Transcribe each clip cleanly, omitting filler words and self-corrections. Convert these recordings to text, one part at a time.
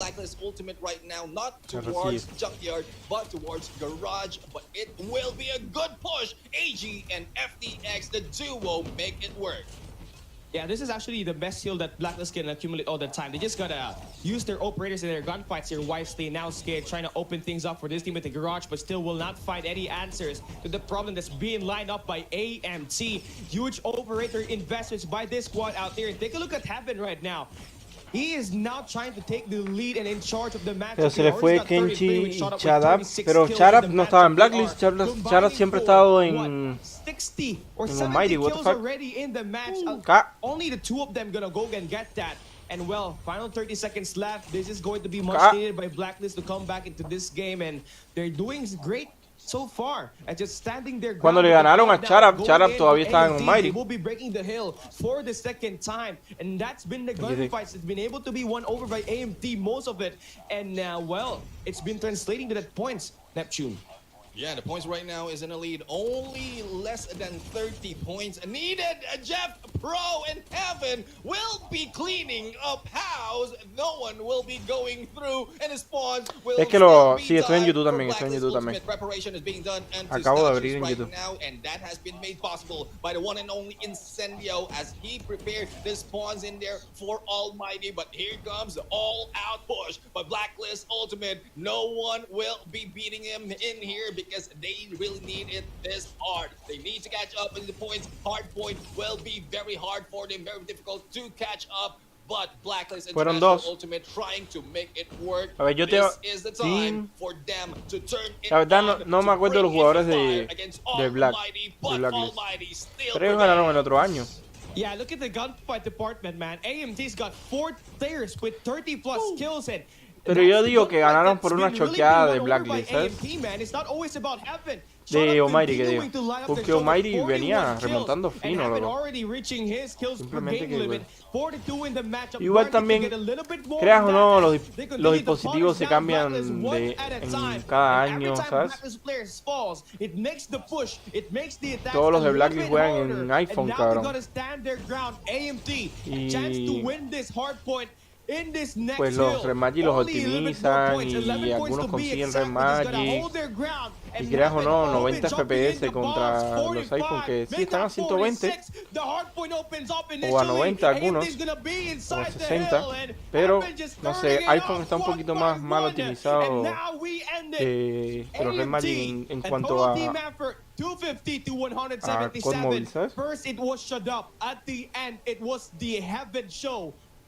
Blacklist ultimate right now, not towards Junkyard, but towards Garage, but it will be a good push. AG and FDX, the duo, make it work. Yeah, this is actually the best skill that Blacklist can accumulate all the time. They just gotta use their operators in their gunfights here wisely. Now Skate trying to open things up for this team with the Garage, but still will not find any answers to the problem that's being lined up by AMT. Huge operator investments by this squad out there. Take a look at Heaven right now. He is now trying to take the lead and in charge of the match. Pero se le fue Kenchi y Chadap, pero Chadap no estaba en Blacklist. Chadap siempre ha estado en 60 or Almighty. 70 What the kills fuck? already in the match. Only the two of them gonna go and get that. And well, final 30 seconds left. This is going to be much needed by Blacklist to come back into this game, and they're doing great so far. And just standing there. Cuando le ganaron a Chadap, Chadap todavía estaba en Almighty. They will be breaking the hill for the second time, and that's been the gunfights. It's been able to be won over by AMT, most of it, and well, it's been translating to that points. Neptune. Yeah, the points right now is in a lead. Only less than 30 points needed. Jeff Pro and Heaven will be cleaning up house. No one will be going through, and the spawns will sí, estoy en YouTube también, estoy en YouTube también. Preparation is being done Acabo de abrir en YouTube now, and that has been made possible by the one and only Incendio as he prepared the spawns in there for Almighty. But here comes the all-out push by Blacklist Ultimate. No one will be beating him in here because they really need it this hard. They need to catch up in the points. Hard point will be very hard for them, very difficult to catch up. But Blacklist International Ultimate trying to make it work. A ver, This is the time for them to turn it La verdad no me acuerdo de los jugadores de Blacklist. Pero ellos ganaron el otro año. Yeah, look at the gunfight department, man. AMT's got 4 players with 30 plus kills, and pero yo digo que ganaron por una choqueada de Blacklist, ¿sabes? De Almighty, que digo. Porque Almighty venía remontando fino, loco. Simplemente que... Igual también, creas o no, los dispositivos se cambian en cada año, ¿sabes? Todos los de Blacklist juegan en iPhone, cabrón. Pues los rematch los optimizan y algunos consiguen rematch y creas o no 90 FPS contra los iPhone que sí están a 120 o a 90 algunos o a 60, pero no sé, iPhone está un poquito más mal optimizado que los rematch en cuanto a code móvil, ¿sabes?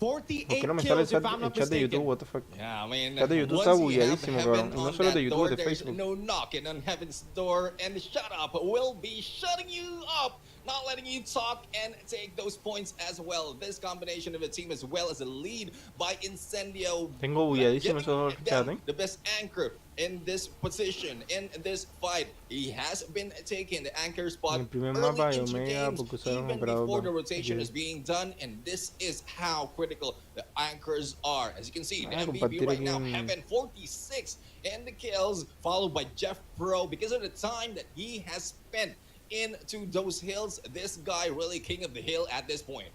¿Por qué no me sale el chat de YouTube? What the fuck? Yeah, I mean, el chat de YouTube está bugueadísimo, cabrón. Y no solo de YouTube, de Facebook. No knocking on Heaven's door, and the shut up will be shutting you up, not letting you talk and take those points as well. This combination of a team as well as a lead by Incendio. Tengo bugueadísimo esos chats, ¿eh? The best anchor in this position, in this fight. He has been taking the anchor spot early into games, even before the rotation is being done, and this is how critical the anchors are. As you can see, the MVP right now, Heaven 46 in the kills, followed by Jeff Pro. Because of the time that he has spent into those hills, this guy really king of the hill at this point.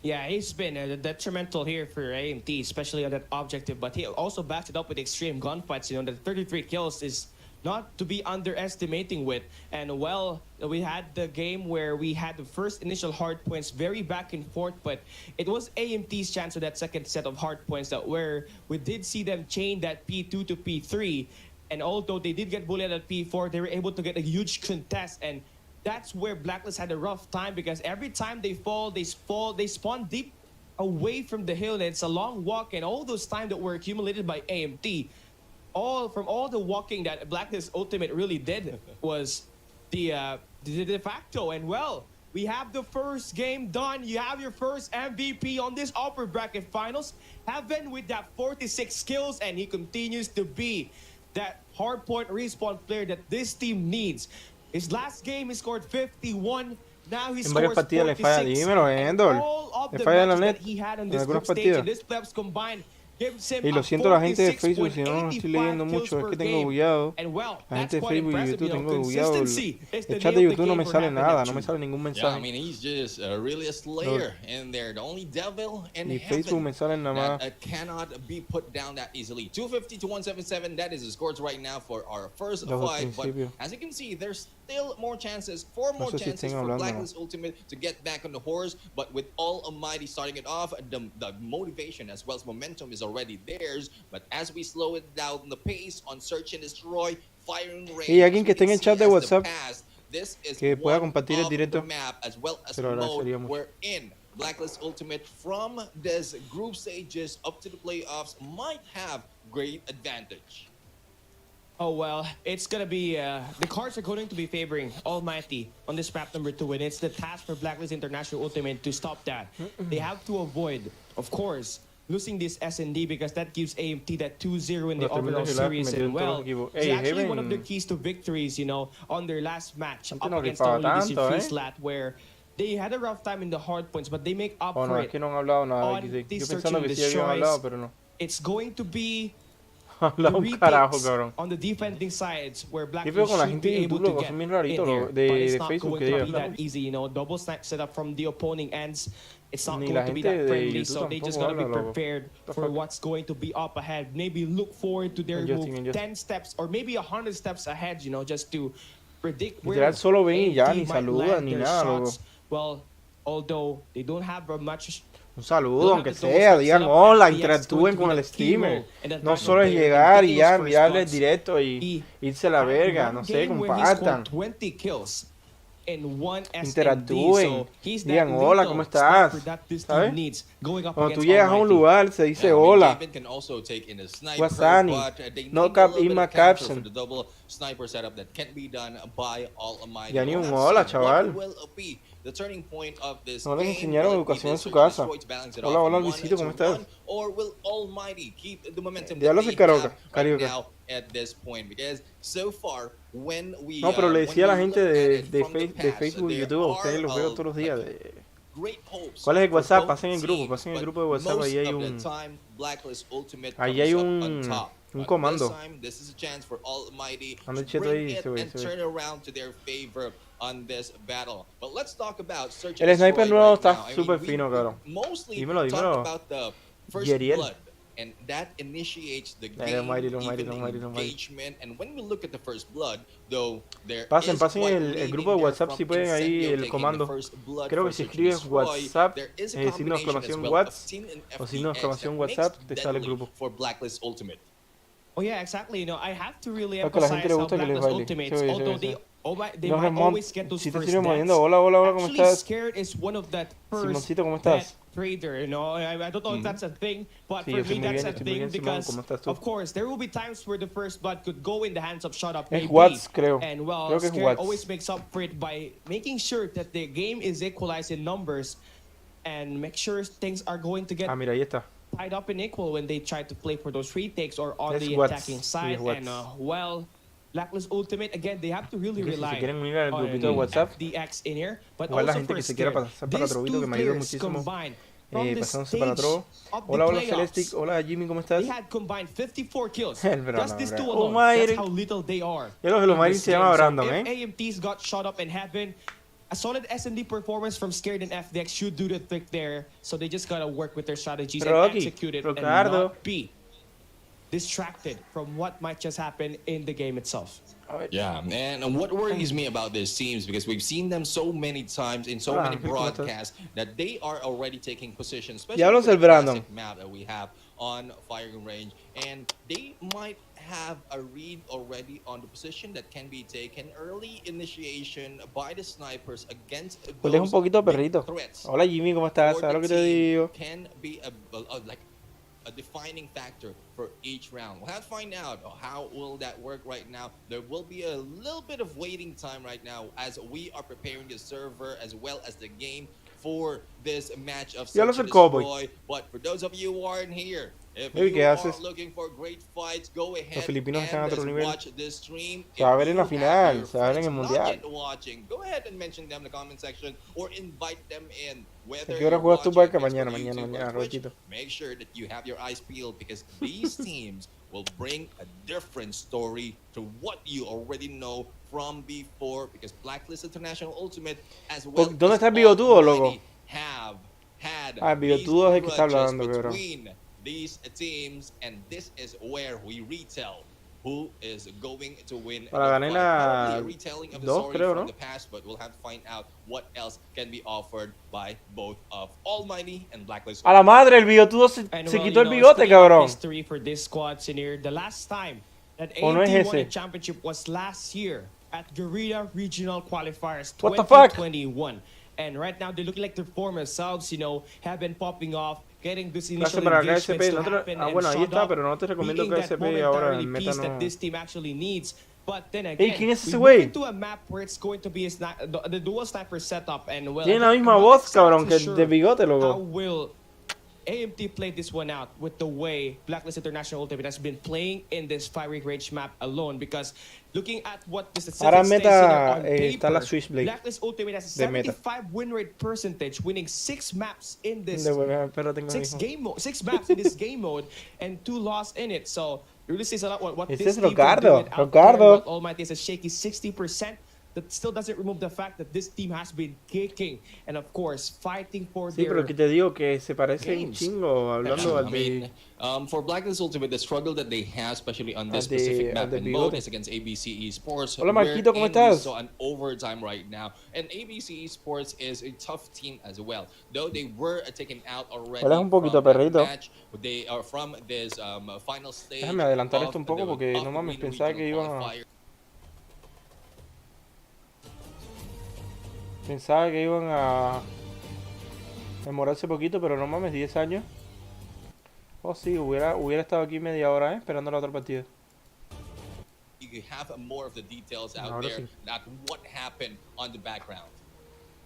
Yeah, he's been detrimental here for AMT, especially on that objective, but he also backed it up with extreme gunfights. You know, the 33 kills is not to be underestimating with. And well, we had the game where we had the first initial hard points very back and forth, but it was AMT's chance with that second set of hard points that where we did see them chain that P2 to P3. And although they did get bullied at P4, they were able to get a huge contest, and that's where Blacklist had a rough time because every time they fall, they spawn deep away from the hill, and it's a long walk, and all those time that were accumulated by AMT, all the walking that Blacklist Ultimate really did was the de facto. And well, we have the first game done. You have your first MVP on this upper bracket finals. Heaven with that 46 kills, and he continues to be that hardpoint respawn player that this team needs. His last game, he scored 51. Now he scores 46. Dímelo, Endor. All of the matches that he had on this group stage, and this plebs combined, gives him Y lo a siento la gente de Facebook, si no, no estoy 46.85 leyendo kills mucho, es per que tengo game. bugueado. And well, La gente that's de quite Facebook y impressive, YouTube you know, tengo bugueado. consistency is the El chat name de of the YouTube no game me for sale having nada, that no me too. sale ningún Yeah, I mensaje. mean, he's just really a slayer in there. The only devil in Ni Facebook me heaven salen nada más. that cannot be put down that easily. 250 to 177, that is the scores right now for our first Los del fight. But principio. as you can see, there's still more chances, four more sé si chances estén for hablando, Blacklist Ultimate to get back on the horse. But with Almighty starting it off, the motivation as well as momentum is already theirs. But as we slow it down the pace on search and destroy, firing range, Y alguien que esté en el chat de WhatsApp this is que pueda one compartir el of directo, the map as well as se lo mode agradecería mucho. we're in. Blacklist Ultimate from this group stages up to the playoffs might have great advantage. Oh well, it's gonna be the cards are going to be favoring Almighty on this map number 2, and it's the task for Blacklist International Ultimate to stop that. They have to avoid, of course, losing this S&D because that gives AMT that 2-0 in the overall series, and well, it's actually one of the keys to victories, you know, on their last match up against the ODC Freeslat, where they had a rough time in the hard points, but they make up for it. On this search and destroys. It's going to be the retakes on the defending sides where Blacklist should be able to get in here, but it's not going to be that easy, you know. Double snipe setup from the opposing ends. It's not going to be that friendly, so they just gotta be prepared for what's going to be up ahead. Maybe look forward to their move 10 steps or maybe 100 steps ahead, you know, just to predict where AMT might land their shots. Well, although they don't have much. Un saludo, aunque sea, digan hola, interactúen con el streamer. No solo es llegar y ya enviarle el directo y irse a la verga, no sé, compartan. Interactúen, digan hola, ¿cómo estás? ¿Sabes? Cuando tú llegas a un lugar se dice hola. What's happening? No cap in my caption. Ya ni un hola, chaval. No les enseñaron educación en su casa. Hola, hola Luisito, ¿cómo estás? Diablo se carioca. No, pero le decía a la gente de Facebook y YouTube, a ustedes los veo todos los días. ¿Cuál es el WhatsApp? Pasen el grupo de WhatsApp, ahí hay un comando. Ando el chat ahí, se ve. El sniper nuevo está súper fino, cabrón. Dímelo. Yeriel. And that initiates the game engagement. And when we look at the first blood, though, pasen el grupo de WhatsApp si pueden ahí el comando. Creo que si escribes WhatsApp, signo de exclamación WhatsApp o signo de exclamación WhatsApp, te sale el grupo. Oh yeah, exactly. You know, I have to really emphasize how Blacklist Ultimates, although they might always get those first deaths. Hola, ¿cómo estás? Scared is one of that first Simoncito, ¿cómo estás? trader, you know. I don't know if that's a thing, but for me that's a thing because, of course, there will be times where the first blood could go in the hands of Shut Up maybe. Creo. And well, Scared always makes up for it by making sure that the game is equalized in numbers and make sure things are going to get tied up and equal when they try to play for those retakes or on the attacking side. And well, Blacklist Ultimate, again, they have to really rely on FDX in here, but also for Scared. These two players combined from the stage of the playoffs, hola Jimmy, ¿cómo estás? they had combined 54 kills. Just these two alone. That's how little they are. Los se llama Brandon, if AMTs got shot up in heaven, a solid S&D performance from Scared and FDX should do the trick there. So they just gotta work with their strategies and execute it and not be distracted from what might just happen in the game itself. Yeah, and what worries me about this teams, because we've seen them so many times in so many broadcasts, that they are already taking positions, especially with the classic map that we have on firing range, and they might have a read already on the position that can be taken. Early initiation by the snipers against those threats. Hola Jimmy, ¿cómo estás? ¿Sabes lo que te digo? Can be a defining factor for each round. We'll have to find out how will that work right now. There will be a little bit of waiting time right now as we are preparing the server as well as the game for this match of Search and Destroy. But for those of you who aren't here, If Baby, you ¿qué are haces? looking for great fights, go ahead filipinos están a otro and nivel. watch this stream. Se va a If ver en you la have final, your se va a ver en friends el not mundial. yet watching, go ahead and mention them in the comment section or invite them in. ¿A Whether qué hora you're juegas tú, watching Barca? Facebook, Mañana, YouTube, or Twitch, Rochito. make sure that you have your eyes peeled because these teams will bring a different story to what you already know from before. Because Blacklist International Ultimate as well ¿Dónde as está el bigotudo, loco? Almighty have had Ah, el these bigotudo es el que está grudges hablando, cabrón. between these teams, and this is where we retell who is going to win. Para ganar la Probably a retelling of the 2, story creo, from ¿no? the past, but we'll have to find out what else can be offered by both of Almighty and Blacklist. A la madre, el bigotudo se quitó el bigote, cabrón. History for this squad in here. The last time that ¿O no es AMT won ese? the championship was last year at Guerrilla Regional Qualifiers What the fuck? 2021. And right now they're looking like their former selves, you know, have been popping off, getting this initial Clase para engagements KSP. to No te, happen and bueno, ahí shut está, up, pero no te recomiendo being that KSP ahora. momentarily En meta piece no. that this team actually needs. But then Hey, again, ¿quién es ese we güey? move into a map where it's going to be a the dual sniper setup, and well, Tiene la I'm misma not voz, exactly cabrón, que sure de bigote, how loco. will AMT played this one out with the way Blacklist International Ultimate has been playing in this fiery range map alone, because looking at what the Ahora statistics meta, states here on está la paper, Switchblade Blacklist Ultimate has a de meta. 75 win rate percentage, winning 6 maps in this Pero tengo six maps in this game mode and 2 lost in it. So it really says a lot what Ese this es team can do Ricardo. without there. Ricardo. But Almighty is a shaky 60%. That still doesn't remove the fact that this team has been kicking and of course fighting for Sí, pero their que te digo que se parece un games. chingo hablando al I de... mean, for Blacklist Ultimate, the struggle that they have, especially on this Al de- specific al map de and bigote. mode, is against ABC Esports. Hola, Marquito, ¿cómo wherein we estás? saw an overtime right now, and ABC Esports is a tough team as well. Though they were taken out already Hola, un poquito, from that perrito. match, they are from this final stage. Déjame adelantar of esto un poco the porque Off no mames, Arena pensaba que Regional iban a... Qualifier. Pensaba que iban a demorarse poquito, pero no mames, 10 años. Oh sí, hubiera estado aquí media hora, esperando la otra partida. You have more of the details out Ahora there, sí. not what happened on the background.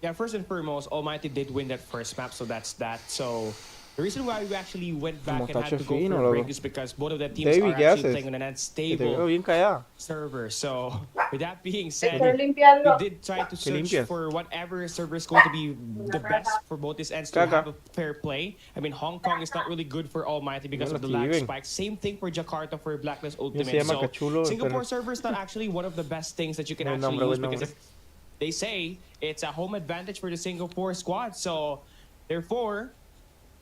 Yeah, first and foremost, Almighty did win that first map, so that's that. So the reason why we actually went back and had to go fino, for a loco. break is because both of the teams David, are ¿qué actually haces? playing on an Que te veo unstable bien callada. server. So with that being said, Estoy we limpiando. did try to search limpias? for whatever server is going to be the best for both these ends to Caca. have a fair play. I mean, Hong Kong is not really good for Almighty because No of the lo lag escriben. spike. Same thing for Jakarta for Blacklist se Ultimate. llama So Cachulo, Singapore pero- server is not actually one of the best things that you can Buen actually nombre, use buen because nombre. they say it's a home advantage for the Singapore squad. So therefore,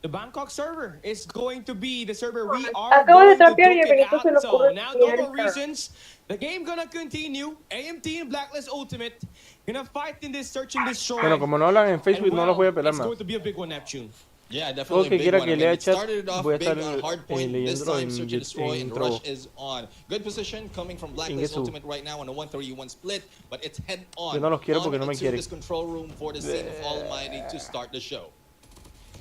the Bangkok server is going to be the server we are Acabo de going to trapear y a duke it Benito se le out. So ocurre now, tirar no el more carro. reasons. The game gonna continue. AMT and Blacklist Ultimate gonna fight in this search and destroy. Bueno, como no hablan en Facebook, And, no los voy a pelar it's más. going to be a big one, Neptune. Yeah, Todo definitely el que a big quiera one. que I mean, lea it chat, started off voy a big estar on hard point. This leyéndolo time, search and destroy and intro. rush is on. Good position coming from Blacklist Ingesu. Ultimate right now on a 1-3-1 split, but it's head on. Yo no los quiero porque no me to quieren. this control room for the scene of Almighty to start the show.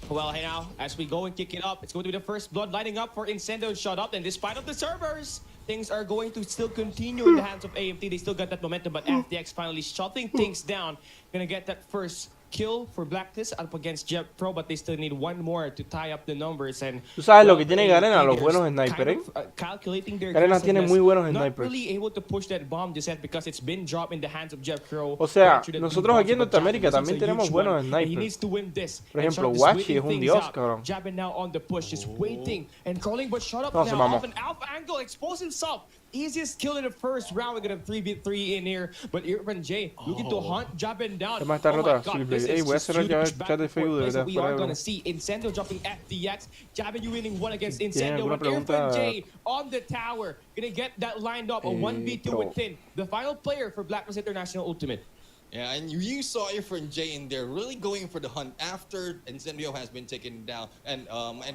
Well, hey now, as we go and kick it up, it's going to be the first blood lining up for Incendio and Shut Up. And despite of the servers, things are going to still continue in the hands of AMT. They still got that momentum, but FTX finally shutting things down. Gonna get that first kill for Blacklist up against Jet Pro, but they still need one more to tie up the numbers. And Tú sabes lo well, que tiene AMT, Garena, los they're buenos snipers, kind of, calculating their Garena tiene aggressiveness, muy buenos not snipers. really able to push that bomb just yet because it's been dropped in the hands of Jet Pro. O sea, Going through the nosotros blue aquí en box, but Norteamérica Japan también is a tenemos huge buenos one, and he snipers. needs to win this. Por And ejemplo, Sharp is Wachi waiting es un things dios, out. cabrón. Jabin now on the push, just waiting and crawling, but Shut Up No, se now mamó. off an alpha angle, expose himself. Easiest kill in the first round. We're gonna 3v3 in here, but Irvin J looking to hunt Jabin down. Además está Oh rota, my God, sí, this ey, is voy a just cerrar ya huge el back chat de and forth Facebook, de plays that verdad, we fuera are de gonna broma. see Incendio dropping FDX, Jabin you winning one against ¿Tienen Incendio, alguna but Irvin pregunta? J on the tower gonna get that lined up a 1v2 Pro. within the final player for Blacklist International Ultimate. Yeah, and you saw your friend Jay in there really going for the hunt after Incendio has been taken down, and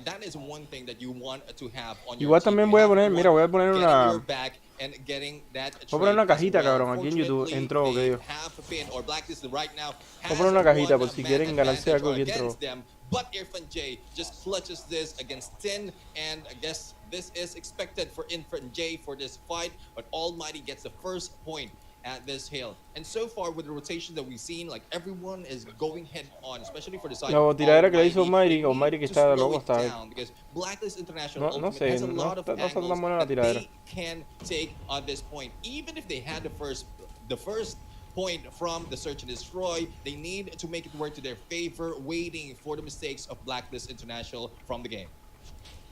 that is one thing that you want to have on your Igual team. también You voy a have poner, to mira, voy a want poner getting una... your back and getting that Voy a poner una trade as cajita, well. cabrón, aquí en YouTube, Fortunately, entró, que they digo. have been, or Blacklist right now Voy a poner una has cajita one por si man quieren ganarse advantage algo aquí against entró. them, but Irfan J just clutches this against Tin, and I guess this is expected for Irfan J for this fight, but Almighty gets the first point at this hill. And so far, with the rotation that we've seen, like everyone is going head on, especially for the side La of tiradera que le hizo Almighty. They Almighty need que to está slow loco it hasta down because Blacklist International no Ultimate sé, has a lot of no está angles tan buena la that tiradera. they can take on this point. Even if they had the first point from the search and destroy, they need to make it work to their favor, waiting for the mistakes of Blacklist International from the game.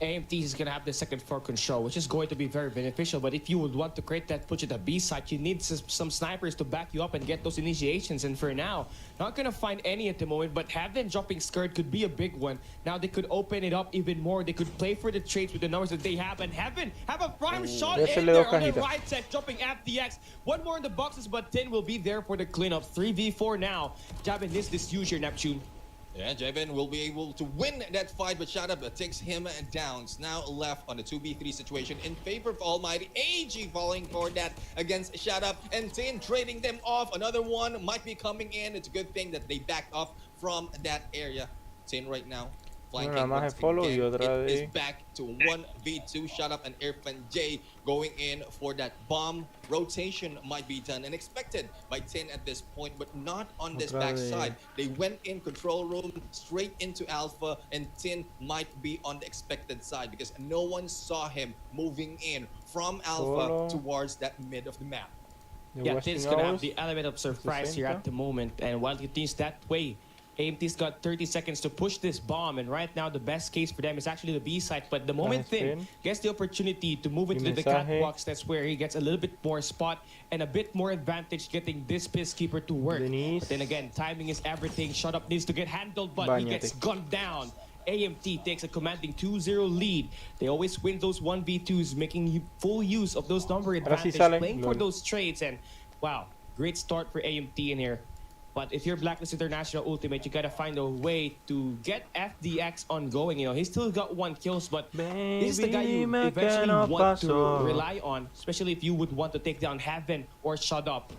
AMT is going to have the second floor control, which is going to be very beneficial. But if you would want to create that push at the B side, you need some snipers to back you up and get those initiations. And for now, not going to find any at the moment, but Heaven dropping skirt could be a big one. Now they could open it up even more. They could play for the trades with the numbers that they have. And Heaven have a prime shot in there on the right side, dropping FDX. One more in the boxes, but 10 will be there for the cleanup. 3v4 now. Jabin needs this huge here, Neptune. Yeah, Jevin will be able to win that fight, but Shut Up takes him down. It's now left on the 2v3 situation in favor of Almighty. AG falling for that against Shut Up, and Tin trading them off. Another one might be coming in. It's a good thing that they backed off from that area. Tin right now flanking once again. It is back to 1v2. Shut Up and Irfan J going in for that bomb. Rotation might be done and expected by Tin at this point, but not on this backside. They went in control room straight into Alpha, and Tin might be on the expected side because no one saw him moving in from Alpha towards that mid of the map. Yeah, Tin's gonna have the element of surprise here at the moment, and while he thinks that way, AMT's got 30 seconds to push this bomb, and right now the best case for them is actually the B side. But the moment Tin gets the opportunity to move into the catwalks, that's where he gets a little bit more spot and a bit more advantage getting this Peacekeeper to work. But then again, timing is everything. Shut Up needs to get handled, but he gets gunned down. AMT takes a commanding 2-0 lead. They always win those 1v2s, making full use of those number advantage, playing for those trades, and wow, great start for AMT in here. But if you're Blacklist International Ultimate, you gotta find a way to get FDX ongoing. You know, he's still got 1 kills, but this is the guy you eventually want to rely on, especially if you would want to take down Heaven or Shut Up.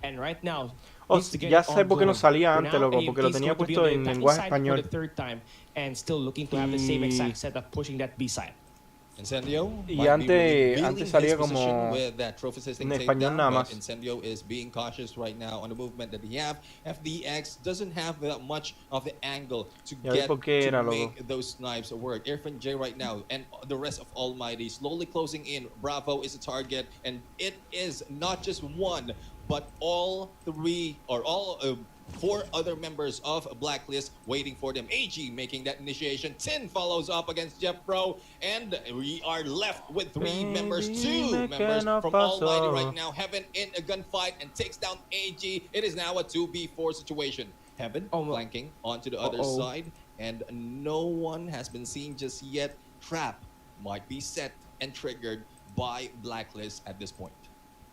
And right now, ya sé por qué no salía antes, loco, porque lo tenía puesto en lenguaje español. And still looking to have the same exact setup, pushing that B side. Incendio y antes salía como en español nada más. Incendio is being cautious right now on the movement that he have. FDX doesn't have that much of the angle to get to make those snipes work. Irfan J right now and the rest of Almighty slowly closing in. Bravo is a target, and it is not just one, but all 4 other members of Blacklist waiting for them. AG making that initiation. Tin follows up against Jeff Pro, and we are left with 3 members, 2 members from Almighty right now. Heaven in a gunfight and takes down AG. It is now a 2v4 situation. Heaven flanking onto the other side, and no one has been seen just yet. Trap might be set and triggered by Blacklist at this point.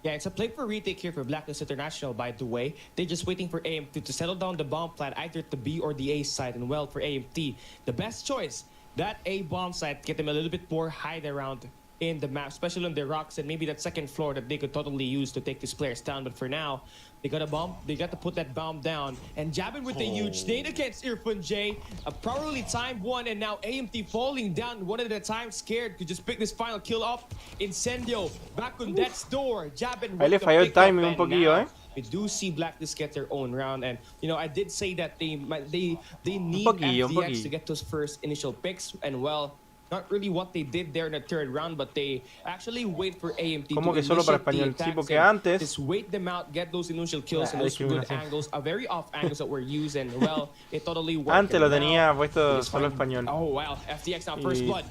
Yeah, it's a play for retake here for Blacklist International, by the way. They're just waiting for AMT to settle down the bomb plant, either at the B or the A side. And well, for AMT, the best choice, that A bomb site, get them a little bit more hide around in the map, especially on the rocks and maybe that second floor that they could totally use to take these players down. But for now, they got a bomb. They got to put that bomb down. And Jabin with a huge nade against Irfan J. A probably timed one, and now AMT falling down one at a time, scared. Could just pick this final kill up. Incendio back on death's door. Jabin with the falló el timing un poquillo, we do see Blacklist get their own round, and you know I did say that they need FDX to get those first initial picks, and well, not really what they did there in the 3rd round, but they actually wait for AMT to solo para español? Sí, porque antes just wait them out, get those initial kills and those good angles, a very off angles that were used, and well, it totally worked. Antes lo tenía puesto solo español. Oh wow, FDX now first blood.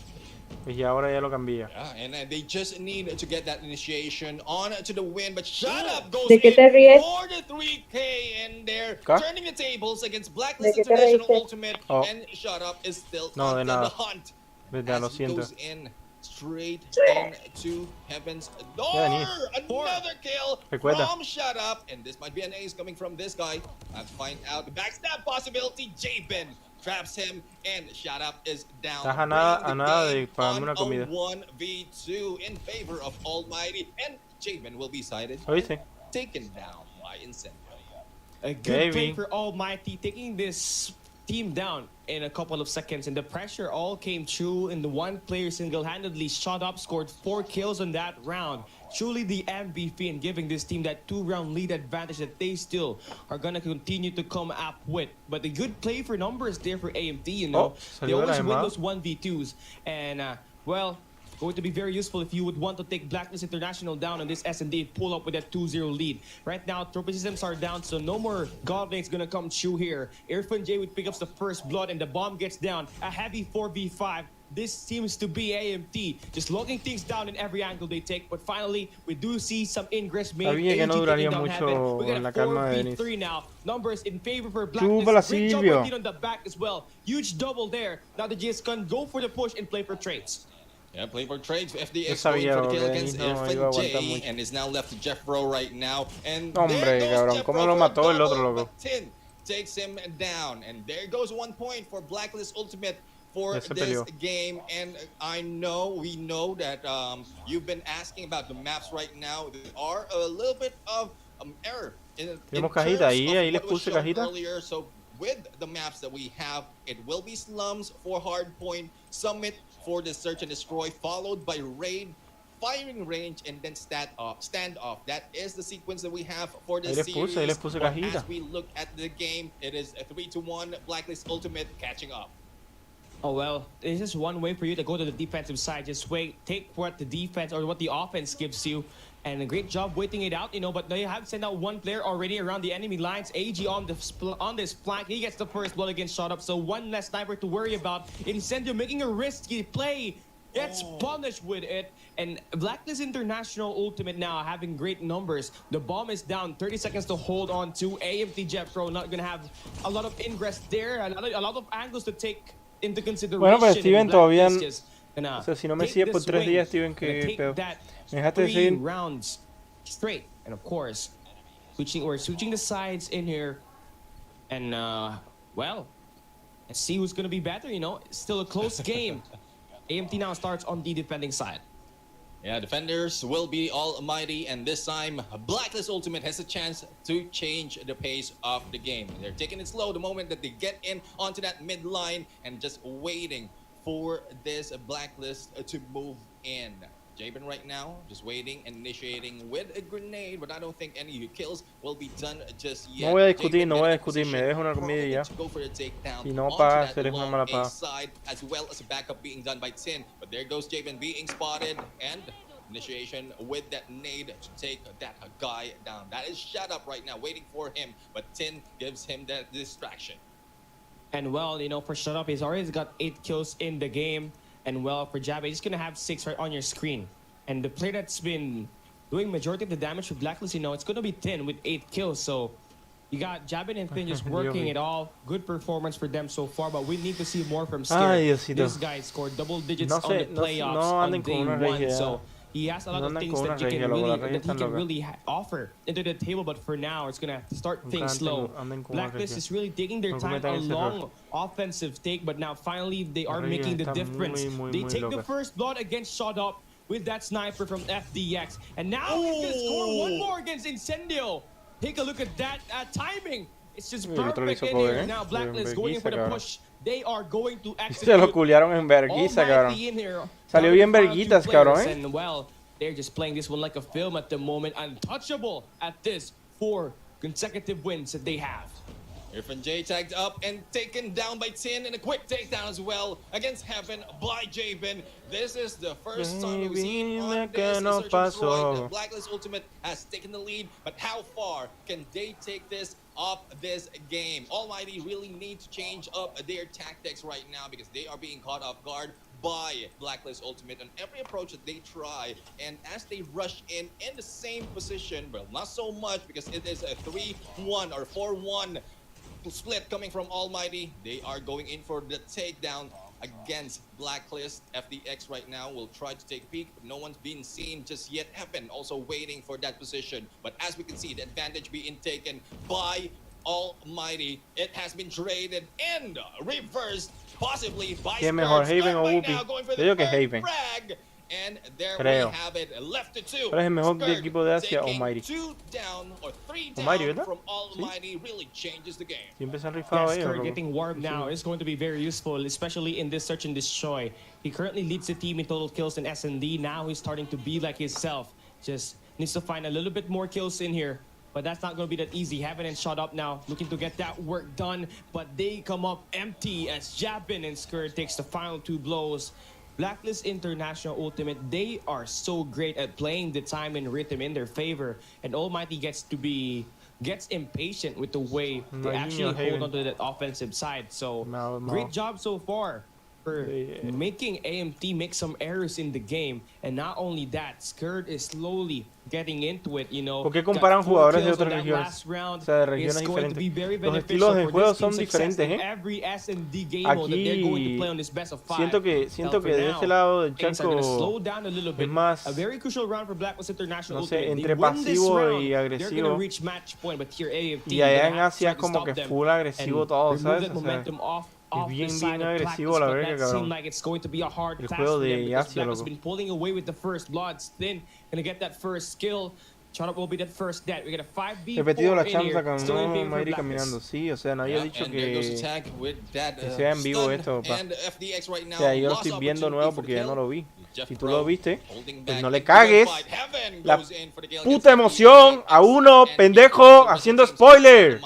Y ahora ya lo cambié. Yeah, and they just need to get that initiation on to the win, but Shut Up goes in for the 3K in there, turning the tables against Blacklist International Ultimate, and Shut Up is still on the hunt. As he goes in straight into Heaven's door. Another kill from Shut Up, and this might be an ace coming from this guy. Let's find out the backstab possibility. Jabin traps him, and Shut Up is down. A nada de pagarme una comida. 1v2 in favor of Almighty, and Jabin will be sided, taken down by Incendio. A good play for Almighty, taking this team down in a couple of seconds, and the pressure all came true, and the one player single-handedly shot up, scored 4 kills on that round. Truly the MVP in giving this team that 2-round lead advantage that they still are going to continue to come up with. But the good play for numbers there for AMT, you know. They always win those 1v2s. And, well, going to be very useful if you would want to take Blacklist International down on this S&D, pull up with that 2-0 lead. Right now, trophy systems are down, so no more Godlink's gonna come through here. Irfan J would pick up the first blood, and the bomb gets down. A heavy 4v5. This seems to be AMT, just locking things down in every angle they take. But finally, we do see some ingress made. Sabía que no duraría mucho we got la a calma de Denis. 4v3 now. Numbers in favor for Chúpala, Blacklist. Great job Silvio. on the back as well. Huge double there. Now the GS can go for the push and play for trades. Yeah, playing for trades. FDX Yo going sabía for the kill que against no iba a Irfan aguantar J, mucho. and is now left to Jeffro right now. And Hombre, there goes cabrón, Jeffro ¿cómo lo for a mató el otro, double, loco? but Tin takes him down, and there goes 1 point for Blacklist Ultimate for Ya se this peleó. game. And we know that you've been asking about the maps right now. There are a little bit of error in Tenemos terms cajita, ahí of les what was puse shown cajita. earlier. So with the maps that we have, it will be slums for hardpoint, summit for the search and destroy, followed by raid, firing range, and then standoff. That is the sequence that we have for this series. Ahí les puse But cajita. as we look at the game, it is a 3-1 Blacklist Ultimate catching up. Oh, well, this is one way for you to go to the defensive side. Just wait, take what the defense or what the offense gives you. And a great job waiting it out, you know, but they have sent out one player already around the enemy lines. AG on this flank. He gets the first blood against shot up, so one less sniper to worry about. Incendio making a risky play. Gets punished with it. And Blacklist International Ultimate now having great numbers. The bomb is down. 30 seconds to hold on to. AMT Jeffro not going to have a lot of ingress there. A lot of angles to take into consideration. Bueno, pero Steven todavía... Gonna O sea, si no me sigues por 3 días, Steven, que peor. Me dejaste de 3 seguir. rounds straight. And of course, we're switching the sides in here. And, well, let's see who's going to be better, you know. It's still a close game. AMT now starts on the defending side. Yeah, defenders will be almighty, and this time Blacklist Ultimate has a chance to change the pace of the game. They're taking it slow the moment that they get in onto that mid line and just waiting for this Blacklist to move in. Jabin right now just waiting and initiating with a grenade, but I don't think any kills will be done just yet. No voy a discutir, no voy a discutir, me dejo una comida y ya. Si no pagas, eres una mala paga. Side, as well as a backup being done by Tin, but there goes Jabin being spotted, and initiation with that nade to take that guy down. That is shut up right now, waiting for him, but Tin gives him that distraction. And well, you know, for Shut Up, he's already got 8 kills in the game. And well, for Jabba, he's going to have 6 right on your screen. And the player that's been doing majority of the damage for Blacklist, you know, it's going to be 10 with 8 kills. So you got Jabin and Tin just working it all. Good performance for them so far, but we need to see more from Scare. This guy scored double digits on the playoffs on day 1. So he has a lot of things that he can really offer into the table, but for now, it's going to start things slow. Blacklist is really taking their time, a long offensive take, but now finally they are making the difference. They take the first blood against Shot Up with that sniper from FDX, and now he's going to score one more against Incendio. Take a look at that timing. It's just perfect in here. Now Blacklist going in for the push. They are going to execute. Se lo culiaron en verguiza, cabrón. Salió bien verguitas, cabrón, eh. And well, they're just playing this one like a film at the moment. Untouchable at this 4 consecutive wins that they have. Irfan J tagged up and taken down by Tin, and a quick takedown as well against Heaven by Jabin. This is the first time we've seen on this Search and Destroy that Blacklist Ultimate has taken the lead, but how far can they take this up this game? Almighty really need to change up their tactics right now because they are being caught off guard by Blacklist Ultimate on every approach that they try, and as they rush in the same position, but not so much because it is a 3-1 or 4-1 split coming from Almighty. They are going in for the takedown against Blacklist. FDX right now will try to take a peek, but no one's been seen just yet. Heaven also waiting for that position, but as we can see, the advantage being taken by Almighty. It has been traded and reversed, possibly by ¿Qué mejor, Haven o right Whoopi? now, going for Yo digo the que Haven. frag. And there Creo. we have it. Left to 2. ¿Cuál es el mejor Skirk equipo de Asia? taking Almighty. 2 down or 3 down Almighty, ¿verdad? from Almighty really changes the game. Siempre se han rifado Yes, ellos, Kurt loco. getting warmed now is going to be very useful, especially in this search and destroy. He currently leads the team in total kills in S&D. Now he's starting to be like himself. Just needs to find a little bit more kills in here. But that's not going to be that easy. Heaven and Shut Up now, looking to get that work done. But they come up empty as Jabin and Skirt takes the final 2 blows. Blacklist International Ultimate, they are so great at playing the time and rhythm in their favor. And Almighty gets impatient with the way they actually hold onto that offensive side. So, great job so far for making AMT make some errors in the game. And not only that, Skirt is slowly getting into it, you know. ¿Por qué comparan jugadores de otras regiones? O sea, de regiones diferentes. Los estilos de juego son diferentes, ¿eh? Aquí siento que de ese lado del charco es más, no sé, entre pasivo y agresivo. Y allá en Asia es como que full agresivo todo, ¿sabes? O sea, es bien agresivo la verga, cabrón. El juego de Asia, loco. Repetido la chance con no Mayri caminando, sí, o sea, nadie ha dicho que sea en vivo esto, papá. O sea, yo lo estoy viendo nuevo porque ya no lo vi. Si tú lo viste, pues no le cagues la puta emoción a uno, pendejo, haciendo spoiler.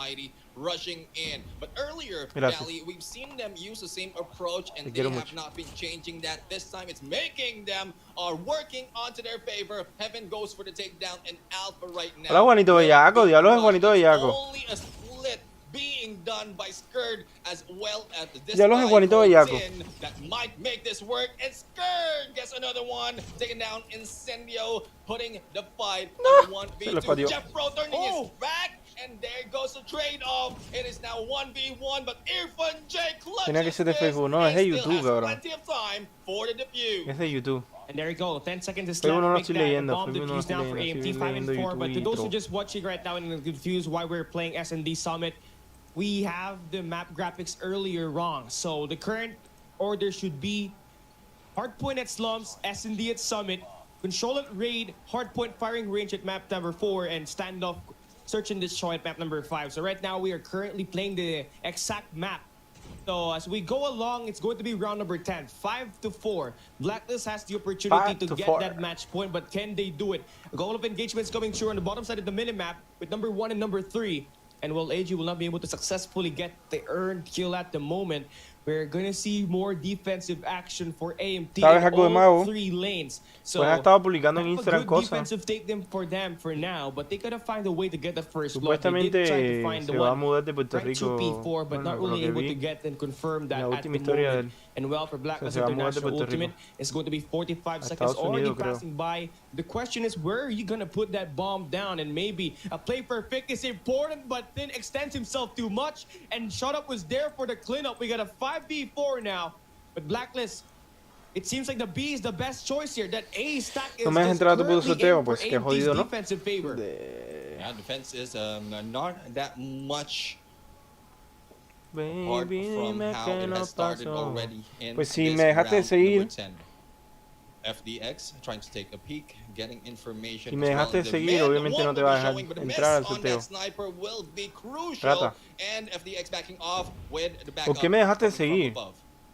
Rushing in, but earlier, Dally, we've seen them use the same approach, and they have not been changing that. This time, it's making them are working onto their favor. Heaven goes for the takedown and Alpha right now. Hola, Juanito Bellaco, diablos es Juanito Bellaco. Only a split being done by Skirt as well as this diablos es Juanito Bellaco. That might make this work, and Skirt gets another one, taking down Incendio, putting the fight on 1v2. Jeff Pro turning his back. And there goes the trade-off. It is now 1v1, but Irfan J Tenía que ser de Facebook, no, es de YouTube, cabrón. Es de YouTube. And there you go, 10 seconds is Facebook no lo left. estoy leyendo, Bomb Facebook no lo defuse estoy down for leyendo, AMT estoy 5 and leyendo 4. But to YouTube those who intro. just watching right now and confused why we're playing S&D Summit, we have the map graphics earlier wrong. So the current order should be Hardpoint at Slums, S&D at Summit, Control at Raid, Hardpoint firing range at map number 4, and Standoff Search and Destroy at map number 5. So right now we are currently playing the exact map. So as we go along, it's going to be round number 10, 5-4. Blacklist has the opportunity to get that match point, but can they do it? A goal of engagements coming through on the bottom side of the minimap with number 1 and number 3. And while AG will not be able to successfully get the earned kill at the moment, we're going to see more defensive action for AMT in all 3 lanes. So, pues ha estado publicando en Instagram cosas. Defensive take them for them for now, but they gotta find a way to get the first blood. Supuestamente se va a mudar de Puerto Rico, P4, but not really able to get and confirm that at the moment. And well, for Blacklist International Ultimate, it's going to be 45 seconds already passing by. The question is, where are you gonna put that bomb down? And maybe a play for pick is important, but then extends himself too much. And Shut Up was there for the cleanup. We got a 5v4 now, but Blacklist. It seems like the B is the best choice here. That A stack is currently in for AMT's defensive favor. Yeah, defense is not that much apart from how it has started already in pues si this me dejaste de round seguir, number 10. FDX trying to take a peek, getting information. Si me dejaste de seguir, obviamente no te va a dejar entrar al sorteo. Trata. And FDX backing off with the back. ¿Por qué me dejaste de seguir?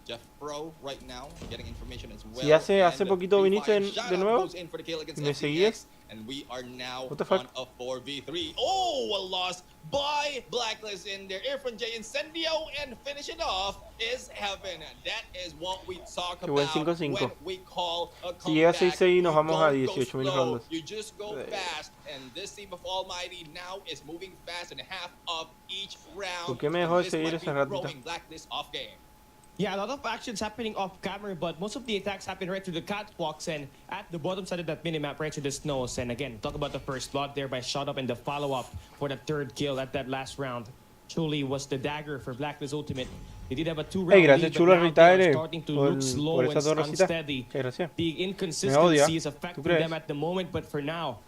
Jeff Pro right now getting information as well. Si hace poquito viniste de nuevo y me seguías. And we are now What the fuck? on a 4v3. Oh, a loss by Blacklist in there. Irfan J Incendio, and finish it off is Heaven. That is what we talk about when we call a comeback. Si llega 6-6 nos vamos a 18,000 rondas. You just go fast, and this team of Almighty now is moving fast in half of each round. ¿Por qué me dejó de seguir esa ratita? Blacklist off game. Yeah, a lot of actions happening off camera, but most of the attacks happen right through the catwalks and at the bottom side of that minimap, right through the snows. And again, talk about the first blood there by Shut Up and the follow-up for the 3rd kill at that last round. Truly was the dagger for Blacklist Ultimate. They did have a 2-round lead, but now they are starting to look slow and unsteady. The inconsistency is affecting them at the moment, but for now,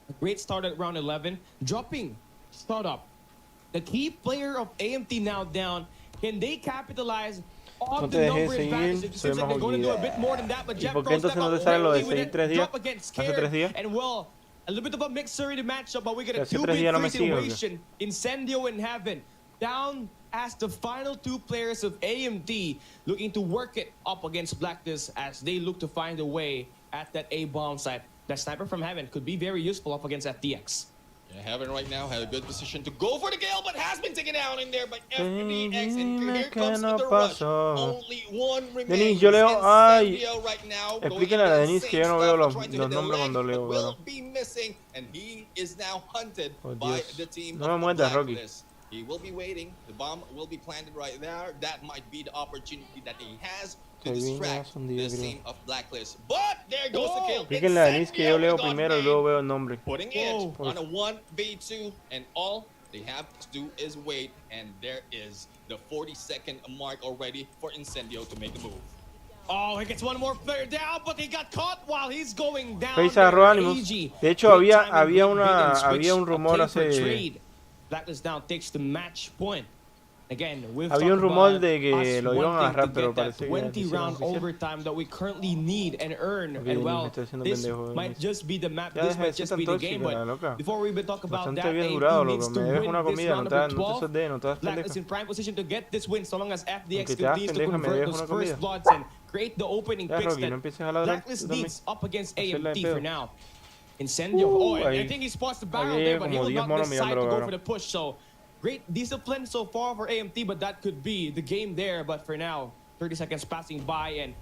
a great start at round 11. Dropping Shut Up, the key player of AMT now down. Can they capitalize on No te the dejes number seguir, advantage. It seems like they're going to do a bit more than that, but ¿Y Jeff por qué Pro entonces step no te up sale lo de early with seguir it, 3 días? drop against ¿Hace 3 días? and well, a little bit of a mixer in the matchup, but we get a ¿Hace 3 días no me 2v3 sigue o qué? situation. Incendio in heaven. Down as the final two players of AMT looking to work it up against Blacklist as they look to find a way at that A-bomb site. That sniper from heaven could be very useful up against FDX. Yeah, Heaven right now had a good position to go for the kill, but has been taken out in there by FDX, and here comes the rush. Only one remains. yo leo, ay, Incendio right now explíquenle a Denis que yo no veo los nombres cuando leo, will be missing, and he is now hunted Oh, by Dios. the team No me of muerdas, Rocky. Blacklist. He will be waiting. The bomb will be planted right there. That might be the opportunity that he has to Que bien distract escondido, this creo. team of Blacklist. But there goes the kill. Explíquenle a Denis que yo leo Incendio primero y got luego made. veo el nombre. Putting it on a 1v2, and all they have to do is wait, and there is the 40-second mark already for Incendio to make the move. Oh, he gets one more player down, but he got caught while he's going down. Face Arrow Animus. De hecho, había un rumor hace... Blacklist now takes the match point. Again, había un rumor de que lo iban a agarrar, pero parece que 20 round overtime that we currently need and earn. Okay, and well, this pendejo, might just be the map. Ya This deja might de ser just tan be the tóxica, game. But loca. before we even talk about Bastante that, bien AP durado, needs loco. to Me dejas win una this comida, round no number te 12. sosdees, no te das Blacklist pendeja. in prime position to get this win, so long as FDX Aunque te das continues to pendeja, me convert dejas those una first comida. bloods and create the opening Ya, picks Rocky, no that empieces a ladrar. Blacklist Tú también. needs up against Hacerla de AMT pedo. for now. Incendio. Oh, I ahí. think he spots the barrel Ahí there, but he como will 10 not monos decide to mirándolo, go cabrón. for the push. So great discipline so far for AMT, but that could be the game there. But for now, 30 seconds passing by, and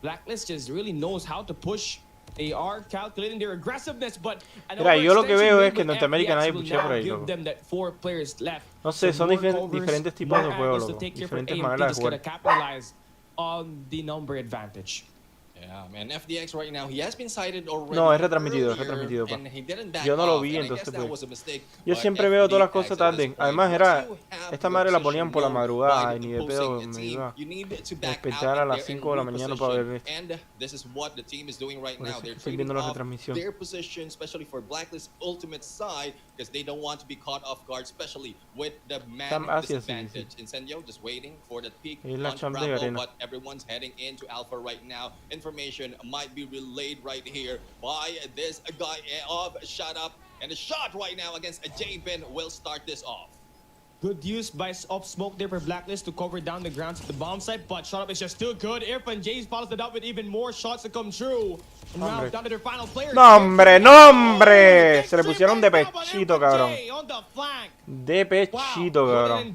Blacklist just really knows how to push. They are calculating their aggressiveness, but Mira, yo lo que veo es que en Norteamérica nadie pushea por ahí, give loco. them that 4 players left. No sé, son More covers, diferentes tipos de more juego, angles to loco. take care for Diferentes AMT, maneras de just gotta jugar. capitalize on the number advantage. Yeah, man, FDX right now, he has been cited already. No, es retransmitido, earlier, pa. and he didn't back Yo no lo off, vi, and I guess entonces, that pues. was a mistake Yo by siempre veo todas las FDX cosas at tarde. this point. Además, Once you have esta the madre la position ponían por la known madrugada by y the ni de pedo opposing me team, iba you need to back despertar out a las there and 5 de la mañana para ver reposition. esto. And this is what the team is doing right Por now. eso They're es que estoy trading viendo la off retransmisión. their position, especially for Blacklist ultimate side, because they don't want to be caught off guard, especially with the man Tam Asia, sí, disadvantage. Incendio just waiting for the peak Es la on champ de Bravo, arena. but everyone's heading into Alpha right now. Information might be relayed right here by this guy of Shut Up, and the shot right now against a J-Bin will start this off. Good use of smoke there for Blacklist to cover down the grounds at the bomb site, but shot up is just too good. Irfan James follows it up with even more shots to come true. And now down to their final player. ¡No, hombre! ¡No, hombre! Se le pusieron de pechito, cabrón. De pechito, cabrón.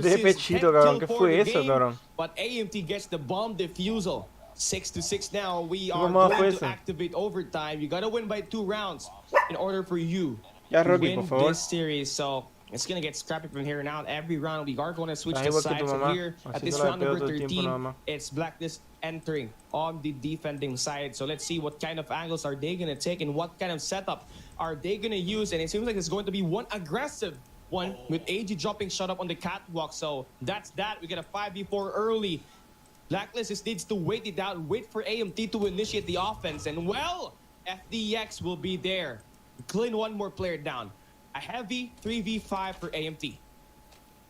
De pechito, cabrón. ¿Qué fue eso, cabrón? But AMT gets the bomb defusal. 6-6 now. We are ¿Cómo fue going to eso? activate overtime. You gotta win by 2 rounds in order for you Ya, to Rocky, win por favor. this series. So it's gonna get scrappy from here on out. Every round we are going to switch Estás the igual que tu sides. So mamá, here at haciendo this la de round pedo number todo el tiempo 13, nada más. it's Blacklist entering on the defending side. So let's see what kind of angles are they gonna take and what kind of setup are they gonna use. And it seems like it's going to be one aggressive one with AG dropping shot up on the catwalk. So that's that. We get a 5v4 early. Blacklist just needs to wait it out, wait for AMT to initiate the offense, and well, FDX will be there. Clean one more player down. A heavy 3v5 for AMT.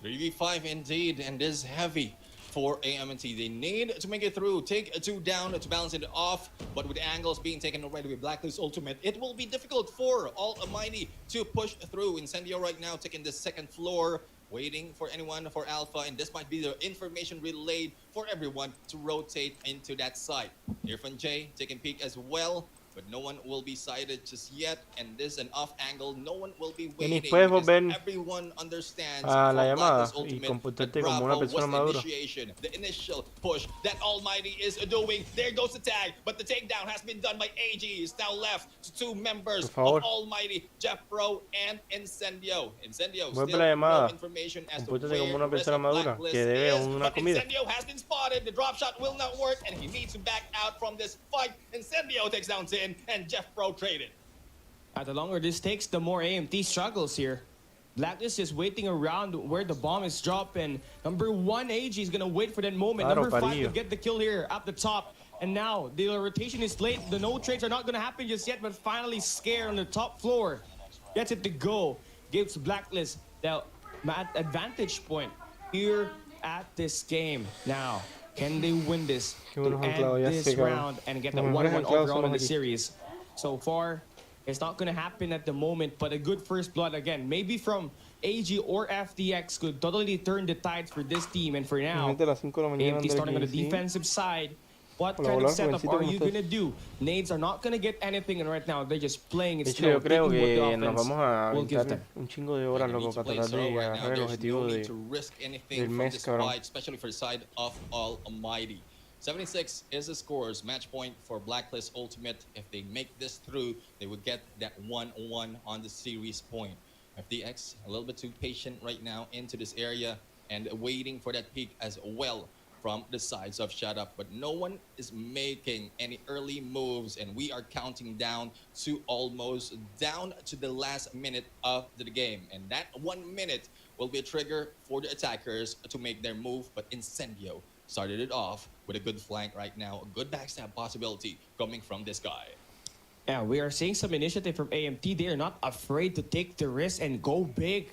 3v5 indeed, and this heavy for AMT. They need to make it through, take a 2 down to balance it off, but with the angles being taken already with Blacklist Ultimate, it will be difficult for Almighty to push through. Incendio right now taking the 2nd floor, waiting for anyone for Alpha, and this might be the information relayed for everyone to rotate into that site. Irfan J taking peek as well, but no one will be sighted just yet, and this is an off angle. No one will be waiting puedes because volver everyone understands a la from llamada Blacklist y Ultimate comportarte that como una Bravo persona was the madura. initiation, the initial push that Almighty is doing. There goes the tag, but the takedown has been done by AG. It's now left to 2 members Por favor. of Almighty, Jeff Pro and Incendio. Incendio Vuelve still la no llamada. information as to Compórtate where como una the rest persona of madura Blacklist que debe is, una but comida. Incendio has been spotted. The drop shot will not work, and he needs to back out from this fight. Incendio takes down Tin, and Jeff Pro traded. The longer this takes, the more AMT struggles here. Blacklist is waiting around where the bomb is dropped, and number 1 AG is gonna wait for that moment. Claro, Number 5 parillo. will get the kill here at the top. And now the rotation is late. The no trades are not gonna happen just yet, but finally Scare on the top floor gets it to go. Gives Blacklist the advantage point here at this game. Now, can they win this Qué to buenos end anclados, ya this sé, cabrón. round and get the Los mejores 1-1 anclados overall son in the los aquí. series? So far, it's not going to happen at the moment, but a good first blood again. Maybe from AG or FTX could totally turn the tides for this team. And for now, Imagínate a las 5 de la mañana AMT andar starting on the aquí, sí. defensive side. What Hola, kind hola, of setup jovencito, are ¿cómo you estás? going to do? Nades are not going to get anything, and right now they're just playing it De hecho, slow, yo creo taking what the que nos offense vamos a will give aventar them. un chingo de They're horas, gonna need loco, to para play tratar slow de right now. agarrar el There's objetivo no need de... to risk anything del from mes, this cabrón. fight, especially for the side of Almighty. 76 is the scores. Match point for Blacklist Ultimate. If they make this through, they would get that 1-1 on the series point. FDX a little bit too patient right now into this area and waiting for that peak as well from the sides of Shut Up, but no one is making any early moves, and we are counting down to almost down to the last minute of the game, and that 1 minute will be a trigger for the attackers to make their move. But Incendio started it off with a good flank right now, a good backstab possibility coming from this guy. Yeah, we are seeing some initiative from AMT. They are not afraid to take the risk and go big.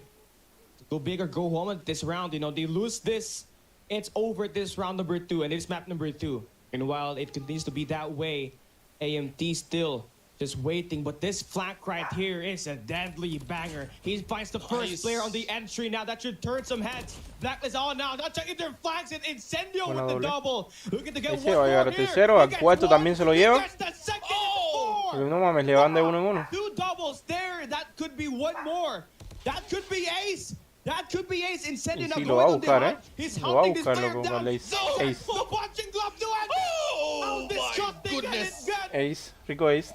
Go big or go home at this round. You know, they lose this, it's over this round number 2, and it's map number 2. And while it continues to be that way, AMT still just waiting. But this flank right here is a deadly banger. He finds the first player on the entry now. That should turn some heads. Blacklist on now. Not checking their flanks, and Incendio with the double. Looking to get Ese one va a llegar more a here. tercero, al He gets cuarto one. también se lo He lleva. gets the second. Oh! Four. No mames, le van de uno en uno. 2 doubles there. That could be one more. That could be ace. That could be ace. Incendio Y now sí, going lo va a on the buscar, hunt. He's Lo va a hunting this buscar, player loco, down. con el ace. No, Ace. the punching glove to it. Oh this my shot they get goodness! it good. Ace, rico ace.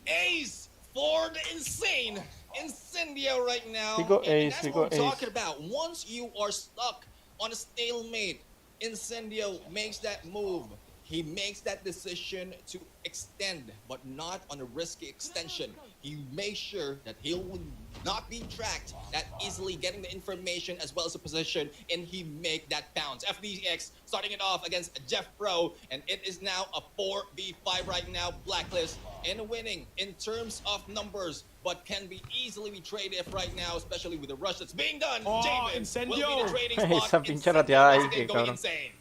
Ace for the insane Incendio right now. Rico And ace, that's Rico what I'm ace. talking about. Once you are stuck on a stalemate, Incendio makes that move. He makes that decision to extend, but not on a risky extension. He makes sure that he will not be tracked that easily, getting the information as well as the position, and he make that bounce. FDX starting it off against Jeff Pro, and it is now a 4v5 right now. Blacklist and winning in terms of numbers, but can be easily be traded right now, especially with the rush that's being done. Oh, Javen will be Incendio. the trading Esa spot. pinche Incendio rateada ahí, once again que going cabrón. insane.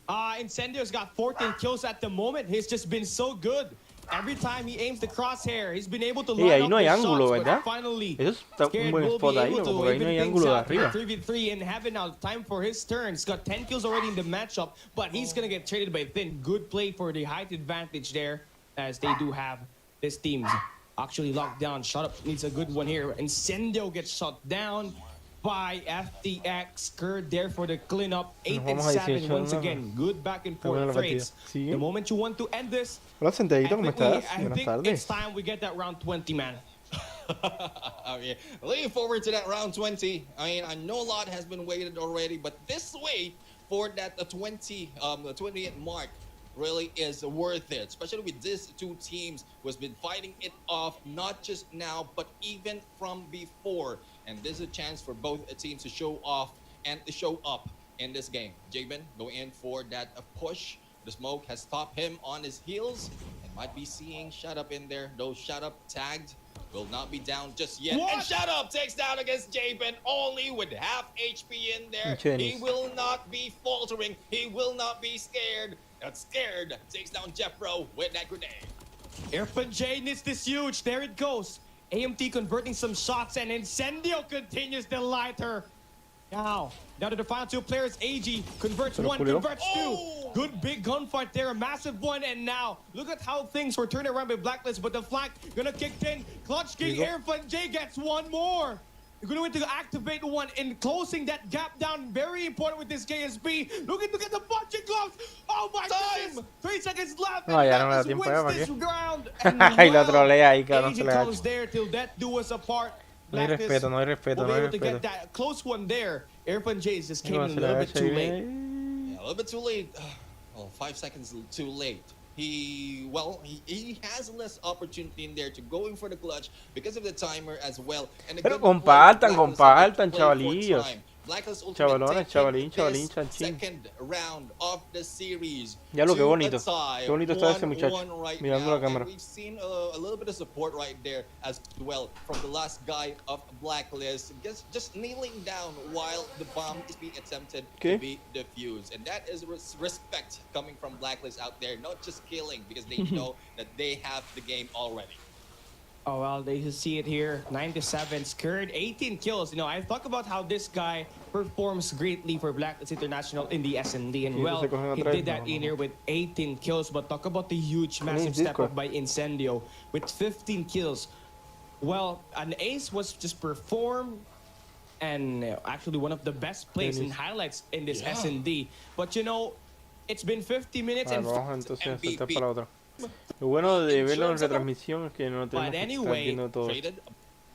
Incendio's got 14 kills at the moment. He's just been so good. Every time he aims the crosshair, he's been able to line ahí up no hay the ángulo, shots, ¿verdad? but finally, Eso está Scared un buen will spot be ahí, able loco, to porque ahí no even hay things ángulo de out. arriba. 3v3 and having now time for his turn. He's got 10 kills already in the matchup, but he's gonna get traded by Thin. Good play for the height advantage there, as they do have this team's actually locked down. Shut up needs a good one here. Incendio gets shot down by FTX. Kurd there for the cleanup. 8 and vamos a 7 18 once ¿no? again. Good back and Buena forth la trades. partida. Sí. The moment you want to end this, Hola, I Sentadito, ¿cómo think, estás? I Buenas think it's tardes. time we get that round 20, man. Okay, looking forward to that round 20. I mean, I know a lot has been waited already, but this wait for that the 20th mark really is worth it, especially with these two teams who has been fighting it off not just now but even from before. And this is a chance for both teams to show off and to show up in this game. Jabin going in for that push. The smoke has stopped him on his heels and might be seeing Shut Up in there. Though Shut Up tagged will not be down just yet. What? And Shut Up takes down against Jabin only with half HP in there. Chinese. He will not be faltering. He will not be scared. Not scared. Takes down Jeffro with that grenade. Irfan J needs this huge. There it goes. AMT converting some shots, and Incendio continues the lighter. Now to the final two players. AG converts Pero one, Julio. converts two. Good big gunfight there, a massive one. And now look at how things were turned around by Blacklist, but the flank gonna kick in. Clutch King Irfan J gets one more. You're going to activate one in closing that gap down. Very important with this KSB. Looking to get the punching gloves. Oh my goodness. 3 seconds left. No, and ya no me da Blacklist tiempo, wins ¿para this qué? round. Y lo trolea ahí, cabrón, AG se le da. comes there till death do us apart. No hay Blacklist respeto, no hay respeto, will be no hay able to get respeto. that close one there. Irfan J just came in a Se le little da bit too late. Yeah, a little bit too late. Well, 5 seconds too late. He has less opportunity in there to go in for the clutch because of the timer as well. And a Pero good compartan, play, Blacklist compartan, able to play for chavalillos. time Blacklist Ultimate Chavalones, taking chavalín, this chanchín. second round of the series. Ya lo que to bonito. a tie, Qué bonito está ese muchacho. 1-1 right Mirando now, la cámara. and we've seen a little bit of support right there as well from the last guy of Blacklist, just kneeling down while the bomb is being attempted to be defused. And that is respect coming from Blacklist out there, not just killing, because they know that they have the game already. Oh, well, they see it here. 9-7, Scared, 18 kills. You know, I talk about how this guy performs greatly for Blacklist International in the S&D. And, well, he did that in here with 18 kills. But talk about the huge, massive step up by Incendio with 15 kills. Well, an ace was just performed. And actually one of the best plays and highlights in this S&D. But, you know, it's been 50 minutes and MVP. Lo bueno de verlo en retransmisión es que no tenemos que estar viendo todo.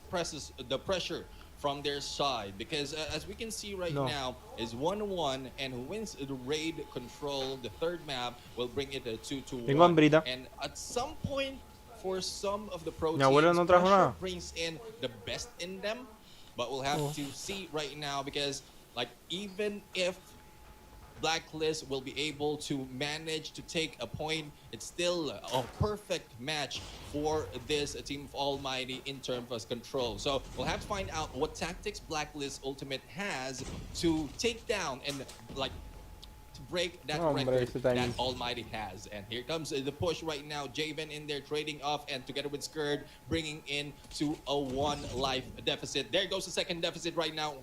Presses the pressure from their side, because as we can see right now is 1-1, and who wins the raid control, the third map, will bring it to 2-1. And at some point, for some of the pro teams, pressure brings in the best in them, but we'll have to see right now, because like even if Blacklist will be able to manage to take a point, it's still a perfect match for this team of Almighty in terms of control. So we'll have to find out what tactics Blacklist Ultimate has to take down and like to break that record that Almighty has. And here comes the push right now. Javen in there trading off, and together with Skurd bringing in to a 1 life deficit. There goes the second deficit right now,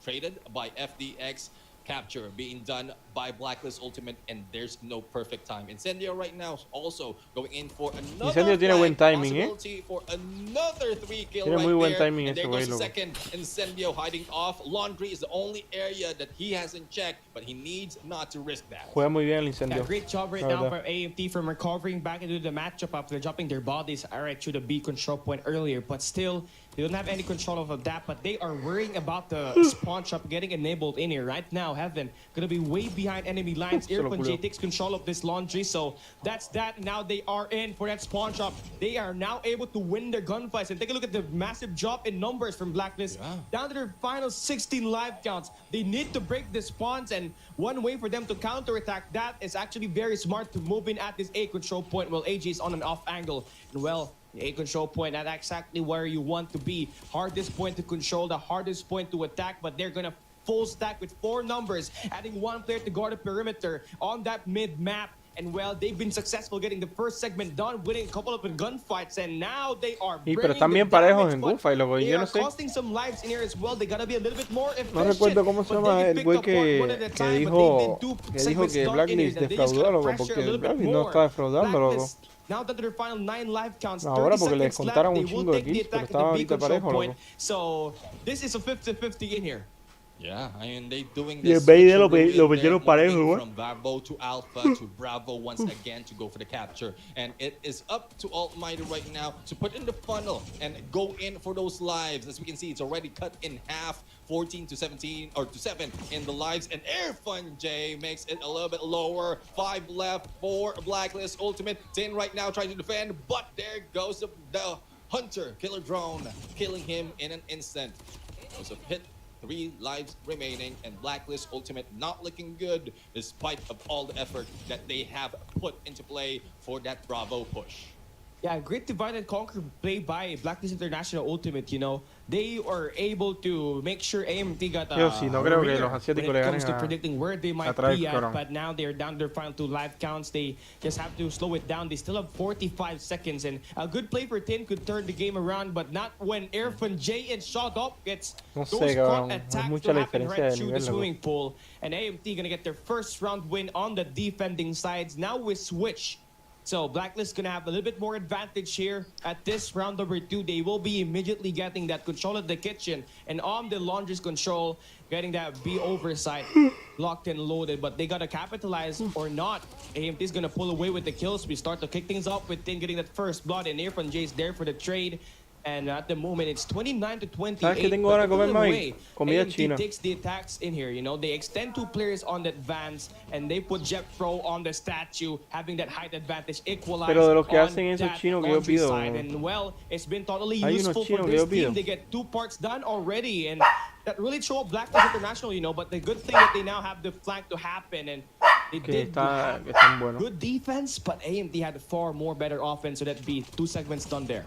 traded by FDX. Capture being done by Blacklist Ultimate, and there's no perfect time. Incendio right now also going in for another possibility for another 3-kill right there. And there goes the second Incendio hiding off. Laundry is the only area that he hasn't checked, but he needs not to risk that. Juega muy bien el Incendio. Great job right now from AMT from recovering back into the matchup after dropping their bodies right to the B control point earlier, but still they don't have any control of that, but they are worrying about the spawn trap getting enabled in here right now. Heaven gonna be way behind enemy lines. Irfan J takes control of this laundry, so that's that. Now they are in for that spawn trap. They are now able to win their gunfights, and take a look at the massive drop in numbers from Blacklist down to their final 16 live counts. They need to break the spawns, and one way for them to counterattack that is actually very smart to move in at this A control point while AJ is on an off angle. And well, A control point, that's exactly where you want to be. Hardest point to control, the hardest point to attack, but they're gonna full stack with 4 numbers, adding 1 player to guard the perimeter on that mid map. And well, they've been successful getting the first segment done, winning a couple of gunfights, and now they are pero están bien parejos en gunfight, loco. Yo no sé. Costing some lives in here as well. They gotta be a little bit more efficient. No recuerdo cómo se llama el güey que dijo que Blacklist defraudó, loco, porque Blacklist no está defraudando, loco. Now that their final 9 live counts, ahora porque les contaron un they will chingo de take the kills, pero attack estaba at the B ahorita control parejo, point. loco. So this is a 50-50 in here. Yeah, I mean, they doing Y el this BD lo metieron parejo, güey. from Bravo to Alpha to Bravo once again to go for the capture. And it is up to Almighty right now to put in the funnel and go in for those lives. As we can see, it's already cut in half, 14 to 17 or to 7 in the lives. And Irfan J makes it a little bit lower. 5 left for Blacklist Ultimate. 10 right now trying to defend, but there goes the Hunter killer drone, killing him in an instant. It was a hit. 3 lives remaining, and Blacklist Ultimate not looking good despite of all the effort that they have put into play for that Bravo push. Yeah, great divide and conquer play by Blacklist International Ultimate, you know. They are able to make sure AMT got no creo que los asiáticos le ganen to predicting where they might be at, but now they're down to their final 2 live counts. They just have to slow it down. They still have 45 seconds, and a good play for Tin could turn the game around, but not when Irfan J and Shot Up gets those caught attacks to happen right through the swimming pool. And AMT gonna get their first round win on the defending sides. Now we switch. So Blacklist gonna have a little bit more advantage here at this round number 2. They will be immediately getting that control of the kitchen and on the laundry's control, getting that B oversight locked and loaded. But they gotta capitalize or not. AMT is gonna pull away with the kills. We start to kick things off with Tin getting that first blood, and Irfan J is there for the trade. And at the moment, it's 29 to 28. ¿Sabes qué tengo ganas de comer, Mike? Comida AMT china. takes the attacks in here. You know, they extend 2 players on that Vance, and they put Jet Pro on the statue, having that height advantage equalized. Pero de los que on hacen esos that chinos que yo laundry pido, side. And well, it's been totally hay unos useful for chinos que yo this team. pido. They get 2 parts done already, and that really show up Blacklist International. You know, but the good thing that they now have the flank to happen, and they did have están buenos. good defense, but AMT had far more better offense, so that'd be 2 segments done there.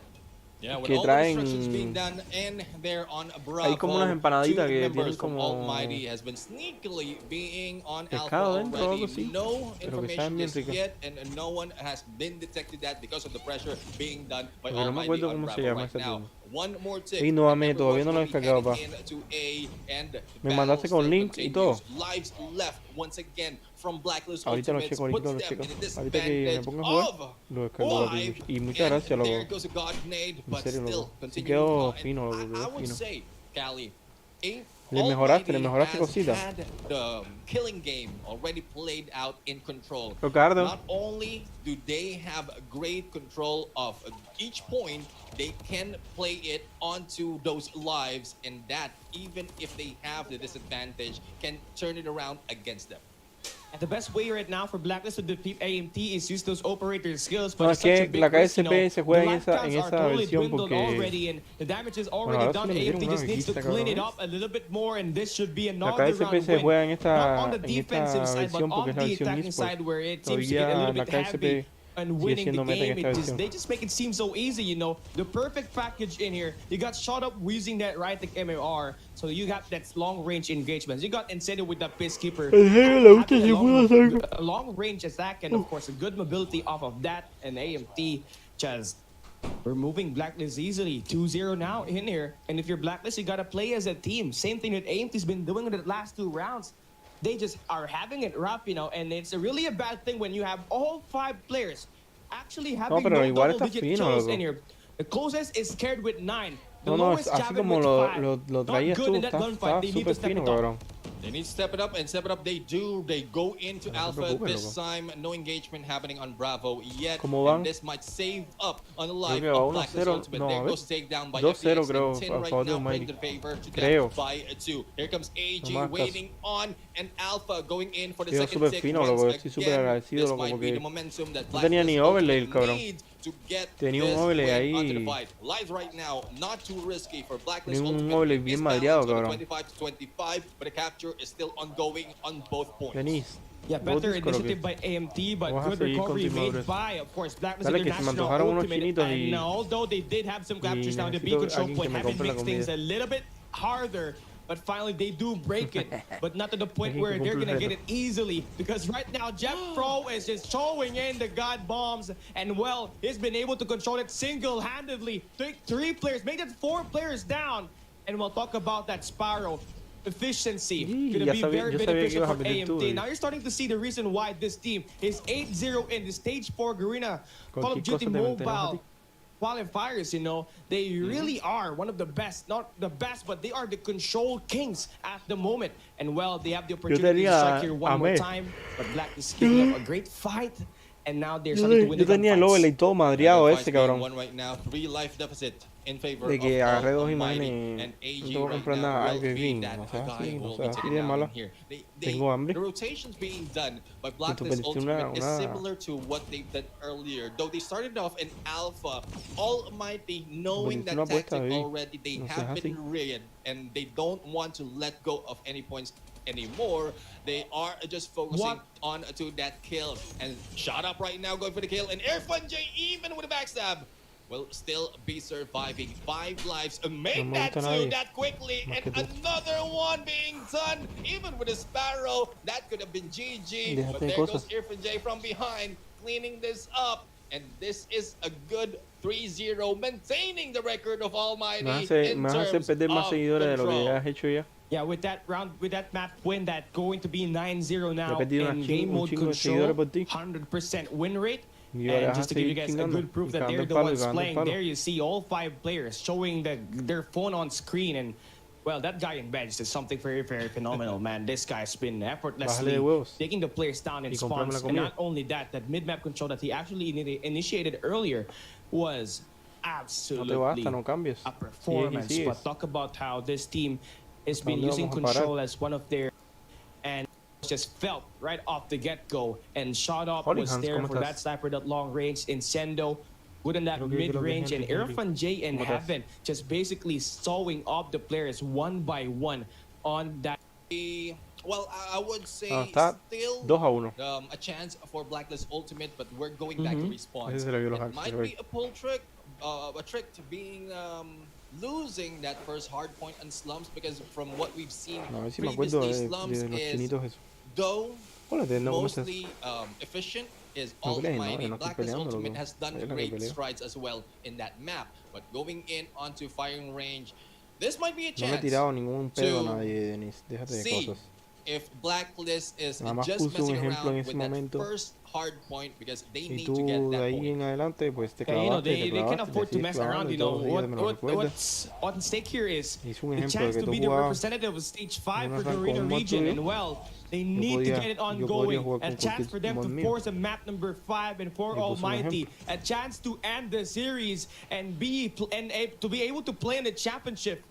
Yeah, with Que all the traen- constructions being done in there on Bravo, Hay como unas empanaditas 2 que members tienen from como Almighty has been sneakily being on Alpha pescado dentro o algo already. así, No pero que information saben bien just ricas. yet, and no one has been detected that because of the pressure being done by Porque no me Almighty acuerdo on cómo se Bravo llama right ese now. turno. One more tick. Ey, no, and ame, todavía no lo he everyone descargado, will pa. be heading into A, and the Me mandaste battle con still link y todo. continues. Lives left once again from Blacklist Ahorita lo Ultimates checo, ahorita lo puts them checo. in a Ahorita que me disadvantage ponga a jugar, of lo descargo 5. rápido. Y muchas gracias, And there loco. goes a God grenade, En but serio, still loco. Sí continuing quedó on. fino, loco, I quedó would fino. say, Cali, Le mejoraste Almighty has cositas. had the killing game already played out in control. Ricardo. Not only do they have great control of each point, they can play it onto those lives, and that, even if they have the disadvantage, can turn it around against them. And the best way right now for Blacklist to defeat AMT is use those operator skills. No, But es it's such a que big la risk, you KSP know. se juega The en life esa- counts en are esa totally versión dwindled porque- already, and the damage is Bueno, already ahora done. sí le metieron AMT una just needs to amiguita, clean it cabrón. up a little bit more, and this should be La another KSP round se win. juega en esta, Not on the en defensive esta side, but versión porque on es la the versión attacking eSport. side where it seems to get a Todavía little la bit heavy. KSP And sigue winning the siendo meta en game, esta just, versión. they just make it seem so easy, you know. The perfect package in here. You got shot up using that right click MMR, so you got that long range engagement. You got incentive with that Peacekeeper. A long range attack, and of course a good mobility off of that. And AMT just removing Blacklist easily. 2-0 now in here. And if you're Blacklist, you gotta play as a team. Same thing that AMT's been doing in the last 2 rounds. They just are having it rough, you know, and it's really a bad thing when you have all 5 players actually having pero no igual está double-digit fino, kills loco. in here. The closest is scared with 9. The No, no, lowest así Javin como with lo 5. lo Not traías good tú, in that está gunfight. They need súper to step fino, it up. cabrón. They need to step it up, and step it up they do. They go into No se Alpha preocupen, this loco. time. No engagement happening on Bravo yet. ¿Cómo van? And this might save up on the life Creo que va of Blacklist 1-0. Ultimate. No, There a ver. goes takedown by 2-0 FPX, creo and 10 a right favor de now Almighty. bring the favor to Creo. death by 2. Here comes AG No más waiting on, and Alpha going in for the Quedó second súper tick fino, once loco. Estoy súper again. agradecido, This loco, might be porque the momentum that no tenía ni Blacklist overlay el Ultimate cabrón. needs to get Tenía un this overlay win ahí. onto the fight. Lives right now, not too risky for Blacklist Tenía un Ultimate. overlay It's bien balanced madreado, with a cabrón. 25-25, but the capture is still ongoing on both points. Venís. Yeah, better Vos, creo que- initiative by AMT, but Vamos a good seguir recovery continuando made eso. by, of course, Blacklist Dale, que se me International antojaron unos Ultimate. chinitos And y- although they did have some captures now, the B necesito control alguien point que me having compre la makes things comida. a little bit harder. But finally, they do break it, but not to the point Alguien where que they're compre gonna el get reto. it easily. Because right now, Jeff Pro is just showing in the God bombs, and well, he's been able to control it single-handedly. Take 3 players, make it 4 players down, and we'll talk about that Sparrow efficiency. Gonna ya be sabía- very yo sabía que beneficial ibas a for meter tú, AMT. Now you're starting to see the reason why this team is 8-0 in the Stage 4 Garena Call of Cualquier Duty cosa te mantenemos a Mobile ti. qualifiers. You know, they really are one of the best, not the best, but they are the control kings at the moment. And well, they have the opportunity to tenía strike here one a more Mer. time, but Black is giving up a great fight, and now they're Yo, starting to win yo the tenía el gunfights. overlay todo madreado Fights ese, being cabrón. won right now, 3 life deficit in favor De que of agarré 2 Almighty, imágenes and AG no tengo que right comprar now nada. Ay, will qué be bien. that No seas guy así, who no will be seas así taken de down mala. here. Tengo hambre. The rotations being done by tú Blacklist pediste Ultimate is una- similar to what they've done earlier. Though they started off in Alpha, Almighty knowing Pediste that una apuesta, tactic baby. already, they No have seas been así. read, and they don't want to let go of any points anymore. They are just focusing What? on to that kill, and shot up right now going for the kill, and Irfan J, even with a backstab, will still be surviving. 5 lives, and make No me that gusta 2 nadie. that quickly, Más and que tú. another one being done, even with a Sparrow. That could have been GG, Déjate but de there cosas. goes Irfan J from behind, cleaning this up, and this is a good 3-0, maintaining the record of Almighty Me vas a hacer, in me vas a hacer terms perder más of seguidores de lo que control. ya has hecho ya. Yeah, with that round, with that map win, that going to be 9-0 now He perdido in un game mode chingo de seguidores control, por ti. 100% win rate. Y ahora And vas a just to give you seguir guys a chingando good proof y that cagando they're el the palo y ones cagando el playing, palo. there you see all 5 players showing their phone on screen. And well, that guy in bench is something very, very phenomenal, man. This guy's been Bájale effortlessly de huevos. taking the players down in Y comprame la spawns. And comida. not only that, that mid-map control that he actually initiated earlier was absolutely basta, no cambies. a performance. Sigues y But sigues. talk about how this team has been ¿Dónde using vamos a parar? control as one of their, and just felt right off the get-go, and shot up Holy was Hans, there ¿cómo for estás? that sniper, that long range. Incendo good in that Creo que mid-range, and Henry. Irfan J and ¿Cómo estás? Heaven just basically sawing up the players one by one on that. Well, I would say Está still 2-1. a chance for Blacklist Ultimate, but we're going back to response. Ese se le vio los It hacks, might right. be a pull trick, a trick to being losing that first hard point on slumps, because from what we've seen No, a ver si me acuerdo previously, de slumps los is, chinitos esos. though Hola, Tendo, ¿cómo estás? mostly efficient, is No pelees, no, almighty. yo no estoy Blacklist peleando, Ultimate loco. has done Es la que great peleo. strides as well in that map, but going in onto firing range, this might be a No me he chance tirado ningún pedo a to nadie, Denis. Déjate de see cosas. if Blacklist is Nada más just puse un messing ejemplo en around ese with that momento. first hard point, because they Y need tú to get de that ahí point. en adelante, pues te And, you know, clavaste, te they can clavaste, afford te to sigues mess around. clavando You y know, todos los días me lo recuerdas. what's on stake here is Hice un the ejemplo de chance que to tú be the jugabas representative of stage 5 un for the arranco arena con mod region, tuyo. and well, they Yo need podía- to get it yo podría ongoing. jugar A con chance cualquier for them mod to mío. force a map number 5 and for Y puse un Almighty, ejemplo. a chance to end the series and to be able to play in the championship.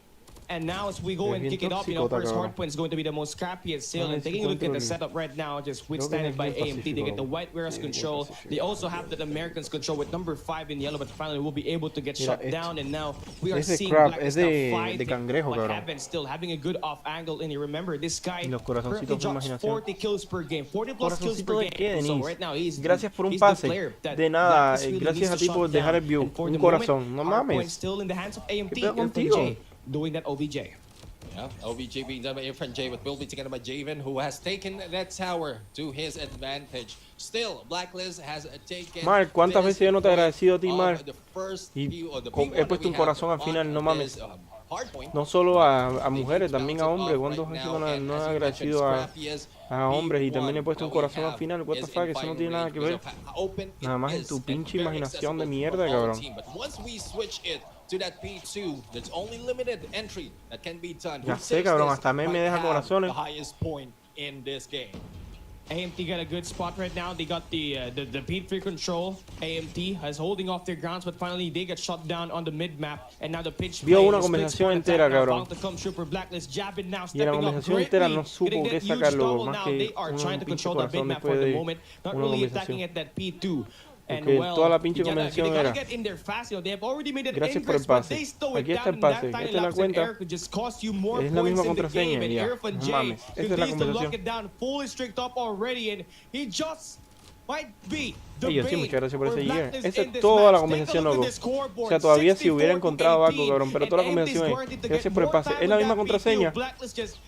And now as we go Es and bien kick it up, you know, tóxico, first cabrón. hard point is going to be the most scrappiest sale. No, And es taking a look at the control. setup right now, just Creo que withstanded es by bien AMT. They get the pacífico. white warehouse Sí, muy control. pacífico. They also have the Americans control with number 5 in yellow, but finally will be able to get Mira, shut down. And now we are es de seeing crab, Black es Star de fighting, cangrejo, but cabrón. Heaven still having a good off angle. And you remember, this guy Y los corazoncitos currently de drops imaginación. 40 kills per game, 40 plus kills Corazoncito per de game. qué, So Denise. right now he's Gracias por un he's the pase. player that De nada, Blacklist really gracias needs a to ti por shut dejar down. el view. And for Un the corazón, no moment, hard mames. point still in the hands of AMT. ¿Qué pedo Irfan contigo? J doing that OVJ. Yeah, OVJ being done by Irfan J, but will be taken by Javen, who has taken that tower to his advantage. Still, Blacklist has taken. Mark, ¿cuántas veces yo no te he agradecido a ti, of Mark? the first Y few- or the he P1 puesto that un we corazón have al final, on no mames. this, hard point. No solo a mujeres, They también a bounced hombres. off ¿Cuántas right veces now, no and he as you mentioned, agradecido a scrappiest hombres? Y P1 también he puesto un that we corazón al have final? What the is in fuck, eso no firing tiene nada range que ver. because of how open it Nada más en is tu and pinche very imaginación de accessible mierda, for all cabrón. team. But once we switch it to that P2, there's only limited entry that can be done. Ya Who sé, says cabrón, this hasta me might deja have corazones. the highest point in this game. AMT got a good spot right now. They got the P3 control. AMT is holding off their grounds, but finally they get shut down on the mid map. And now the pitch Vio play, una the split conversación spot entera, attack now cabrón. about to come through for Blacklist. Jabbing now, Y en la stepping up conversación greatly, entera no supo getting qué that huge sacarlo, double más now. que They are un trying to pinche control the mid corazón map for después the de moment. Not una really conversación. attacking at that P2. And Porque well, toda la pinche you gotta conversación gotta era, get in there fast. You know, they have already made it gracias por el ingress, but pase. they slow it Aquí está down. el And pase. that time Esta es la lapse in cuenta. air could just cost you more Es la misma points in the contraseña, game. And ya. Irfan No J mames. Esa es la continues to lock conversación. it down, fully strict up already, and he just might be the Ey, yo sí, bait muchas gracias por for ese year. Blacklist Esa in es this toda la match. Take a conversación, look at loco. the scoreboard, O sea, todavía si hubiera 64 encontrado to algo, 18, cabrón, pero toda la and AMT is conversación guaranteed to es. get Gracias por el more pase. time Es la with misma that contraseña. PQ. Blacklist just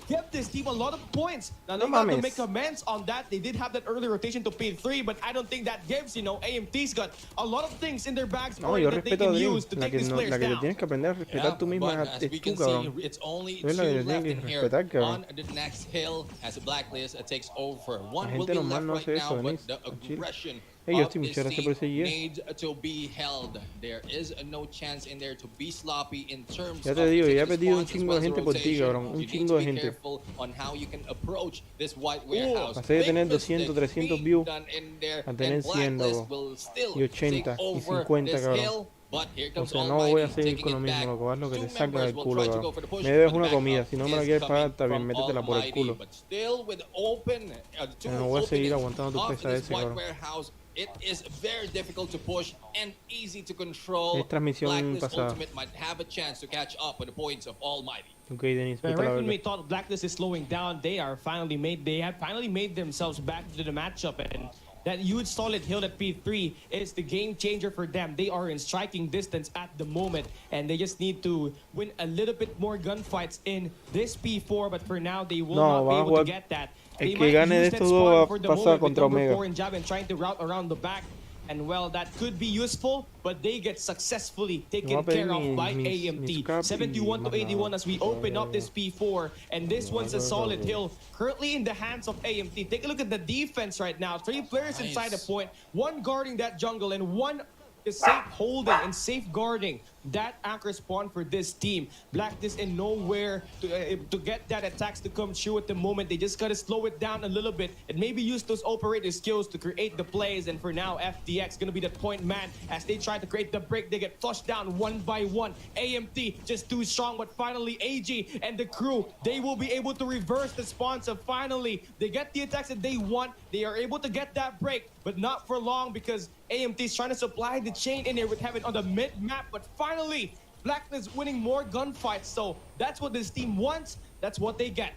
give this team a lot of points. Now they No got to mames. make amends on that. They did have that early rotation to P3, but I don't think that gives, you know, AMT's got a lot of things in their bags No, already yo that they respeto a can Dream. use to La take que, these no, players la que te down. tienes que aprender a respetar tú misma but es as we tú, can cabrón. see, it's only Tú eres la que two te tienes left que in here respetar, cabrón. on the next hill as the Blacklist takes over. La One will gente be normal left no right hace eso, now, Denise. but the Tranquilo. aggression Hey, yo of estoy this muchas gracias team por ese year. needs to be held. There is no chance in there to be sloppy in terms Ya te of digo, ya he taking perdido un response as chingo well de as gente por ti, rotation. cabrón. Un You need chingo to de be gente. careful on how you can approach this white warehouse. Pasé de tener Big mistake 200, 300 being views done in there, a tener and 100, Blacklist loco. will still Y 80, take y over 50, this cabrón. hill. But here O comes sea, no Almighty voy a seguir taking con lo it mismo, back. loco. Haz lo que Two te saca members del will culo, try to cabrón. go for the push, Me debes but una the comida. backup Si no me la is quieres coming pagar, está bien, from métetela por el Almighty, culo. but still with open, two No voy a seguir openings aguantando tu of pesa this ese, white cabrón. warehouse. It is very difficult to push and easy to control. Es transmisión Blacklist pasada. Ultimate might have a chance to catch up with the points of Almighty. Ok, Denis, Right vete a la when we verga. thought Blacklist is slowing down, they have finally made themselves back to the matchup, and that huge solid hill at P3 is the game changer for them. They are in striking distance at the moment, and they just need to win a little bit more gunfights in this P4, but for now they will No, not be van a able to jugar- get that. el They que might gane de use that estos dos spawn va a for the pasar moment with contra number Omega. 4 and Jab and trying to route around the back. And well, that could be useful, but they get successfully taken No va a pedir care of by mis AMT. scrap y 71 to más nada. 81 as we open up this P4, and this one's a solid no. hill currently in the hands of AMT. Take a look at the defense right now. 3 players Nice. inside the point, 1 guarding that jungle, and 1 is safe holding and safeguarding that anchor spawn for this team. Blacklist in nowhere to get that attacks to come true at the moment. They just gotta slow it down a little bit and maybe use those operator skills to create the plays. And for now, FTX gonna be the point man as they try to create the break. They get flushed down one by one. AMT just too strong, but finally AG and the crew, they will be able to reverse the spawn. So finally, they get the attacks that they want. They are able to get that break, but not for long because AMT is trying to supply the chain in there with Heaven on the mid-map. But finally, Blacklist winning more gunfights. So that's what this team wants. That's what they get.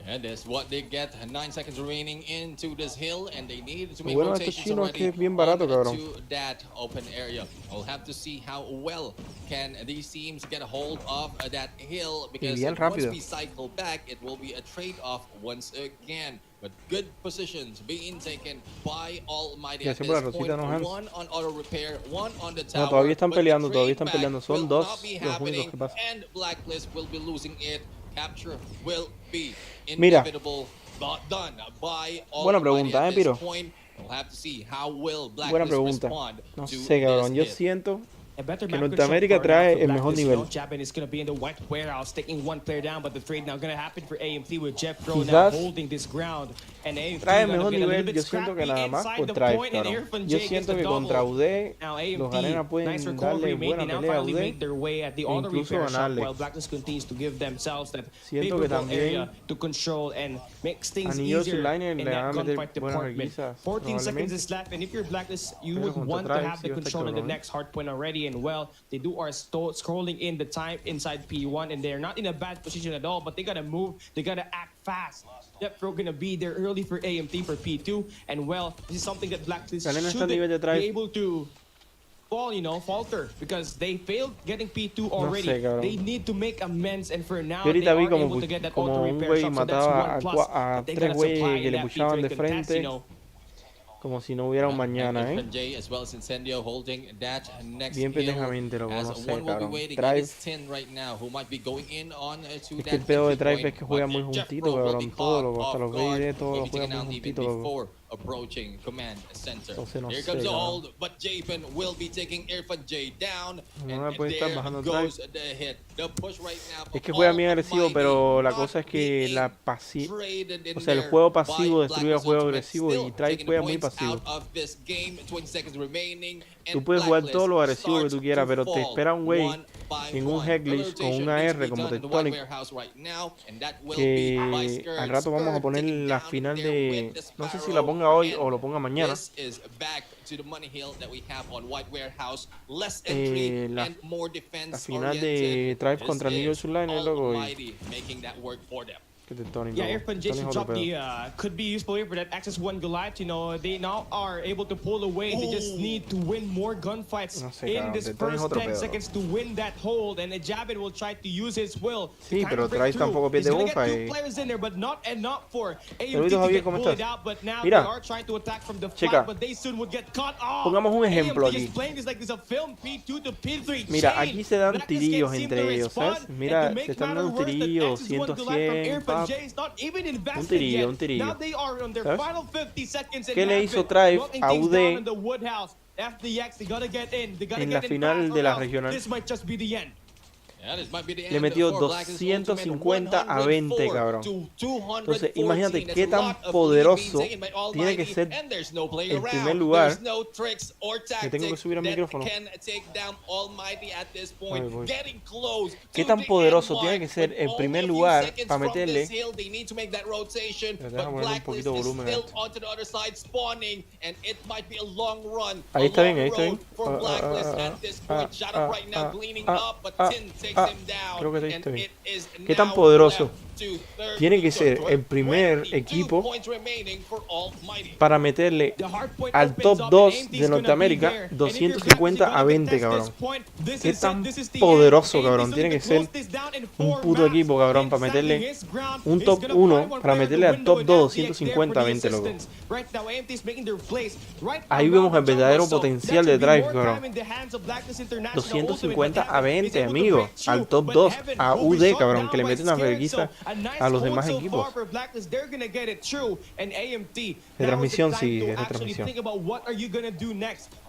And that's what they get. 9 seconds remaining into this hill, and they need to make Bueno, estos rotations chinos es que already es bien barato, cabrón. to that open area. We'll have to see how well can these teams get a hold of that hill, because bien once rápido. we cycle back, it will be a trade-off once again. But good positions being taken by Almighty at this point. One on auto repair, one on the tower. No, todavía están but peleando, the todavía están trade peleando. back Son will dos not be los únicos happening, que pasan. and Blacklist will be losing it. Capture will be Mira. inevitable. Not done by Buena Almighty pregunta, at this Piro. point. We'll have to see how will Buena Blacklist pregunta. respond No to sé, cabrón. Yo this hit. siento A better que map Norteamérica control trae for el mejor Blacklist, you nivel. know, Japan is going to be in the white warehouse taking one player down, but the trade now going to happen for AMT with Jeff Pro now Quizás holding this ground. And AMT trae el gonna mejor get a little nivel. bit Yo siento que scrappy nada más inside por the Drive, point, and cabrón. Irfan Yo J siento gets que the contra double. UD Now los AMT, arenas nice pueden recovery, darle maybe buena now pelea a finally UD. make their way at the E auto incluso repair shop, ganarle. while Blacklist continues to give themselves that Siento que favorable area también to control and makes things anillos easier online in le that van a meter gunfight buenas department. requisas, 14 seconds probablemente. is left, and if you're Blacklist, you Pero would contra want to Drive have the sí va a estar control in the cabrón. next hard point already. And well, they are scrolling in the time inside P1, and they're not in a bad position at all, but they gotta move, they gotta act fast. Jeff Pro gonna be there early for AMT for P2, and well, this is something that Blacklist Salen hasta should el nivel de be Drive. able to falter, because they failed getting P2 already. sé, cabrón. They need to make amends, and for now Yo they ahorita vi are como, able to get that como auto un repair güey shop, so that's mataba one plus a that they tres gotta supply güeyes que in le that pushaban P3 de contest, frente, you know. como si no hubiera un mañana, Irfan J as well as Incendio holding that next Bien hill, pendejamente, loco, as no sé, one will be cabrón. waiting. Drive. It is 10 right now, who might be going in on to Es that que el pedo de entry Drive point, es que juega but muy Jeff juntito, Pro will be cabrón. Todo, caught loco, hasta off los guard, BD, todo will lo be juega taken muy out even juntito, loco. before approaching command center. Entonces no Here sé, comes the cabrón. hold, but Japan will be taking Irfan J down, No me and puede estar there bajando goes the hit. The push right now. Es que juega bien agresivo, Almighty pero la not cosa es que being la pasiva, traded in o sea, el there juego by pasivo destruye el Blacklist juego Ultimate, agresivo still y Drive taking the juega muy points pasivo. out of this game, 20 seconds remaining, and Tú puedes jugar Blacklist todo lo agresivo que tú starts quieras, to pero te fall espera un güey one by en un one. Headglitch The con rotation una needs R to be como done in the white Tectonic, warehouse right now, and that will que be by Skirt. al rato vamos a Skirt poner taking la down final there de, with the no sé si Sparrow, la ponga hoy and o lo ponga mañana, this is back to the money hill that we have on white warehouse. Less entry la and more defense la final de oriented. Drive This contra New York is Online, loco, y Almighty making that work for them. que Tectonic, Yeah, loco. Irfan J Tectonic should es drop otro the pedo. could be useful here for that Access 1 Goliath. You know, they now are able to pull away. They just need to win more gunfights No sé, in cabrón, this Tectonic es first otro 10 pedo. seconds to win that hold. And Jabin will try to use his will to Sí, kind pero of break Drive through. tampoco He's pierde gonna bufa get two y... players in there, but not enough for AMT Saludos, to Javier, get ¿cómo bullied estás? out. But now Mira. they are trying to attack from the Checa. flank, but they soon would get caught off. Pongamos un ejemplo AMT aquí. is playing this like it's a film P2 to P3 Mira, chain. aquí se dan Blacklist tirillos can't seem to entre ellos, respond, ¿sabes? and Mira, to make se están matters dando worse, the tirillos, Access 1 100 Goliath from 100, Irfan pap. J is not even invested tirillo, yet. un tirillo. Now they are on their ¿Sabes? final 50 seconds and ¿Qué le have hizo it. Drive Locking a things UD down in the Woodhouse. FDX, they gotta get in. They gotta en get la in final fast, de or la else regional? this might just be the end. Yeah, this might be the Le end metió for Blacklist Ultimate, 250 a 20, 104 cabrón. to 214. Entonces, imagínate That's qué a tan lot of poderoso lead being taken by tiene que Almighty, ser and there's no play el around. primer lugar. There's no tricks or Que tengo que tactics subir el that micrófono. can take down Almighty at this point. Ahí voy. Getting close ¿Qué to tan the poderoso end tiene mark, que ser but el only primer a few lugar seconds para from meterle? this hill, they need to make that rotation, Pero but déjame ponerle un Blacklist poquito de is volumen a still esto. onto the other side spawning, and it might be a long run. Ahí a está bien, long ahí está bien. road for Blacklist at this point. Shot up right now, gleaning up, but Tin takes him down. Creo que ahí And está bien. it is ¿Qué tan now poderoso left to third tiene que ser to el primer 22 equipo points remaining for Almighty. para meterle The hard point al opens top up, and 2 AMT de is gonna be Norteamérica there. And if 250 you're a 20, Blacklist, cabrón? this point, this ¿Qué is it. tan This is the poderoso, end. cabrón? AMT Tiene que is gonna ser close this down in un 4 puto maps. equipo, cabrón, para Exactly meterle his ground. un He's top gonna 1 find one para player meterle to al win top with 2 FDX there 250 for a the 20, loco. assistance. Right now, AMT is making their plays right Ahí around vemos the el verdadero jungle, so potencial that de should be Drive, more cabrón. time in the hands of Blacklist International 250 Ultimate, but a Heaven is 20, able to amigo. break through, Al top but 2, Heaven a will be UD, shot cabrón, down que le by mete una Scared, verguiza. so a los demás equipos. Retransmisión, sí, es retransmisión.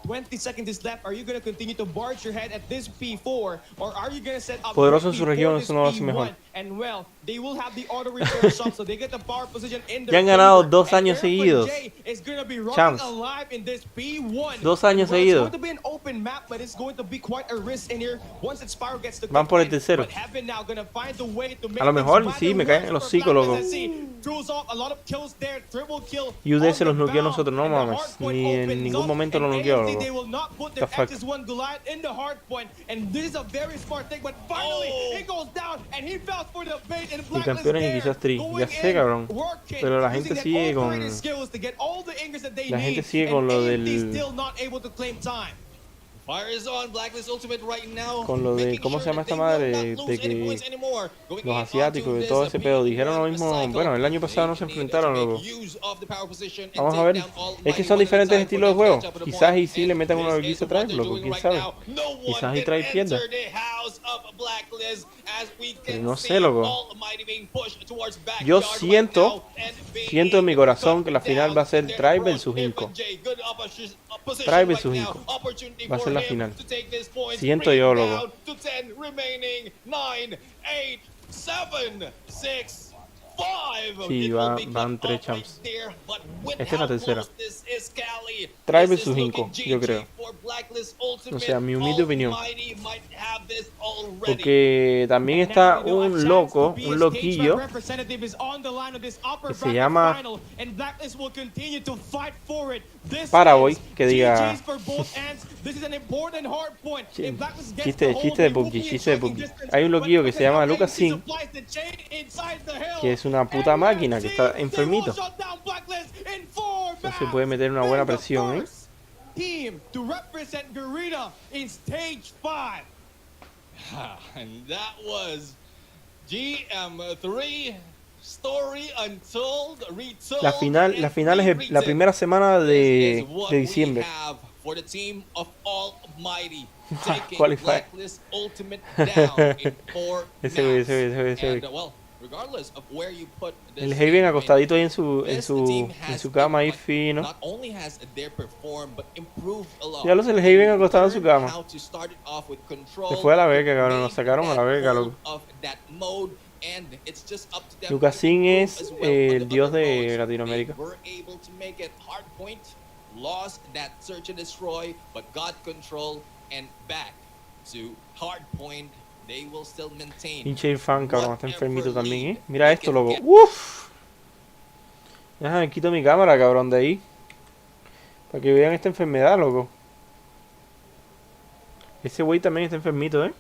20 seconds is left. Are you going to continue to barge your head at this P4 or are you going to set up Poderoso en su región, eso no lo hace mejor. And well, they will have the auto repair shop, so they get the power position in Ya han ganado 2 años seguidos. Champs. 2 años seguidos. Van por el tercero. A lo mejor sí, me caen en los hocicos, loco. UD se los noqueó a nosotros, no mames. Ni en ningún momento lo noqueó, loco. The fuck. Y campeones y quizás tri. Ya sé, cabrón. Pero la gente sigue con... La gente sigue con lo del... Con lo de, ¿cómo se llama esta madre? De que los asiáticos y todo ese pedo dijeron lo mismo. Bueno, el año pasado no se enfrentaron, loco. Vamos a ver. Es que son diferentes estilos de juego. Quizás y sí le metan una vergüenza atrás, loco. ¿Quién sabe? Quizás y trae pierda. Pero no sé, loco. Yo siento en mi corazón que la final va a ser Tribe versus Inco. Tribe versus Inco. Va a ser la final. Siento yo, loco. Sí, van 3 champs. Esta es la tercera. Tribe versus Inco, yo creo. O sea, mi humilde opinión. Porque también está un loco, un loquillo, que se llama Paraboy, que diga... Chiste de PUBG. Hay un loquillo que se llama Lucas Sin, que es una puta máquina, que está enfermito. No se puede meter una buena presión, ¿eh? And that was GM3 Story Untold Retold. La final es la primera semana de diciembre. Qualify. Ese. El Haven acostadito ahí en su cama ahí fino. Ya lo sé, el Haven acostado en su cama. Se fue a la verga, cabrón, nos sacaron a la verga, loco. Lucasin es el dios de Latinoamérica. Pinche fan, cabrón, está enfermito también, ¿eh? Mira esto, loco. Uff. Déjame quito mi cámara, cabrón, de ahí. Para que vean esta enfermedad, loco. Ese güey también está enfermito, ¿eh?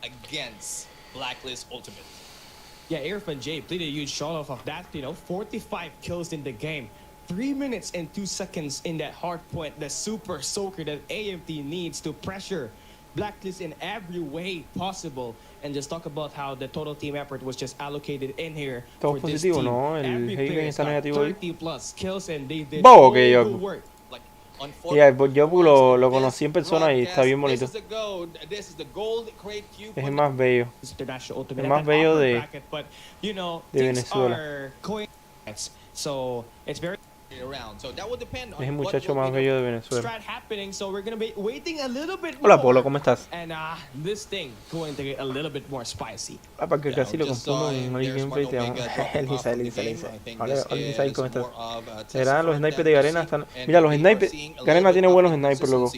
Against Blacklist Ultimate. Yeah, Irfan J played a huge shot off of that, 45 kills in the game. 3 minutes and 2 seconds in that hard point, the super soaker that AMT needs to pressure Blacklist in every way possible. And just talk about how the total team effort was just allocated in here for this team. No, el Haven está negativo ahí. 30 plus kills and they did all the yo work. Lo conocí en persona y está bien bonito. Es el más bello. El más bello de Venezuela. Es el muchacho más bello de Venezuela. Hola Polo, ¿cómo estás? Para que casi lo confundo en el gameplay te llamo. El Misael. Hola Misael, ¿cómo estás? ¿Serán los snipers de Garena? Están... Mira, los snipers... Garena tiene buenos snipers, loco.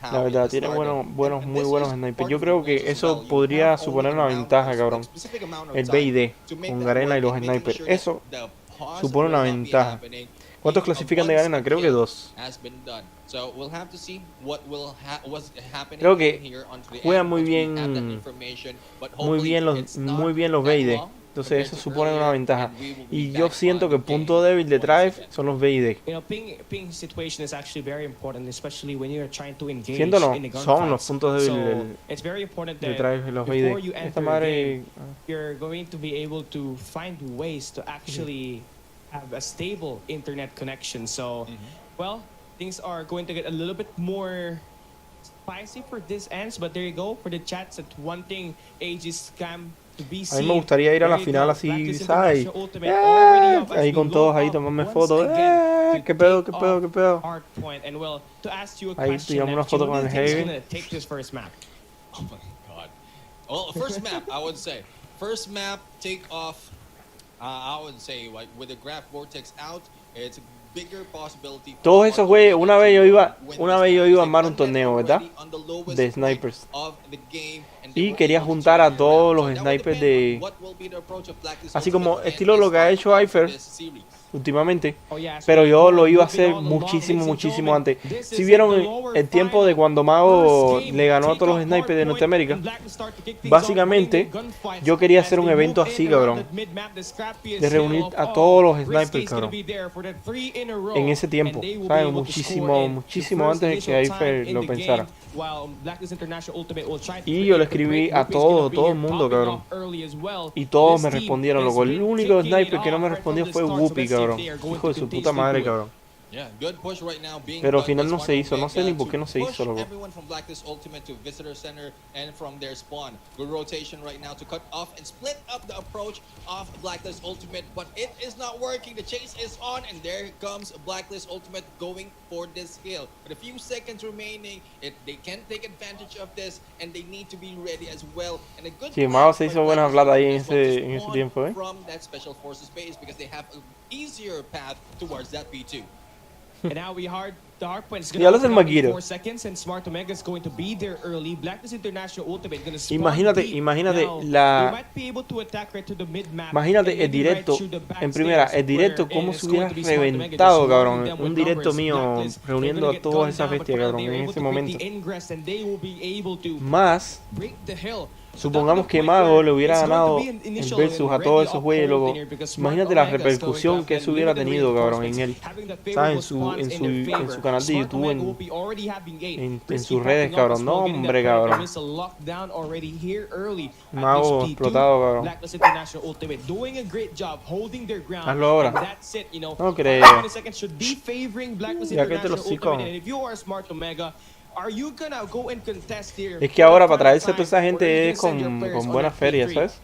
La verdad, tiene muy buenos snipers. Yo creo que eso podría suponer una ventaja, cabrón. El B y D, con Garena y los snipers. Eso supone una ventaja. ¿Cuántos clasifican de Garena? Creo que 2. Creo que juegan muy bien los B y D. Entonces eso supone una ventaja. Y yo siento que el punto débil de Drive son los B y D. Siendo no, son los puntos débiles de Drive, los B y D. Esta madre... have a stable internet connection. So, well, things are going to get a little bit more spicy for this ends, but there you go for the chats at wanting AG scam to be A mí me seen. gustaría ir a la There you final go. así, Practice ¿sabes? International Ultimate already up as Ahí we con go todos, ahí up tomarme once fotos. again to ¿Qué pedo, take qué pedo, off qué pedo? hard point. And well, to ask you a Ahí question, pillamos una Neptune, foto who con do el you think is Heavy. gonna take this first map? Oh my god. Well, first map, I would say. First map, take off. I would say, like, with the Graph Vortex out, it's a bigger possibility. Todos esos güeyes, una vez yo iba a armar un torneo, ¿verdad? De snipers. Y quería juntar a todos los snipers de... Así como estilo lo que ha hecho Eifer últimamente, pero yo lo iba a hacer muchísimo antes. Si vieron el tiempo de cuando Mago le ganó a todos los snipers de Norteamérica, básicamente yo quería hacer un evento así, cabrón, de reunir a todos los snipers, cabrón, en ese tiempo, ¿sabes? Muchísimo antes de que Eifer lo pensara. Y yo le escribí a todo el mundo, cabrón, y todos me respondieron, loco. El único sniper que no me respondió fue Whoopi, cabrón, hijo de su puta madre, cabrón. Pero al final no se hizo, no sé ni por qué no se hizo, loco. Sí, Mao se hizo buena plata ahí en ese tiempo, ¿eh? And now the hard point is Ya lo hace el going to be Maguire. 4 seconds, and Smart Omega is going to be there early. Blacklist International Ultimate going to spawn Imagínate deep. Now, They might be able to attack right to the mid map. Imagínate el directo, en primera, el directo cómo se hubiera reventado, cabrón. Un directo mío reuniendo a todas esas bestias, cabrón, en ese momento. Más, supongamos que Mago le hubiera ganado el versus a todos esos güeyes, loco. Imagínate la repercusión que eso hubiera tenido, cabrón, en él. ¿Sabes? En su canal de YouTube, en sus redes, cabrón. No, hombre, cabrón. Mago explotado, cabrón. Hazlo ahora. No creo. Ya que te lo sigo. Es que ahora para traerse a toda esa gente es con buena feria, ¿sabes?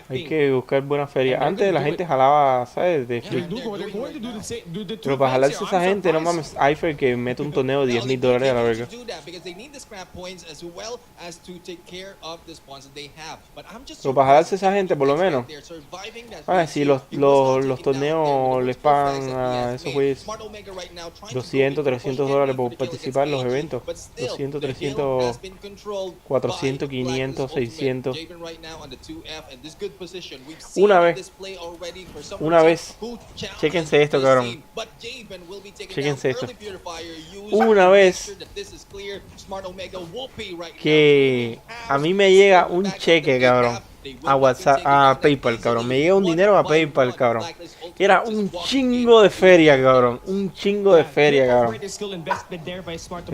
Hay que buscar buena feria. Antes la gente jalaba, ¿sabes? De free. Pero para jalarse a esa gente, no mames, Eifer que mete un torneo de $10,000 a la verga. Pero para jalarse a esa gente, por lo menos. Si los torneos les pagan a esos güeyes $200, $300 por participar en los eventos. 200, 300, 400, 500, 600. Una vez, chéquense esto, cabrón. Chéquense esto. Una vez que a mí me llega un cheque, cabrón, a WhatsApp, a PayPal, cabrón. Me llega un dinero a PayPal, cabrón. Era un chingo de feria, cabrón. Un chingo de feria, cabrón. Te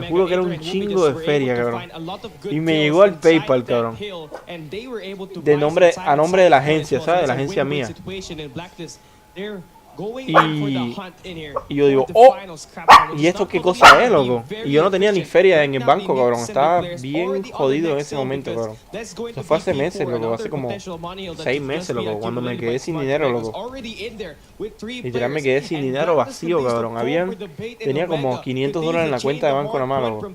juro que era un chingo de feria, cabrón. Y me llegó al PayPal, cabrón. De nombre, a nombre de la agencia, ¿sabes? De la agencia mía. Y yo digo, oh, ¿y esto qué cosa es, loco? Y yo no tenía ni feria en el banco, cabrón. Estaba bien jodido en ese momento, cabrón. Eso fue hace meses, loco. Hace como 6 meses, loco. Cuando me quedé sin dinero, loco. Literal me quedé sin dinero vacío, cabrón. Tenía como $500 en la cuenta de banco nada más, loco.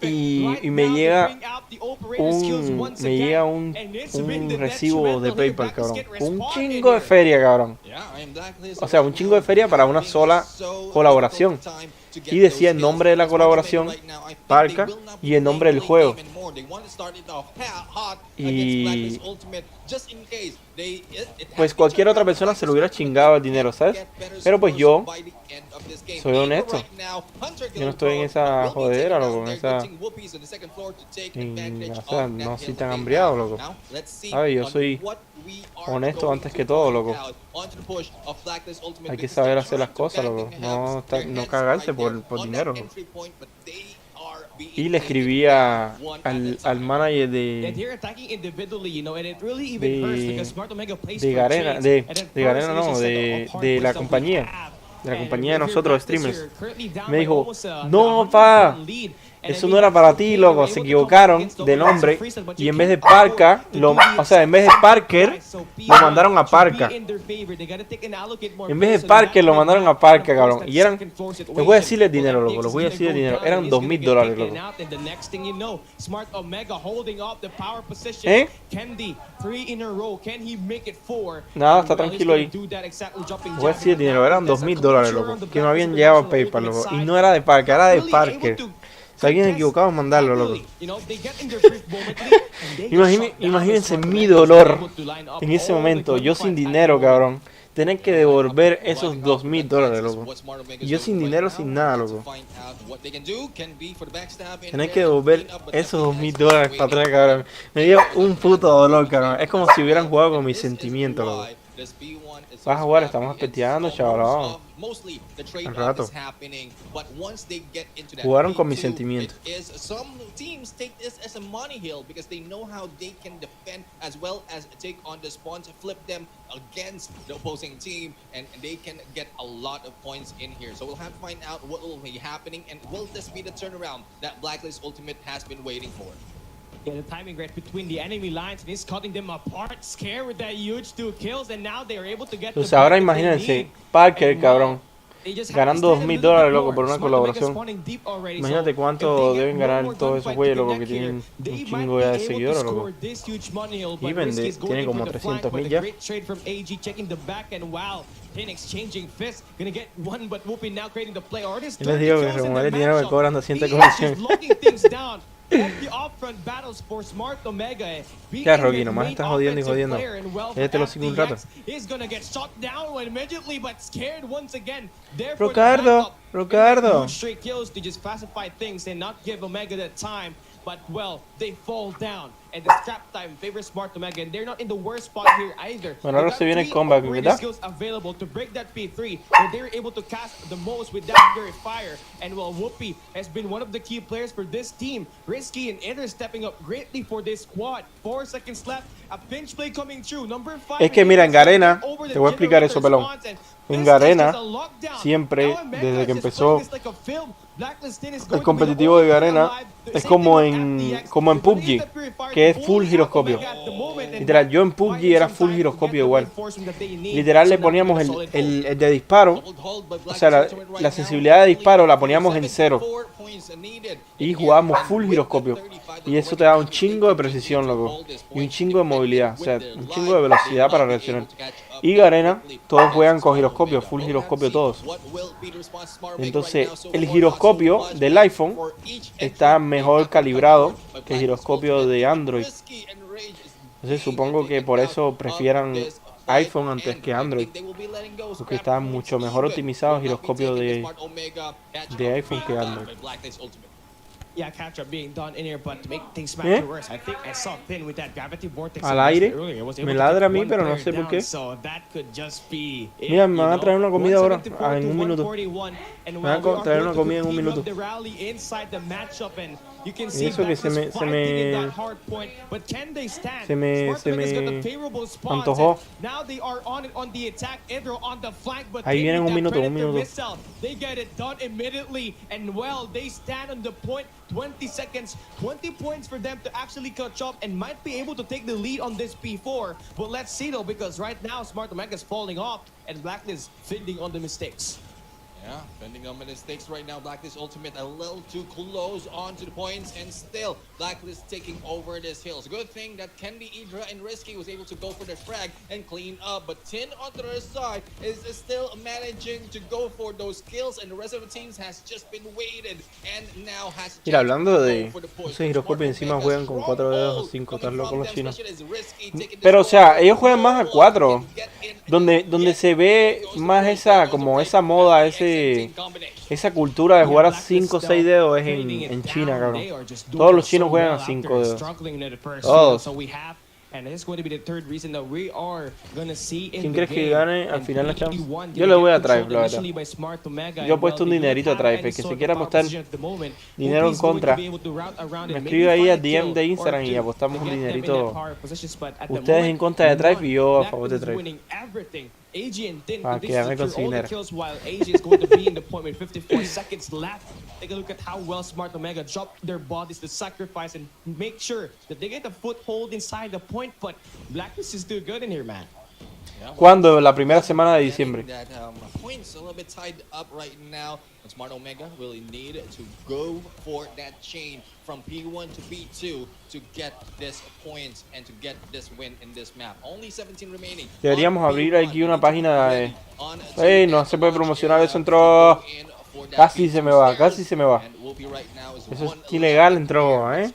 Y me llega un recibo de PayPal, cabrón. Un chingo de feria, cabrón. O sea, un chingo de feria para una sola colaboración. Y decía el nombre de la colaboración, Parka, y el nombre del juego. Y pues cualquier otra persona se lo hubiera chingado el dinero, ¿sabes? Pero pues yo soy honesto. Yo no estoy en esa jodedera, loco. O sea, no soy tan hambriado, loco. ¿Sabes? Yo soy honesto antes que todo, loco. Hay que saber hacer las cosas, loco. No cagarse por dinero, loco. y le escribía al manager de Garena, de Garena no, de la compañía de nosotros streamers. Me dijo, no pa, eso no era para ti, loco, se equivocaron de nombre y en vez de Parka, o sea, en vez de Parker, lo mandaron a Parka. En vez de Parker, lo mandaron a Parka, cabrón. Y eran, les voy a decirles dinero, loco, les voy a decir el dinero. Eran $2000, loco. ¿Eh? Nada, está tranquilo ahí. Les voy a decir el dinero, eran $2000, loco, que no habían llegado a PayPal, loco. Y no era de Parker, era de Parker. Si alguien equivocado en mandarlo, loco. Imagínense mi dolor en ese momento. Yo sin dinero, cabrón. Tener que devolver esos $2000, loco. Y yo sin dinero, sin nada, loco. Tener que devolver esos $2000 para atrás, cabrón. Me dio un puto dolor, cabrón. Es como si hubieran jugado con mis sentimientos, loco. Vas a jugar, estamos pesteando, chaval. Al rato. Jugaron con mis sentimientos. Against the opposing team, and they can get a lot of points in here. So we'll have to find out what will be happening, and will this be the turnaround that Blacklist Ultimate has been waiting for? Yeah, the timing right between the enemy lines, and he's cutting them apart, scared with that huge 2 kills, and now they are able to get. Entonces ahora imagínense, Parker, cabrón, ganando $2000, loco, por una colaboración. Imagínate cuánto deben ganar todos esos güeyes, loco, que tienen un chingo ya de seguidores, loco. Y vende, tiene como 300,000 ya. Yo les digo que remover el dinero que cobran 200 comisiones. Ya, Rocky, nomás estás jodiendo y jodiendo. Déjate los sigo un rato. Ricardo. But well, they fall down, and the scrap time favors Smart Omega, and they're not in the worst spot here either. Bueno, ahora se viene el comeback, ¿verdad? Skills available to break that P3, where they're able to cast the most with that Purifier, and well, Whoopi has been one of the key players for this team. Risky and Enter stepping up greatly for this squad. 4 seconds left, a pinch play coming through. Number 5. Es que mira, en Garena, te voy a explicar eso, pelón. En Garena, siempre, desde que empezó el competitivo de Garena, es como en PUBG, que es full giroscopio. Literal, yo en PUBG era full giroscopio igual. Literal, le poníamos el de disparo, o sea, la sensibilidad de disparo la poníamos en 0. Y jugábamos full giroscopio. Y eso te da un chingo de precisión, loco. Y un chingo de movilidad, o sea, un chingo de velocidad para reaccionar. Y Garena, todos juegan con giroscopio, full giroscopio todos. Entonces, el giroscopio del iPhone está mejor calibrado que el giroscopio de Android. Entonces, supongo que por eso prefieran iPhone antes que Android, porque está mucho mejor optimizado el giroscopio de iPhone que Android. Al aire, me ladra a mí, pero no sé por qué. Mira, me van a traer una comida ahora, en un minuto. Me van a traer una comida en un minuto. Y eso que se me antojó. Ahí viene en un minuto, un minuto. 20 seconds, 20 points for them to actually catch up and might be able to take the lead on this P4. But let's see though, because right now Smart Omega is falling off and Blacklist feeding on the mistakes. Yeah, bending on the mistakes right now. Blacklist Ultimate a little too close onto the points, and still Blacklist taking over this hill. It's a good thing that Candy, Idra, and Risky was able to go for the frag and clean up, but Tin on the other side is still managing to go for those kills, and the rest of the teams has just been waited and now has. Mira, hablando de ese giroscopio, encima juegan con 4 dedos o 5, tan locos los chinos. Pero o sea, ellos juegan más a 4. Donde se ve más esa moda, esa cultura de jugar a 5 o 6 dedos es en China, cabrón. Todos los chinos juegan a 5 dedos. Todos. And this is going to be the third reason that we are gonna see in ¿Quién the crees que game. gane al And final la Champs? P1 Yo le voy a get Tribe, controlled la verdad. initially by Smart Omega, Yo he and puesto un they don't dinerito a have Tribe. any El que se sort of quiera power apostar position at the moment. dinero OP en is going to contra, be able to route around me and escribe maybe ahí find a a DM kill de or Instagram y two apostamos to un get them in that dinerito. power positions, but at the Ustedes en moment, contra de Tribe y yo a Black favor de is Tribe. winning everything. AG and Din Para could que ya me secure all the considere. kills while AG is going to be in the point with 54 seconds left. Take a look at how well Smart Omega dropped their bodies to sacrifice and make sure that they get a foothold inside the point, but Blacklist is still good in here, man. ¿Cuándo? La primera semana de diciembre. That points a little bit tied up right now. But Smart Omega really need to go for that chain from P1 to P2 to get this points and to get this win in this map. Only 17 remaining. Deberíamos abrir aquí una página de... ¡Ey! No se puede promocionar eso, entró... Casi se me va, casi se me va. Eso es ilegal, entró, ¿eh?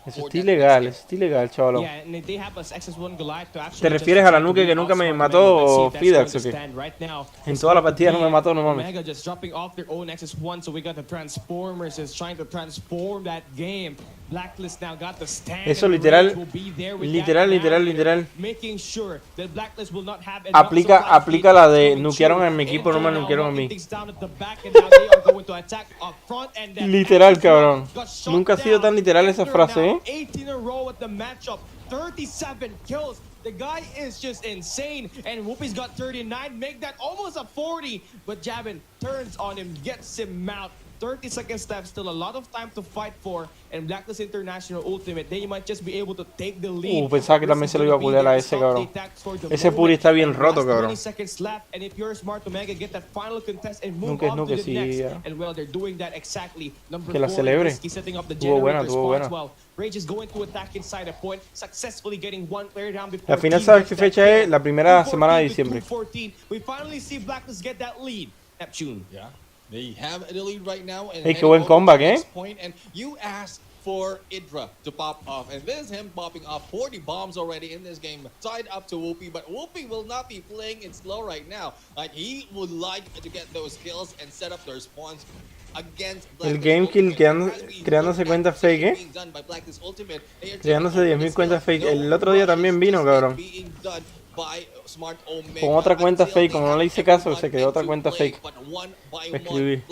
Eso es ilegal, chaval. ¿Te refieres a la nuke que nunca me mató Fidax o qué? En toda la partida no me mató, no mames. Eso literal. Aplica la de nukearon a mi equipo, no me nukearon a mí. Literal, cabrón. Nunca ha sido tan literal esa frase, ¿eh? 37 kills. The guy is just insane, and Whoopi's got 39, make that almost a 40, but Jabin turns on him, gets him out. 30 seconds left, still a lot of time to fight for, and Blacklist International Ultimate, they might just be able to take the lead. Pensaba que también se lo iba a culear a ese, cabrón. Ese Puri está bien roto, cabrón. 20 seconds left, and if you're Smart Omega, get that final contest and move on to the next. And well, they're doing that exactly. Number 4, Risky setting up the generator spots while Rage is going to attack inside a point, successfully getting one player down before. Al final, ¿sabes qué fecha es? La primera semana de diciembre. We finally see Blacklist get that lead. Neptune. Yeah. They have the lead right now. And hey, qué buen comeback, eh? Point, and you asked for Idra to pop off, and this is him popping off 40 bombs already in this game, tied up to Whoopi, but Whoopi will not be playing it slow right now. Like, he would like to get those kills and set up their spawns against el game kill creándose cuentas fake, ¿eh? Creándose 10.000 cuentas fake. El otro día también vino, cabrón. Con otra cuenta fake, como no le hice caso, se creó otra cuenta fake. Me escribí.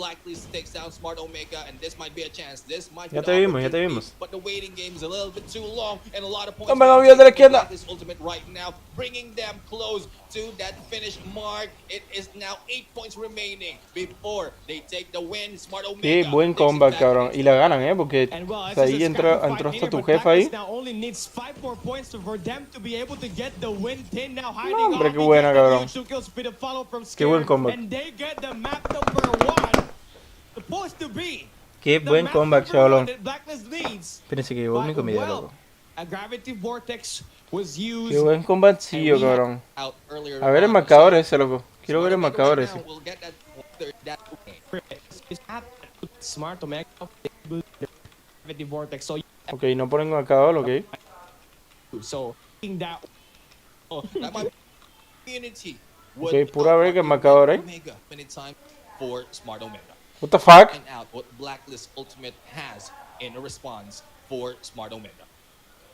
Ya te vimos, ya te vimos. No me olvides de la izquierda. Qué buen comeback, cabrón. Y la ganan, porque ahí entró hasta tu jefa ahí. No, hombre, qué buena, cabrón. Qué buen comeback. Qué buen comeback, chavalón. Espérense que llegó mi comida, loco. Qué buen combacillo, cabrón. A ver el marcador ese, loco. Quiero ver el marcador ese. Ok, no ponen marcador, ok. Ok, pura verga el marcador, eh. What the fuck?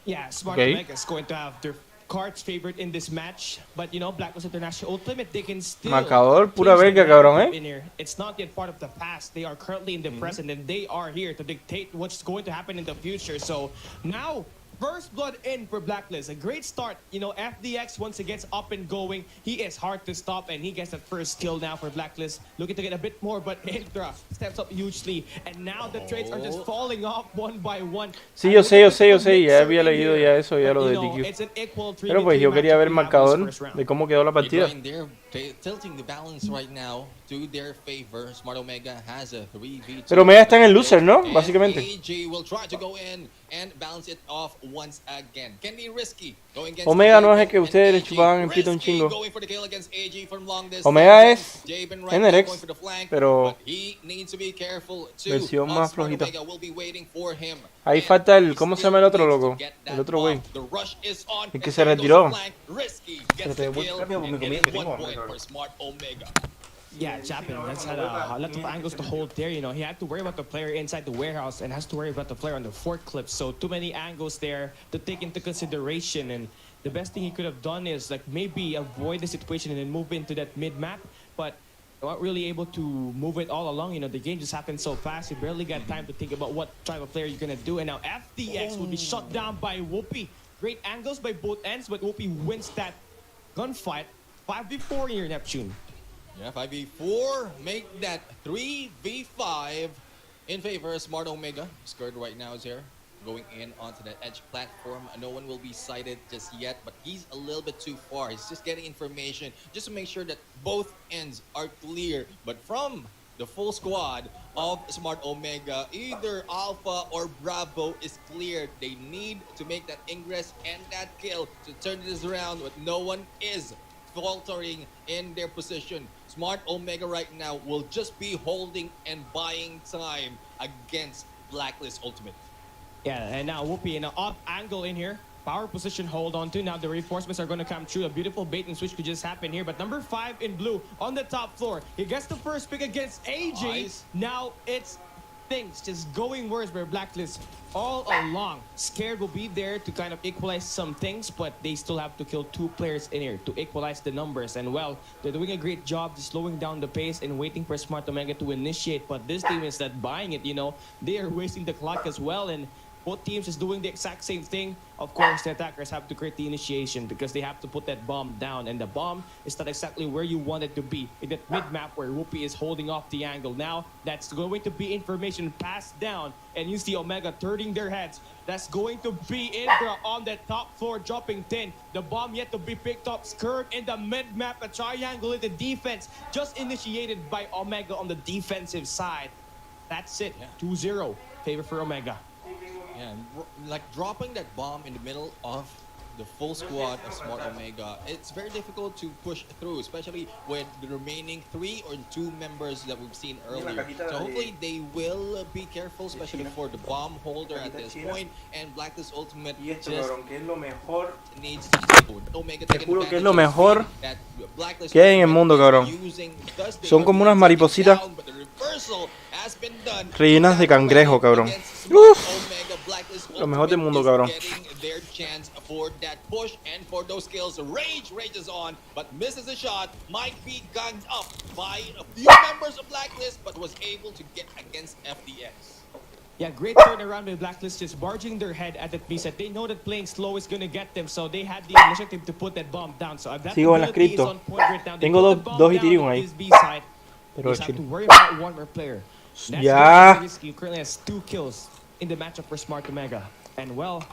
Yeah, Smart Omega is going to have their cards favored in this match, but you know, Blacklist International Ultimate, they can still. Marcador, pura verga, cabrón, eh. It's not yet part of the past. They are currently in the present, and they are here to dictate what's going to happen in the future. So now, first blood in for Blacklist. A great start. You know, FDX, once it gets up and going, he is hard to stop, and he gets that first kill now for Blacklist. Looking to get a bit more, but Indra steps up hugely. And now the trades are just falling off one by one. Sí, yo sé. Ya había leído ya eso, ya lo de DQ. Pero pues yo quería ver el marcador de cómo quedó la partida. Pero Omega está en el loser, ¿no? Básicamente. Omega no es el que ustedes le chupaban el pito un chingo. Omega es NRX, pero versión más flojita. Ahí falta el... ¿Cómo se llama el otro, loco? El otro güey. El que se retiró. Pero te voy rápido por mi comida que tengo. Yeah, Chapin has had a lot of angles to hold there. You know, he had to worry about the player inside the warehouse and has to worry about the player on the forklift. So too many angles there to take into consideration. And the best thing he could have done is like maybe avoid the situation and then move into that mid map. But not really able to move it all along. You know, the game just happened so fast. You barely got time to think about what type of player you're gonna do. And now FDX will be shut down by Whoopi. Great angles by both ends, but Whoopi wins that gunfight. 5v4 here, Neptune. Yeah, 5v4, make that 3v5 in favor of Smart Omega. Skirt right now is here, going in onto the edge platform. No one will be sighted just yet, but he's a little bit too far. He's just getting information just to make sure that both ends are clear. But from the full squad of Smart Omega, either Alpha or Bravo is cleared. They need to make that ingress and that kill to turn this around, but no one is faltering in their position. Smart Omega right now will just be holding and buying time against Blacklist Ultimate. Yeah, and now Whoopi in an off angle in here. Power position hold on to. Now the reinforcements are going to come through. A beautiful bait and switch could just happen here. But number 5 in blue on the top floor. He gets the first pick against AJ. Nice. Now it's things just going worse for Blacklist all along. Scared will be there to kind of equalize some things, but they still have to kill 2 players in here to equalize the numbers. And well, they're doing a great job just slowing down the pace and waiting for Smart Omega to initiate. But this team is not buying it, you know. They are wasting the clock as well, and both teams is doing the exact same thing. Of course, the attackers have to create the initiation because they have to put that bomb down. And the bomb is not exactly where you want it to be. In that mid-map where Whoopi is holding off the angle. Now, that's going to be information passed down. And you see Omega turning their heads. That's going to be Indra on the top floor, dropping 10. The bomb yet to be picked up. Skirt in the mid-map. A triangle in the defense. Just initiated by Omega on the defensive side. That's it. 2-0. Favor for Omega. Yeah, like dropping that bomb in the middle of the full squad of Smart Omega, it's very difficult to push through, especially with the remaining 3 or 2 members that we've seen earlier. So hopefully they will be careful, especially for the bomb holder at this point. And Blacklist Ultimate just needs to Omega Te juro que es lo mejor que hay en el mundo, cabrón. Son como unas maripositas rellenas de cangrejo, cabrón. Uf. Lo mejor del mundo, cabrón. Their chance for that push and for those kills. Rage rages on, but misses a shot. Might be gunned up by a few members of Blacklist, but was able to get against FDX. Yeah, great turnaround with Blacklist, just barging their head at that B-side. They know that playing slow is going to get them, so they had the initiative to put that bomb down. So that sigo en las ability is cripto. on point right now. They Tengo put the dos bomb Ethereum down on ahí. his B-side. Pero Just have to chill. worry about one more player. That's Ya. very risky. He currently has 2 kills in the matchup for Smart Omega. And well,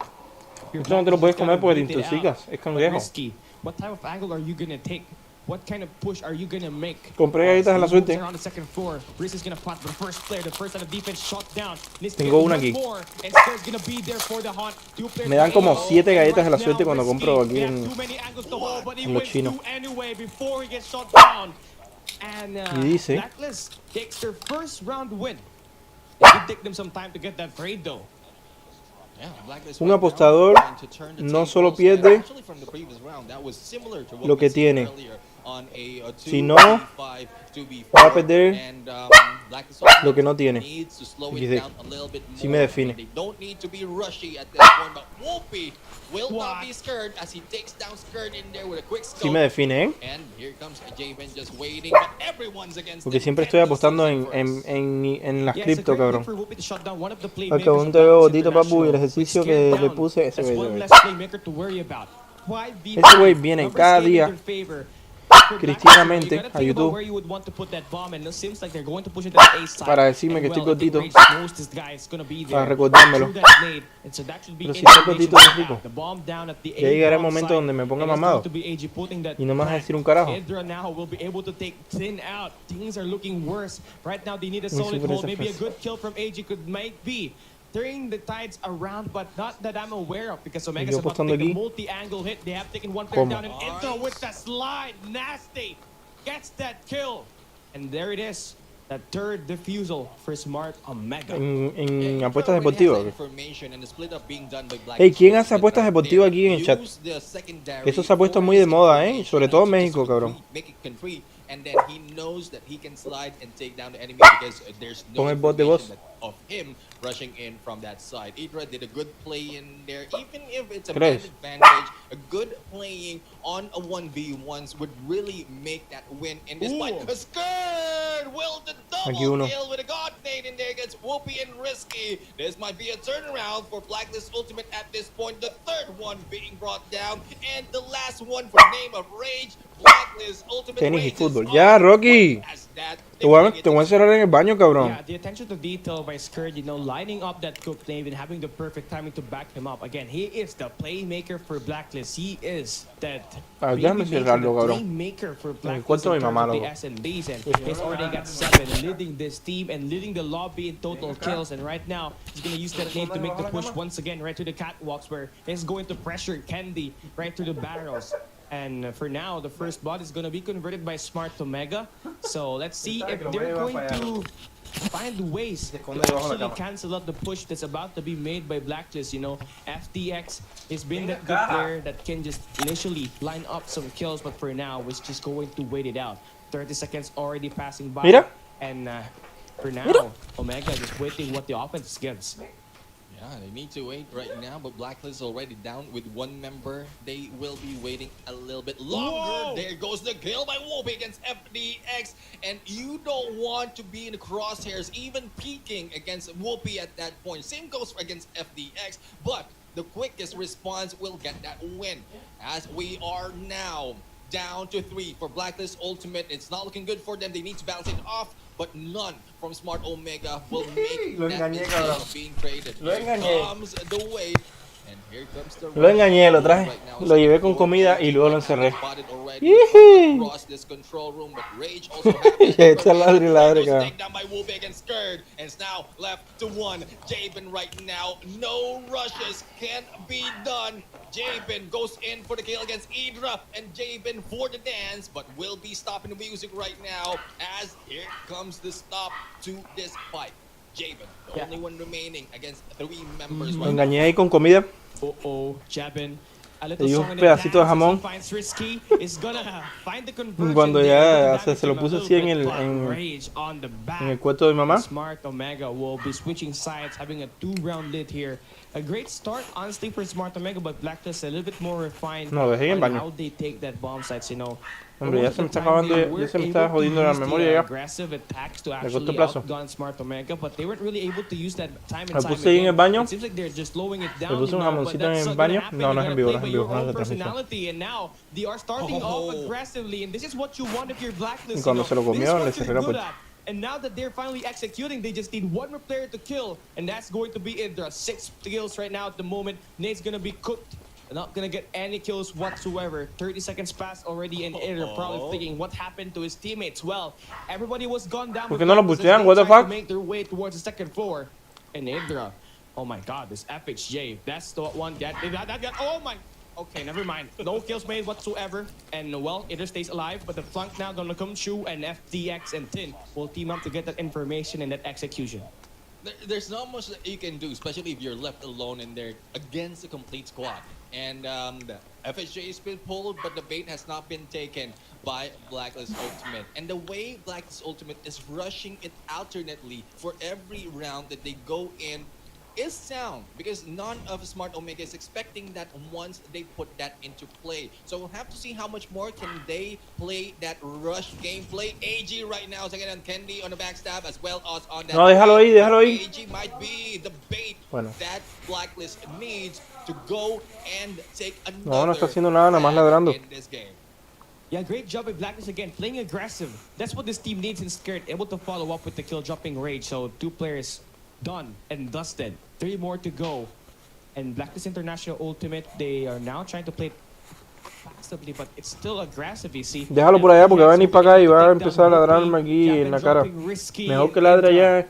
Esto no te lo puedes comer porque te intoxicas. Es cangrejo. risky. What type of angle are you gonna take? What kind of push are you gonna make? Compré galletas de la suerte. On the second floor. Reese is gonna plant the first player. The first out of defense shot down. Tengo una aquí. Me dan como 7 galletas de la suerte cuando compro aquí en los chinos. Y dice Blacklist takes their first round win. It did take them some time to get that trade though. un apostador no solo pierde lo que tiene, sino va a perder lo que no tiene. XD. Sí me define. Sí me define, ¿eh? Porque siempre estoy apostando en las cripto, cabrón. Acá un te veo gordito, papu, y el ejercicio que le puse, ese güey viene cada día cristianamente a YouTube para decirme que estoy gordito, para recordármelo. Pero si estoy gordito es rico. Ya llegará el momento donde me ponga mamado y no me vas a decir un carajo. Turning the tides around, but not that I'm aware of, because Omega's about to take a multi-angle hit. They have taken one player down, and Intra with the slide, nasty, gets that kill, and there it is, that third defusal for Smart Omega. En apuestas deportivas. Hey, ¿quién hace apuestas deportivas aquí en el chat? Eso se ha puesto muy de moda, sobre todo en México, cabrón. and then he knows that he can slide and take down the enemy because there's no Pon el bot de information voz. of him rushing in from that side. Idra did a good play in there, even if it's a man ¿Crees? advantage. A good playing on a 1v1s would really make that win in this fight. A skirt! Will the Aquí double uno. kill with a god nade in there against Whoopi and Risky. This might be a turnaround for Blacklist Ultimate at this point. The third one being brought down, and the last one for Name of Rage. Blacklist Ultimate Tenis y Rage is fútbol. on Ya, the Rocky. way as that. Te voy a encerrar en el baño, cabrón. Yeah, the attention to detail by Skirt, lining up that cook name and having the perfect timing to back him up. Again, he is the playmaker for Blacklist. He is that Déjame cerrarlo, cabrón. playmaker for En el Blacklist cuarto de in mi mamá, terms of the loco. S&Ds, and he's already got 7, leading this team and leading the lobby in total kills. And right now, he's going to use that name to make the push once again right to the catwalks, where he's going to pressure Candy right through the barrels. And for now, the first bot is going to be converted by Smart Omega. So let's see if they're going to find ways to actually cancel out the push that's about to be made by Blacklist. FTX has been that good player that can just initially line up some kills, but for now, was just going to wait it out. 30 seconds already passing by. Mira. And for now, Omega just waiting what the offense gives. Yeah, they need to wait right now, but Blacklist is already down with one member. They will be waiting a little bit longer. Whoa! There goes the kill by Whoopi against FDX, and you don't want to be in the crosshairs, even peeking against Whoopi at that point. Same goes against FDX, but the quickest response will get that win. As we are now down to 3 for Blacklist Ultimate. It's not looking good for them. They need to balance it off, but none from Smart Omega will make Lo that engañé, mistake cabrón. of being traded. Lo Here engañé. comes the wave, and here comes the Lo engañé, lo traje, lo llevé con comida y luego lo encerré. Yee. Across this control room, but Rage also happened. Ya está ladre y ladre, Goes cabrón. takedown by Whoopi against Skirt, and it's now left to 1. Jabin right now, no rushes can be done. Jabin goes in for the kill against Idra, and Jabin for the dance, but will be stopping the music right now as here comes the stop to this fight. Jabin, the only one remaining against 3 members Lo right now. engañé ahí con comida. Jabin. A Le little di song un in the pedacito de dance as he jamón. finds Risky, is gonna find the conversion Cuando there, ya but the se lo damage puso him a así en little el- bit, en- but Rage on the back. En el cuarto de mi mamá. Smart Omega will be switching sides, having a 2-round lead here. A great start, honestly, for Smart Omega, but Blacklist a little bit more refined No, dejé en on baño. how they take that bomb sites, Hombre, ya se me está acabando, ya se me está jodiendo la memoria ya. Aggressive attacks to De corto actually plazo. outgun Smart Omega, but they weren't really able to use that time and Lo time puse ahí en el again. baño. It seems like they're just slowing it down. Le puse un but jamoncito that's en el gonna baño. happen. No, You no es gotta en vivo, play no es by en vivo, your no es own de transmisión. personality, and now they are starting off aggressively, and this is what you want if you're Blacklist. Y cuando se lo This is comió, what le cerré you're la good puerta. at. And now that they're finally executing, they just need one more player to kill, and that's going to be it. There are 6 kills right now at the moment. Nate's gonna be cooked. Not gonna get any kills whatsoever. 30 seconds passed already, and they're probably thinking what happened to his teammates. Well, everybody was gone down. ¿Por with qué no lo Blacklist as bustean? they What the tried to fuck? make their way towards the second floor. And Idra, oh my god, this FHJ, that's the one that oh my. Okay, never mind. No kills made whatsoever. And well, Idra stays alive, but the flank now gonna come true, and FDX and Tin will team up to get that information and that execution. There's not much that you can do, especially if you're left alone in there against a complete squad. And the FSJ has been pulled, but the bait has not been taken by Blacklist Ultimate. And the way Blacklist Ultimate is rushing it alternately for every round that they go in is sound, because none of Smart Omega is expecting that once they put that into play. So we'll have to see how much more can they play that rush gameplay. AG right now, second and Candy on the backstab as well as on that. No, déjalo ahí, déjalo ahí. AG might be the bait Bueno. that Blacklist needs to go and take another No, no está haciendo nada, nada más ladrando. in this game. Yeah, great job by Blacklist again, playing aggressive. That's what this team needs in Skirt, able to follow up with the kill dropping Rage. So 2 players done and dusted. 3 more to go. And Blacklist International Ultimate, they are now trying to play passively, but it's still aggressive, you see. Déjalo por allá porque va a venir para acá y va a empezar a ladrarme aquí en la cara. Mejor que ladre allá.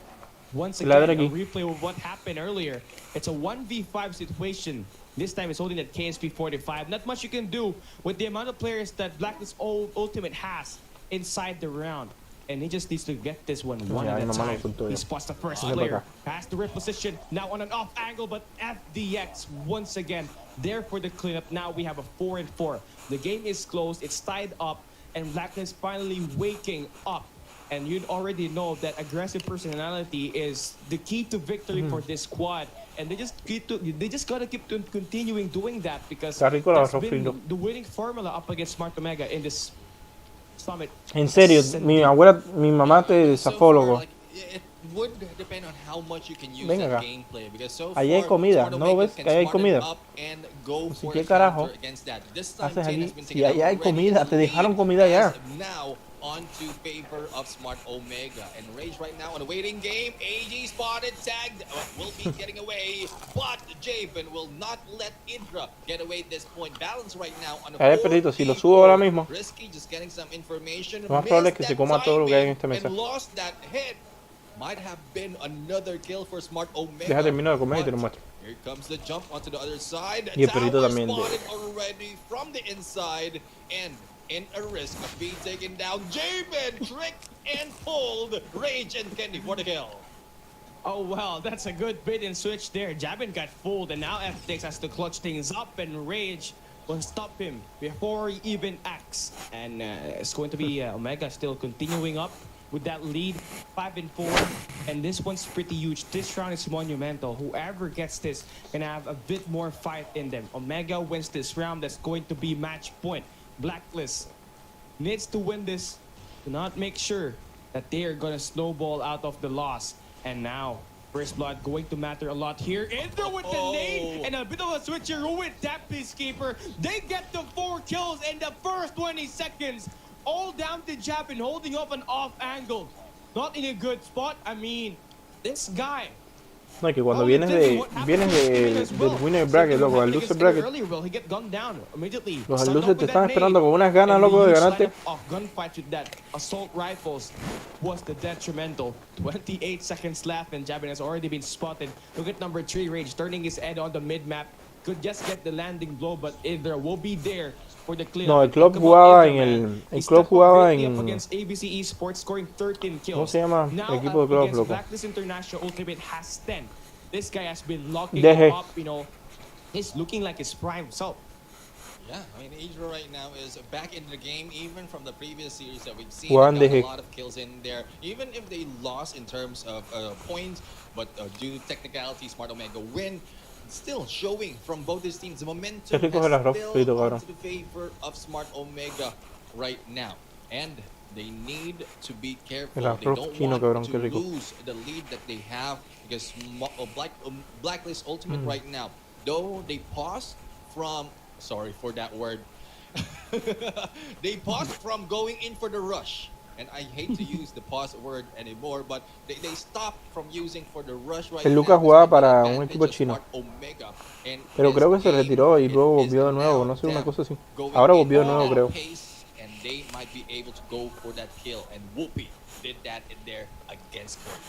Once Ladra again, a aquí. replay of what happened earlier. It's a 1v5 situation. This time it's holding at KSP 45. Not much you can do with the amount of players that Blacklist Ultimate has inside the round. And he just needs to get this one Ya, at mi a mamá lo time. soltó He ya. spots the first Ven para player. acá. Has the reposition. Now on an off angle, but FDX once again there for the cleanup. Now we have a 4-4. The game is closed. It's tied up. and Blacklist finally waking up. And you'd already know that aggressive personality is the key to victory for this squad. And they just gotta keep continuing doing that because Está rico el that's arroz been frito. the winning formula up against Smart Omega in this summit. En serio, mi mamá te So zafó, far, loco. like, it would depend on how much you can use Venga that acá. gameplay because so Ahí hay far, comida, Smart ¿no lo Omega ves? can Que ahí hay smarten comida. up and go Así for que a carajo counter against that. This time, haces 10 aquí. has been Si taken ahí hay already comida, the te dejaron lead comida ya. as now on to favor of Smart Omega. And Rage right now on a waiting game. AG spotted, tagged, will be getting away. But Javen will not let Indra get away at this point. Balance right now on a A ver, perrito, si lo subo ahora mismo, Risky, just getting some information. lo más probable es que Missed se that coma todo lo que hay en timing esta mesa. and lost that hit. Might have been another kill for Smart Omega. Deja terminar de comer y te lo but muestro. Here comes the jump onto the other side. Y el perrito Tower también spotted already from the inside and in a risk of being taken down. Javen tricked and pulled Rage and Candy for the kill. Oh, well, that's a good bait and switch there. Jabin got fooled, and now FTX has to clutch things up, and Rage will stop him before he even acts. And it's going to be Omega still continuing up with that lead, 5-4. And this one's pretty huge. This round is monumental. Whoever gets this can have a bit more fight in them. Omega wins this round. That's going to be match point. Blacklist needs to win this to not make sure that they are going to snowball out of the loss. And now, first blood going to matter a lot here. Indra with the nade and a bit of a switcheroo with that Peacekeeper. They get the 4 kills in the first 20 seconds. All down to Japin holding up an off angle. Not in a good spot. I mean, this guy. No, que cuando vienes del winner bracket, loco, al loser bracket, los losers te están esperando con unas ganas, loco, de ganarte. Gunfights with that assault rifles was the detrimental. 28 seconds left and Jabin has already been spotted. Look at number 3, Rage, turning his head on the mid-map. Could just get the landing blow, but Indra will be there for the clear. No, el club jugaba en el club jugaba en against ABC Esports, scoring 13 kills. ¿Cómo se llama? Now, El equipo de club, against loco. Blacklist International Ultimate has 10. This guy has been locking Deje. up, you know. He's looking like his prime self. Yeah, I mean, Idra right now is back in the game, even from the previous series that we've seen. Juan They got Deje. a lot of kills in there, even if they lost in terms of points, but due to technicality, Smart Omega win. Still showing from both these teams, the momentum Qué rico es el arroz has frito, still cabrón. onto the favor of Smart Omega right now. And they need to be careful. El They arroz don't chino, want cabrón, to qué rico. lose the lead that they have because Blacklist Ultimate Mm. right now, though they paused from, sorry for that word, they paused from going in for the rush. And I hate to use the pause word anymore, but they stopped from using for the rush right El now. Lucas jugaba because para the un advantage equipo of chino. Smart Omega. And Pero this creo que se game, retiró y it luego is volvió de nuevo, now no sé, una them cosa así. going Ahora in volvió de nuevo, all creo. pace, and they might be able to go for that kill. And Whoopi did that in there against Correo.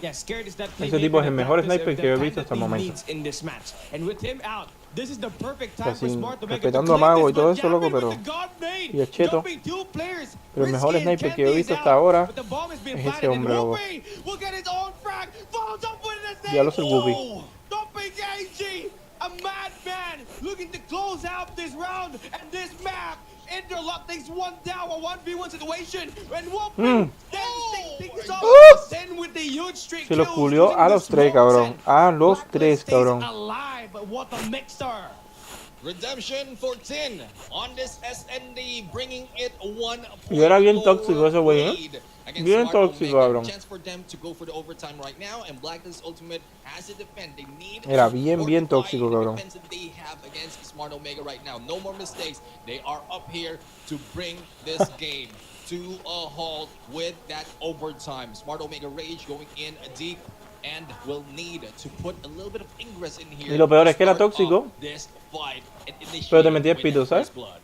Yeah, scared is that Ese tipo es el mejor sniper que he visto hasta el momento. in this match. And with him out, this is the perfect O time sea, for sin- Smart Omega to respetando a claim Mago y this, todo but eso, loco, Jabin with pero- the God made, y el Cheto. jumping 2 players. Pero el mejor Risky and sniper que he Candy visto is hasta out, ahora but the bomb has been es ese planted, and hombre, loco. Whoopi will get his own frag, follows up with the Ya lo sé, same. Whoopi. Whoa! Dumping AG, a madman, looking to close out this round and this map. Interlock takes one down, a 1v1 situation, and Whoopi devastating things up. Then with the huge streak Se lo kills, culió using a the los tres, smokes, cabrón. and A los Blacklist tres, stays cabrón. alive, but what a mixer. Redemption for 10 on this SND, bringing it 1 Y era bien point tóxico ese güey, ¿eh? lead against Bien Smart tóxico, Omega. cabrón. Chance for them to go for the overtime right now, and Blacklist Ultimate has to defend. They need Era to bien fortify tóxico, the cabrón. defense that they have against Smart Omega right now. No more mistakes. They are up here to bring this game to a halt with that overtime. Smart Omega Rage going in deep and will need to put a little bit of ingress in here. Y lo peor to es que era start tóxico, off this fight and initiate pero te metía with pito, that ¿sabes? first blood.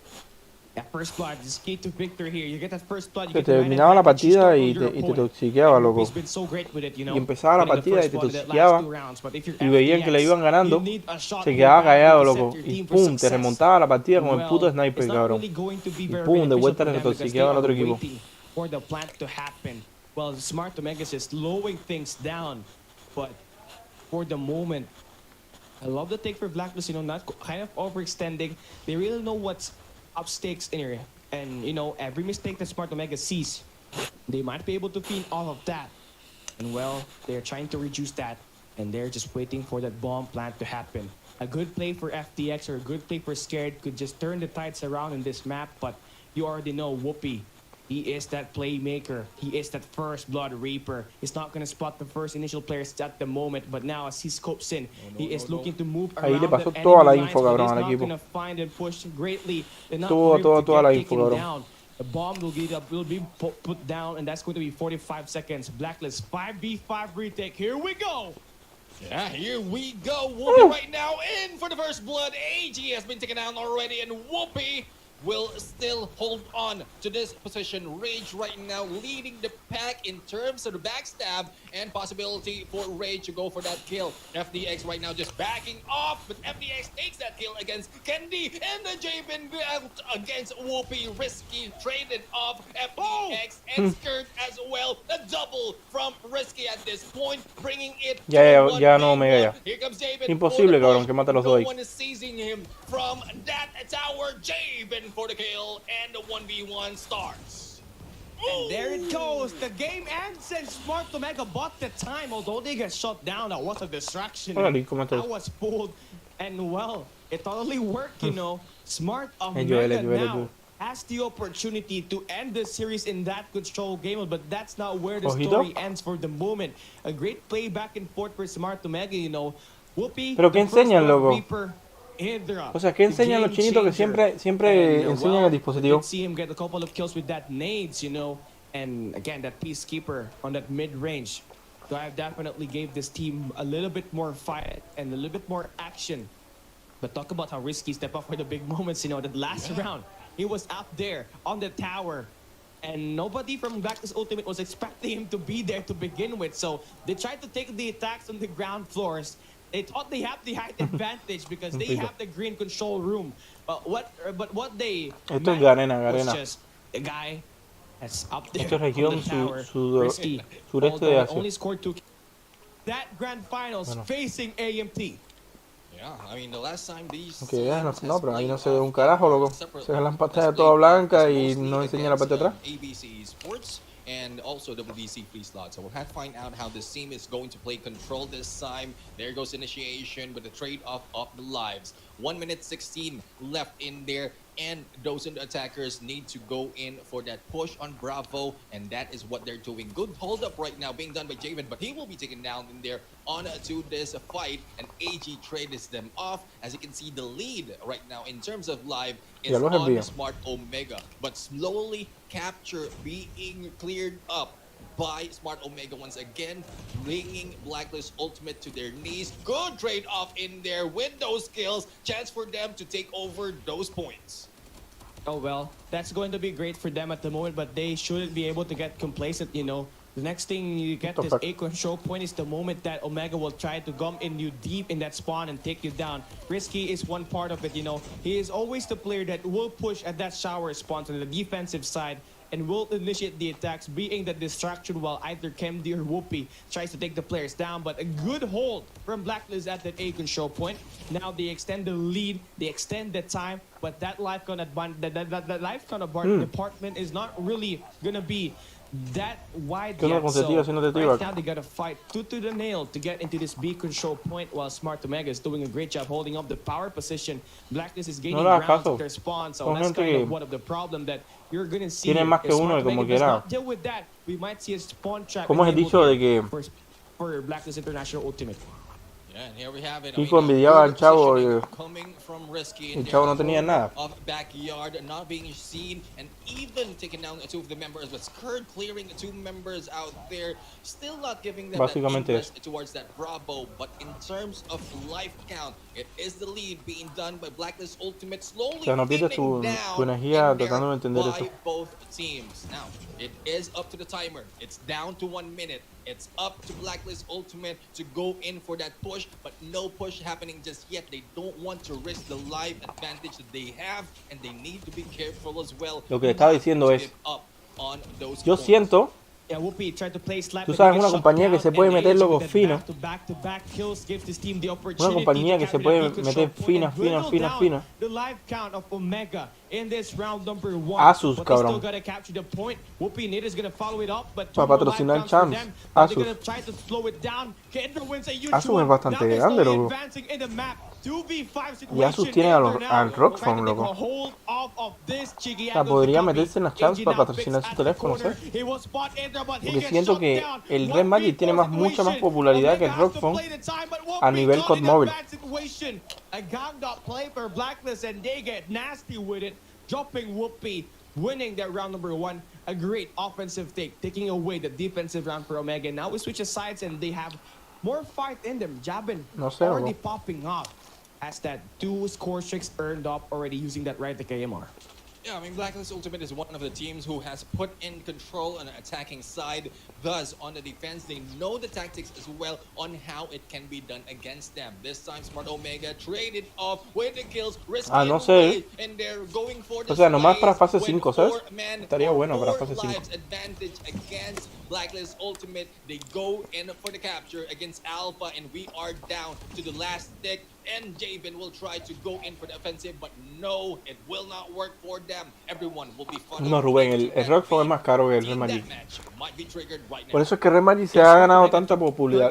Yeah, first blood is key to victory here. You get that first blood, you Que get the man terminaba la advantage, you partida start y with your te opponent. toxiqueaba, And loco. Whoopi's been so great with it, you know, Y empezaba la getting the partida y first te blood in the last toxiqueaba, 2 rounds. But if you're y veían que le FTX, iban ganando, you need a shot se more quedaba badly callado, to set loco. your Y team for pum, te success. remontaba la partida con el Well, puto sniper, it's not cabrón. really going to be Y very pum, de beneficial vuelta for le them because they toxiqueaba al are otro equipo. waiting for the plant to happen. Well, Smart Omega is slowing things down, but for the moment, I love the take for Blacklist, you know, not kind of overextending. They really know what's up stakes in here. And, you know, every mistake that Smart Omega sees, they might be able to feed off of that. And, well, they're trying to reduce that. And they're just waiting for that bomb plant to happen. A good play for FTX or a good play for Scared could just turn the tides around in this map. But you already know Whoopi. He is that playmaker. He is that first blood reaper. He's not going to spot the first initial players at the moment. But now as he scopes in, he is looking to move around Ahí le pasó the toda la enemy info, lines, but cabrón, he's al not equipo. going to find and push greatly enough Toda, for him to toda la get info, taken cabrón. down. The bomb will be put down, and that's going to be 45 seconds. Blacklist 5v5 retake. Here we go. Yeah, here we go. Whoopi right now in for the first blood. AG has been taken down already, and Whoopi will still hold on to this position. Rage right now leading the pack in terms of the backstab and possibility for Rage to go for that kill. FDX right now just backing off, but FDX takes that kill against Kendi, and the Javen out against Whoopi. Risky traded off FDX and Skirt as well. A double from Risky at this point, bringing it Ya no Omega ya. Here comes Javen. Imposible, cabrón, que mate a los dos ahí. No one is seizing him from that tower. Javen for the kill, and the 1v1 starts. And there it goes. The game ends, and Smart Omega bought the time. Although they get shut down, that was a distraction. Órale, ¿cómo estás? I was fooled. And well, it totally worked, you know. Smart Joel, Omega Joel, now Joel. has the opportunity to end the series in that control game, but that's not where the Ojito. story ends for the moment. A great play back and forth for Smart Omega, you know. Whoopi, Pero ¿qué the first enseñan, blood loco? Reaper, Hydra, O sea, ¿qué the enseñan los game chinitos que changer. siempre And, enseñan well, el dispositivo? did see him get a couple of kills with that nades, you know, and again that peacekeeper on that mid-range. So I definitely gave this team a little bit more fight and a little bit more action. But talk about how Risky step up for the big moments, you know, that last round. He was up there on the tower. And nobody from Blacklist Ultimate was expecting him to be there to begin with. So they tried to take the attacks on the ground floors. They thought they have the height advantage because they have the green control room. But what they Esto es meant Garena, was Garena. just the guy that's up there Esto es on región the tower. Risky, sureste de although Asia. only scored 2 kills. That grand finals Bueno. facing AMT. Yeah, I mean, the last time these Ok, ya, no, teams no, has pero ahí no played se ve un off carajo, loco. separately, Se ve la has pantalla played toda blanca y mostly no enseña la parte de atrás. against, ABC Sports and also WDC free slot. So we'll have to find out how this team is going to play control this time. There goes initiation with the trade-off of the lives. 1 minute 16 left in there, and those attackers need to go in for that push on Bravo, and that is what they're doing. Good hold up right now being done by Javen, but he will be taken down in there on to this fight, and AG trades them off. As you can see, the lead right now in terms of live is Ya los on envío. Smart Omega, but slowly capture being cleared up by Smart Omega once again, bringing Blacklist Ultimate to their knees. Good trade off in there with those kills. Chance for them to take over those points. Oh well, that's going to be great for them at the moment, but they shouldn't be able to get complacent, you know. The next thing you get What the this fuck? A control point is the moment that Omega will try to gum in you deep in that spawn and take you down. Risky is one part of it, you know. He is always the player that will push at that shower spawn on the defensive side and will initiate the attacks, being the distraction while either Kemdi or Whoopi tries to take the players down. But a good hold from Blacklist at that A control point. Now they extend the lead, they extend the time, but that life gun department is not really gonna be that wide ¿Qué onda yet. con ese tío haciendo So de right T-Back? now they gotta fight tooth to the nail to get into this B control point, while Smart Omega is doing a great job holding up the power position. Blacklist is gaining le hagas ground caso. at their spawn, so Son that's gente kind que of one of the problem that you're gonna see. tienen Here. más que If uno Smart y como Omega does quiera. not deal with that, we might see a spawn trap ¿Cómo es el enabled dicho de here que for Blacklist International Ultimate? Yeah, and here we have it. Kiko envidiaba al chavo, coming from Risky in el there, chavo no a tenía corner nada. of backyard, not being seen, and even taking down 2 of the members, but Skirt clearing 2 members out there, still not giving them that Básicamente interest towards that Bravo. But in terms of life count, it is the lead being done by Blacklist Ultimate, slowly O sea, no pierdes thinning tu down energía in there tratando de entender by eso. both teams. Now, it is up to the timer. It's down to 1 minute. It's up to Blacklist Ultimate to go in for that push, but no push happening just yet. They don't want to risk the live advantage that they have, and they need to be careful as well. Lo que estaba not diciendo to es, give up on those Yo points. siento Yeah, Whoopi tried to play slap, Tú but sabes, he una gets shut compañía que down, se puede and meter AJ luego with that fino. back-to-back kills gives this team the Una opportunity compañía to que se capture the puede lead control meter point fina, and fina, dwindle fina, down fina. the life count of Omega in this round number 1. Asus, But they still cabrón. gotta capture the point. Whoopi and Nate is gonna follow it up, but 2 Para more life patrocinar counts for Champs. them. Now they're Asus. gonna try to slow it down. Kendra wins a huge Asus es one. bastante Now they're grande, slowly loco. advancing in the map. 2v5 Y Asus situation. tiene Ender now al Rockfon, trying to take a loco. hold of this Chiggy O sea, angle podría to copy. meterse en las Champs AJ para now patrocinar picks su at the teléfono, corner. ¿sabes? He will spot Ender, but he Porque gets siento shut que down. el Red Magic tiene 1v4 mucha más situation. popularidad que el Omega has to Rockfon play the time, but a Whoopi nivel got COD in a móvil. bad situation. A ganged up play for Blacklist, and they get nasty with it, dropping Whoopi, winning that round number 1. A great offensive take, taking away the defensive round for Omega. Now we switch sides, and they have more fight in them. Jabin No sé, already loco. popping off. Has that 2 score streaks earned up already using that right to KMR. Yeah, I mean, Blacklist Ultimate is one of the teams who has put in control on the attacking side. Thus, on the defense, they know the tactics as well on how it can be done against them. This time, Smart Omega traded off with the kills, risking no sé. and they're going for O the sea, nomás para fase with 5, ¿sabes? 4-man Estaría or bueno para 4 fase 5. lives advantage against Blacklist Ultimate. They go in for the capture against Alpha, and we are down to the last stick. And Javen will try to go in for the offensive, but no, it will not work for them. Everyone will be funneled No, Rubén, into el that Rockfon es big más caro que el Red team Magic. deathmatch. Might be triggered right now. Por eso es que Red Magic se ha ganado tanta popularidad.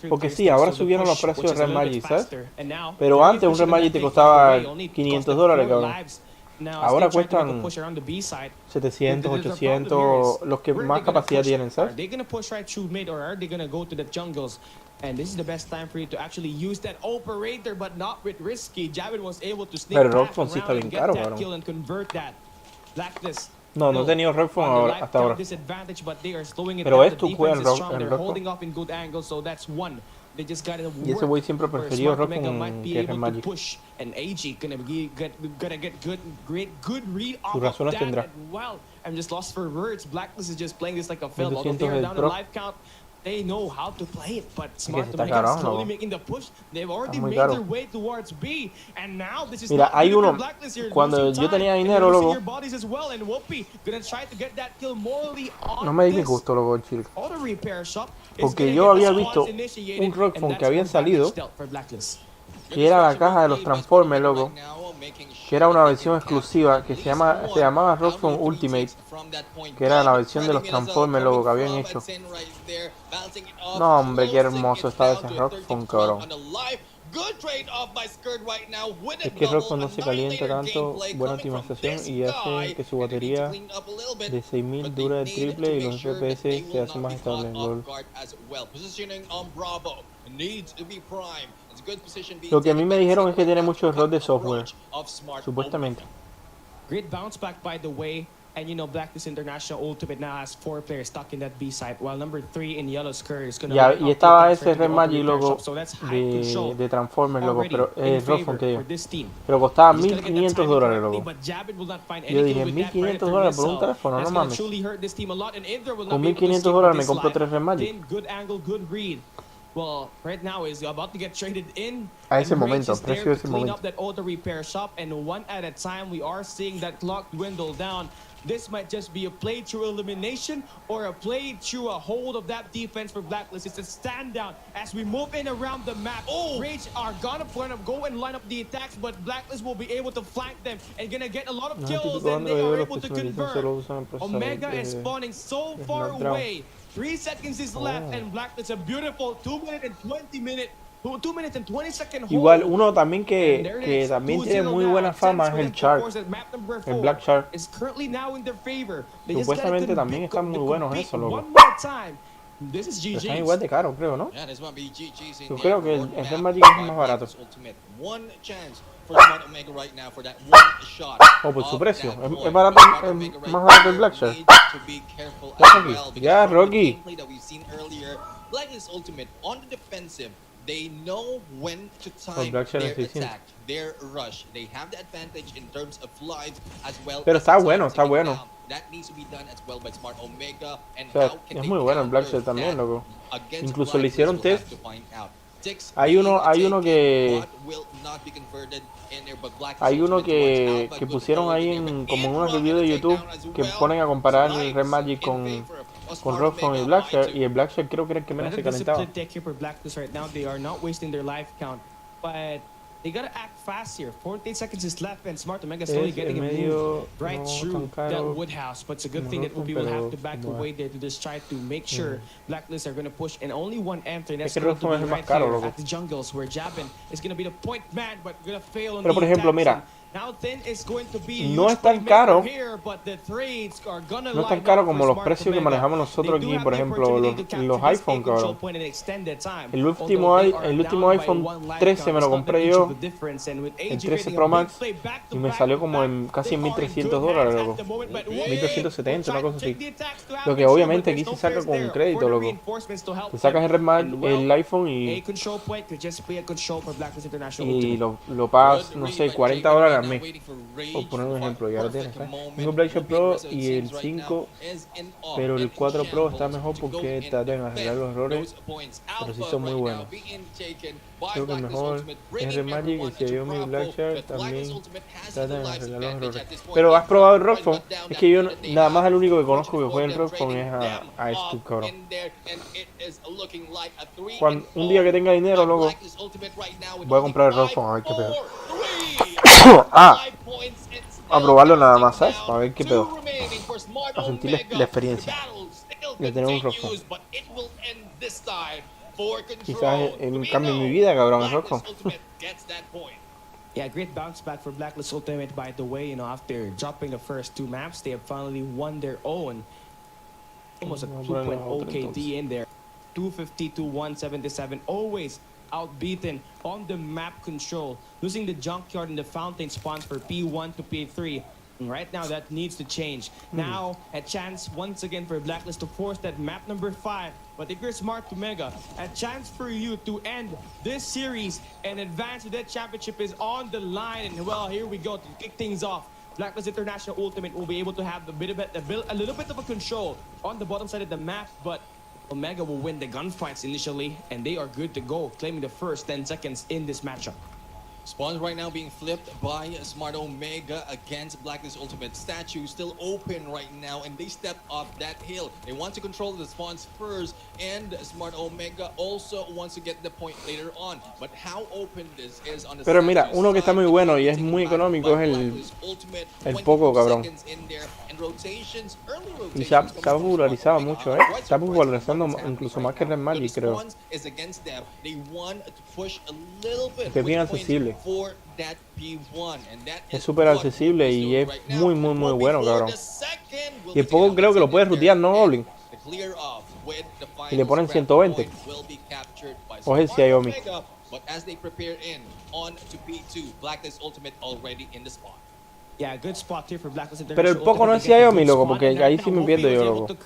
Porque sí, ahora subieron los precios de Red Magic, ¿sabes? Pero antes un Red Magic te costaba $500, cabrón. Ahora cuestan 700, 800, los que más capacidad tienen, ¿sabes? And this is the best time for you to actually use that operator, but not with risky. Jabin was able to sneak Pero past Rockfon sí está around bien and get caro, that cabrón. kill and convert that. Blacklist. No he tenido Rockfon hasta ahora. Disadvantage, but they are slowing it Pero down. estos The juegan defense is strong. en They're Rockfon. holding off in good angles, so that's one. They just got to Y ese güey siempre preferido Rockfon que Red Magic. push, and AG gonna get good read off Sus of razones that. tendrá. And well, I'm just lost for words. Blacklist is just playing this like a film. Although 1200 they are del down the pro. life count, they know how to play it. But Smart está Omega caro, is slowly ¿no? making the push. They've already muy made caro. their way towards B, and now this is Mira, not hay good for uno, Blacklist here. cuando Losing yo time tenía and dinero, losing loco, your bodies as well, and Whoopi gonna try to get that kill morally on no me di mi this gusto, loco, el chile. auto repair shop. Porque yo había visto un Rockfon que habían salido, que era la caja de los Transformers, loco, que era una versión exclusiva que se llamaba Rockfon Ultimate, que era la versión de los Transformers, loco, que habían hecho. No, hombre, qué hermoso estaba ese Rockfon, cabrón. Es que Rockfon no se calienta tanto, buena optimización y hace que su batería de 6000 dure el triple y los FPS se hacen más estables. LOL. Lo que a mí me dijeron es que tiene mucho error de software, supuestamente. Great bounce back, by the way. And you know, Blacklist International Ultimate now has 4 players stuck in that B site, while number 3 in yellow skirt is gonna. Y estaba ese Red Magic, loco, de Transformers, loco, pero Rockfon que digo. Pero costaba $1500, loco. Yo dije, $1500 por un teléfono, no mames. Con $1500 me compro 3 Red Magic. Well, right now is about to get traded in. A ese momento, precio de ese momento. Up that auto repair shop, and one at a time, we are seeing that clock dwindle down. This might just be a play through elimination or a play through a hold of that defense for Blacklist. It's a stand down as we move in around the map. Rage are gonna go and line up the attacks, but Blacklist will be able to flank them and gonna get a lot of kills, and they are able to convert. Omega is spawning so far away. 3 seconds is left, and Blacklist a beautiful 2 minute and 20 second hold. Igual uno también que también tiene muy buena fama es el Shark, el Black Shark. Supuestamente también están muy buenos esos, loco. Pero están igual de caros, creo, ¿no? Yo creo que el Red Magic es más barato. Oh, por su precio. Es barato, es más barato el Black Shark. Ya, Rocky. They know when to time their attack, their rush. They have the advantage in terms of lives as well. Pero está bueno, está bueno. That needs to be done as well by Smart Omega. And O sea, how can es they muy bueno el Black Shirt también, loco. Incluso le hicieron test Hay uno que pusieron ahí como en unos reviews de YouTube que ponen a comparar el Red Magic con Rockfon y Blackshare, y el Blackshare creo que era el que menos se calentaba. They gotta act fast here. 48 seconds is left, and Smart Omega slowly getting a move right through that Woodhouse. But it's a good thing that Ubi will have to back away there to just try to make sure Blacklist are gonna push, and only one enter. And that's going to be right here at the jungles, where Jabin is gonna be the point man, but gonna fail on the por ejemplo, mira, now Thin is going to be no es tan caro, no es tan caro como los precios que manejamos nosotros aquí, por ejemplo, los iPhone, cabrón. El último iPhone 13 me lo compré yo, el 13 Pro Max, y me salió como en casi en $1,300, loco. 1,270, una cosa así. Lo que obviamente aquí se saca con crédito, loco. Te sacas el iPhone y lo pagas, no sé, $40 al mes. Por poner un ejemplo, ya lo tienes, ¿sabes? Tengo PlayStation Pro y el 5, pero el 4 Pro está mejor porque tratan de arreglar los errores, pero sí son muy buenos. Creo que el mejor es el Magic, y Xiaomi y Blackshare también tratan de arreglar los errores. Pero ¿has probado el Rockfon? Es que yo nada más el único que conozco que juega el Rockfon es a este cabrón. Un día que tenga dinero, luego voy a comprar el Rockfon a ver qué pedo. A probarlo nada más, ¿sabes? Para ver qué pedo. A sentir la experiencia de tener un Rockfon. Quizás en un cambio en mi vida, cabrón, el Rockfon. Yeah, great bounce back for Blacklist Ultimate, by the way. You know, after dropping the first 2 maps, they have finally won their own. Almost a 2.0 KD in there. 250 to 177. Always outbeaten on the map control. Losing the junkyard and the fountain spawns for P1 to P3. And right now, that needs to change. Now, a chance once again for Blacklist to force that map number 5. But if you're Smart Omega, a chance for you to end this series and advance to that championship is on the line. And well, here we go to kick things off. Blacklist International Ultimate will be able to have a little bit of a control on the bottom side of the map, but Omega will win the gunfights initially, and they are good to go, claiming the first 10 seconds in this matchup. Spawns right now being flipped by Smart Omega against Blacklist Ultimate. Statue still open right now, and they step up that hill. They want to control the spawns first, and Smart Omega also wants to get the point later on. But how open this is on the Pero mira, uno que está muy bueno y es muy económico es el Poco, cabrón. Y se ha popularizado mucho, Está popularizando incluso más que el Red Magic, creo. Que es bien accesible. Es súper accesible y es muy bueno, cabrón. Y el Poco creo que lo puedes rutear, ¿no, Goblin? Y le ponen 120. O es el Xiaomi. Pero el Poco no es Xiaomi, loco, porque ahí sí me pierdo yo, loco.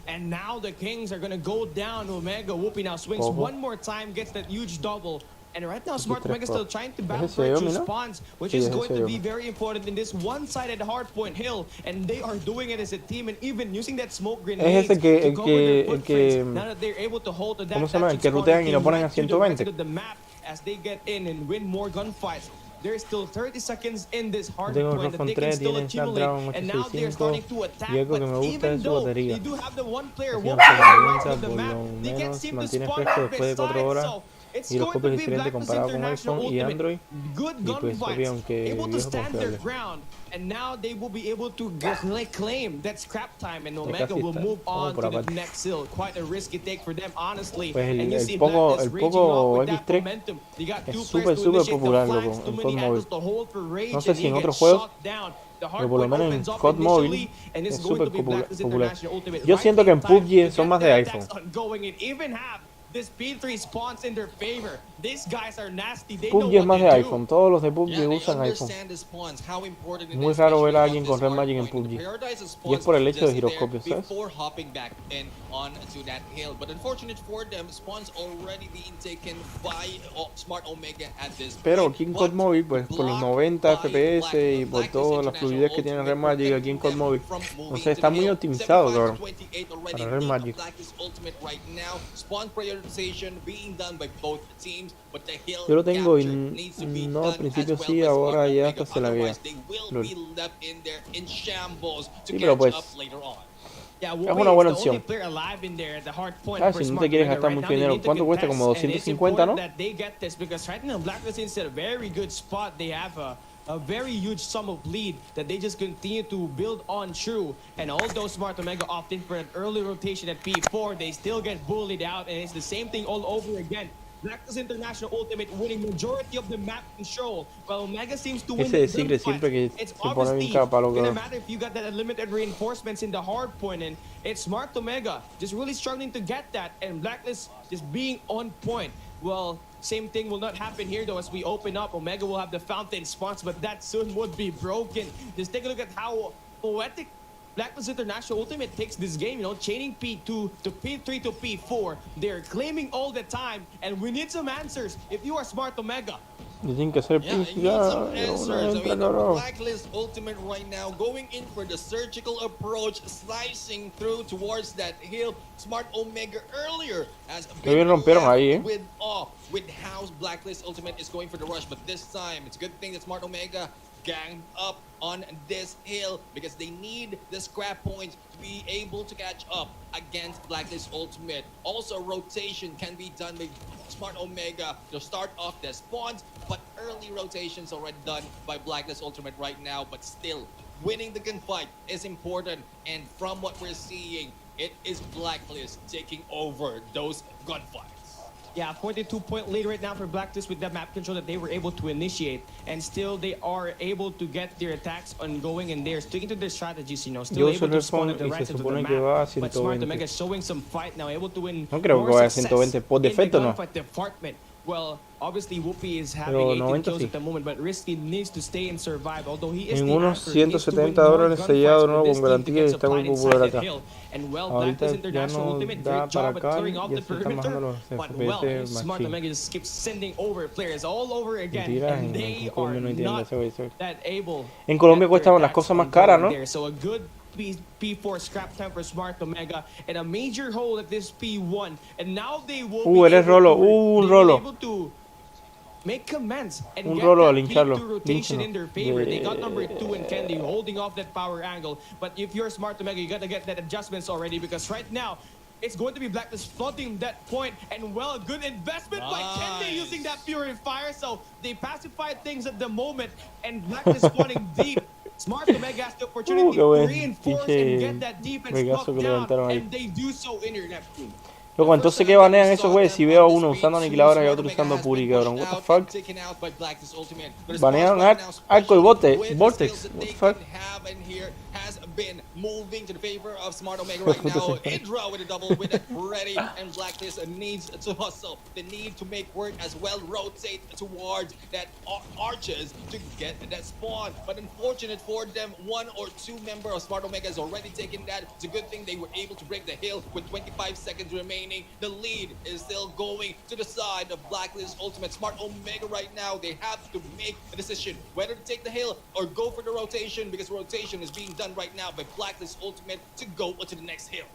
And now the Kings are gonna go down. Omega Whoopi now swings one more time, gets that huge double. And right now, Smart Omega still trying to back break through spawns, which is going to be very important in this one-sided hardpoint hill. And they are doing it as a team, and even using that smoke grenade to cover their footprints. Now that they're able to hold the ¿Cómo se llama? El que rutean y lo ponen a 120. As they get in and win more gunfights. There's still 30 seconds in this hard point that they can still accumulate, and now they're starting to attack. But even though they do have the one player walking right of the map, they can't seem to spawn from his side. So it's going to be Blacklist International Ultimate. Good gunfights, able to stand their ground, and now they will be able to claim that scrap time, and Omega will move on to the next hill. Quite a risky take for them, honestly. And you see Blacklist raging off with that momentum. They got 2 players to initiate the flags, too many angles to hold for rage, no sé and si en you get otros juegos, shot down. pero por lo menos en COD Mobile es súper popular. Yo siento que en PUBG son más de iPhone. This P3 spawns in their favor. These guys are nasty. They PUBG know es más what de they iPhone. do. Todos los de PUBG usan iPhone. Muy raro ver a alguien con Red Magic en PUBG. Y es por el hecho de giroscopio, ¿sabes? Pero aquí en COD Mobile, pues por los 90 FPS y por toda la fluidez que tiene Red Magic aquí en COD Mobile, no sé, está muy optimizado, cabrón, para Red Magic. rotation being done by both teams, but the hill Yo lo tengo y capture needs to be no, al done principio as well sí, by ahora Smart ya Omega. hasta se la vea. Otherwise, they will Lol. be left in there in shambles to Sí, pero catch pues up later on. Yeah, es Whoopi una is buena the only opción. player alive in there at the hard point Ah, for si no Smart te quieres Omega. gastar Right mucho now, they dinero. need to ¿Cuánto cuesta? contest, Como and it's 250, important ¿no? that they get this because right now Blacklist is in a very good spot. They have a very huge sum of lead that they just continue to build on true. And although Smart Omega opted for an early rotation at P4, they still get bullied out, and it's the same thing all over again. Blacklist International Ultimate winning majority of the map control, while Omega seems to win Ese the de Secret gunfight. siempre que It's se pone bien obviously cada palo, gonna cabrón. matter if you got that unlimited reinforcements in the hard point, and it's Smart Omega just really struggling to get that, and Blacklist just being on point. Well, same thing will not happen here though. As we open up, Omega will have the fountain spots, but that soon would be broken. Just take a look at how poetic Blacklist International Ultimate takes this game, you know, chaining P2 to P3 to P4. They're claiming all the time, and we need some answers if you are Smart Omega. Tienen que hacer Yeah, I pis need ya. some Una answers. I entra, mean, the cabrón. Blacklist Ultimate right now going in for the surgical approach, slicing through towards that hill. Smart Omega earlier has Qué bien rompieron ahí, eh. with how Blacklist Ultimate is going for the rush, but this time it's a good thing that Smart Omega ganged up on this hill because they need the scrap points to be able to catch up against Blacklist Ultimate. Also, rotation can be done by Smart Omega to start off the spawns, but early rotations already done by Blacklist Ultimate right now, but still winning the gunfight is important, and from what we're seeing, it is Blacklist taking over those gunfights. Yeah, 42-point lead right now for Blacklist with that map control that they were able to initiate, and still they are able to get their attacks ongoing, and they're sticking to their strategies, you know, still Yo able uso el to spawn at respawn the y right se side of the supone que va a map. But Smart 120. Omega showing some fight now, able to win No creo more que vaya a success 120. Por in the defecto no. gunfight department. Well, obviously Whoopi is having Pero 18 90 kills sí. at the moment, but Risky needs to stay and survive. Although he is En the unos anchor, he needs to win $170 more sellado gunfights nuevo for this con team to garantía get y está muy supplied popular inside the acá. hill. And well, Ahorita Blacklist ya International no Ultimate, da great para job at acá, clearing off ya the se están bajando perimeter. los But FPS well, Smart machín. Omega just keeps sending over players all over again, Mentiras, and en they Colombia are no entiendo not eso, eso. that able. En Colombia to get their cuestan las attacks cosas más ongoing caras, ¿no? there. So a good P4 scrap time for Smart Omega, and a major hole at this P1, and now they will be Eres able rolo, to, un they will be rolo. able to make comments and Un get rolo, that lincharlo, P2 rotation línchalo. in their favor. They got number 2 and Candy holding off that power angle, but if you're Smart Omega, you gotta get that adjustments already, because right now it's going to be Blacklist flooding that point, and well, good investment by Candy using that purifier, so they pacified things at the moment, and Blacklist spawning deep. Smart Omega has the opportunity qué buen to reinforce and pinche get that defense regazo locked que down, levantaron ahí. and they do so in your Neptune. Loco, entonces que banean esos güeyes si veo a uno usando aniquiladores y a otro usando puri, cabrón. What the fuck? Banean arco y vortex. What the fuck? Has been moving to the favor of Smart Omega right now. Indra with a double with it ready, and Blacklist needs to hustle. They need to make work as well, rotate towards that arches to get that spawn. But unfortunate for them, one or two member of Smart Omega has already taken that. It's a good thing they were able to break the hill with 25 seconds remaining. The lead is still going to the side of Blacklist Ultimate. Smart Omega right now, they have to make a decision whether to take the hill or go for the rotation, because rotation is being done right now by Blacklist Ultimate to go to the next hill.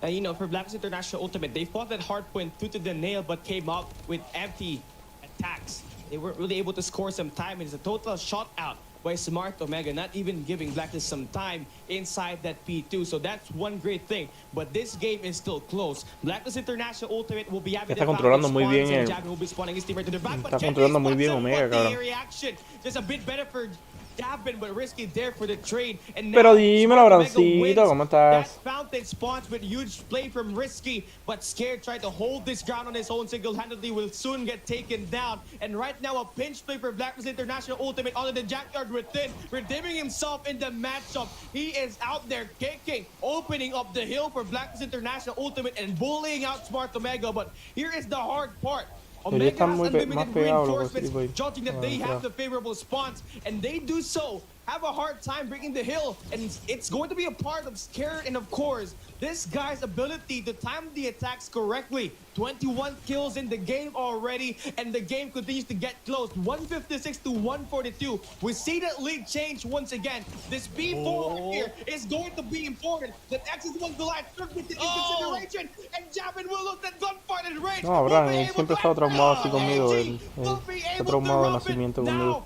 You know, for Blacklist International Ultimate, they fought that hard point through to the nail, but came up with empty attacks. They weren't really able to score some time. It's a total shot out by Smart Omega, not even giving Blacklist some time inside that P2. So that's one great thing. But this game is still close. Blacklist International Ultimate will be having Está controlando muy bien el... Está controlando muy bien Omega, cabrón. Just a bit better for Davin, but Risky there for the trade. And Pero now dímelo, Smart Omega Brancito, wins. ¿cómo estás? That fountain spawns with huge play from Risky, but Scared tried to hold this ground on his own single-handedly, will soon get taken down. And right now, a pinch play for Blacklist International Ultimate onto the Jackyard within, redeeming himself in the matchup. He is out there kicking, opening up the hill for Blacklist International Ultimate and bullying out Smart Omega. But here is the hard part. Omega has unlimited reinforcements, judging that they have the favorable spawns, and they do so have a hard time breaking the hill, and it's going to be a part of scare, and of course, this guy's ability to time the attacks correctly. 21 kills in the game already, and the game continues to get close. 156 to 142. We see that lead change once again. This B4 here is going to be important. The X1 Goliath should be taken into consideration, and Javin will lose that gunfight in range. No, Abraham, él siempre ha estado traumado así conmigo. Él está traumado de nacimiento conmigo.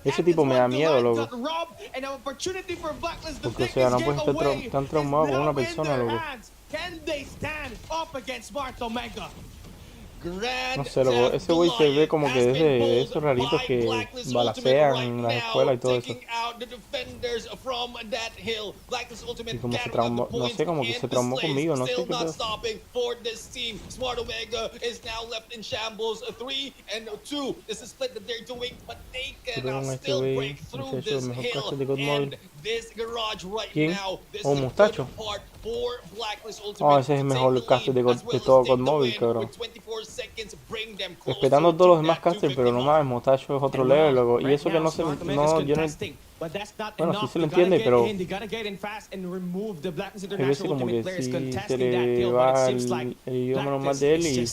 Ese tipo me da miedo, loco. Porque, o sea, no puedes estar tan traumado con una persona, loco. No sé, loco, ese güey se ve como que es de esos raritos que balacean en las escuelas y todo eso. Y como se traumó, no sé, como que se traumó conmigo, no sé qué pasa. Tuvieron a este güey, muchacho, el mejor caster de God Mobile. ¿Quién? ¿O Mustacho? Oh, ese es el mejor caster de todo God Mobile, cabrón. Respetando todos los demás casters, pero no mames, Mustacho es otro level, loco. Y eso que no se... No, yo no... Bueno, sí se lo entiende, pero... Hay veces como que sí se le va el idioma normal de él y... No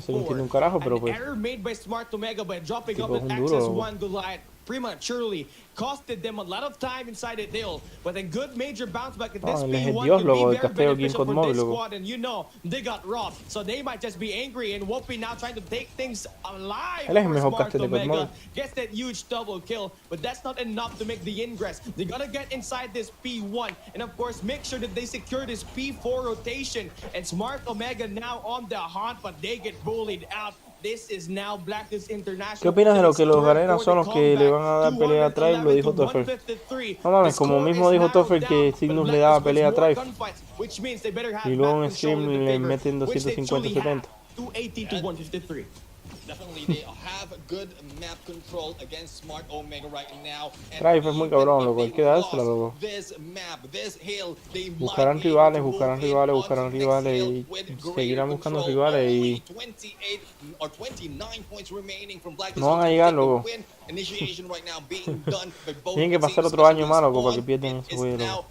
se le entiende un carajo, pero pues... Tipo, es un duro. Prematurely costed them a lot of time inside the hill, but a good major bounce back at this él es el P1 dios, could loco, be del very casteo aquí en beneficial God for this Mobile, loco. squad, and you know they got robbed, so they might just be angry, and Whoopi now trying to take things alive. Él es el for mejor Smart caster de God Omega. Mobile. Gets that huge double kill, but that's not enough to make the ingress. They gotta get inside this P1, and of course make sure that they secure this P4 rotation, and Smart Omega now on the hunt, but they get bullied out. This is now Blacklist International. ¿Qué opinas de lo que los garenas son los que le van a dar pelea a Tribe? Lo dijo Toffer. No mames, como mismo dijo Toffer que Cygnus le daba pelea a Tribe. Y luego en stream le meten 250-70. Definitely, they have good map control against Smart Omega right now. Tribe es muy cabrón, loco. Hay que dársela, loco. Buscarán rivales y seguirán buscando rivales y no van a llegar, loco. Tienen que pasar otro año más, loco, para que pierdan ese juego, loco.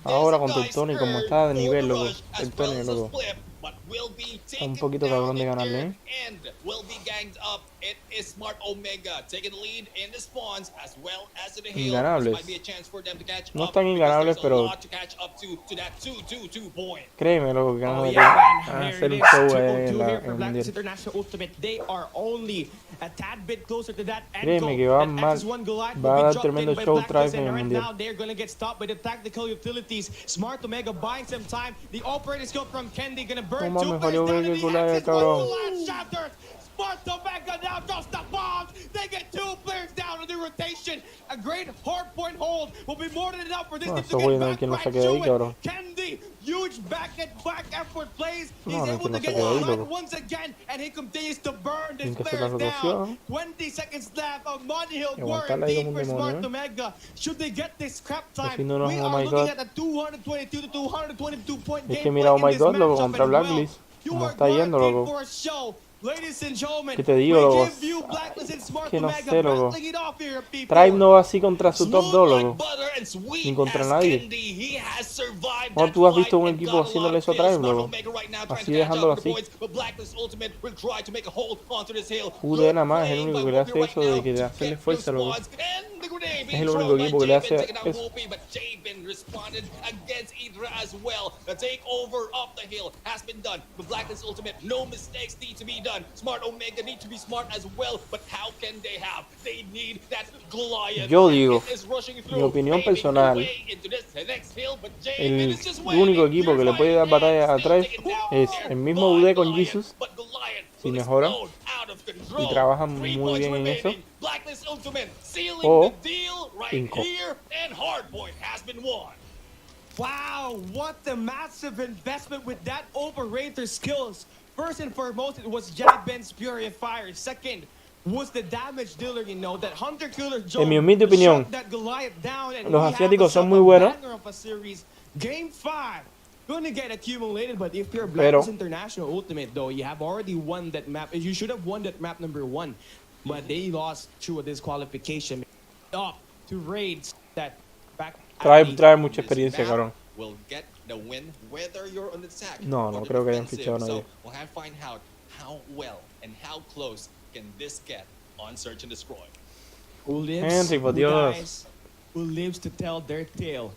Ahora con el Tony, como está de nivel, loco. El Tony, loco. Está un poquito cabrón de ganarle, ¿eh? Inganables. No están inganables, pero créeme, loco, que vamos a hacer un show en el mundial. Créeme que va a dar tremendo show Tribe en el mundial. No mames, valió ver que culada, cabrón. Smart Omega now drops the bombs. They get two players down in the rotation. A great hard point hold will be more than enough for this team to get back right to it. Candy, huge back effort plays. He's able to get the line once again, and he continues to burn this players down. 20 seconds left of Money Hill quarantine for Smart Omega. Should they get this scrap time, we are looking at a 222 to 222 point game. Es que mira, oh my god, loco, contra Blacklist. ¿Cómo está yendo, loco? ¿Qué te digo, loco? Que no sé, loco. Tribe no va así contra su top 2, loco. Ni contra nadie. ¿O tú has visto un equipo haciéndole eso a Tribe, loco? Así dejándolo así. UD nada más es el único que le hace eso de que hacerle fuerza, loco. Es el único equipo que le hace eso. Yo digo, mi opinión personal, el único equipo que le puede dar batalla a Tribe es el mismo UD con Jesus, si mejoran y trabajan muy bien en eso, o Inco. Wow, what a massive investment with that overrated skills. First and foremost, it was Jabben's Purifier. Second was the damage dealer, you know, that Hunter Killer Joe. En mi humilde opinión, los asiáticos son muy buenos. Game 5. Going to get accumulated, but if you're Blacklist International Ultimate, though, you have already won that map. You should have won that map number 1. but they lost through a disqualification. Up to raids that back. Trae mucha experiencia, cabrón. Will get the win whether you're on the attack No, or no the creo que hayan defensive. fichado a nadie. So we'll have to find out how well and how close can this get on Search and Destroy. Who lives, Henry, por who Dios. dies, who lives to tell their tale.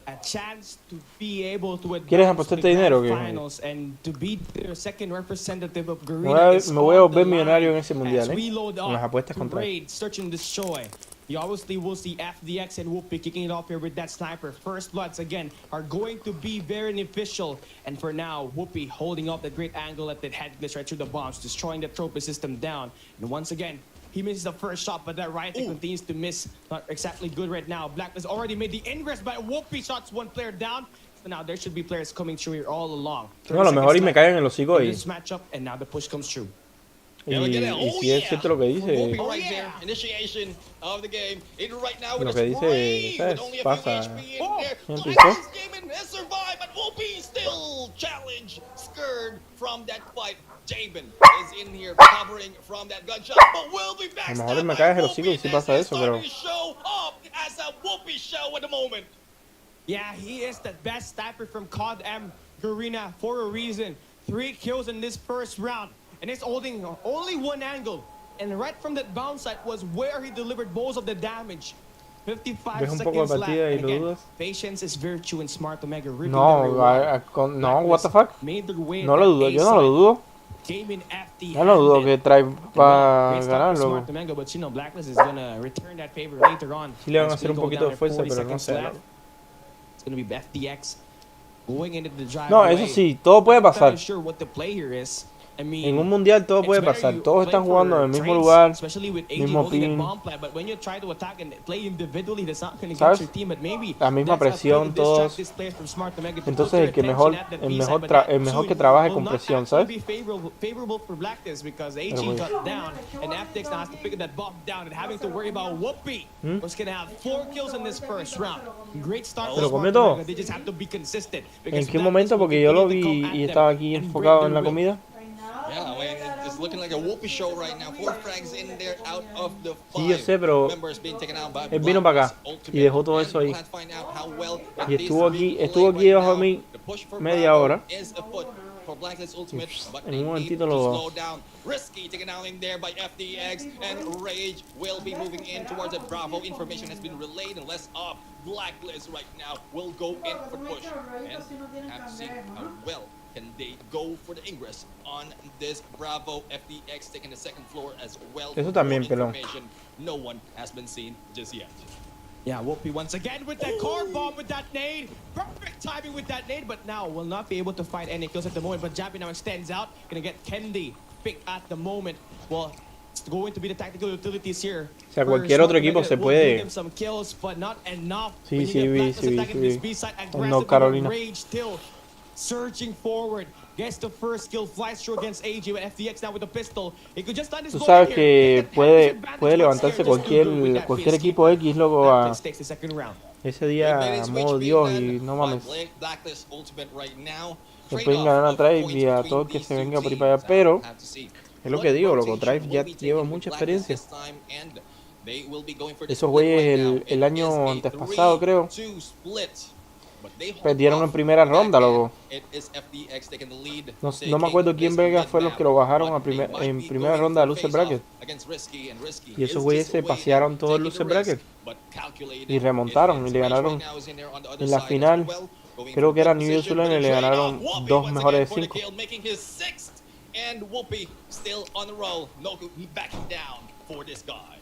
A chance to be able to ¿Quieres advance to apostarte the dinero o grand qué? finals and to be the second representative of Me Garena. is voy a on the volver millonario en line ese mundial, as we load con las up apuestas to contra él. raid, search and destroy. You obviously will see FDX and Whoopi kicking it off here with that sniper. First bloods again are going to be very beneficial. And for now, Whoopi holding up the great angle at the head glitch right through the bombs, destroying the trophy system down. And once again, he misses the first shot, but that right continues to miss. Not exactly good right now. Black has already made the ingress, but Whoopi shots one player down. So now there should be players coming through here all along. No, a lo mejor y me caen en los hocico in y, this matchup, and now the push comes true. y si es cierto lo que dice, Right there, initiation of the game. It right now with Lo a que dice, spray, ¿sabes? with only a few Pasa. HP in there. Gente, Black ¿qué? is gaming has survived, but Whoopi still challenged, scared from that fight. Jabin is in here covering from that gunshot, but will be A lo mejor backstabbed me by caes en los hocico y Whoopi. sí pasa This is eso, pero starting to show up as a Whoopi show at the moment. Yeah, he is the best sniper from COD M Garena for a reason. 3 kills in this first round, and it's holding only one angle. And right from that bounce site was where he delivered most of the damage. 55 ves un poco de seconds left. partida y And lo again, dudas. patience is virtue and smart Omega. ripping No, everyone. no, what the fuck. Made their way No at lo that dudo, A yo no lo site. dudo. Gaming FD Yo no dudo handed. que trae para Great start ganar, for loco. Smart Omega, but you know Blacklist is gonna return that favor later on. Sí le van a As we hacer un go poquito down de at fuerza, 40 pero no seconds sé, left. loco. It's gonna be FDX going into the drive. No, eso sí, todo puede Not pasar. sure what the play here is. I mean, En un mundial todo puede it's better pasar. you Todos play están jugando for en el mismo trades, lugar, especially with AG mismo holding that pin. bomb plant, but when you try to attack and play individually, that's not going to ¿Sabes? get your team. But maybe La misma that's a play presión, to distract todos. these players from Smart Omega to Entonces put el que their mejor, attention at that el B mejor, side, but that el mejor que soon trabaje will con not presión, actually ¿sabes? be favorable for Blacklist because AG Pero, güey. got down and FTX now has to pick that bomb down and having to worry about Whoopi. Was going to have 4 kills in this first round. Great start for Pero Smart comió todo. Omega. They just have to be consistent. ¿En because qué Blacklist momento? will Porque yo lo continue to vi come y at estaba them aquí and break enfocado their en la will. comida. Yeah, I mean, it's looking like a Whoopi show right now. 4 frags in there out of the 5 Sí, yo sé, pero members being taken out by él vino para acá Ultimate. y dejó todo And eso ahí. we'll have to find out how well Y this estuvo big aquí play right debajo de now. mí The push for media Bravo hora. is afoot for Blacklist Ultimate, but En they un need momentito to lo- slow down. Risky taken out in there by FDX, and Rage will be moving in towards it. Bravo information has been relayed, and less of Blacklist right now will go in for push. And have to see how well can they go for the ingress on this Bravo. FDX taking the second floor as well. Eso For también, more pelón. information, no one has been seen just yet. Yeah, Whoopi once again with that car bomb with that nade. Perfect timing with that nade, but now will not be able to find any kills at the moment. But Jabi now extends out. Gonna get Kendi picked at the moment. Well, it's going to be the tactical utilities here. O sea, cualquier otro equipo se puede. Some kills, but not enough. Sí, When you sí, get vi, Blacklist sí, vi, attacking sí, this vi. B-side No, aggressively, Carolina. Rage still surging forward. Gets the first kill, flies through against AG, but FDX now with the pistol. He could just land his Tú bullet sabes here. que Get that damage advantage, puede but levantarse scared just too good with that cualquier Pisky. equipo X, loco, a Blacklist takes the second round. ese día a modo Dios y no mames. Blacklist Ultimate right now. Le pueden ganar a Drive y a todo el que se venga por ahí para allá, pero es lo que digo, loco, Drive ya lleva mucha experiencia. Esos güeyes el año antepasado, creo, perdieron en primera ronda, loco. No me acuerdo quién verga fue los que lo bajaron en primera ronda de Loser Bracket. Y esos güeyes se pasearon todo el Loser Bracket y remontaron y le ganaron en la final. Creo que era New York Zulane y le ganaron 2 mejores de 5. And Whoopi still on the roll. No backing down for this guy.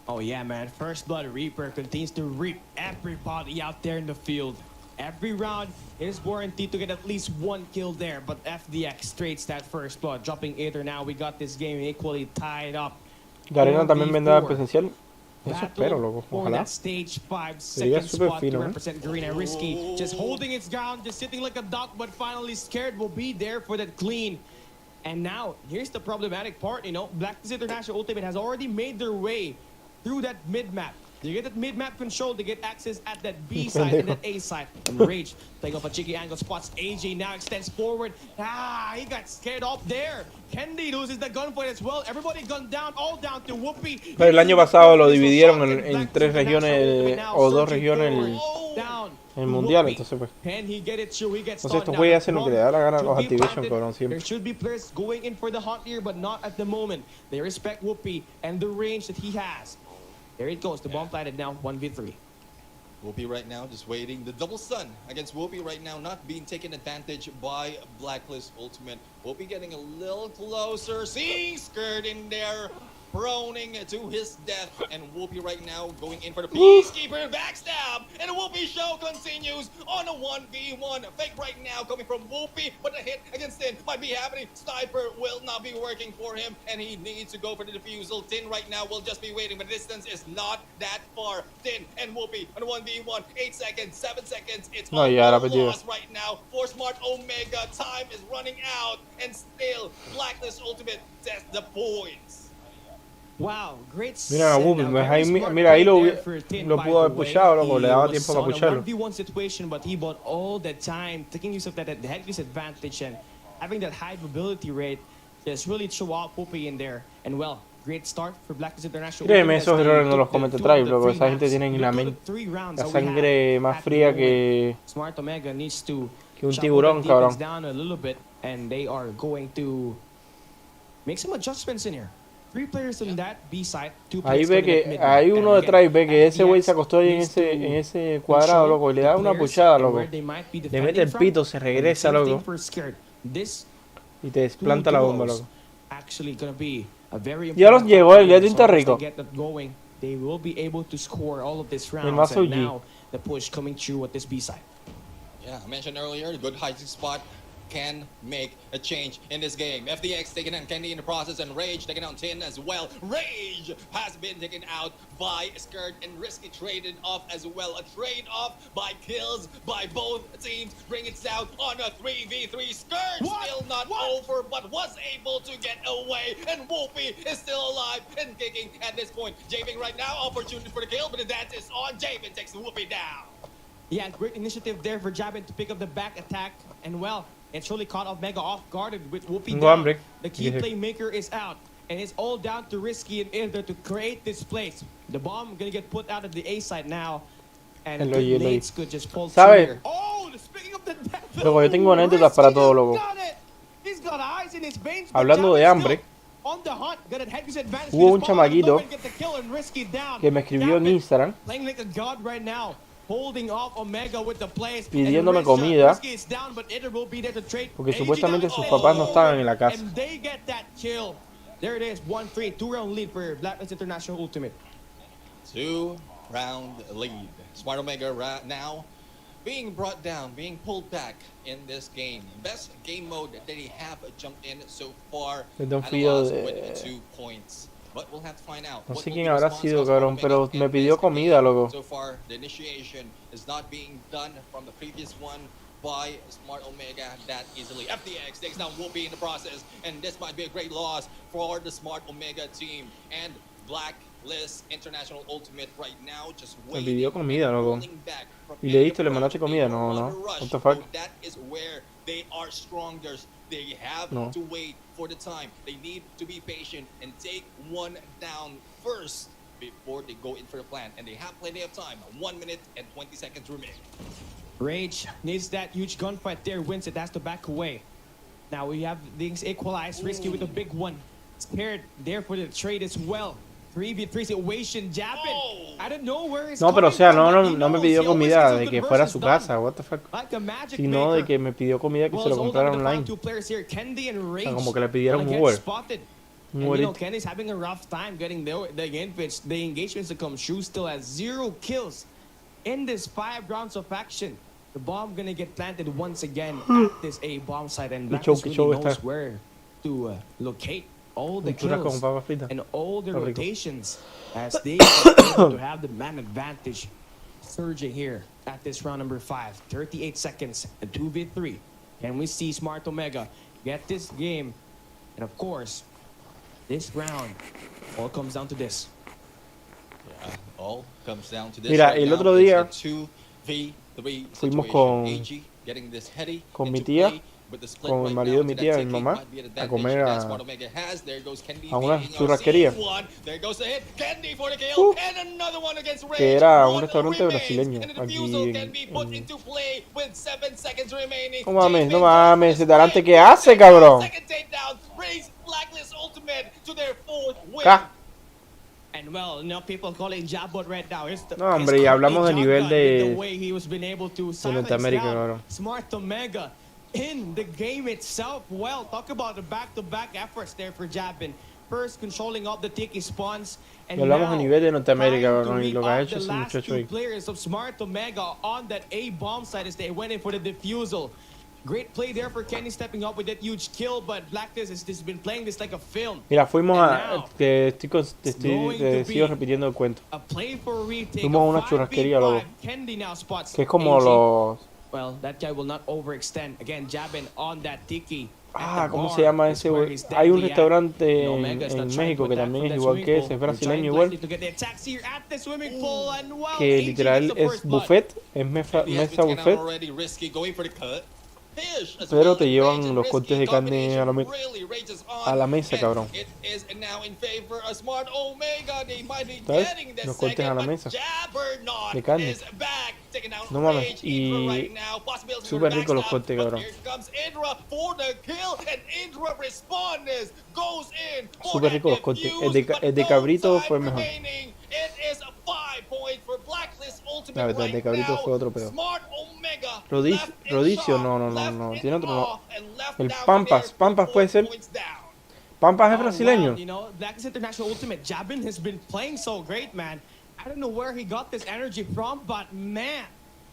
Oh yeah, man. First Blood Reaper continues to reap everybody out there in the field. Every round is guaranteed to get at least 1 kill there, but FDX straights that first blood, dropping Aether now. We got this game equally tied up. Garena también vendrá 4v4. presencial. Eso Battle espero, loco. for Ojalá. that stage 5 Sería second súper spot fino, to ¿eh? represent Garena. Risky just holding its ground, just sitting like a duck, but finally scared will be there for that clean. And now, here's the problematic part, you know, Blacklist International Ultimate has already made their way through that mid-map. You get that mid-map control to get access at that B side and that A side. And Rage playing off a cheeky angle, spots AJ, now extends forward. He got scared off there. Kendi loses the gunfight as well. Everybody gunned down, all down to Whoopi. Pero el año pasado lo dividieron en 3 regiones o 2 regiones el mundial, entonces pues. Entonces estos güeyes hacen lo que le da la gana a los Activision, cabrón, siempre. There should be players going in for the hunt here, but not at the moment. They respect Whoopi and the range that he has. There it goes, the bomb planted now, 1v3. Whoopi right now just waiting. The double stun against Whoopi right now not being taken advantage by Blacklist Ultimate. Whoopi getting a little closer. Seeing Skirt in there. Proning to his death, and Whoopi right now going in for the Peacekeeper backstab, and the Whoopi show continues on a 1v1. Fake right now coming from Whoopi, but the hit against Tin might be happening. Sniper will not be working for him, and he needs to go for the defusal. Tin right now will just be waiting, but the distance is not that far. Tin and Whoopi on a 1v1, 8 seconds, 7 seconds. It's all lost right now for Smart Omega. Time is running out, and still Blacklist Ultimate test the points. Wow, great. Mira, mira, ahí lo pudo haber pushado, loco, le daba tiempo para pusharlo. 1v1 situation, but he bought all the time, taking use of that head use advantage and having that high mobility rate just really threw out Whoopi in there. And well, great start for Blacklist International. Créeme, esos errores no los comete Tribe, loco, esa gente tiene en la sangre más fría que Smart Omega needs to un tiburón, cabrón. Down a little bit, and they are going to make some adjustments in here. 3 players in that B side, 2 Ahí players ve que hay uno de Tribe, ve que ese güey se acostó ahí en ese cuadrado, loco, y le da una puchada, loco. Le mete el pito, se regresa, loco, y te desplanta la bomba, loco. Ya los llegó, el día tinta rico. El más OG. The push coming through at this B side. Yeah, I mentioned earlier, good hiding spot can make a change in this game. FDX taking out Kendi in the process, and Rage taking out Tin as well. Rage has been taken out by Skirt, and Risky traded off as well. A trade off by kills by both teams, bring it down on a 3v3. Skirt still not over, but was able to get away, and Whoopi is still alive and kicking at this point. Javen right now, opportunity for the kill, but the dance is on. Javen takes Whoopi down. Yeah, great initiative there for Javen to pick up the back attack, and well, it's really caught Omega off guarded with Whoopi down. The key playmaker is out, and it's all down to Risky and Ilder to create this place. The bomb gonna get put out of the A side now, and nades could just pull through here. Oh, speaking of the devil! Luego yo tengo anécdotas para todo, loco. Hablando de hambre, hubo un chamaquito que me escribió en Instagram pidiéndome comida porque supuestamente sus papás no estaban en la casa. There it is, 1-3, 2-round lead for Blacklist International Ultimate. 2-round lead. Smart Omega right now being brought down, being pulled back in this game. Best game mode that they have jumped in so far. And lost with 2 points. But we'll have to find out. No sé quién habrá sido, cabrón, pero me pidió comida, loco. So far, the initiation is not being done from the previous one by Smart Omega that easily. FDX takes down Whoopi in the process, and this might be a great loss for the Smart Omega team. And Blacklist International Ultimate right now just me pidió comida, loco. Y le diste, le mandaste comida, no, no. What the fuck? That is where they are stronger. They have to wait for the time. They need to be patient and take one down first before they go in for the plan. And they have plenty of time. 1 minute and 20 seconds remain. Rage needs that huge gunfight there, wins it, has to back away. Now we have things equalized, Risky with a big one. Scared there for the trade as well. 3v3 situation, Japan. I don't know where it's no, pero o sea, no me pidió comida de que fuera a su casa, what the fuck. Sino de que me pidió comida que se lo comprara online. O sea, como que le pidieron un Uber. Kenny's having a rough time getting the engagements to come true, still has 0 kills in this 5 rounds of action. The bomb gonna get planted once again at this A bomb site, and Blacklist really knows where to locate all the kills and all the rotations as they are to have the man advantage surging here at this round number 5. 38 seconds, a 2v3. Can we see Smart Omega get this game? And of course, this round all comes down to this. Yeah, All comes down to this Mira, right el now. otro It's día a 2v3 fuimos situation. AG getting this heady con mi into tía, play, but the split con el right marido now de mi to tía, that mi Tiki mamá, might be an a advantage comer that Smart Omega has. There goes Candy a una being churrasquería. one. There goes the hit. Candy for the kill. And another one against Rage. Que era un One restaurante remains. brasileño And the aquí defusal can be put en... into play with 7 seconds remaining. No mames, no J-Min going for mames, the ese talante split. que hace, cabrón. Second takedown. Rage Blacklist ultimate to their 4th win. Ca. And well, now people calling Jabot right now. It's the, No, hombre, y hablamos de nivel the de way he was been able to silence Norteamérica, down cabrón. Smart Omega in the game itself. Well, talk about the back-to-back efforts there for Jabin. First, controlling up the Tiki spawns, and Y hablamos now a nivel de Norteamérica, trying to cabrón, y read lo que ha off hecho the ese last muchacho two ahí. players of Smart Omega on that A bomb side as they went in for the defusal. Great play there for Kenny stepping up with that huge kill, but Blacklist has been playing this like a film. Mira, fuimos And a... now, Que going te to sigo be repitiendo el cuento. a play for a retake. Fuimos a una 5v5. churrasquería, loco. Kenny now spots Que es como AG. los... Well, that guy will not overextend. Again, jabbing on that Tiki. Ah, ¿cómo se llama ese? Hay un restaurante en México que también es igual que ese, es brasileño igual. Que literal es buffet, es mesa buffet. Pero te llevan los cortes de carne a la mesa, cabrón. ¿Sabes? Los cortes a la mesa de carne. No mames, y súper rico los cortes, cabrón. Súper rico los cortes. El de cabrito fue mejor. La verdad, el de cabrito fue otro pedo. Rodicio, no. Tiene otro no. El Pampas puede ser. Pampas es brasileño. You know, Blacklist International Ultimate Jabin has been playing so great, man. I don't know where he got this energy from, but man,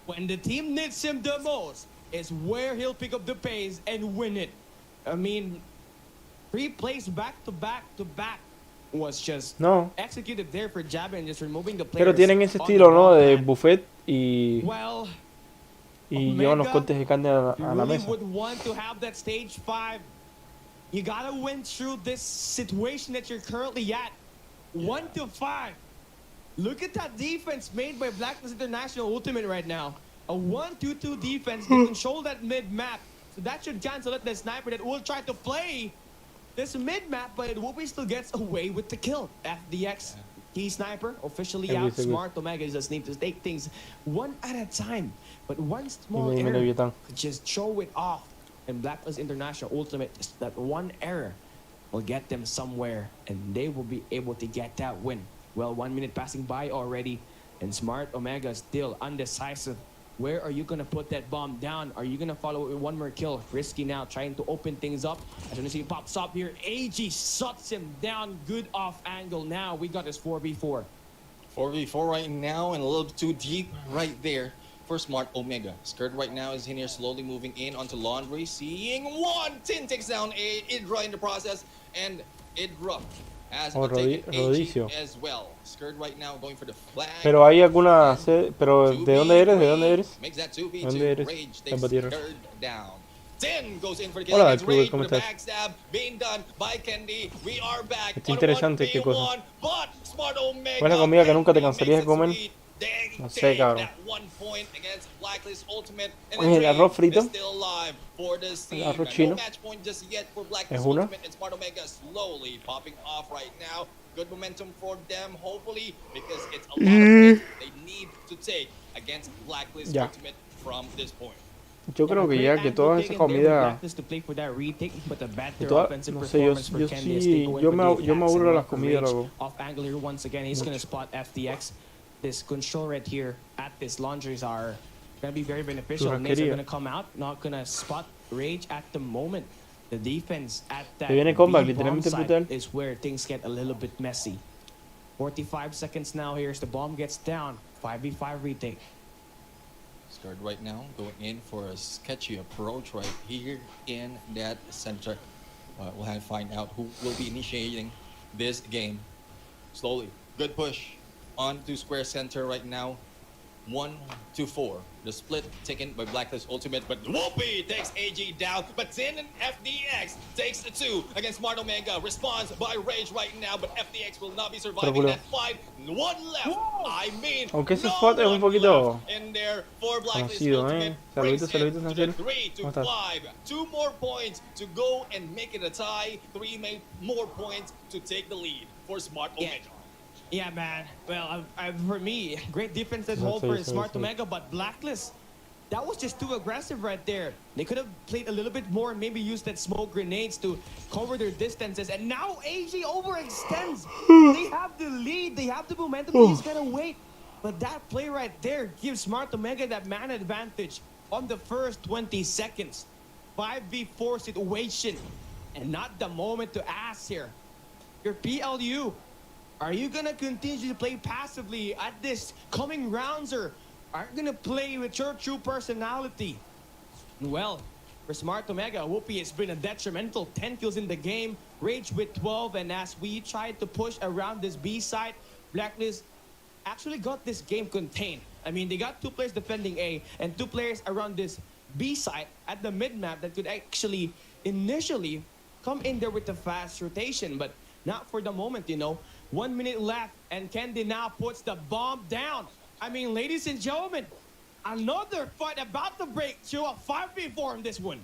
when the team needs him the most, is where he'll pick up the pace and win it. I mean, 3 plays back to back was just executed there for Jabin, just removing the players. Pero tienen ese estilo, ¿no? De buffet y llevan los cortes de carne a la mesa. Would want to have that stage 5. You gotta win through this situation that you're currently at. 1 to 5. Look at that defense made by Blacklist International Ultimate right now. A 1-2-2 defense. They control that mid-map. So that should cancel out the sniper that will try to play this mid-map, but it will be still gets away with the kill. FDX, key sniper, officially out. Smart Omega just need to take things one at a time. But one small error could just show it off. And Blacklist International Ultimate, just that one error will get them somewhere, and they will be able to get that win. Well, 1 minute passing by already, and Smart Omega still undecisive. Where are you going to put that bomb down? Are you going to follow it with one more kill? Risky now, trying to open things up. As soon as he pops up here, AG shuts him down. Good off angle. Now we got this 4v4. 4v4 right now, and a little too deep right there for Smart Omega. Skirt right now is in here, slowly moving in onto Laundry. Seeing one, Tin takes down Idra in the process, and Idra has Rodicio. as well. Skirt right now going for the flag. Pero hay alguna, pero ¿de dónde eres? ¿De dónde eres? Makes that 2v2. ¿Dónde eres? Rage takes Skirt down. Tin goes in for the kill. Hola, Rage ¿cómo with the estás? backstab being done by Candy. We are back. Está interesante, qué cosa. But Smart Omega, ¿Cuál es la comida que nunca te cansarías de comer? No sé, cabrón. Oye, el arroz frito, el arroz chino, es una. Good momentum for them, hopefully, because it's a lot of points they need to take against Blacklist Ultimate from this point. Yo creo que ya que toda esa comida, no sé, yo me aburro de las comidas, loco. Off angle here once again, he's gonna spot FDX. This control right here at this laundries are gonna be very beneficial. Nades are gonna come out, not gonna spot Rage at the moment. The defense at that bomb site is where things get a little bit messy. 45 seconds now. Here's the bomb gets down. 5v5 retake. Scared right now, going in for a sketchy approach right here in that center. We'll have to find out who will be initiating this game. Slowly, good push onto square center right now. 1-4. The split taken by Blacklist Ultimate, but Whoopi takes AG down. But Tin and FDX takes the 2 against Smart Omega. Responds by Rage right now, but FDX will not be surviving that fight. One left. I mean, aunque ese no spot es un one poquito left in there for Blacklist conocido, Ultimate. Saluditos, Brings saluditos, it to the Sanciel. 3-5. 2 more points to go and make it a tie. 3 more points to take the lead for Smart Omega. Yeah, man. Well, for me, great defense as whole for Smart Omega, but Blacklist, that was just too aggressive right there. They could have played a little bit more and maybe used that smoke grenades to cover their distances. And now AG overextends. They have the lead. They have the momentum. They just gotta wait. But that play right there gives Smart Omega that man advantage on the first 20 seconds. 5v4 situation. And not the moment to ask here. Your PLU. Are you gonna continue to play passively at this coming rounds, or are you gonna play with your true personality? Well, for Smart Omega, Whoopi has been a detrimental 10 kills in the game, Rage with 12, and as we tried to push around this B side, Blacklist actually got this game contained. I mean, they got 2 players defending A and 2 players around this B side at the mid map that could actually initially come in there with the fast rotation, but not for the moment, you know. 1 minute left, and Candy now puts the bomb down. I mean, ladies and gentlemen, another fight about to break to a 5v4 in this one.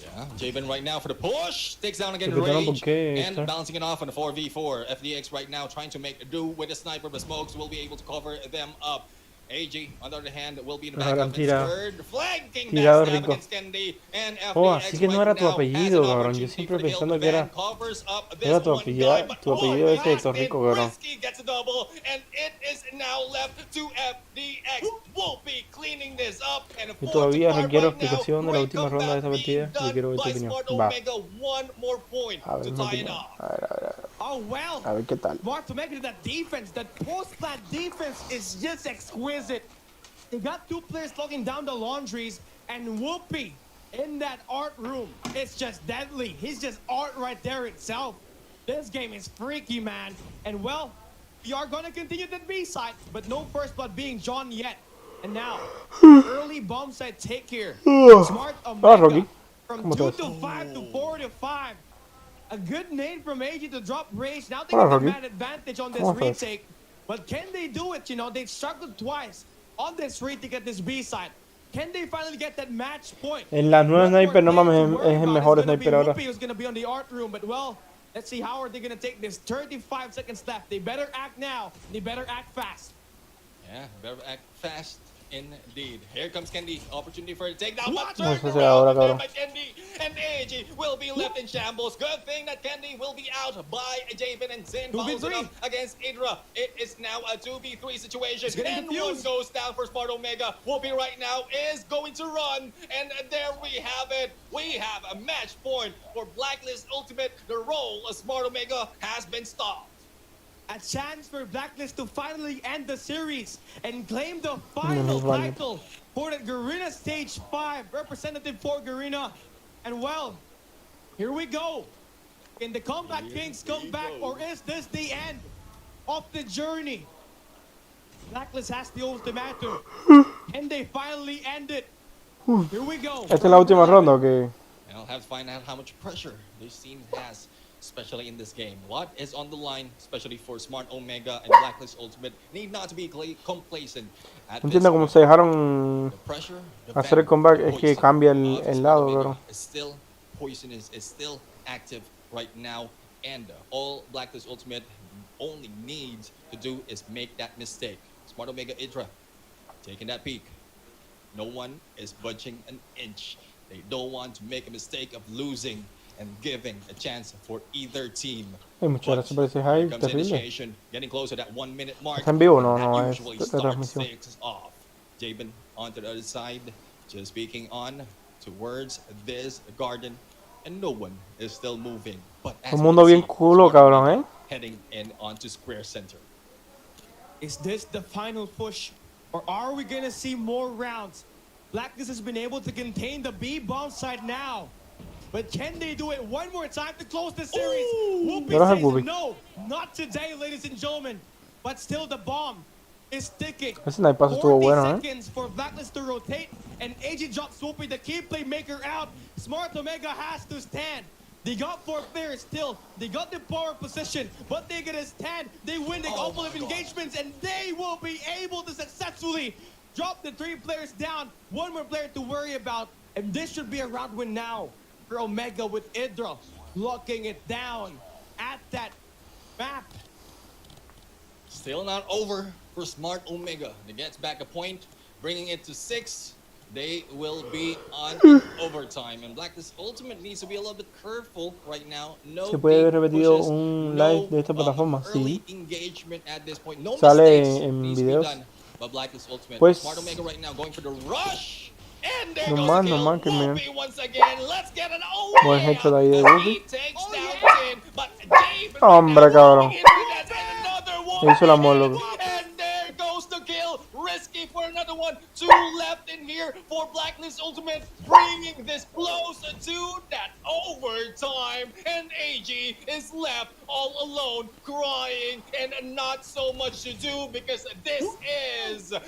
Yeah, Javen right now for the push. Takes down again Se quedaron Rage. porque, And bouncing it off on the 4v4. FDX right now trying to make do with a sniper, but Smokes will be able to cover them up. AG, on the other hand, will be in the backup. Third, flanking Tirado backstab rico. against Candy. And FDX Oh, así que no era tu right now apellido, has an cabrón. Yo opportunity siempre for the kill. pensando que The era- van covers up this era tu one apellido- guy, but tu apellido oh, ese de Torrico, cabrón. Brisky gets a double, and it is now left to FDX. Will be cleaning this up, and a Yo todavía 4-5 requiero right now. explicación de la Great última ronda de esa comeback being partida. Yo done quiero ver tu by opinión. Smart Va. Omega. One more point A ver, to mi tie it opinión. up. A ver. Oh, well. A ver qué tal. Smart Omega, that defense, that post-plant defense is just exquisite. They got 2 players locking down the laundries, and Whoopi in that art room. It's just deadly. He's just art right there itself. This game is freaky, man. And well, we are going to continue the B side, but no first blood being drawn yet. And now, early bomb side take here. Smart Omega Rocky. from ¿Cómo 2 estás? to 5 to 4 to 5. A good nade from AG to drop Rage. Now they Hola, get the Rocky. man advantage on this ¿Cómo estás? retake. But can they do it? You know, they've struggled twice on this retake at this B side. Can they finally get that match point? En la nueva One more sniper, no thing mames, to es worry el about mejor is gonna be sniper ahora. Whoopi who's going to be on the art room. But well, let's see how are they going to take this. 35 seconds left. They better act now. They better act fast. Yeah, better act fast indeed. Here comes Candy. Opportunity for a takedown. What? But turned No, eso será ahora, around there cabrón. by Candy. And AG will be left in shambles. Good thing that Candy will be out by Javen, and Zin follows it 2v3. up against Idra. It is now a 2v3 situation. getting And one confused. goes down for Smart Omega. Whoopi right now is going to run. And there we have it. We have a match point for Blacklist Ultimate. The role of Smart Omega has been stopped. A chance for Blacklist to finally end the series and claim the final vale. title for the Garena Stage 5, representative for Garena. And well, here we go. Can the Comeback Kings come back, or is this the end of the journey? Blacklist has the ultimatum. Can they finally end it? Here we go. ¿Esta es la última ronda o qué? And I'll have to find out how much pressure this team has, especially in this game. What is on the line, especially for Smart Omega and Blacklist Ultimate, need not to be complacent. At No this entiendo cómo point. se dejaron The pressure, the hacer el venom, comeback. the Es que poison cambia of el Smart lado, Omega cabrón. is still poisonous, is still active right now, and all Blacklist Ultimate only needs to do is make that mistake. Smart Omega Idra taking that peek. No one is budging an inch. They don't want to make a mistake of losing and giving a chance for either team. Ay, muchas gracias por ese Here hype, comes terrible. initiation, getting close to that 1 minute mark. ¿Está en vivo? No, That no, es usually de starts transmisión. things off. Jabin onto the other side, just speaking on towards this garden, and no one is still moving. But as Un we mundo can bien see, culo, Smart cabrón, Omega ¿eh? heading in onto Square Center. Is this the final push, or are we gonna see more rounds? Blacklist has been able to contain the B bomb side now, but can they do it one more time to close the series? Whoopi Yo no sé, says Whoopi. no, not today, ladies and gentlemen. But still, the bomb is ticking. Ese snipazo estuvo 40 bueno, seconds for Blacklist to rotate, and AG drops Swoopy, the key playmaker, out. Smart Omega has to stand. They got 4 players still. They got the power position, but they're gonna stand. They win the couple of engagements, and they will be able to successfully drop the 3 players down. 1 more player to worry about, and this should be a round win now for Omega, with Idra locking it down at that map. Still not over for Smart Omega. They gets back a point, bringing it to 6. They will be on overtime, and Blacklist Ultimate needs to be a little bit careful right now. No ¿Se puede ver big repetido pushes, un no, live de esta plataforma? early Sí. engagement at this point. No Sale mistakes en needs to be videos. done by Blacklist Ultimate. Pues- Smart Omega right now going for the rush. And there No goes más, the no kill. más que miren. Whoopi once again. Let's get an Buen yeah. headshot ahí de As Whoopi. he takes down 10, but David Hombre, right now cabrón. rolling into that, and another Le hizo la Whoopi, mole, loco. and there goes the kill. Risky for another one. 2 left in here for Blacklist Ultimate, bringing this closer to that overtime. And AG is left all alone, crying, and not so much to do because this is a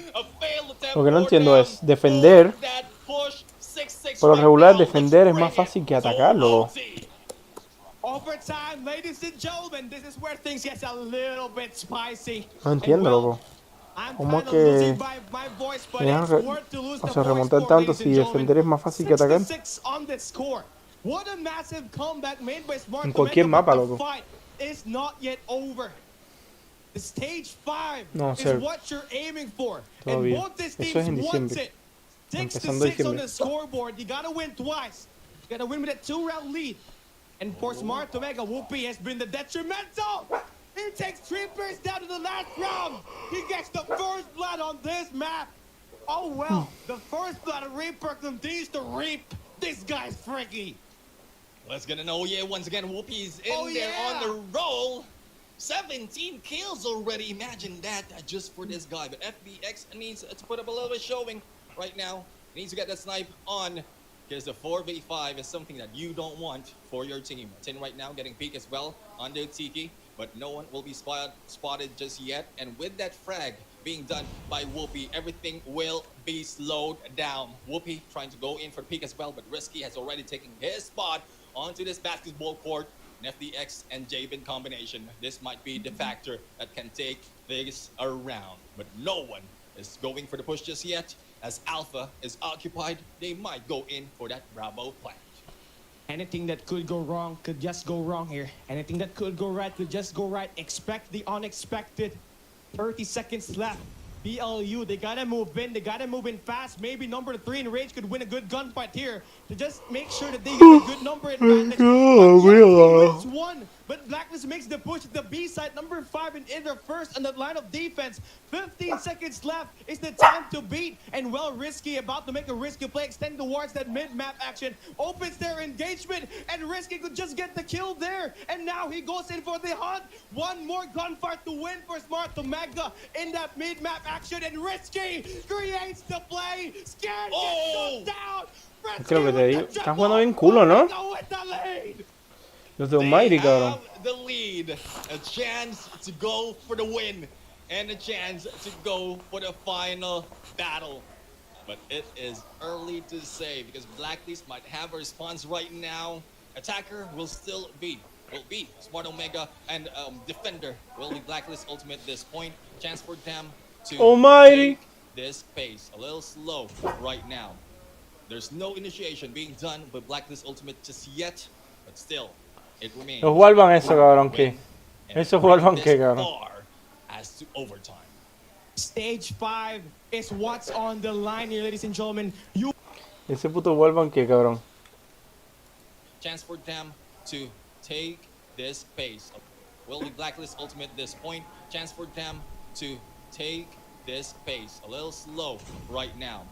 failed attempt. Lo que no for entiendo them es defender. for that push. 6-6 Por lo right regular, now. defender es Let's más bring fácil it que to atacarlo. OT. Overtime, ladies and gentlemen, this is where things get a little bit spicy. No entiendo, And well, loco. I'm ¿Cómo kind of que losing my voice, but dejan it's re- worth to lose o the sea, voice remontar for, tanto ladies si and gentlemen. defender es más fácil que atacar? 6-6 on the score. What a massive comeback made by Smart En cualquier Omega, mapa, but the loco. fight is not yet over. The stage 5 No, is sir. what you're aiming for. Todavía. And both these Eso es en teams wants diciembre. it. 6 to Empezando 6 on diciembre. the scoreboard. You gotta win twice. You gotta win with a 2-round lead. And for Smart Omega, Whoopi has been the detrimental. He takes 3 players down to the last round. He gets the first blood on this map. Oh well, the first blood of Reaper continues to reap. This guy's freaky. Let's get an yeah once again. Whoopi's in Oh, there yeah. on the roll. 17 kills already. Imagine that just for this guy. But FBX needs to put up a little bit showing right now. He needs to get that snipe on. Because the 4v5 is something that you don't want for your team. 10 right now getting peek as well under Tiki. But no one will be spotted just yet. And with that frag being done by Whoopi, everything will be slowed down. Whoopi trying to go in for the peek as well, but Risky has already taken his spot onto this basketball court. An FDX and Javen combination. This might be the factor that can take this around. But no one is going for the push just yet. As Alpha is occupied, they might go in for that Bravo plant. Anything that could go wrong could just go wrong here. Anything that could go right could just go right. Expect the unexpected. 30 seconds left. BLU, they gotta move in. They gotta move in fast. Maybe number 3 in range could win a good gunfight here to just make sure that they get a good number advantage. Wins one, but Blacklist makes the push at the B side. Number 5 in either first on the line of defense. 15 seconds left is the time to beat. And well, Risky about to make a risky play, extend towards that mid-map action. Opens their engagement, and Risky could just get the kill there. And now he goes in for the hunt. One more gunfight to win for Smart Omega in that mid-map action. And Risky creates the play. Scared gets down. Es que lo que te digo, están jugando bien culo, ¿no? Los de Almighty, cabrón. Have the lead, a chance to go for the win, and a chance to go for the final battle. But it is early to say because Blacklist might have a response right now. Attacker will be Smart Omega, and defender will be Blacklist Ultimate at this point. Chance for them to Almighty. take this pace a little slow right now. There's no initiation being done with Blacklist Ultimate just yet, but still, it remains. Los vuelvan eso, cabrón, ¿qué? Eso vuelvan qué, cabrón. As to overtime. Stage 5 is what's on the line here, ladies and gentlemen. Ese puto vuelvan qué, cabrón. Chance for them to take this pace. Will be Blacklist Ultimate at this point. Chance for them to take this pace a little slow right now.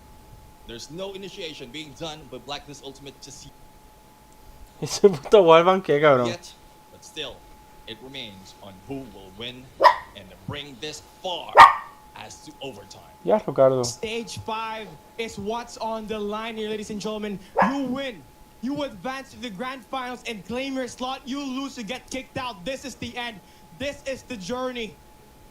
There's no initiation being done with Blacklist Ultimate just Ese puto vuelvan qué, cabrón. yet, but still, it remains on who will win and bring this far as to overtime. Ya, Ricardo. Stage 5 is what's on the line here, ladies and gentlemen. You win. You advance to the grand finals and claim your slot. You lose to get kicked out. This is the end. This is the journey.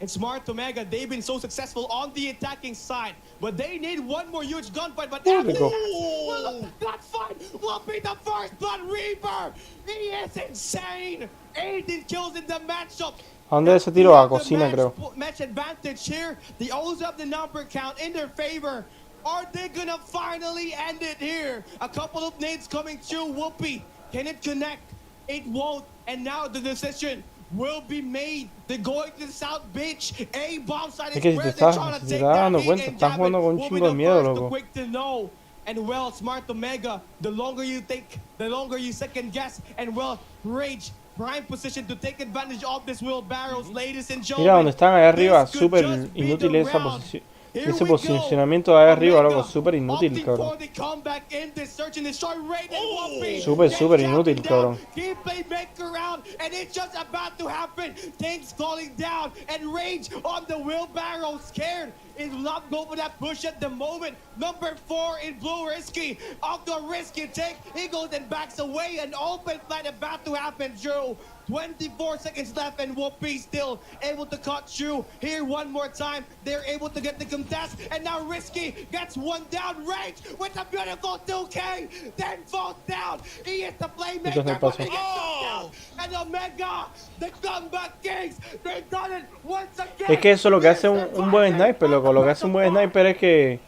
And Smart Omega, they've been so successful on the attacking side, but they need one more huge gunfight. But after that fight will be the first Blood Reaper. He is insane. 18 kills in the matchup. ¿A dónde ese tiro? A cocina, creo. Match advantage here. They also have the number count in their favor. Are they gonna finally end it here? A couple of nades coming through. Whoopi, can it connect? It won't. And now the decision will be made. They're going to the South Beach. A bomb site is where they're trying to take that heat and jab it. Will be the first, the quick to know. And well, Smart Omega, the longer you think, the longer you second guess. And well, Rage, prime position to take advantage of this wheelbarrows, ladies and gentlemen. Mira donde están allá arriba, súper inútil esa posición. Ese posicionamiento de ahí arriba, loco, súper inútil, cabrón. Súper inútil, cabrón. And it's just about to happen. Tanks falling down and Rage on the wheelbarrow, scared. Is not go for that push at the moment. Number 4 in blue, Risky. Of the risky take, he goes and backs away. An open fight about to happen, Drew. 24 seconds left and Whoopi still able to cut through. Here one more time, they're able to get the contest. And now Risky gets one down. Rage with a beautiful 2K. Then falls down. He is the playmaker. But he gets down. And Omega, the comeback kings, they've done it once again. Es que eso lo que hace un buen sniper, loco. Lo que hace un buen sniper es que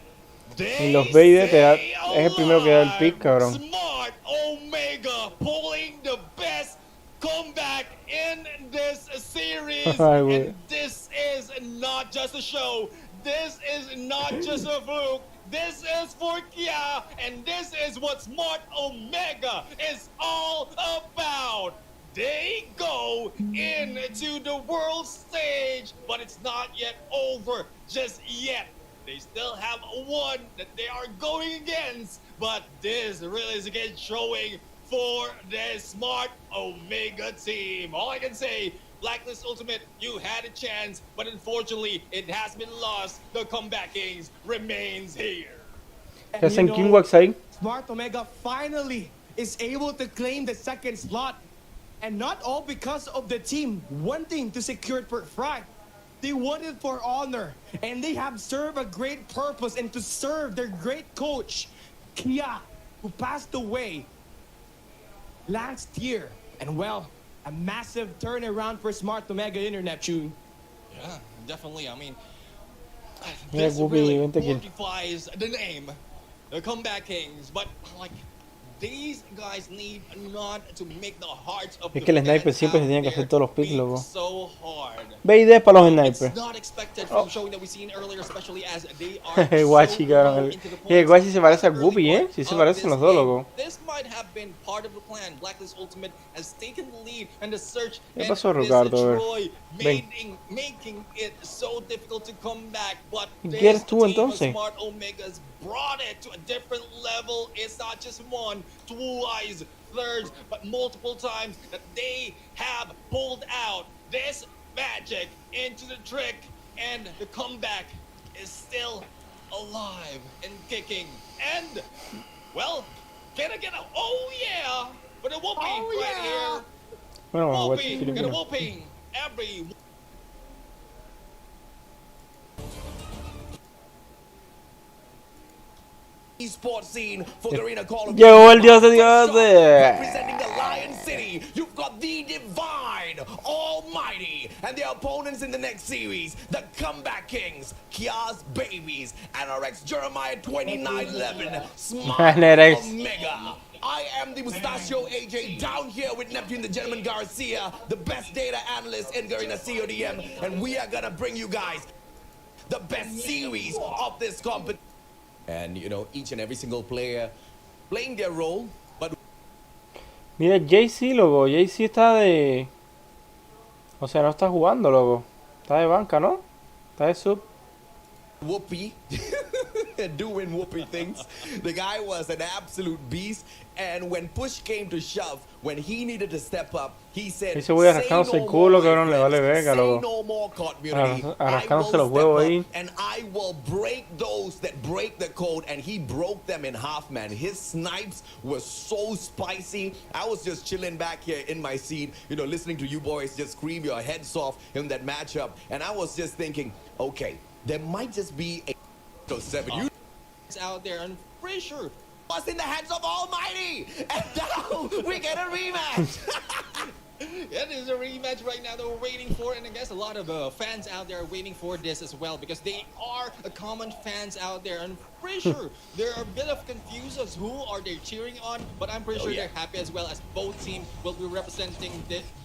en los BD te da, es el primero que da el pick, cabrón. Smart Omega pulling the best comeback in this series. And this is not just a show. This is not just a fluke. This is for Kia, and this is what Smart Omega is all about. They go into the world stage, but it's not yet over just yet. They still have one that they are going against, but this really is again showing for the Smart Omega team. All I can say, Blacklist Ultimate, you had a chance, but unfortunately, it has been lost. The Comeback Kings remains here. Hacen Kingwax ahí. Smart Omega finally is able to claim the second slot. And not all because of the team wanting to secure it for pride. They want it for honor. And they have served a great purpose and to serve their great coach, Kia, who passed away last year. And well, a massive turnaround for Smart Omega Internet, Tune. Yeah, definitely. I mean, Yeah, this really fortifies the name, the Comeback Kings. But like, these guys need not to make the hearts of Es que el sniper siempre se tiene que hacer todos los picks, loco. so hard. BD para los snipers. It's not expected from showing that we've seen earlier, especially as they are Guachi, cabrón. Guachi se parece a Whoopi, Sí se parecen los dos, loco. This might have been part of the plan. Blacklist Ultimate has taken the lead and the search ¿Qué and pasó, Ricardo? making it so difficult to come back. But ¿Y qué eres this tú, team of entonces? Smart Omegas brought it to a different level. It's not just one, twice, thirds, but multiple times that they have pulled out this magic into the trick, and the comeback is still alive and kicking. And, well, can I get a oh yeah for the whooping right here? Bueno, Whooping, get a whooping every esports scene for the arena call of Llegó el dios de dioses. representing the Lion City. You've got the Divine Almighty and their opponents in the next series, the Comeback Kings, Kia's Babies, NRX Jeremiah 2911, Smart NRX. Omega. I am the Mustachio AJ down here with Neptune the Gentleman Garcia, the best data analyst in Garena CODM, and we are gonna bring you guys the best series of this competition. And you know, each and every single player playing their role, but Mira, JC, loco. JC está de... O sea, no está jugando, loco. Está de banca, ¿no? Está de sub. Whoopi doing whoopee things. The guy was an absolute beast. And when push came to shove, when he needed to step up, he said, Dice voy arrascándose el culo, cabrón, le vale verga, say loco. no more, community. Arrascándose los huevos ahí. And I will break those that break the code. And he broke them in half, man. His snipes were so spicy. I was just chilling back here in my seat, you know, listening to you boys just scream your heads off in that matchup. And I was just thinking, okay, there might just be a 7. You out there, I'm pretty sure was in the hands of Almighty, and now we get a rematch. it is a rematch right now that we're waiting for, and I guess a lot of fans out there are waiting for this as well, because they are common fans out there, and pretty sure there are a bit of confused as who are they cheering on, but I'm pretty sure they're happy as well, as both teams will be representing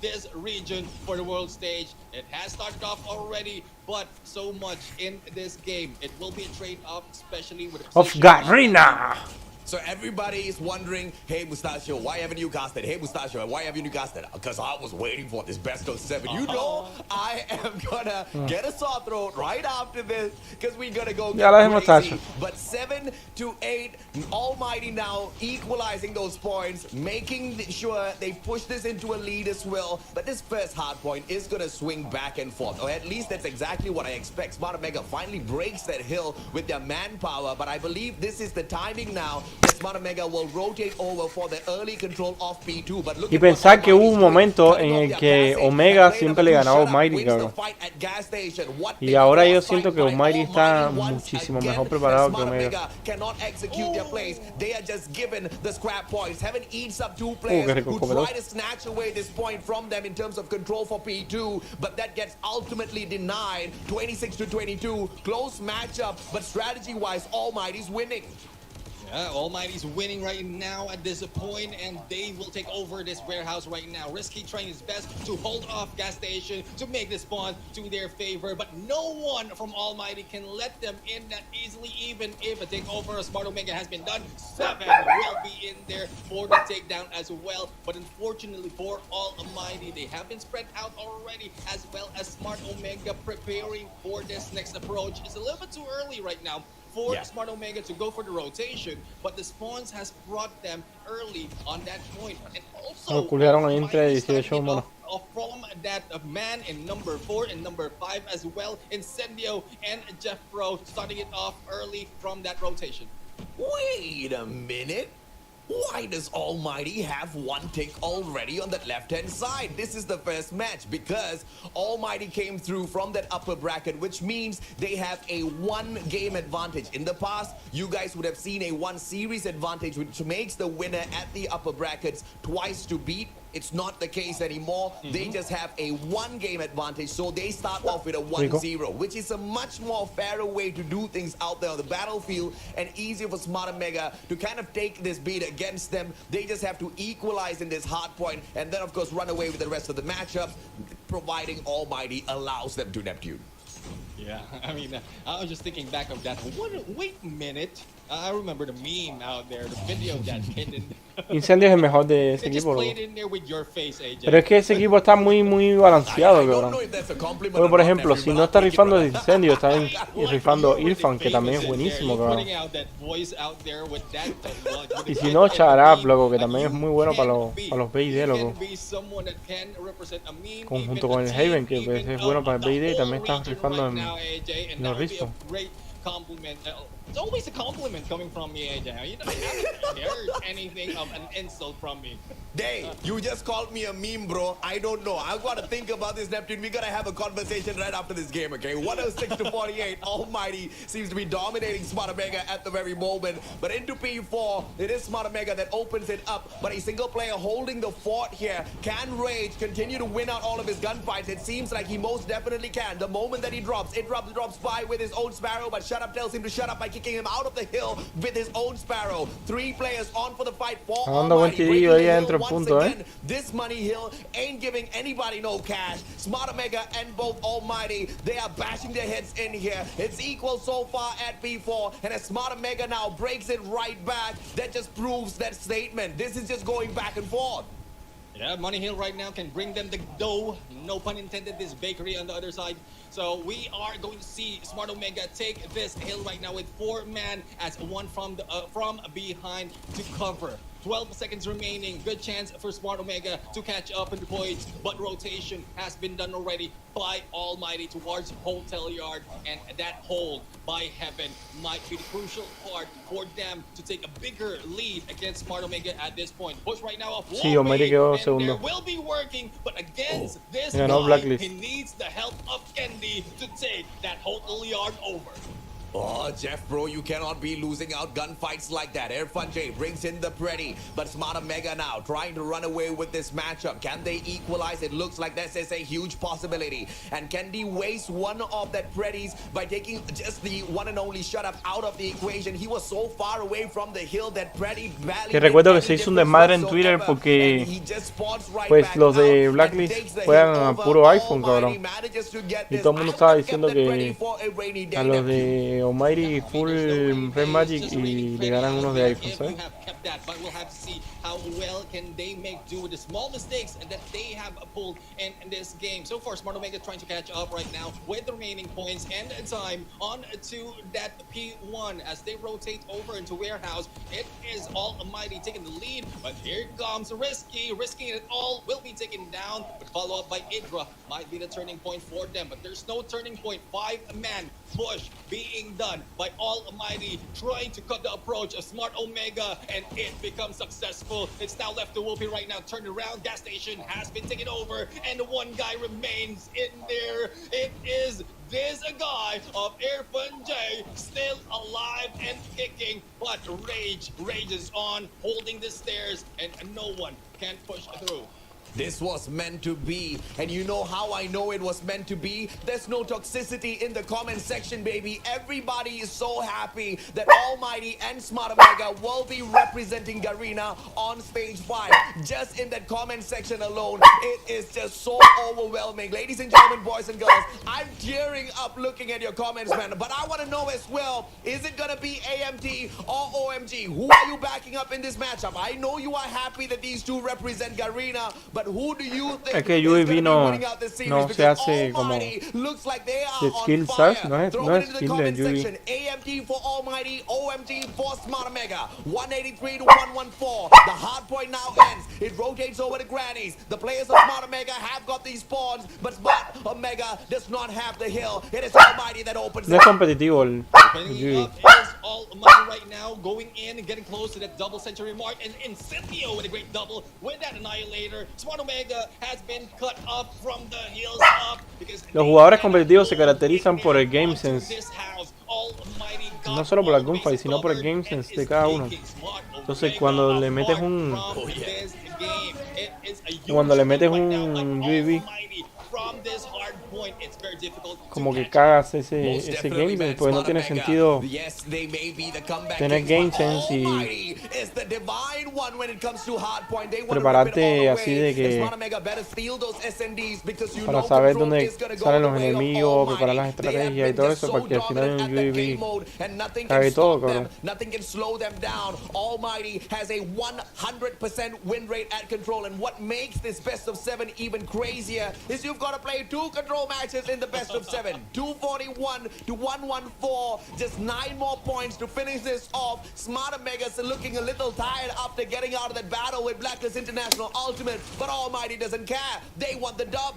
this region for the world stage. It has started off already, but so much in this game. It will be a trade-off, especially with the Of Garena. So everybody is wondering, hey Mustachio, why haven't you casted? Hey Mustachio, why haven't you casted? Because I was waiting for this best of 7. You know, I am gonna get a sore throat right after this, because we're gonna go Ya la dejemos, crazy. Tacho. But 7-8, Almighty now equalizing those points, making sure they push this into a lead as well. But this first hard point is gonna swing back and forth, or at least that's exactly what I expect. Smart Omega finally breaks that hill with their manpower, but I believe this is the timing now. Smart Omega will rotate over for the early control of P2, but look Y pensar que hubo un momento en el que Omega siempre le ganaba a Almighty, cabrón. Y ahora yo siento que Almighty está muchísimo mejor preparado que Omega. Cannot execute their plays. They are just given the scrap points. Heaven eats up 2 qué players rico, who comedor. try to snatch away this point from them in terms of control for P2, but that gets ultimately denied. 26-22, close matchup, but strategy-wise, Almighty's winning. Yeah, Almighty's winning right now at this point, and they will take over this warehouse right now. Risky trying his best to hold off Gas Station to make the spawn to their favor, but no one from Almighty can let them in that easily, even if a takeover of Smart Omega has been done. 7 will be in there for the takedown as well, but unfortunately for Almighty, they have been spread out already, as well as Smart Omega preparing for this next approach. It's a little bit too early right now for Smart Omega to go for the rotation, but the spawns has brought them early on that point. And also, Lo culiaron ahí entre 18, mano. from that man in number 4 and number 5 as well, Incendio and Jeff Pro starting it off early from that rotation. Wait a minute. Why does Almighty have 1 tick already on that left-hand side? This is the first match because Almighty came through from that upper bracket, which means they have a 1 game advantage. In the past, you guys would have seen a 1 series advantage, which makes the winner at the upper brackets twice to beat. It's not the case anymore. They just have a 1 game advantage, so they start off with a 1-0, which is a much more fairer way to do things out there on the battlefield and easier for Smart Omega to kind of take this beat against them. They just have to equalize in this hard point and then, of course, run away with the rest of the matchups, providing Almighty allows them to Neptune. Yeah, I mean, I was just thinking back of that. Wait a minute. I remember the meme out there, the video that hidden. Incendio es el mejor de ese They just equipo, loco. played in there with your face, AJ. Pero es que ese equipo está muy balanceado, cabrón. Porque, por ejemplo, si no está rifando de Incendio, está rifando Irfan, que también es buenísimo, cabrón. Y si no, Charap, loco, que también es muy bueno para los BID, loco. Junto con el Haven, que pues, es bueno para el BID y también está rifando en los Riston. Compliment. It's always a compliment coming from me, AJ. You don't haven't heard anything of an insult from me. Day, you just called me a meme, bro. I don't know. I've got to think about this, Neptune. We gotta have a conversation right after this game, okay? 106-48. Almighty seems to be dominating Smart Omega at the very moment. But into P4, it is Smart Omega that opens it up. But a single player holding the fort here. Can Rage continue to win out all of his gunfights? It seems like he most definitely can. The moment that he drops, it drops by with his own Sparrow. But Shut Up tells him to shut up by kicking him out of the hill with his own Sparrow. 3 players on for the fight for Almighty. Breaking the hill once again. This money hill ain't giving anybody no cash. Smart Omega and both Almighty, they are bashing their heads in here. It's equal so far at P4, and as Smart Omega now breaks it right back, that just proves that statement. This is just going back and forth. Yeah, Money Hill right now can bring them the dough. No pun intended, this bakery on the other side. So we are going to see Smart Omega take this hill right now with 4 man as one from behind to cover. 12 seconds remaining. Good chance for Smart Omega to catch up in the points, but rotation has been done already by Almighty towards Hotel Yard, and that hold by Heaven might be the crucial part for them to take a bigger lead against Smart Omega at this point. Push right now off Sí, Almighty quedó segundo. will be working, but against this Ganó guy, Blacklist. he needs the help of Kendi to take that Hotel Yard over. Oh, Jeff, bro, you cannot be losing out gunfights like that. Irfan J brings in the Pretty, but Smart Omega now trying to run away with this matchup. Can they equalize? It looks like this is a huge possibility. And can they waste one of that Pretties by taking just the one and only shut up out of the equation? He was so far away from the hill that Pretty barely. Que recuerdo que se hizo un desmadre en Twitter porque pues los de Blacklist juegan a puro iPhone, cabrón. Y todo el mundo estaba diciendo que a los de Almighty full Red Magic y le ganan unos de iPhone, ¿sabes? But we'll have to see how well can they make do with the small mistakes that they have pulled in this game. So far, Smart Omega trying to catch up right now with the remaining points and time on to that P1 as they rotate over into Warehouse. It is Almighty taking the lead, but here comes risking it all, will be taken down, but follow up by Idra might be the turning point for them, but there's no turning point. 5-man push being done by Almighty, trying to cut the approach of Smart Omega, and it becomes successful. It's now left to Whoopi right now, turned around, gas station has been taken over, and the one guy remains in there. It is this guy of Irfan J, still alive and kicking, but Rage is on, holding the stairs, and no one can push through. This was meant to be, and you know how I know it was meant to be? There's no toxicity in the comment section, baby. Everybody is so happy that Almighty and Smart Omega will be representing Garena on stage 5. Just in that comment section alone, it is just so overwhelming. Ladies and gentlemen, boys and girls, I'm tearing up looking at your comments, man. But I want to know as well, is it going to be AMT or OMG? Who are you backing up in this matchup? I know you are happy that these two represent Garena, but who do you think es que UAV no se hace como de skill, ¿sabes? No es skill de UAV. AMT for Almighty, OMG for Smart Omega. 183 to 114. The hard point now ends. It rotates over the grannies. The players of Smart Omega have got these spawns, but Smart Omega does not have the hill. It is Almighty that opens. No es competitivo el UAV. Almighty right now going in and getting close to that double century mark, and Incendio with a great double with that Annihilator. Smart Omega has been cut up from the heels up because los jugadores competitivos se caracterizan por el game sense, no solo por la gunfight, sino por el game sense de cada uno. Entonces cuando le metes un UAV, como que cagas ese game sense, pues no tiene sentido tener game sense y prepararte así de que para saber dónde salen los enemigos, preparar las estrategias y todo eso, porque al final en UAV cague todo, cabrón. Nothing can slow them down. Almighty has a 100% win rate at control, and what makes this best of 7 even crazier is you've got to play 2 control matches in the best of 7. 241 to 114, just 9 more points to finish this off. Smart Omega's looking a little tired after getting out of that battle with Blacklist International Ultimate, but Almighty doesn't care. They want the dub.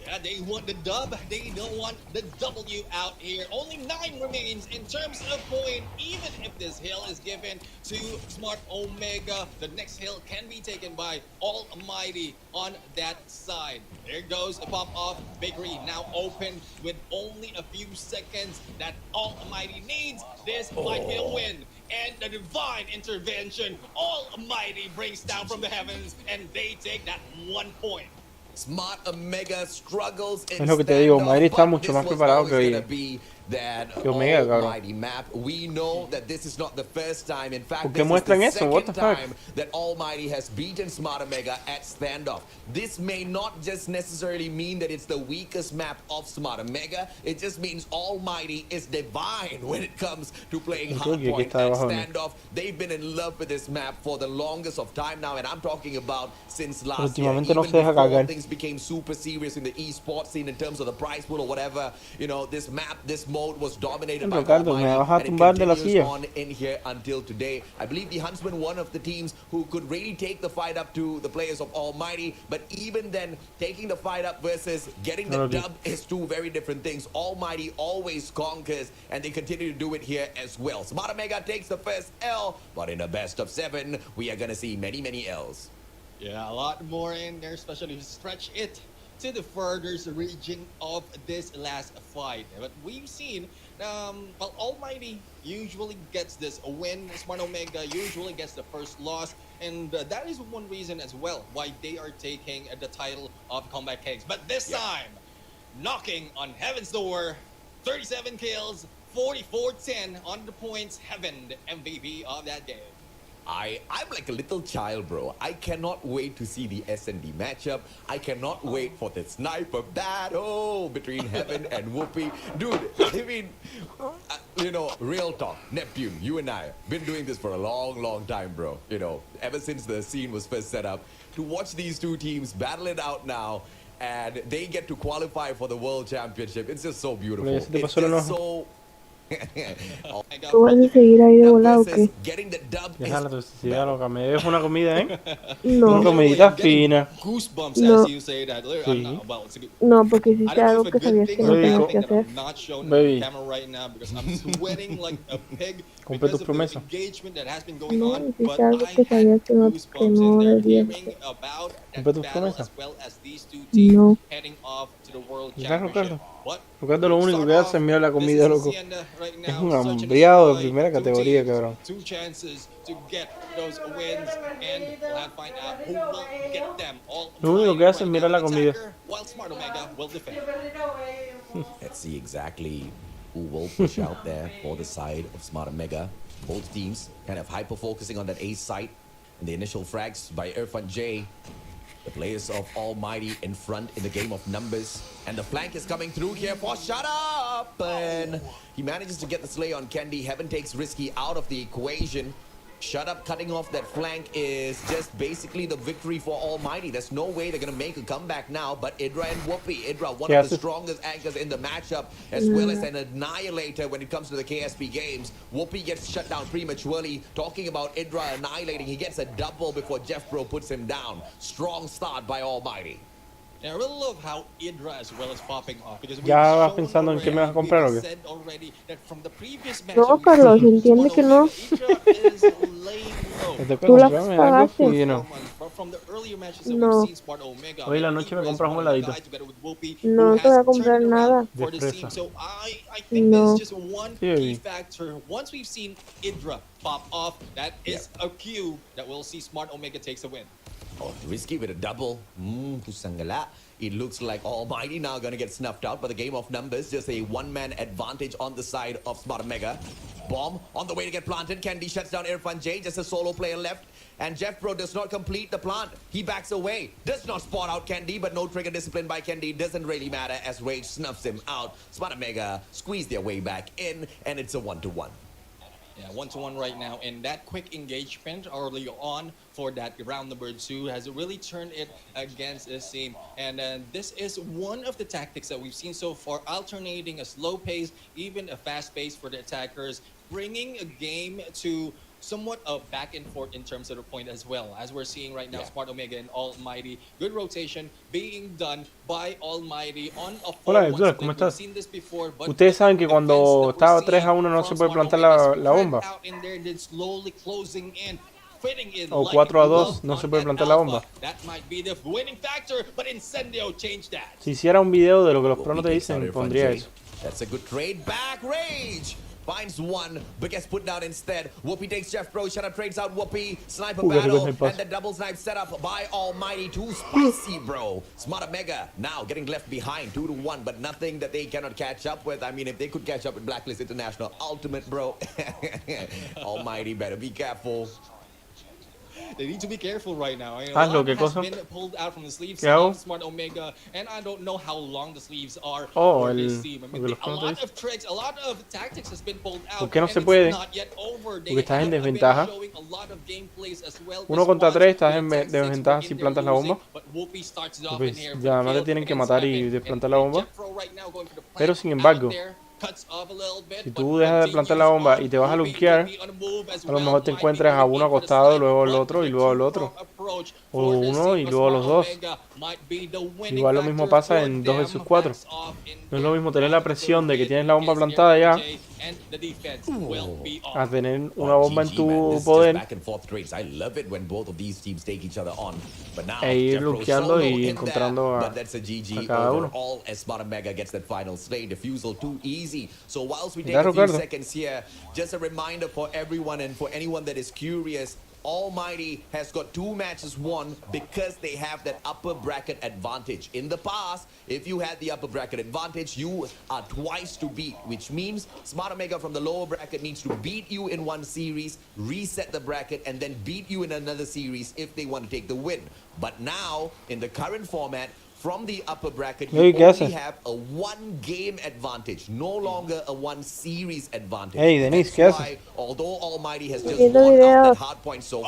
Yeah, they want the dub. They don't want the W out here. Only 9 remains in terms of point. Even if this hill is given to Smart Omega, the next hill can be taken by Almighty on that side. There goes the pop-off. Bakery now open with only a few seconds that Almighty needs. This might be a win. And the divine intervention, Almighty brings down from the heavens, and they take that 1 point. Smart Omega struggles in es lo que te digo, Madrid está mucho más preparado que hoy. than Qué omega, cabrón. Almighty map. We know that this is not the first time. In fact, ¿Por qué this is muestran the eso? What second the fuck? time that Almighty has beaten Smart Omega at standoff. This may not just necessarily mean that it's the weakest map of Smart Omega. It just means Almighty is divine when it comes to playing hardpoint at standoff. They've been in love with this map for the longest of time now, and I'm talking about since last year. Even before things became super serious in the esports scene in terms of the prize pool or whatever, you know, this map, this mode was dominated by Almighty, and it continues on in here until today. I believe the Huntsman, one of the teams who could really take the fight up to the players of Almighty, but even then, taking the fight up versus getting the dub is two very different things. Almighty always conquers, and they continue to do it here as well. Smart Omega takes the first L, but in a best of 7, we are gonna see many, many L's. Yeah, a lot more in there, especially if you stretch it to the furthest region of this last fight. But we've seen, well, Almighty usually gets this a win. Smart Omega usually gets the first loss. And that is one reason as well why they are taking the title of Comeback Kings. But this time, knocking on heaven's door, 37 kills, 44-10 on the points, Heaven, the MVP of that game. I'm like a little child, bro. I cannot wait to see the S&D matchup. I cannot wait for the sniper battle between Heaven and Whoopi. Dude, I mean, you know, real talk. Neptune, you and I been doing this for a long, long time, bro. You know, ever since the scene was first set up. To watch these two teams battle it out now, and they get to qualify for the World Championship. It's just so beautiful. It's just so... ¿Tú vas a seguir ahí de volado o qué? Deja la toxicidad, loca. Me dejo una comida, ¿eh? No. Una comidita fina. No. Sí. No, porque hiciste algo que sabías que no tenías que hacer. Baby. Cumple tus promesas. No, hiciste algo que sabías que no debías hacer. Cumple tus promesas. No. ¿Verdad, Ricardo? Ricardo lo único que hace es mirar la comida, loco. Es un hambriado de primera categoría, cabrón. Lo único que hace es mirar la comida. Let's see exactly who will push out there for the side of Smart Omega. Both teams kind of hyper-focusing on that A site. And the initial frags by Irfan J. The players of Almighty in front in the game of numbers. And the flank is coming through here for Shut Up! And he manages to get the slay on Candy. Heaven takes Risky out of the equation. Shut Up cutting off that flank is just basically the victory for Almighty. There's no way they're going to make a comeback now. But Idra and Whoopi. Idra, one of the strongest anchors in the matchup, as well as an annihilator when it comes to the KSP games. Whoopi gets shut down prematurely. Talking about Idra annihilating, he gets a double before Jeff Bro puts him down. Strong start by Almighty. And I really love how Idra as well as popping off, because ¿Ya vas pensando en qué me vas a comprar o qué? No, Carlos, entiende que no. Tú la pagaste. No. Hoy en la noche me compras un heladito. No te voy a comprar nada. De fresa. No. Sí, Once we've seen Idra pop off, that is a cue that we'll see Smart Omega takes a win. Oh, Risky with a double. Kusangala. It looks like Almighty now going to get snuffed out by the game of numbers. Just a one-man advantage on the side of Smart Omega. Bomb on the way to get planted. Candy shuts down Irfan J. Just a solo player left. And Jeff Bro does not complete the plant. He backs away. Does not spot out Candy, but no trigger discipline by Candy. Doesn't really matter as Rage snuffs him out. Smart Omega squeeze their way back in, and it's a 1-1. Yeah, 1-1 right now, and that quick engagement early on for that round number 2 has really turned it against the team. And this is one of the tactics that we've seen so far, alternating a slow pace, even a fast pace for the attackers, bringing a game to somewhat of back and forth in terms of the point as well. As we're seeing right now, Smart Omega and Almighty, good rotation being done by Almighty on a Hola, Edgar, ¿cómo estás? Ustedes saben que cuando estaba 3-1 no se puede plantar la bomba. O 4-2 no se puede plantar la bomba. Si hiciera un video de lo que los pros no te dicen, pondría eso. That's a good trade back. Rage finds one, but gets put down instead. Whoopi takes Jeff Pro, Shadow trades out Whoopi, sniper Qué rico battle, es el paso. and the double snipe set up by Almighty. Too spicy, bro. Smart Mega now getting left behind, 2-1, but nothing that they cannot catch up with. I mean, if they could catch up with Blacklist International Ultimate, bro, Almighty better be careful. They need to be careful right now. A Hazlo, lot ¿qué has cosa? been pulled out from the sleeves ¿Qué hago? of Smart Omega, and I don't know how long the sleeves are Oh, for el- this team. I lo mean, que los a lot controles. of tricks, a lot of tactics has been pulled out. ¿Por qué no and se it's puede? not yet over. They Porque estás en have been desventaja. showing a lot of gameplays as well. Uno contra This tres, one, estás en the tactics desventaja were si in there plantas la bomba. losing, but Whoopi starts it off Pues in here ya with no te Phil tienen que and matar y Sigueme, desplantar and la bomba. Jeff Pro right now going for the Pero plant sin out embargo, there, cuts off a little bit, si but tú dejas de plantar la bomba y te vas a Whoopi lukear, will be on the move as a lo well. mejor te Might be encuentres a going uno for the acostado, snipe, luego el but otro y the luego el two-prong otro. approach O for this uno y team of luego los Smart dos. Omega might be the winning Igual lo mismo factor pasa for en 2 them. vs 4. Backs off in No es lo mismo their tener la presión de que tienes la bomba plantada ya and the defense will be a on. tener una bomba en GG, man. tu This is just poder back and forth trades. I love it when both of these teams take each other on. But now, e ir Jeff Pro lukeando solo y in there, encontrando but that's a GG a cada uno. overall as Smart Omega gets that final slay. Defusal too easy. So whilst we take Mira, a few Ricardo. seconds here, just a reminder for everyone and for anyone that is curious, Almighty has got 2 matches won because they have that upper bracket advantage. In the past, if you had the upper bracket advantage, you are twice to beat, which means Smart Omega from the lower bracket needs to beat you in one series, reset the bracket, and then beat you in another series if they want to take the win. But now, in the current format, from the upper bracket, you Hey, ¿qué only haces? have a 1 game advantage, no longer a 1 series advantage. Hey, Denise, That's ¿qué haces? why, although Almighty has just Viendo won out that videos. hard point so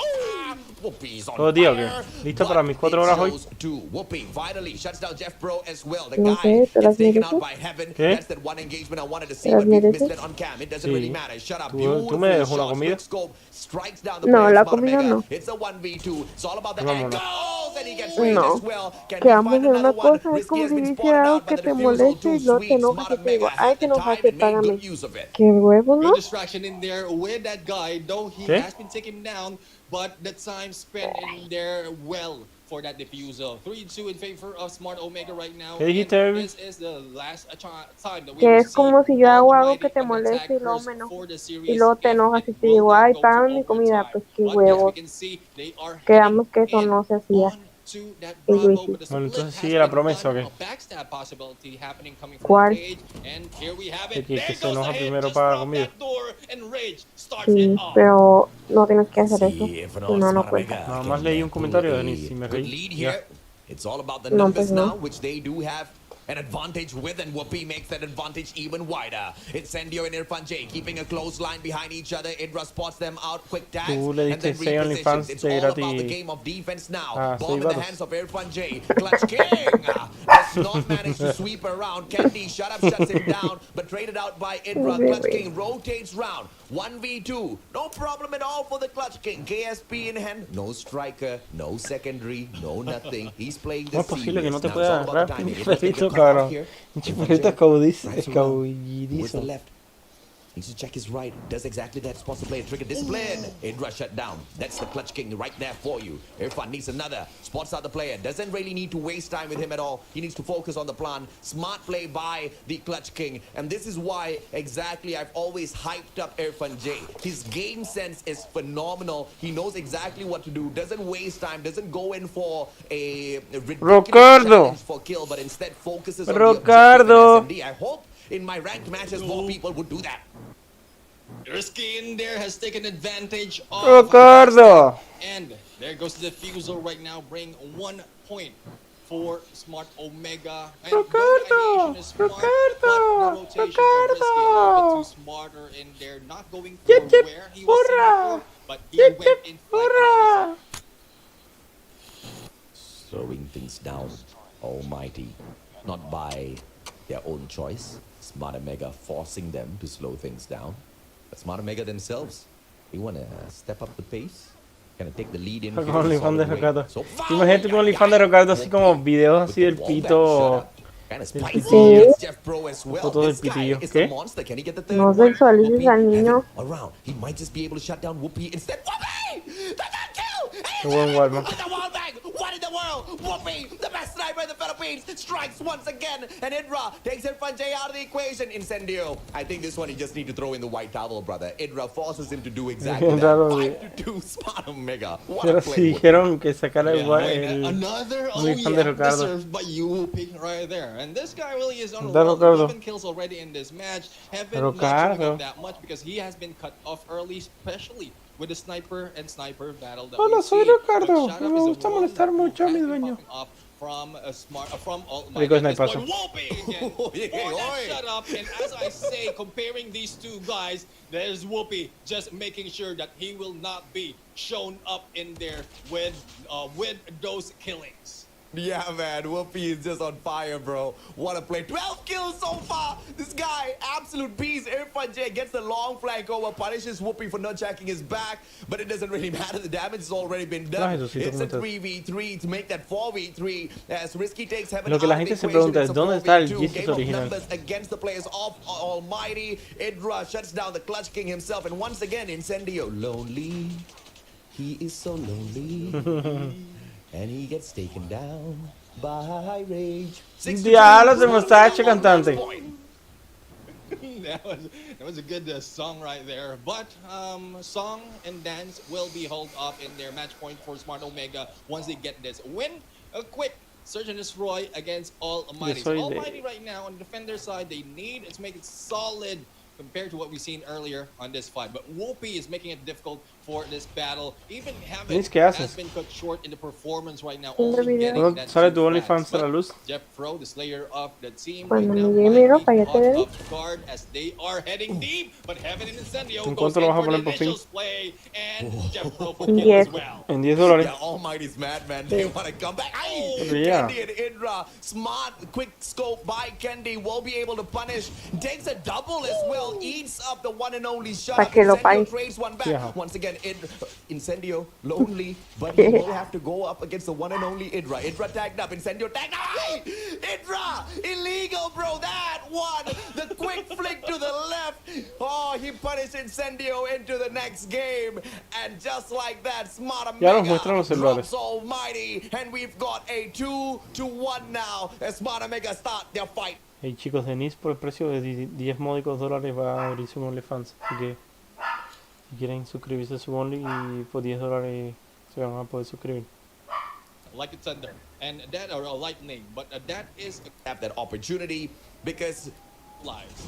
Whoopi's on ¿Todo día o qué? fire, ¿Listo but para mis 4 horas hoy? it shows to Whoopi finally shuts down Jeff Pro as well. The No guy sé, ¿te las gets taken out mereces? by Heaven. ¿Qué? That's that one engagement I wanted to see, ¿Te las but we mereces? missed it on cam. It doesn't Sí. really matter. Shut up. ¿Tú me dejas una shots. comida? Quick scope strikes down the No, player, la Smart comida Omega. no. It's a 1v2. It's all about the Vámonos. angles, and he gets raised No. as well. Can Que we vamos a find hacer una another one? cosa, es Risky como has si been dice spotted algo out, que but the te refusal moleste too y luego te sweet. enojas Smart y te digo, Omega ay, had te the enojaste, time and made págame. good use of it. Qué huevo, Good ¿no? distraction in there with that guy, though he ¿Qué? has been taken down, but the time spent in there well for that defusal. 3-2 in favor of Smart Omega right now. ¿Qué dijiste, and Erwin? this is the last time that we Que will es como see si yo hago algo Almighty que te on the moleste y luego attackers me enojo. for the Y series luego te if enojas it y te will digo, not ay, go to págame mi comida, overtime. pues qué But as huevos. we can see, they are Quedamos que eso heading no se hacía. on to that Y lo Bravo, hiciste. but the Bueno, split entonces has sigue la been promesa, done. ¿o qué? A backstab possibility happening coming from ¿Cuál? Cage, and here we have El it. que There se goes enoja the hit primero just paga from comida. that door, and Rage starts Sí, it off. pero no tienes que hacer eso. See if Si and all no, no Smart cuenta. Omega Nada can más leí un pull comentario de a Denise y me good reí. lead Ya. here. It's all about the No, numbers pues no. now, which they do have an advantage with, and Whoopi makes that advantage even wider. It's Sendio and Irfan J keeping a close line behind each other. Idra spots them out, quick tags, Tú le and then diste 6 repositions. OnlyFans It's de all gratis about the game of defense now. a Bomb in 6 the vatos. hands of Irfan J. Clutch King does not manage to sweep around. Candy shuts him down, but traded out by Idra. Clutch King rotates round. 1v2. No problem at all for the Clutch King. KSP in hand. No striker, no secondary, no nothing. He's playing the ¿Cómo es posible que no te serious. Now, it's pueda all about the agarrar? timing. Un Idra taking perrito, a cut off cabrón. here. Un Irfan perrito J escabullizo. drives around. Where's the Escabullidizo. left? Needs to check his right. Does exactly that. Spots the player. Trigger discipline. Idra shut down. That's the Clutch King right there for you. Irfan needs another. Spots out the player. Doesn't really need to waste time with him at all. He needs to focus on the plan. Smart play by the Clutch King. And this is why exactly I've always hyped up Irfan J. His game sense is phenomenal. He knows exactly what to do. Doesn't waste time. Doesn't go in for a ridiculous Ricardo. challenge for kill, but instead focuses on the Ricardo. objective and SMD. I hope in my ranked matches more people would do that. Risky in there has taken advantage of Ricardo. and there goes the defusal right now, bring 1 point for Smart Omega. And no Ricardo, ideation is smart, Ricardo, but the rotations are risky, a little bit too smarter, and they're not going for Yep, yep, where he was seen hurrah. before, but he Yep, went yep, in flight. hurrah. Slowing things down, Almighty, not by their own choice. Smart Omega forcing them to slow things down. But Smart Omega themselves, they want to step up the pace. Gonna take the lead in Con here in a OnlyFans solid de way. Ricardo. So Imagínate con OnlyFans de Ricardo así como videos así del pito. Kind of del spicy pitillo. against Jeff Pro as well. Foto del This guy pitillo. is ¿Qué? a monster. Can he get the third No one? sexualices Whoopi al niño. has it around. He might just be able to shut down Whoopi instead. Whoopi! The third kill! Qué buen Walmart. With the wall bang! What in the the world. Whoopi, the best sniper in the Philippines, strikes once again. And Idra takes Irfan out of the equation. Incendio. I think this one you just need to throw in the white towel, brother. Idra forces him to do exactly that. 5-2, Smart Omega. What Pero a si play. dijeron que sacara Another deserved by Whoopi right there. And this guy really is on roll. 11 kills already in this match. Heaven not showing up that much because he has been cut off early, especially with the sniper and sniper battle that Hola, we soy see. Ricardo. But Me Shut Up is gusta the one molestar that mucho a mi has been dueño. popping off from Almighty. Rico sniper. Whoopi again. For that shut up. And as I say, comparing these two guys, there's Whoopi just making sure that he will not be shown up in there with those killings. Yeah, man, Whoopi is just on fire, bro. What a play. 12 kills so far. This guy, absolute beast. Irfan J gets the long flank over, punishes Whoopi for not checking his back, but it doesn't really matter. The damage has already been done. It's a 3v3 to make that 4v3 as Risky takes Heaven Lo que la out of gente the se equation. pregunta It's es a ¿dónde está el 4v2 Jesus game of original? numbers against the players of Almighty. Idra shuts down the Clutch King himself, and once again, Incendio, lonely. He is so lonely. And he gets taken down by rage. Diablo, se mustache cantante. that was a good song right there. But song and dance will be held up in their match point for Smart Omega once they get this win. A quick search and destroy against Almighty. So Almighty right now on the defender side, they need to make it solid compared to what we've seen earlier on this fight. But Whoopi is making it difficult for this battle. Even Heaven has been cut short in the performance right now. Only getting that sale tu OnlyFans a la luz. Jeff Pro, the slayer of the team, Cuando right now mi game might be ropa, ya te caught ves. off guard as they are heading deep. But Heaven and Incendio ¿En goes cuánto lo in vas a for the poner por fin? initial play, and Jeff Pro for the kill Yes. as well. En $10. Yeah, Almighty's mad, man. They want to come back. Aye! Yeah. Kendi and Idra. Smart, quick scope by Kendi. Will be able to punish. Takes a double as well. Eats up the one and only shot. Pa' que lo pague. Incendio trades one back. Yeah. Once again, Incendio, lonely. But he will have to go up against the one and only Idra. Idra tagged up. Incendio tagged up. Aye! Idra! Illegal, bro. That one. The quick flick to the left. Oh, he punished Incendio into the next game. And just like that, Smart Ya nos Omega muestran los celulares. drops Almighty, and we've got a 2-1 now as Smart Omega start their fight. Hey chicos, Denise por el precio de $10 módicos va a abrir su OnlyFans. Así que si quieren suscribirse a su Only y por $10 se van a poder suscribir. Like a thunder, and that or a lightning, but that is Have that opportunity because lives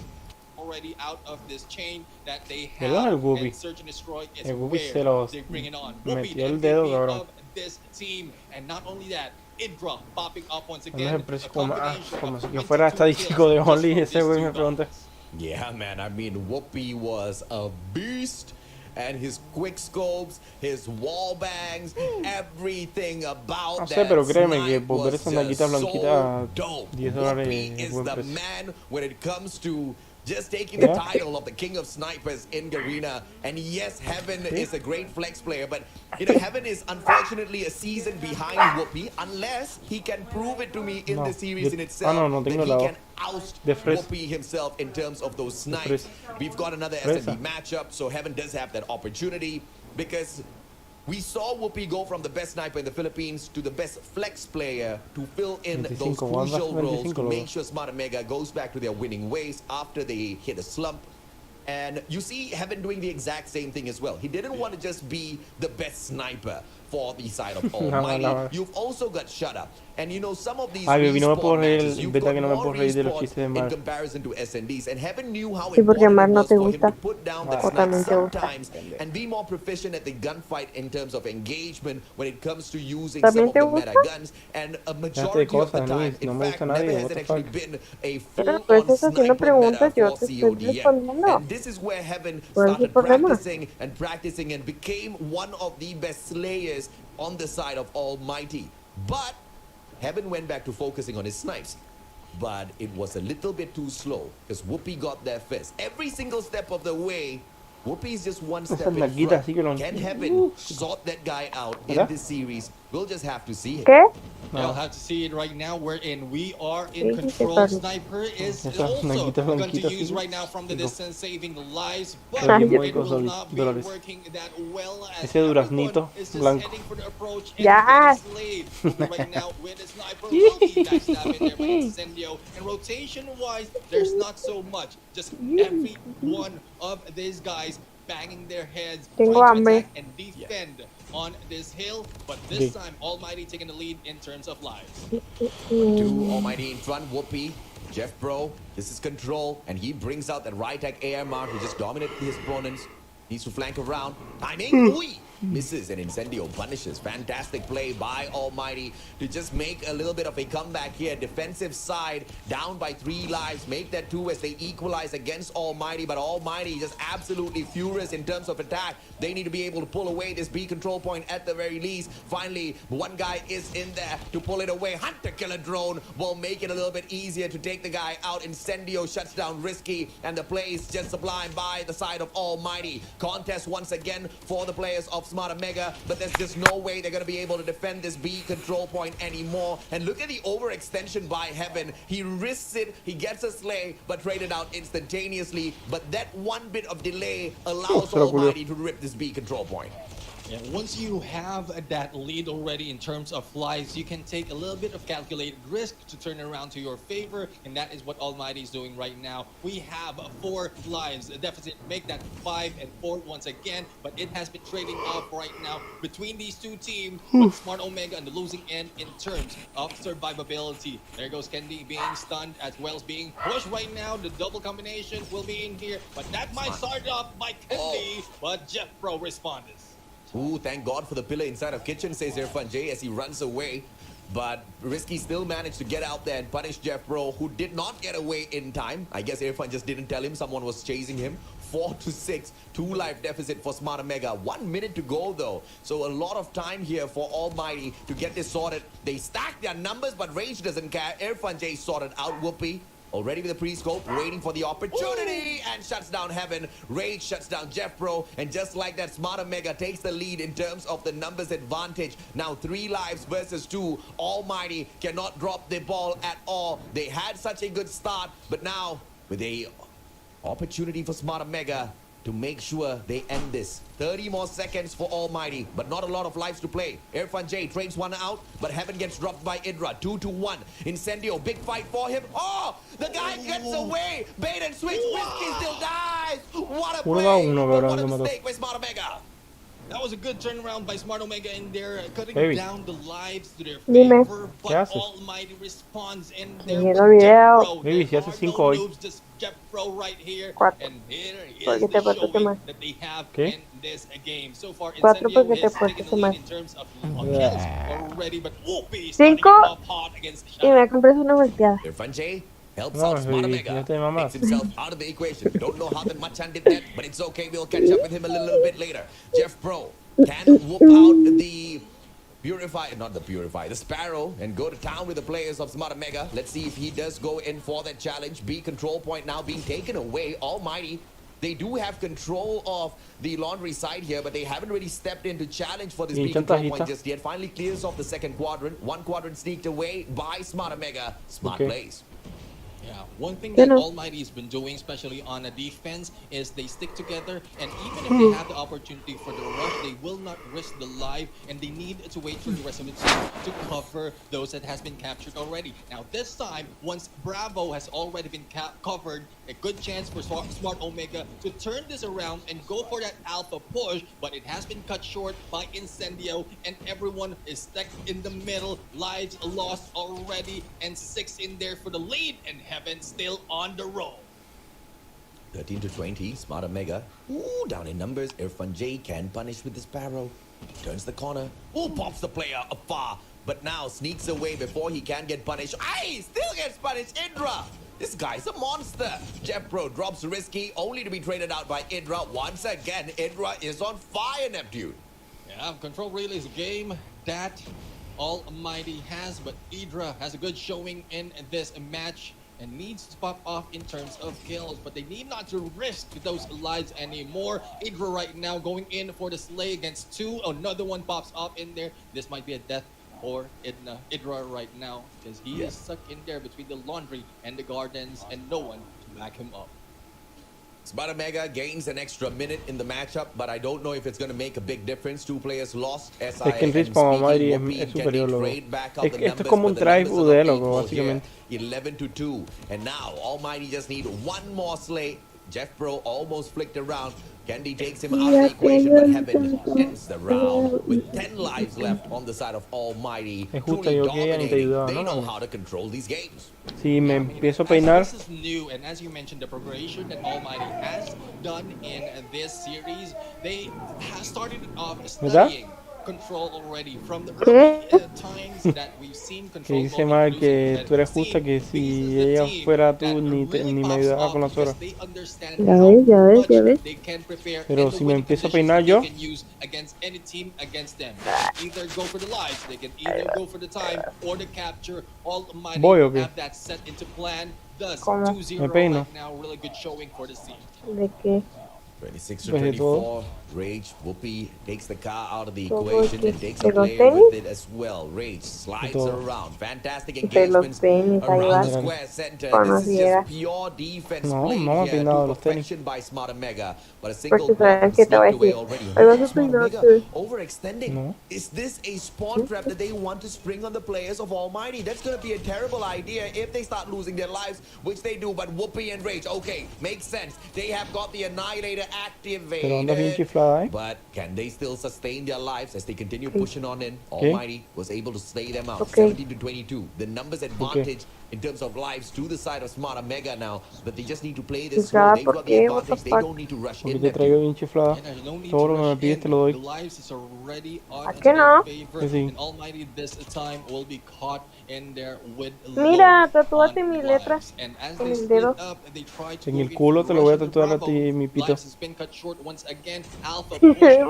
already out of this chain that they ¿Verdad, have. el Whoopi? And Search and Destroy is El Whoopi where se los they bring it on. metió Whoopi, the el dedo, MVP cabrón. of this team, and not only that, Idra popping up once No es again. el precio A como, combination como of si que 22 fuera estadístico de kills just Only from ese these güey two me pregunta. guys. yeah, man, I mean Whoopi was a beast. And his quick scopes, his wall bangs, everything about No sé, that pero créeme que snipe por ver was esa naguita just blanquita, so dope. $10 Whoopi es is buen the precio. man when it comes to just taking the Yeah. title of the king of snipers in Garena. And yes, Heaven is a great flex player, but you know, Heaven is unfortunately a season behind Whoopi unless he can prove it to me in No, the series de- in itself no that tengo he la can oust de fresa. Whoopi himself in terms of those snipes. fresa. We've got another Fresa. SMB matchup, so Heaven does have that opportunity because we saw Whoopi go from the best sniper in the Philippines to the best flex player to fill in those 25 bandas, crucial roles 25 to luego. make sure Smart Omega goes back to their winning ways after they hit a slump. And you see Heaven doing the exact same thing as well. He didn't want to just be the best sniper for the side of Almighty. no. You've also got Shut Up. And you know, some of these Ay, baby, no me respawn puedo reír, matches, you've verdad got que no me more puedo reír de los respawns chistes de in Mar. comparison to SNDs. And Heaven knew how Sí, porque important Mar it no was te for him gusta. to put down the O snipe también te gusta. sometimes and be more proficient at the gunfight in terms of engagement when it comes to using some ¿También of te the gusta? meta guns. And a majority of the cosas, time, Luis, no in me fact, gusta nadie, never what has the it actually fuck. been a Pero tú estás full-on haciendo sniper meta preguntas, yo for te estoy CODM. respondiendo. And this is where Heaven ¿Cuál es el started problema? practicing and became one of the best slayers on the side of Almighty. But Heaven went back to focusing on his snipes. But it was a little bit too slow because Whoopi got there first. Every single step of the way, Whoopi is just one step Esas in nalguitas front. sí que lo- Can Heaven sort that guy out in ¿Verdad? this series? We'll just have to see it. ¿Qué? I'll have to see it right now. Wherein we are in Sí, sí, control. Carlos. Sniper is Esa also blanquita, going to blanquita, use sí. right now from the Digo, distance, saving the lives. But Pero bien Ay, it módicos will not be dólares. working that well as Ese duraznito everyone is just blanco. heading for the approach and Ya. getting slayed. But right now with the sniper will be backstabbing there by Incendio. And rotation-wise, there's not so much. Just every one of these guys banging their heads, Tengo trying to hambre. attack and defend on this hill. But this time, Almighty taking the lead in terms of lives. Two Almighty in front, Whoopi, Jeff Bro. This is control, and he brings out that right tech AMR who just dominated his opponents. Needs to flank around. Timing, Ui! Misses and Incendio punishes. Fantastic play by Almighty to just make a little bit of a comeback here. Defensive side down by 3 lives. Make that 2 as they equalize against Almighty. But Almighty just absolutely furious in terms of attack. They need to be able to pull away this B control point at the very least. Finally, one guy is in there to pull it away. Hunter killer drone will make it a little bit easier to take the guy out. Incendio shuts down Risky, and the play is just sublime by the side of Almighty. Contest once again for the players of Smart Omega, but there's just no way they're going to be able to defend this B control point anymore. And look at the overextension by Heaven. He risks it, he gets a slay, but traded out instantaneously. But that one bit of delay allows Almighty to rip this B control point. Yeah, once you have that lead already in terms of lives, you can take a little bit of calculated risk to turn it around to your favor, and that is what Almighty is doing right now. We have 4 lives, a deficit, make that 5 and 4 once again, but it has been trading off right now between these two teams, with Smart Omega on the losing end in terms of survivability. There goes Kendi being stunned as well as being pushed right now. The double combination will be in here, but that might start off by Kendi, but Jeff Pro responded. Ooh, thank God for the pillar inside of kitchen, says Irfan J as he runs away. But Risky still managed to get out there and punish Jeff Bro, who did not get away in time. I guess Irfan just didn't tell him someone was chasing him. 4-6, 2-life deficit for Smart Omega. 1 minute to go though. So a lot of time here for Almighty to get this sorted. They stack their numbers, but Rage doesn't care. Irfan J sorted out Whoopi. Already with the pre-scope, waiting for the opportunity, and shuts down Heaven. Rage shuts down Jeff Pro, and just like that, Smart Omega takes the lead in terms of the numbers advantage. Now 3 lives versus 2. Almighty cannot drop the ball at all. They had such a good start, but now with a opportunity for Smart Omega to make sure they end this. 30 more seconds for Almighty, but not a lot of lives to play. Irfan J trades one out, but Heaven gets dropped by Idra. 2-1. Incendio, big fight for him. Oh, the guy gets away. Bait and switch. Risky still dies. What a play. What a mistake by Smart Omega. That was a good turnaround by Smart Omega in there, cutting Baby. down the lives to their Dime. favor, ¿Qué but haces? Almighty responds in there Viendo with video. Jeff Pro. Baby, si There hace are 5 no hoy. noobs, just Jeff Pro right here, 4. and here is Porque the te portaste showing mal. that they have ¿Qué? in this game. So far, 4 Incendio porque te is taking portaste the lead mal. in terms of kills already, but Whoopi starting 5 it off hot against y me compré una volteada. Irfan J helps No, out Smart baby, Omega. ya te mamás. Takes himself out of the equation. Don't know how the Machan did that, but it's okay. We'll catch up with him a little bit later. Jeff Pro can whoop out the the Sparrow, and go to town with the players of Smart Omega. Let's see if he does go in for that challenge. B control point now being taken away. Almighty, they do have control of the laundry side here, but they haven't really stepped in to challenge for this B control point just yet. Finally clears off the second quadrant. One quadrant sneaked away by Smart Omega. Smart plays. Yeah, one thing that Almighty has been doing, especially on a defense, is they stick together, and even if they have the opportunity for the rush, they will not risk the life, and they need to wait for the rest of the team to cover those that has been captured already. Now this time, once Bravo has already been covered, a good chance for Smart Omega to turn this around and go for that alpha push, but it has been cut short by Incendio, and everyone is stuck in the middle. Lives lost already, and 6 in there for the lead, and Heaven still on the roll. 13-20, Smart Omega. Ooh, down in numbers. Irfan J can punish with the Sparrow. Turns the corner. Ooh, pops the player afar. But now sneaks away before he can get punished. Aye, still gets punished. Idra. This guy's a monster. Jeff Pro drops Risky, only to be traded out by Idra. Once again, Idra is on fire, Neptune. Yeah, Control really is a game that Almighty has, but Idra has a good showing in this match. and needs to pop off in terms of kills, but they need not to risk those lives anymore. Idra right now going in for the slay against 2. Another one pops off in there. This might be a death for Idra right now, because he is stuck in there between the laundry and the gardens, and no one to back him up. Mega gains an extra minute in the matchup, but I don't know if it's going to make a big difference. 2 players lost. Es que el Riz para Almighty es superior, loco. Esto es como un drive UD, loco, básicamente. 11-2, and now Almighty just need one more slay. Jeff Bro almost flicked around. Candy takes him out of the equation, but Heaven ends the round with 10 lives left on the side of Almighty. Es justo, yo que ella ni te ayudaba, They ¿no? know how to control these games. Si me empiezo a peinar. This is new, and as you mentioned, the progression that Almighty has done in this series, they have started off studying control already from the early times that we've seen Que control. dice mal que tú eres justa, que si ella fuera tú ni me ayudaba con las horas. Ya ves. Pero si me empiezo a peinar yo. Against any team against them. Either go for the lives, they can either go for the time or the capture. Almighty Voy, okay. have that set into plan. Thus, ¿Cómo? 2-0 Me peino. right now, really good showing for the team. ¿De qué? 26-24, Rage, Whoopi takes the car out of the Todo equation que and takes de a los player tenis. with it as well. Rage slides Todo. around. Fantastic De los engagements tenis, ahí around va. the square center. Cuando This is viera. just pure defense No, play no me here peinado to los tenis. perfection by Smarter Mega. But a single Porque sabes block que te voy a slipped away decir. already. Ahí va Look at su Smarter peinado Mega tú. overextending. No. Is this a spawn trap that they want to spring on the players of Almighty? That's going to be a terrible idea if they start losing their lives, which they do. But Whoopi and Rage, okay, makes sense. They have got the Annihilator Pero andas bien activated. chiflada, ¿eh? But can they still sustain their lives as they continue pushing on in? Okay. Almighty was able to slay them out. Okay. 17-22. The numbers advantage in terms of lives to the side of Smarter Mega now. But they just need to play this slow. Quizá They've got the porque, what advantage. the They fuck? don't need to rush Porque in. te traigo bien chiflada. And there's no need Todo to lo que me rush pides te in. lo The doy. lives is already on ¿A que no? their favor, Que sí. and Almighty this time will be caught in there with Mira, low tatúate on mi letra lives. And as en they el split dedo. up, they try to En go el in culo for te lo voy a rush into tatuar a Bravo. ti, mi pito. Lives has been cut short once again. Alpha push Qué really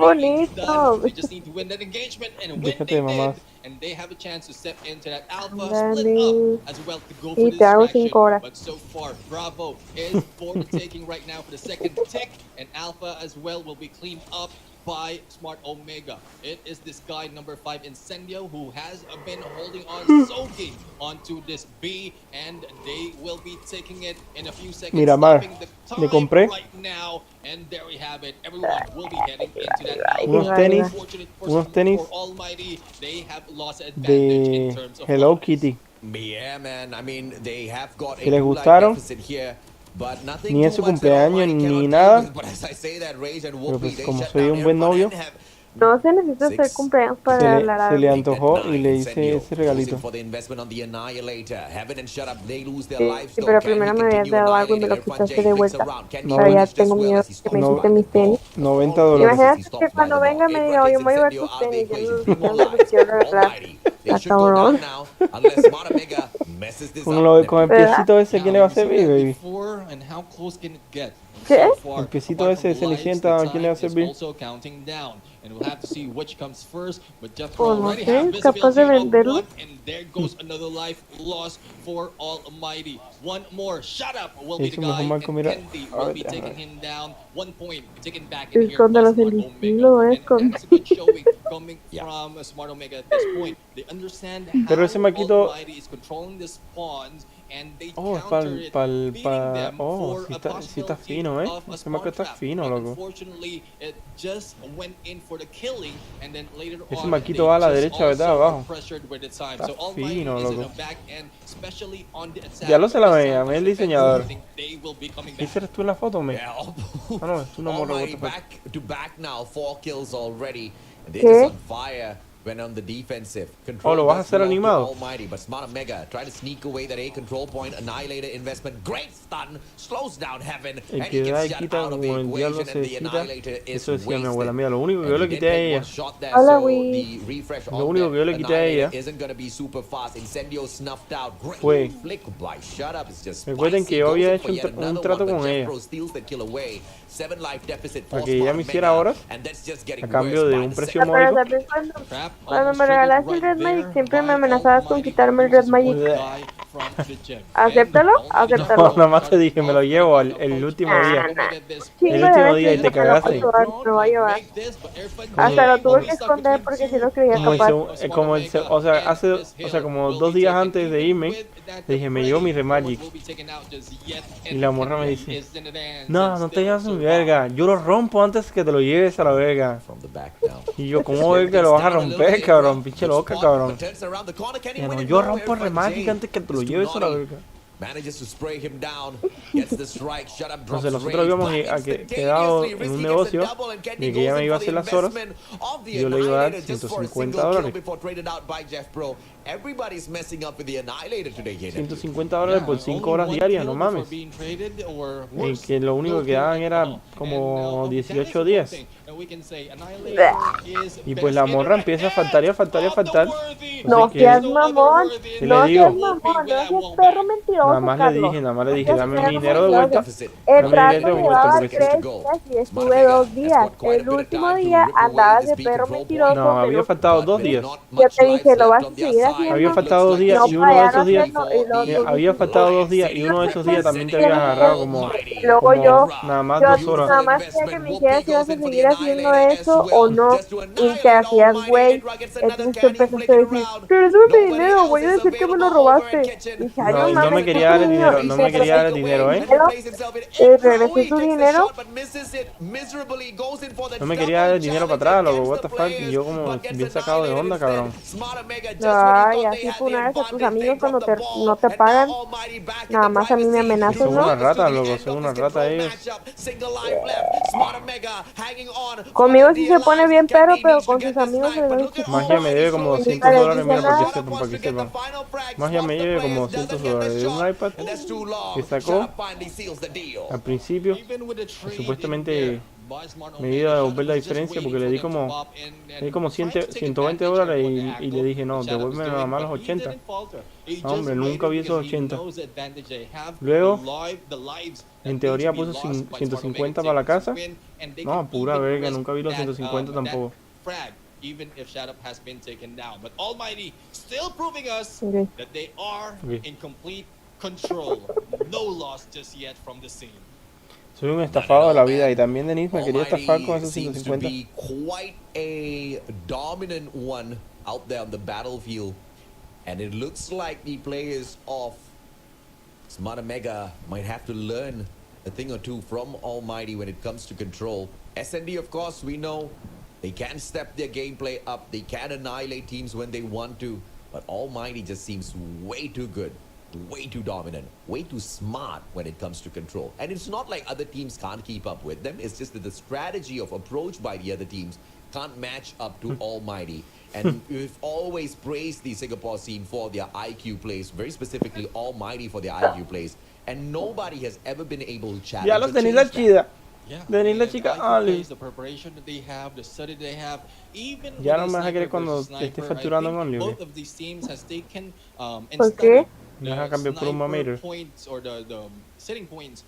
bonito. done. They just need to win that engagement, and when Déjate they de mamadas. did, and they have a chance to step into that Alpha Ándale. split up as well to go for Y the te hago distraction. 5 horas. But so far, Bravo is for the taking right now for the second tick, and Alpha as well will be cleaned up by Smart Omega. It is this guy number 5 Incendio who has been holding on, soaking onto this B, and they will be taking it in a few seconds. Mira, Mar, stopping the le time compré right now, and there we have it. Everyone will be heading into that unos Alpha. tenis, Unfortunate unos tenis for Almighty, they have lost advantage de in terms of Hello lives. Kitty. Yeah, man. I mean, they have got a Que les blue light gustaron. deficit here, but nothing Ni en too su much that cumpleaños, Almighty ni cannot deal nada. with. But as I say that, Rage and Pero Whoopi, pues they como shut soy down un buen everybody novio, and have No se necesita hacer Six. cumpleaños se para le hablar. antojó y le hice Incendio ese regalito. losing for the investment on the Annihilator. Heaven and Shut Up, they lose their lives. Sí, though. pero Can he primero me habías continue dado algo y me lo annihilating? quitaste Irfan de J vuelta. flicks around. Can he Ahora ya manage tengo just well miedo as he que stops me No. quite mis tenis. $90. Imagínate Stops que by cuando the venga ball. me Irfan diga, oye, takes me voy a llevar Incendio tus out of the tenis. Yo equation. no Three more no los lives. quiero arreglar. Almighty, they Está should go cabrón. down now unless Smart Mega messes this Uno lo ve up. con el ¿Verdad? piecito ese, ¿quién le va a Now, we've servir, seen that baby? before, and how close can it get? ¿Qué? So far, El piecito apart ese de from the lives, Cenicienta, the ¿quién le va a time is servir? also counting down, and we'll have to see which comes first. But Jeff Pues no already sé, have es capaz de visibility of venderlo. one, and there goes another life lost for Almighty. One more shut up will be Eso the mejor guy, Marco, and mira. Kendi A will ver, be déjame taking ver. him down. 1 point taken back in here by Escóndalos Smart en Omega, el lo and esconde. that is a good showing coming from Smart Omega at this point. They understand Pero ese how Marquito- Almighty is controlling the spawns, and they Oh, es counter it, feeding them oh, for sí a está possibility fino, of a Ese spawn Marco está trap. fino, But loco. unfortunately, it just went in for the killing, and then later Ese on, Marquito they va a la just derecha, ¿verdad? also Abajo. are pressured with the time. Está So Almighty fino, is in loco. the back end, especially on the attack. Ya lo se la This veía, time, a mí el defense, diseñador. I think they will be coming ¿Ese back. eres tú en la foto, me? Yeah, Ah, no, es tú no morro. Almighty back to back now, 4 kills already. And they're ¿Qué? just on fire when on the defensive. Control Oh, ¿lo vas a does hacer belong to animado? Almighty, but Smart Mega try to sneak away that A control point. Annihilator investment, great stun, slows down Heaven, El and que he da y gets shut quita out of the como el diablo equation, se and the quita. Annihilator is Eso decía mi abuela. wasted. Mira, lo único que And yo le he did quité a take ella. one shot there, Hola, so Wii. the refresh Lo on único that que yo le quité a ella Annihilator isn't gonna be super fast. Incendio snuffed out. Great fue- flick by Shut Up is just Recuerden spicy. que yo Goes había in for hecho yet un another trato one, but con Jeff ella. Pro steals the kill away. 7 life deficit for Para que ella Smart me hiciera Mega, horas and that's just getting a cambio worse de by un the precio second. Pero módico. también Trap cuando almost me triggered regalaste el right Red there Magic siempre by me amenazabas con Almighty. quitarme el This Red is Magic. one guy from the gym. Acéptalo, No, acéptalo. nada más te dije, me lo llevo el último día. Chingo El de último veces día y te dije que lo cagaste. me lo va a llevar. Hasta lo tuve que esconder porque si no creía Como capaz. o sea, como 2 días antes de irme, le dije, me llevo mi Remagic. Y la morra me dice, no, no te llevas mi verga, yo lo rompo antes que te lo lleves a la verga. Y yo, ¿cómo ves que lo vas a romper, cabrón? Pinche loca, cabrón. Y no, yo rompo el Remagic antes que te lo lleves a la verga. Entonces nosotros habíamos quedado en un negocio de que ella me iba a hacer las horas y yo le iba a dar $150. $150 por 5 horas diarias, no mames. Y que lo único que daban era como 18 días. Y pues la morra empieza a faltar y a faltar y a faltar. No seas mamón, ¿qué no le digo? seas mamón, no seas perro mentiroso, Nada más le dije, dame mi dinero de vuelta. El Dame mi trato dinero de vuelta llevaba porque 3 días y estuve 2 días. El último día andabas de perro mentiroso. no, había faltado 2 días. Yo te dije, lo vas a seguir haciendo. Había faltado 2 días No, y uno de para esos días, no hacerlo, y luego tú había faltado 2 días y uno de esos días también te habías agarrado como luego yo, nada más yo 2 horas. nada más quería que me dijeras si ibas a seguir haciendo eso o no, y te hacías güey. Entonces tú empezaste a decir, regrésame mi dinero, voy a decir que me lo robaste. Y dije, ay, no No, no mames, me quería dar el dinero, no me quería dar el dinero, regresé tu dinero. No me quería dar el dinero para atrás, loco, what the fuck. Y yo como bien sacado de onda, cabrón. Ay, así funas a tus amigos cuando no te pagan. Nada más a mí me amenazas, Son ¿no? unas ratas, loco, son unas ratas ellos. Conmigo sí se pone bien perro, pero con sus amigos se ve chiquito. Magia me debe como $200, mira, para que sepan. Magia me debe como $200 de un iPad que sacó al principio. Y supuestamente me iba a devolver la diferencia porque le di como $120 y le dije, no, devuélveme nada más los 80. No, hombre, nunca vi esos 80. Luego, en teoría puso 150 para la casa. No, pura verga, nunca vi los 150 tampoco. Even if Shadow has been taken down, but Almighty still proving us that they are in complete control. No loss just yet from the scene. Soy un estafado de la vida y también Denise me quería estafar con esos seems to 150. be quite a dominant one out there on the battlefield, and it looks like the players of Smarter Mega might have to learn a thing or two from Almighty when it comes to control. SND, of course, we know they can step their gameplay up, they can annihilate teams when they want to, but Almighty just seems way too good, way too dominant, way too smart when it comes to control. And it's not like other teams can't keep up with them, it's just that the strategy of approach by the other teams can't match up to Almighty. And we've always praised the Singapore scene for their IQ plays, very specifically Almighty for their IQ plays, and nobody has ever been able to challenge. Ya los tenéis la chida. Venir la chica Ali. Ya no me vas a querer cuando te esté facturando en Only. ¿Por qué? Me vas a cambiar por un mameter.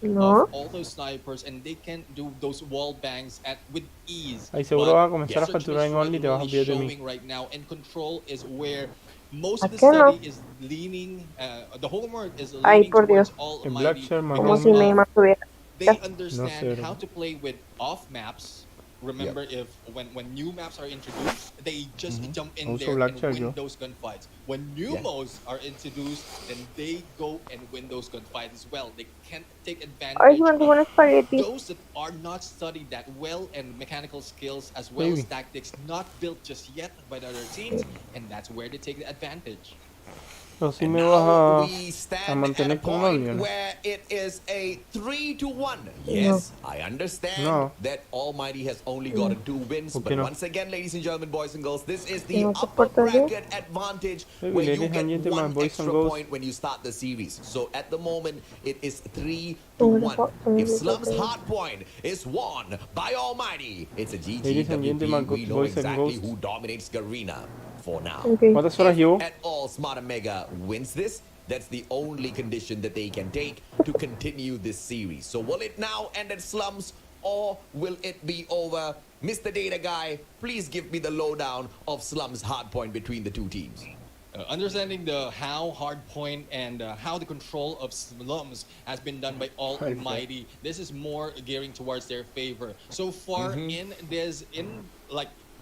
No. Ahí seguro vas a comenzar a facturar en Only y te vas a olvidar de mí. Most ¿A of the qué no? study is leaning, the homework is Ay, leaning por towards Dios. En Almighty. Black Sherman. Como si me mantuviera. They understand cero. how to play with off maps. Remember, if when new maps are introduced, they just jump in Also there Black and Shark, win yo. those gunfights. When new modes are introduced, then they go and win those gunfights as well. They can't take Ay, advantage se me antojó un of espagueti. those that are not studied that well and mechanical skills as well as Baby. tactics not built just yet by the other teams, and that's where they take the advantage. Pero si And me now vas we a stand at a mantener con Only, point ¿no? where it is a 3-1. Yes, I understand No. that Almighty has only gotten 2 wins, ¿Por but qué no? once again, ladies and gentlemen, boys and girls, this is the ¿No te upper portas bien? bracket advantage Hey, where you ladies and get gentlemen, 1 boys and extra girls. point when you start the series. So at the moment, it is 3-1. Bueno, If pues, Slum's ok. hard point is won by Almighty, it's a Ladies and gentlemen, GGWP. We know boys and exactly girls. who dominates Garena for now. Ok. ¿Cuántas horas llevo? At all Smarter Mega wins this, that's the only condition that they can take to continue this series. So will it now end at Slums or will it be over? Mr. Data Guy, please give me the lowdown of Slums' hardpoint between the two teams. Understanding how hard point and how the control of slums has been done by Almighty, this is more gearing towards their favor. So far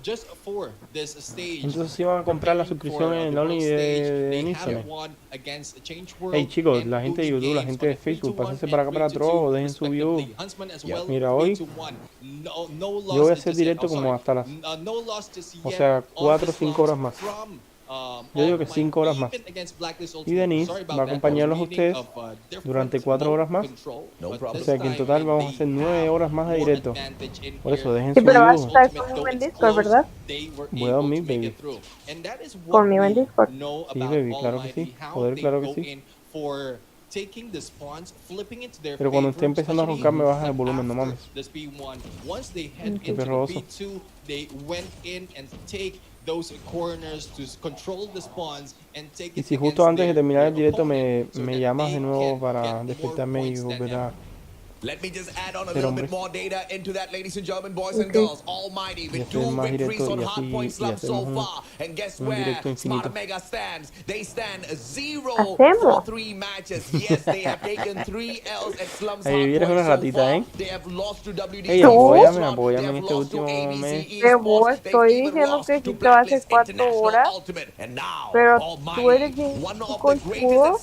just for this stage. Entonces si van a comprar la suscripción en el Only de Instagram. Hey chicos, la gente de YouTube, la gente de Facebook, pásense para acá para atrás o dejen su view. Mira, hoy yo voy a hacer directo como hasta las, o sea, 4 o 5 horas más. Yo digo que 5 horas más. Y Denise va a acompañarlos a ustedes durante 4 horas más. O sea que en total vamos a hacer 9 horas más de directo. Por eso dejen su pero vas a view. estar conmigo en Discord, ¿verdad? Voy a dormir, baby. Conmigo en Discord. Sí, baby, claro que sí. Joder, claro que sí. Pero cuando esté empezando a roncar me baja el volumen, no mames. Qué perroso. Y si justo antes de terminar el directo me llamas de nuevo para despertarme y volver a... Let me just add on a little bit more data into that, ladies and gentlemen, boys and girls. Almighty with 2 victories on hardpoint slump so far. And guess where Smart Mega stands? They stand 0 for 3 matches. Yes, they have taken 3 L's at slums hardpoint so far. They have lost to WD. Hey, apóyame en este último mes. Estoy diciendo que si te va a hacer 4 horas, pero tú eres bien conchudo.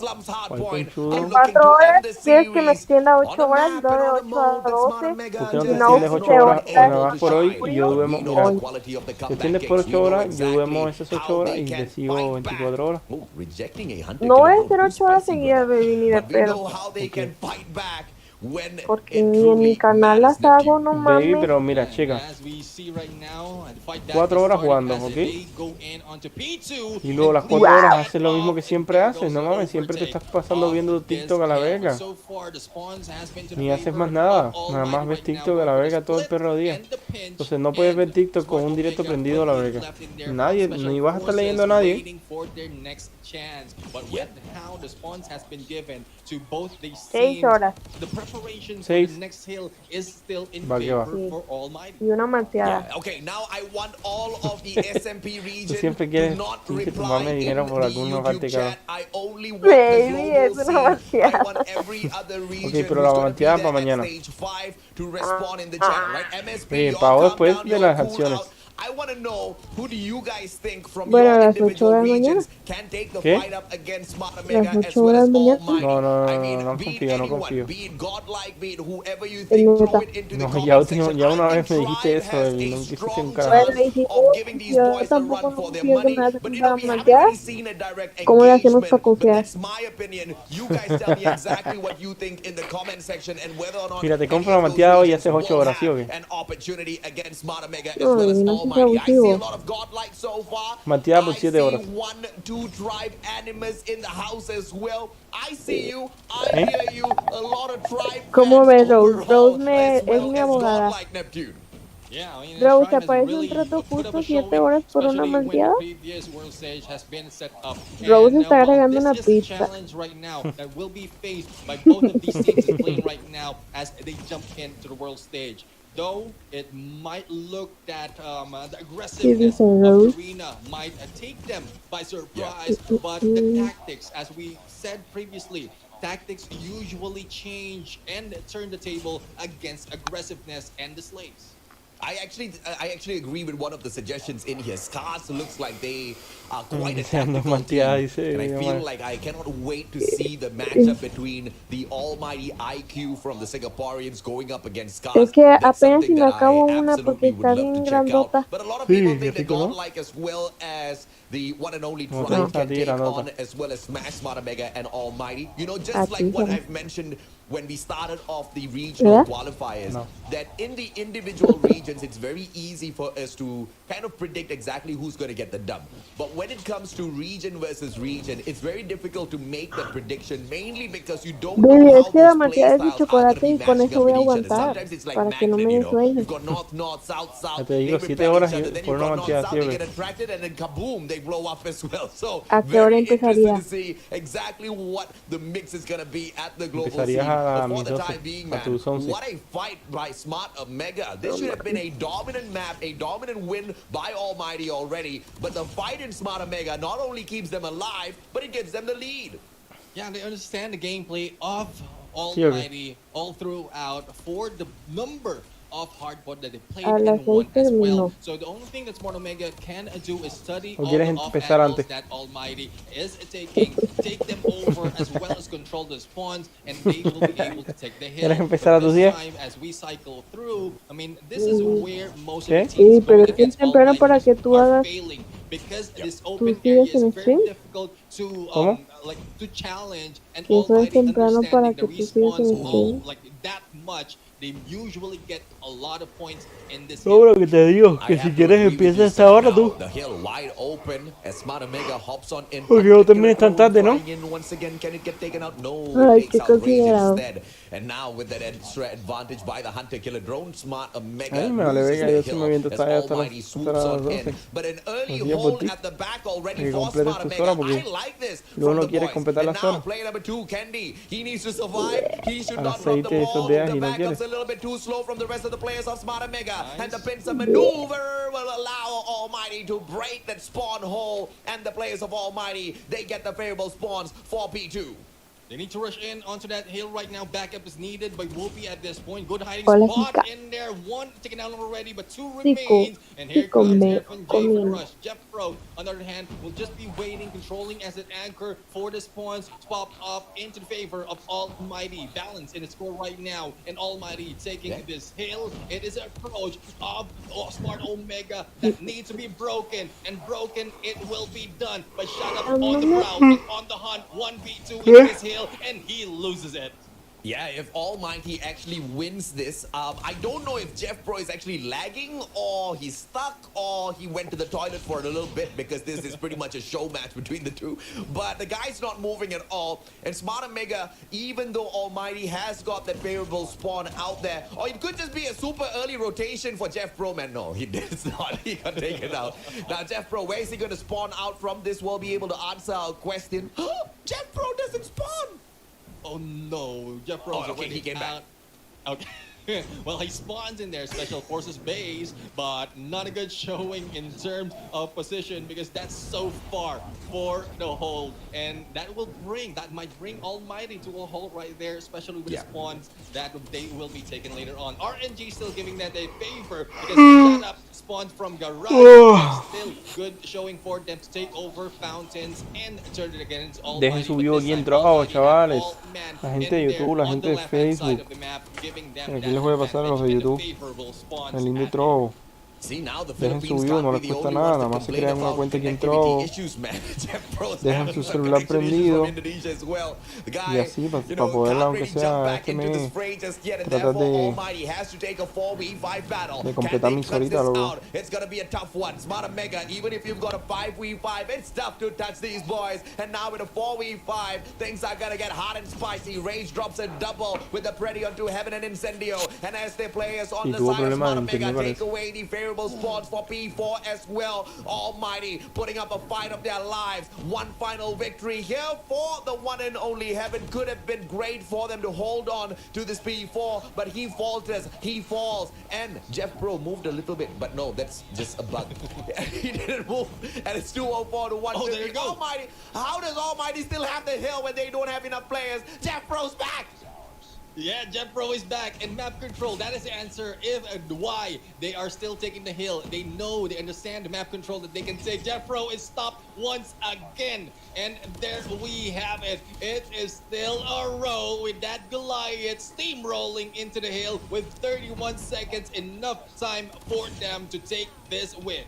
En 4 horas quieres que me extienda 8 horas. De 8 a 12. ¿Por qué no te extiendes 8 horas o nada más por hoy y yo duermo? Mira, te extiendes por 8 horas, yo duermo esas 8 horas y te sigo 24 horas. No voy a hacer 8 horas seguidas, baby, ni de pedo. Porque ni en mi canal las hago, no mames. Baby, pero mira, chica, 4 horas jugando, ¿ok? Y luego las 4 horas haces lo mismo que siempre haces, no mames, siempre te estás pasando viendo TikTok a la verga. Ni haces más nada, nada más ves TikTok a la verga todo el perro día. Entonces no puedes ver TikTok con un directo prendido a la verga. Nadie, ni vas a estar leyendo a nadie. 6 horas. 6. Va que va. Y una malteada. Tú siempre quieres que tomarme dinero por alguna parte cada. Baby, es una malteada. Ok, pero la malteada para mañana. Oye, el pago después de las acciones. Bueno, las 8 horas mañana. ¿Qué? Las 8 horas mañana. No confío, no confío. Es neta. No, ya una vez me dijiste eso y no quisiste un carajo. Bueno, y si yo tampoco no confío que me vas a contar malteada, ¿cómo le hacemos para confiar? Mira, te compro la malteada hoy y haces 8 horas, ¿sí o qué? No, baby, no seas abusivo. Malteada por 7 horas. ¿Cómo ves, Rose? Rose es mi abogada. Rose, ¿te parece un trato justo 7 horas por una malteada? Rose está agregando una pizza. Though it might look that the ¿Qué aggressiveness dice of Rose? the arena might take them by surprise, but the tactics, as we said previously, tactics usually change and turn the table against aggressiveness and the slaves. I actually agree with one of the suggestions in here. Scars looks like they are quite a tactical team, and I feel like I cannot wait to see the matchup between the almighty IQ from the Singaporeans going up against Scars. Es que That's apenas si something me that I acabo una porque absolutely would está love bien to check out. grandota. But a lot of people Sí, think that rico, ¿no? Godlike as well as the one and only No, Drive está can take grandota. on as well as Smash, Smarter Mega, and Almighty. You know, just Así like what son. I've mentioned when we started off the regional qualifiers, that in the individual regions, it's very easy for us to kind of predict exactly who's going to get the dub. But when it comes to region versus region, it's very difficult to make that prediction, mainly because you don't Baby, know es how que la those malteada es de playstyles are going to chocolate be y con matching eso up voy with a each other. aguantar Sometimes it's like para que no magnet, me you dé know. sueño. You've got north, north, south, south. Ya te digo, They 7 repel horas each other. y Then por you've una got north, malteada, south, ¿sí o they qué? get attracted, and then kaboom, they blow up as well. So ¿A qué hora very interesting empezaría? to see exactly what the mix is going to be at the global scene. Empezarías a But for mis the 12, time being, a tus man, 11. what a fight by Smart Mega. This should have been been a dominant map, a dominant win by Almighty already. But the fight in Smart Omega not only keeps them alive, but it gives them the lead. Yeah, they understand the gameplay of Almighty all throughout for the number of hardboard that they played and won as well. So the only thing that Smart Omega can do is study all the off angles that Almighty is taking, take them over as well as control the spawns, and they will be able to take the hill. But this time, as we cycle through, I mean, this is where most of the teams going against Almighty are failing, because this open area is very difficult to like to challenge, and Almighty understanding the respawns all like that much. They usually get a lot of points in this No, lo que te digo, que si quieres empieza a esta hora tú. The hill wide open as Smart Omega hops on in. Porque no termines tan tarde, ¿no? Once again, can it get taken out? No, it takes out Rage instead. And now with that extra advantage by the Hunter Killer Drone, Smart Omega loses the hill as Almighty swoops on in. But an early hold at the back already for Smart Omega. I like this from the boys. And now player number 2, Candy. He needs to survive. He should not drop the ball. The backup's a little bit too slow from the rest of the players of Smart Omega. And the pincer maneuver will allow Almighty to break that spawn hole. And the players of Almighty, they get the favorable spawns for P2. They need to rush in onto that hill right now. Backup is needed by Whoopi at this point. Good hiding spot in there. One taken out already, but 2 remains. And here comes here from Jay for the rush. Jeff Pro, on the other hand, will just be waiting, controlling as an anchor for the spawns. Swap up into the favor of Almighty. Balance in the score right now. And Almighty taking this hill. It is an approach of Smart Omega that needs to be broken. And broken, it will be done. But shot up on the prowl and on the hunt. 1v2 in this hill. And he loses it. Yeah, if Almighty actually wins this, I don't know if Jeff Pro is actually lagging, or he's stuck, or he went to the toilet for a little bit, because this is pretty much a show match between the two. But the guy's not moving at all. And Smart Omega, even though Almighty has got that favorable spawn out there, or it could just be a super early rotation for Jeff Pro, man. No, he did not. He got taken out. Now, Jeff Pro, where is he going to spawn out from? This will be able to answer our question. Jeff Pro doesn't spawn. Oh no, Jeff Rose okay, he came back. Okay. Well, he spawns in their Special Forces base, but not a good showing in terms of position, because that's so far for the hold. And that might bring Almighty to a hold right there, especially with the spawns that they will be taken later on. RNG still giving that a favor, because they set up spawns from Garage. Still good showing for them to take over fountains and turn it against Almighty. Dejen su vivo aquí en trabajo, chavales. La gente de YouTube, la gente de Facebook. Aquí les voy a pasar a los de YouTube. El link de Trovo. Dejen su video, no les cuesta nada más se crean una cuenta aquí en Trovo. Dejen su celular prendido. Y así, para poder, aunque sea este mes, tratar de completar mis horitas luego. It's gonna be a tough one. Smart Omega, even if you've got a 5v5, it's tough to touch these boys. And now with a 4v5, things are gonna get hot and spicy. Rage drops a double with the Predator to Heaven and Incendio. And as their players on the side of Smart Omega take away the favorable spawns for P4 as well. Almighty putting up a fight of their lives. One final victory here for the one and only Heaven. Could have been great for them to hold on to this P4, but he falters, he falls. And Jeff Pro moved a little bit, but no, that's just a bug. He didn't move, and it's 204 to 1. Oh, there you go. Almighty, how does Almighty still have the hill when they don't have enough players? Jeff Pro's back. Yeah, Jeff Pro is back, and map control, that is the answer if and why they are still taking the hill. They know, they understand the map control that they can take. Jeff Pro is stopped once again, and there we have it. It is still a row with that Goliath steamrolling into the hill with 31 seconds, enough time for them to take this win.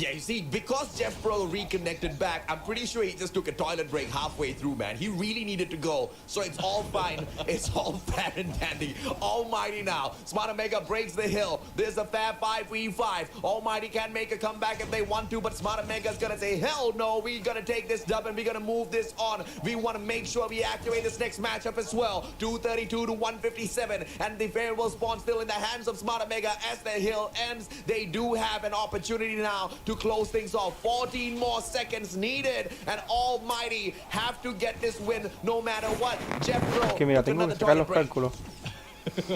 Yeah, you see, because Jeff Pro reconnected back, I'm pretty sure he just took a toilet break halfway through, man. He really needed to go, so it's all fine. It's all fat and dandy. Almighty now. Smart Omega breaks the hill. There's a Fab 5v5. Almighty can make a comeback if they want to, but Smart Omega's gonna say, hell no, we're gonna take this dub and we're gonna move this on. We want to make sure we activate this next matchup as well. 232 to 157, and the favorable spawn still in the hands of Smart Omega as the hill ends. They do have an opportunity now to close things off. 14 more seconds needed, and Almighty have to get this win no matter what. Jeff Pro, que mira, tengo que sacar los cálculos.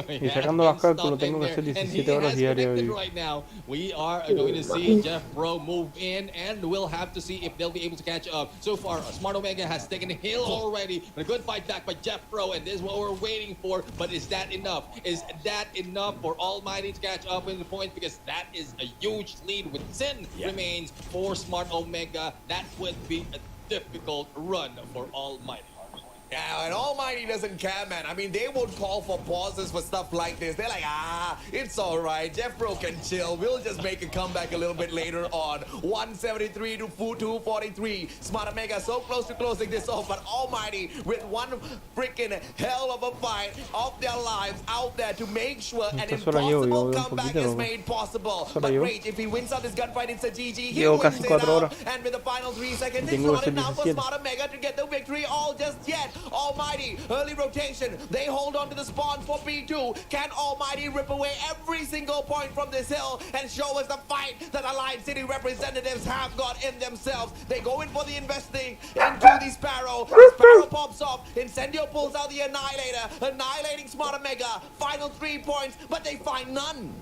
Y sacando las cálculos tengo que hacer 17 horas diarias. Right now, we are going to see Jeff Pro move in, and we'll have to see if they'll be able to catch up. So far, Smart Omega has taken a hill already, but a good fight back by Jeff Pro, and this is what we're waiting for. But is that enough? Is that enough for Almighty to catch up in the points? Because that is a huge lead with Sin remains for Smart Omega. That would be a difficult run for Almighty. Yeah, and Almighty doesn't care, man. I mean, they won't call for pauses for stuff like this. They're like, it's all right. Jeff Pro can chill. We'll just make a comeback a little bit later on. 173 to 243. Smart Omega so close to closing this off, but Almighty with one freaking hell of a fight of their lives out there to make sure an impossible comeback is made possible. But Rage, if he wins out this gunfight, it's a GG. He wins it out. And with the final 3 seconds, it's not enough for Smart Omega to get the victory all just yet. Almighty, early rotation. They hold on to the spawns for B2. Can Almighty rip away every single point from this hill and show us the fight that Allied City representatives have got in themselves? They go in for the investing into the Sparrow. The Sparrow pops off. Incendio pulls out the Annihilator, annihilating Smart Omega. Final 3 points, but they find none.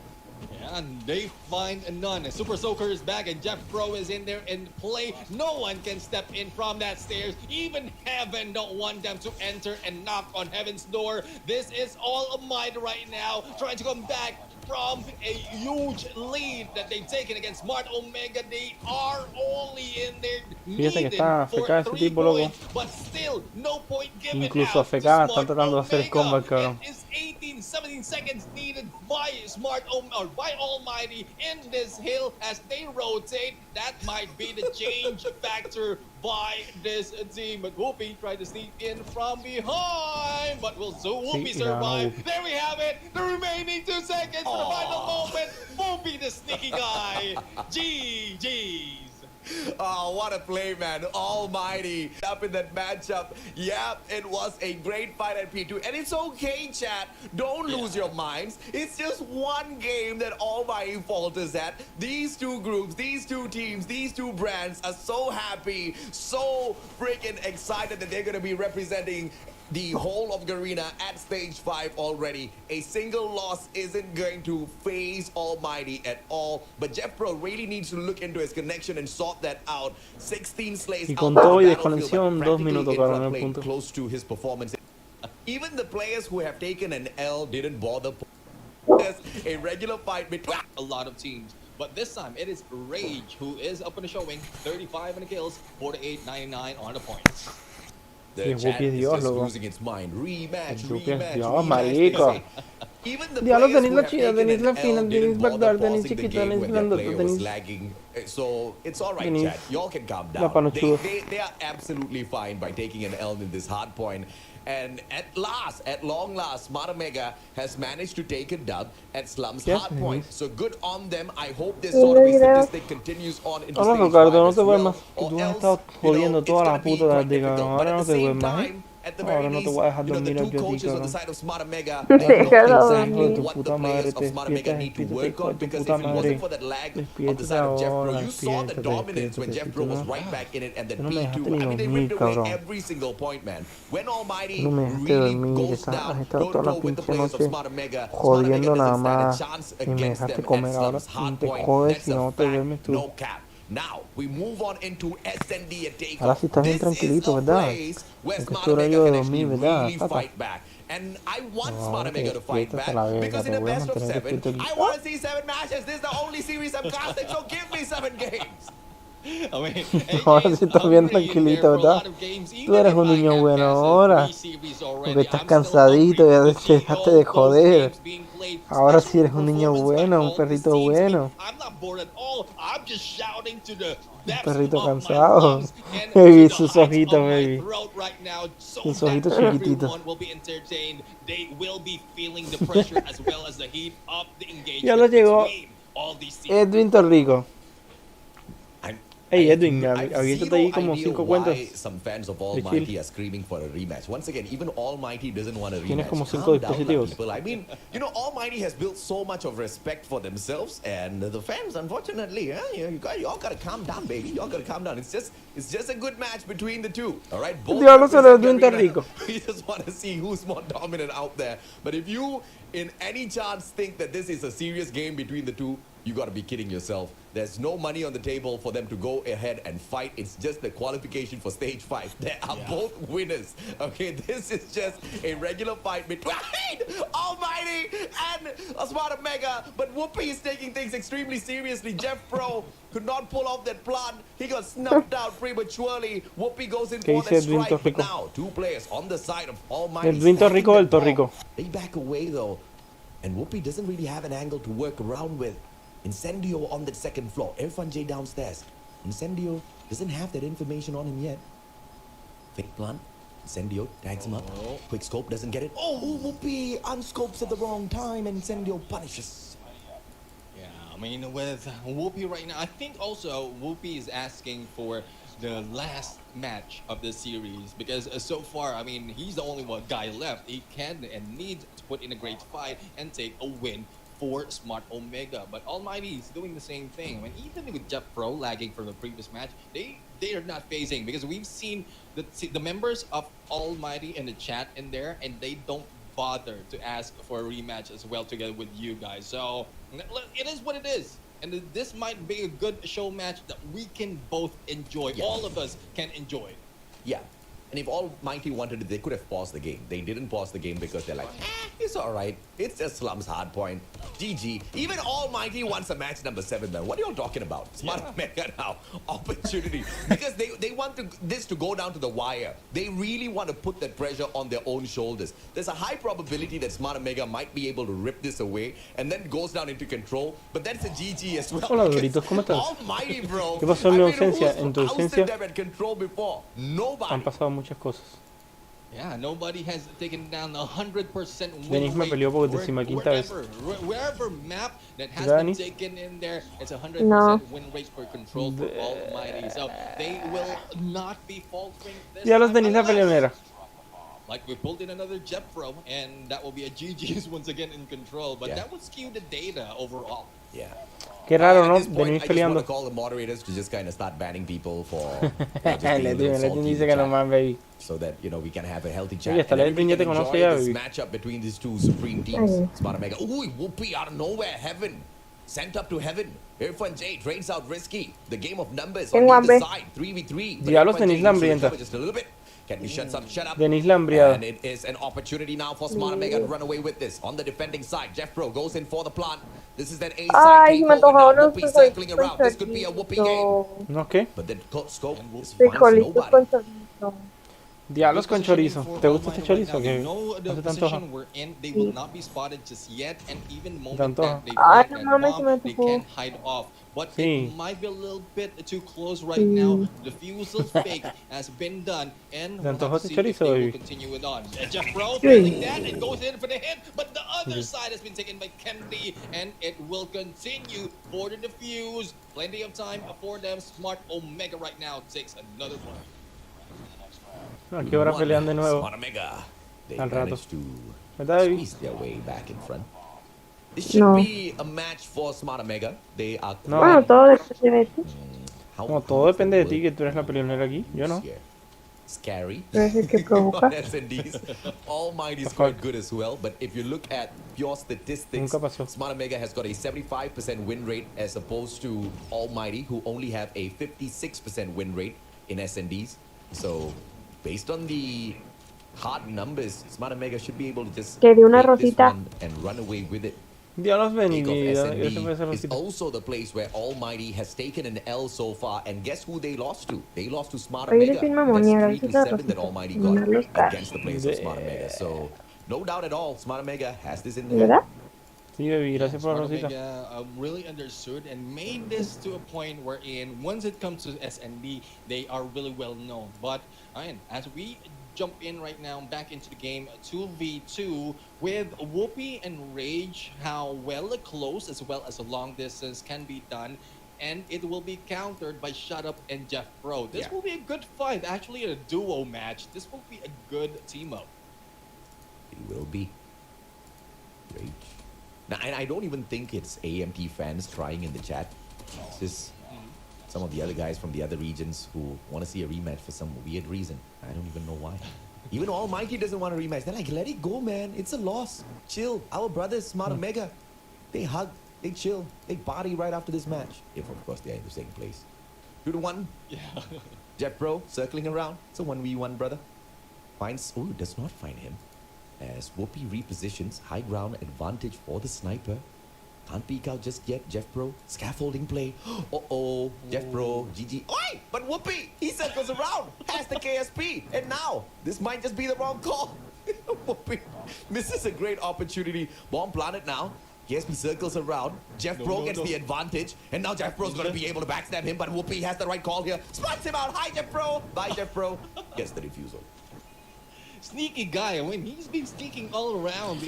And they find none. Super Soaker is back and Jeff Pro is in there in play. No one can step in from that stairs. Even Heaven don't want them to enter and knock on Heaven's door. This is Almighty right now, trying to come back from a huge lead that they've taken against Smart Omega. They are only in there needed for 3 points, but still no point given Incluso out AFK, to Smart están tratando de hacer el comeback, cabrón. It is 17 seconds needed by by Almighty in this hill as they rotate. That might be the change factor by this team. But Whoopi tried to sneak in from behind, but will Whoopi survive? There we have it. The remaining 2 seconds for the final moment. Whoopi, the sneaky guy. GG's. Oh, what a play, man. Almighty up in that matchup. Yeah, it was a great fight at P2. And it's okay, chat. Don't lose your minds. It's just one game that Almighty falters at. These two groups, these two teams, these two brands are so happy, so freaking excited that they're going to be representing the whole of Garena at stage 5 already. A single loss isn't going to phase Almighty at all, but Jeff Pro really needs to look into his connection and sort that out. 16 slays Y con todo y desconexión, 2 minutos para el punto. Close to his performance. Even the players who have taken an L didn't bother. A regular fight between a lot of teams. But this time, it is Rage who is up in the showing. 35 in the kills, 48, 99 on the points. The chat is just losing its mind. Rematch, Dios, marico. Diablo, tenéis la chida, tenéis la fina, tenéis backdoor, tenéis chiquita, tenéis grandota, tenéis... So it's all right, chat. Y'all can calm down. They are absolutely fine by taking an L in this hard point. And at long last, Smart Omega has managed to take a dub at Slum's hard point. So good on them. I hope this sort of statistic continues on into stage 5 no as te well. más. Tú has estado jodiendo toda la puta tarde, cabrón. Ahora no te vuelves más, ¿eh? Ahora no te voy a dejar dormir yo a ti, cabrón. Déjalo dormir. Tu puta madre, te despiertas, hijo de puta madre. Despierta ahora, despierta. Tú no me dejaste ni dormir, cabrón. Tú no me dejaste dormir, has estado toda la pinche noche jodiendo nada más. Y me dejaste comer ahora. Te jodes si no te duermes tú. Ahora sí estás bien tranquilito, ¿verdad? Porque es tu horario de dormir, ¿verdad, tata? And I want Smart Omega to fight back because in the best of 7, I want to see 7 matches. This is the only series I'm casting, so give me 7 games. Ahora sí estás bien tranquilito, ¿verdad? Tú eres un niño bueno ahora. Porque estás cansadito, ya dejaste de joder. Ahora sí eres un niño bueno, un perrito bueno. Un perrito cansado. Baby, sus ojitos, baby. Sus ojitos chiquititos. Ya lo llegó Edwin Torrico. Hey Edwin, aviéntate ahí como 5 cuentas. Some fans of Almighty are screaming for a rematch. Once again, even Almighty doesn't want a rematch. Tienes como 5 dispositivos. People. I mean, you know, Almighty has built so much of respect for themselves, and the fans, unfortunately, you all gotta calm down, baby. You all gotta calm down. It's just a good match between the two. All right. Both Diablo se lo dio un rico. We just want to see who's more dominant out there. But if you, in any chance, think that this is a serious game between the two, you got to be kidding yourself. There's no money on the table for them to go ahead and fight. It's just the qualification for stage 5. They are both winners. Okay, this is just a regular fight between Almighty and Smart Mega. But Whoopi is taking things extremely seriously. Jeff Pro could not pull off that plan. He got snuffed out prematurely. Whoopi goes in for the strike. Now, 2 players on the side of Almighty. El Twin Torrico del Torrico. They back away though. And Whoopi doesn't really have an angle to work around with. Incendio on the second floor. Irfan J downstairs. Incendio doesn't have that information on him yet. Fake plan. Incendio tags him up. Quick scope doesn't get it. Oh, Whoopi unscopes at the wrong time and Incendio punishes. Yeah, I mean, with Whoopi right now, I think also Whoopi is asking for the last match of the series because so far, I mean, he's the only one guy left. He can and needs to put in a great fight and take a win for Smart Omega, but Almighty is doing the same thing. I mean, even with Jeff Pro lagging from the previous match, they are not phasing because we've seen the members of Almighty in the chat in there, and they don't bother to ask for a rematch as well together with you guys. So it is what it is, and this might be a good show match that we can both enjoy. Yes. All of us can enjoy. Yeah. And if Almighty wanted it, they could have paused the game. They didn't pause the game because they're like, it's all right. It's just Slum's hard point. GG. Even Almighty wants a match number 7, man. What are you all talking about? Smart Mega now. Opportunity. Because they want this to go down to the wire. They really want to put that pressure on their own shoulders. There's a high probability that Smart Mega might be able to rip this away and then goes down into control. But that's a GG as well. Hola, Doritos, ¿cómo estás? Almighty, bro. ¿Qué pasó en mi ausencia? En tu ausencia Nobody. han pasado muchas cosas. Yeah, nobody has taken down 100% win Denis me peleó por 15ª vez. Wherever map that has Denis? been taken in there, it's 100% No. win rate for control for Almighty. So they will not be faltering this Ya los time Denis la unless, peleonera. like we pulled in another Jet Pro, and that will be a GG's once again in control. But Yeah. that would skew the data overall. Yeah. Qué raro, At ¿no? this point, Denis I just want peleando. to call the moderators to just kind of start banning people for Ledwin dice que no más, baby. so that we can have a healthy chat. Oye, hasta and Ledwin ya te everybody conoce can ya, enjoy this baby. matchup between these two supreme teams. Ay. Smart Mega. Ooh, Whoopi out of nowhere, heaven. Sent up to heaven. Irfan J drains out risky. The game of numbers on Tengo either hambre. side. 3v3. Diablos, Irfan J Denis la needs to hambrienta. recover just a little bit. Can be shut up. Denis la hambriada. And it is an opportunity now for Smart Mega to run away with this. On the defending side, Jeff Pro goes in for the plant. This is that A side Ay, me takeover antojaron now. los Whoopi circling around. This could be a Whoopi game. frijolitos. ¿No qué? But the scope finds Frijolitos nobody. con chorizo. Diablos con chorizo. ¿Te gusta este chorizo? Right now, ¿Qué? you know the ¿No se te antoja? position we're in, they will not be spotted just yet, and even the moment antoja? that they Ay, plant no that mames, se me bomb, they antojó. can't hide off. But Sí. it might be a little bit too close right now. The fusel fake has been done, and ¿Te we'll antojó have to este see if chorizo, they will baby? continue it on. Jeff Pro failing that and goes in for the hit, but the other side has been taken by Kennedy, and it will continue for the defuse. Plenty of time for them. Smart Omega right now takes another one. ¿A qué hora pelean de nuevo? Smart Mega. They Al rato. managed to ¿Verdad, baby? squeeze their way back in front. This should No. be a match for Smart Mega. They are No. Bueno, todo depende de ti. How No, todo depende de ti, que tú eres la peleonera aquí. Yo no. Yeah. Scary. Tú eres el que provoca. On S&Ds. Almighty is quite good as well, but if you look at pure statistics, Nunca pasó. Smart Mega has got a 75% win rate as opposed to Almighty, who only have a 56% win rate in S&Ds. So, based on the hard numbers, Smart Mega should be able to just Quería una take this rosita. one and run away with it. Diablos ven y League of yo se fue esa S&D is rosita. also the place where Almighty has taken an L so far, and guess who they lost to? They lost to Smart Oye, Mega. eres bien mamonera, That's 3 to ahorita 7 that Rosita. Almighty No got los caes. against the players of Smart Mega. So no doubt at all, Smart Mega has this in there. ¿Verdad? Sí, baby, gracias por la Smart rosita. Omega really understood and made this to a point wherein once it comes to S&D, they are really well known. But as we jump in right now back into the game 2v2 with Whoopi and Rage, how well a close as well as a long distance can be done. and it will be countered by Shut Up and Jeff Pro. This will be a good fight, actually a duo match. This will be a good team up. It will be. Rage. Now, and I don't even think it's AMT fans trying in the chat. It's just some of the other guys from the other regions who want to see a rematch for some weird reason. I don't even know why. Even Almighty doesn't want a rematch. They're like, let it go, man. It's a loss. Chill. Our brothers, Smart Omega, they hug, they chill, they party right after this match. If, of course, they're in the same place. 2-1. Yeah. Jeff Pro circling around. It's a 1v1, brother. Finds... Ooh, does not find him. As Whoopi repositions, high ground advantage for the sniper. Can't peek out just yet, Jeff Pro. Scaffolding play. Uh-oh, Jeff Pro, GG. Oi! But Whoopi, he circles around, has the KSP. And now, this might just be the wrong call. Whoopi misses a great opportunity. Bomb planted now. KSP circles around. Jeff Pro gets the advantage. And now Jeff Pro's going to be able to backstab him. But Whoopi has the right call here. Spots him out. Hi, Jeff Pro. Bye, Jeff Pro. Gets the refusal. Sneaky guy. I mean, he's been sneaking all around,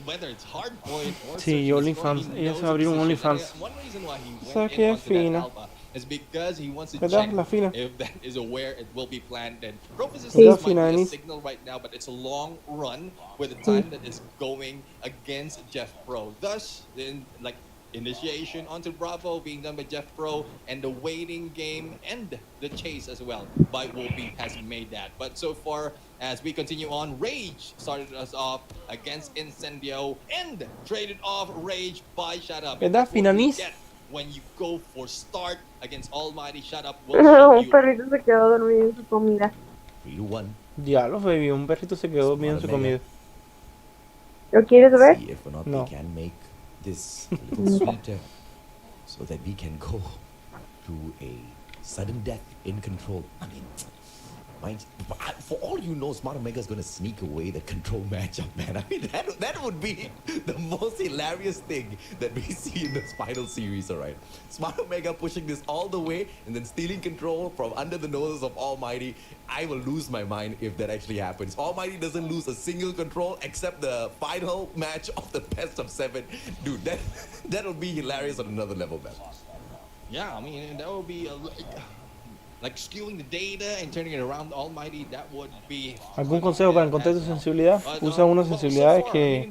whether it's hardpoint or Sí, OnlyFans. Ella se abrió un OnlyFans. One reason why he Esa went que in es onto that fina. alpha is because he wants to ¿Verdad? check La fina. if that is aware it will be planted. Prophecy Sí. might Fina, be a Denise. signal right now, but it's a long run with the time that is going against Jeff Pro. Thus, then like initiation onto Bravo being done by Jeff Pro, and the waiting game and the chase as well by Whoopi has made that. But so far, as we continue on, Rage started us off against Incendio and traded off Rage by Shut Up. ¿Verdad, That's what you Finanis? get when you go for start against Almighty. Shut Up will Un show you. perrito se quedó dormido en su comida. 3-1. Diablos, baby. Un perrito se quedó dormido en su comida. ¿Lo quieres ver? See if or not No. they can make this a little sweeter so that we can go to a sudden death in control. I mean, for all you know, Smart Omega is going to sneak away the control matchup, man. I mean, that would be the most hilarious thing that we see in this final series, all right? Smart Omega pushing this all the way and then stealing control from under the noses of Almighty. I will lose my mind if that actually happens. Almighty doesn't lose a single control except the final match of the best of 7. Dude, that'll be hilarious on another level, man. Yeah, I mean, that would be like skewing the data and turning it around Almighty. That would be. ¿Algún consejo para encontrar tu sensibilidad? Usa unas sensibilidades que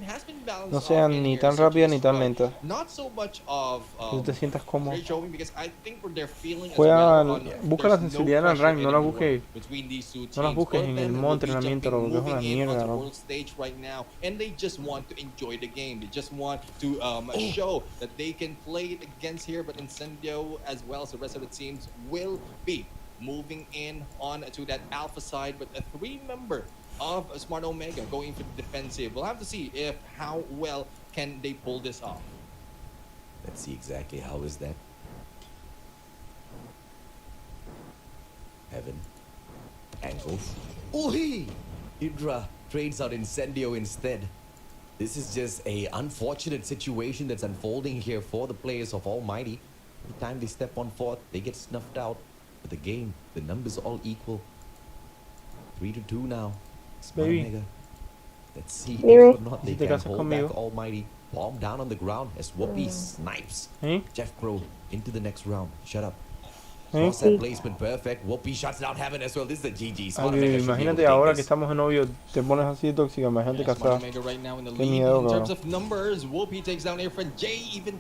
no sean ni tan rápidas ni tan lentas. Not so much of Que tú te sientas cómodo. great showing, because I think what they're feeling as Juega, well on, busca la there's sensibilidad en el pressure rank, no la anymore busques. between these two No las teams. busques Both en of el them modo will be entrenamiento, jumping, lo que es una moving in mierda, onto loco. world stage right now, and they just want to enjoy the game. They just want to show that they can play it against here, but Incendio as well as the rest of the teams will be moving in on to that alpha side, but a 3-member of Smart Omega going for the defensive. We'll have to see if how well can they pull this off. Let's see exactly how is that. Heaven. Angles. Ooh-hee! Hydra trades out Incendio instead. This is just a unfortunate situation that's unfolding here for the players of Almighty. Every time they step on forth, they get snuffed out. But the game, the numbers are all equal. 3-2 now. Smart Baby. Omega. Let's see Baby. if or not they Si te can casas hold conmigo. back Almighty. Bomb down on the ground as Whoopi snipes ¿Eh? Jeff Pro into the next round. Shut up. ¿Eh? Cross that placement perfect. Whoopi shuts down Heaven as well. This is a GG. Smart Ay, Omega should be able imagínate to take ahora que this. estamos de novio, te pones así de tóxica, imagínate Smart casada. Omega right now in the Qué lead miedo, in terms cabrón. of numbers. Whoopi takes down Airfriend J, even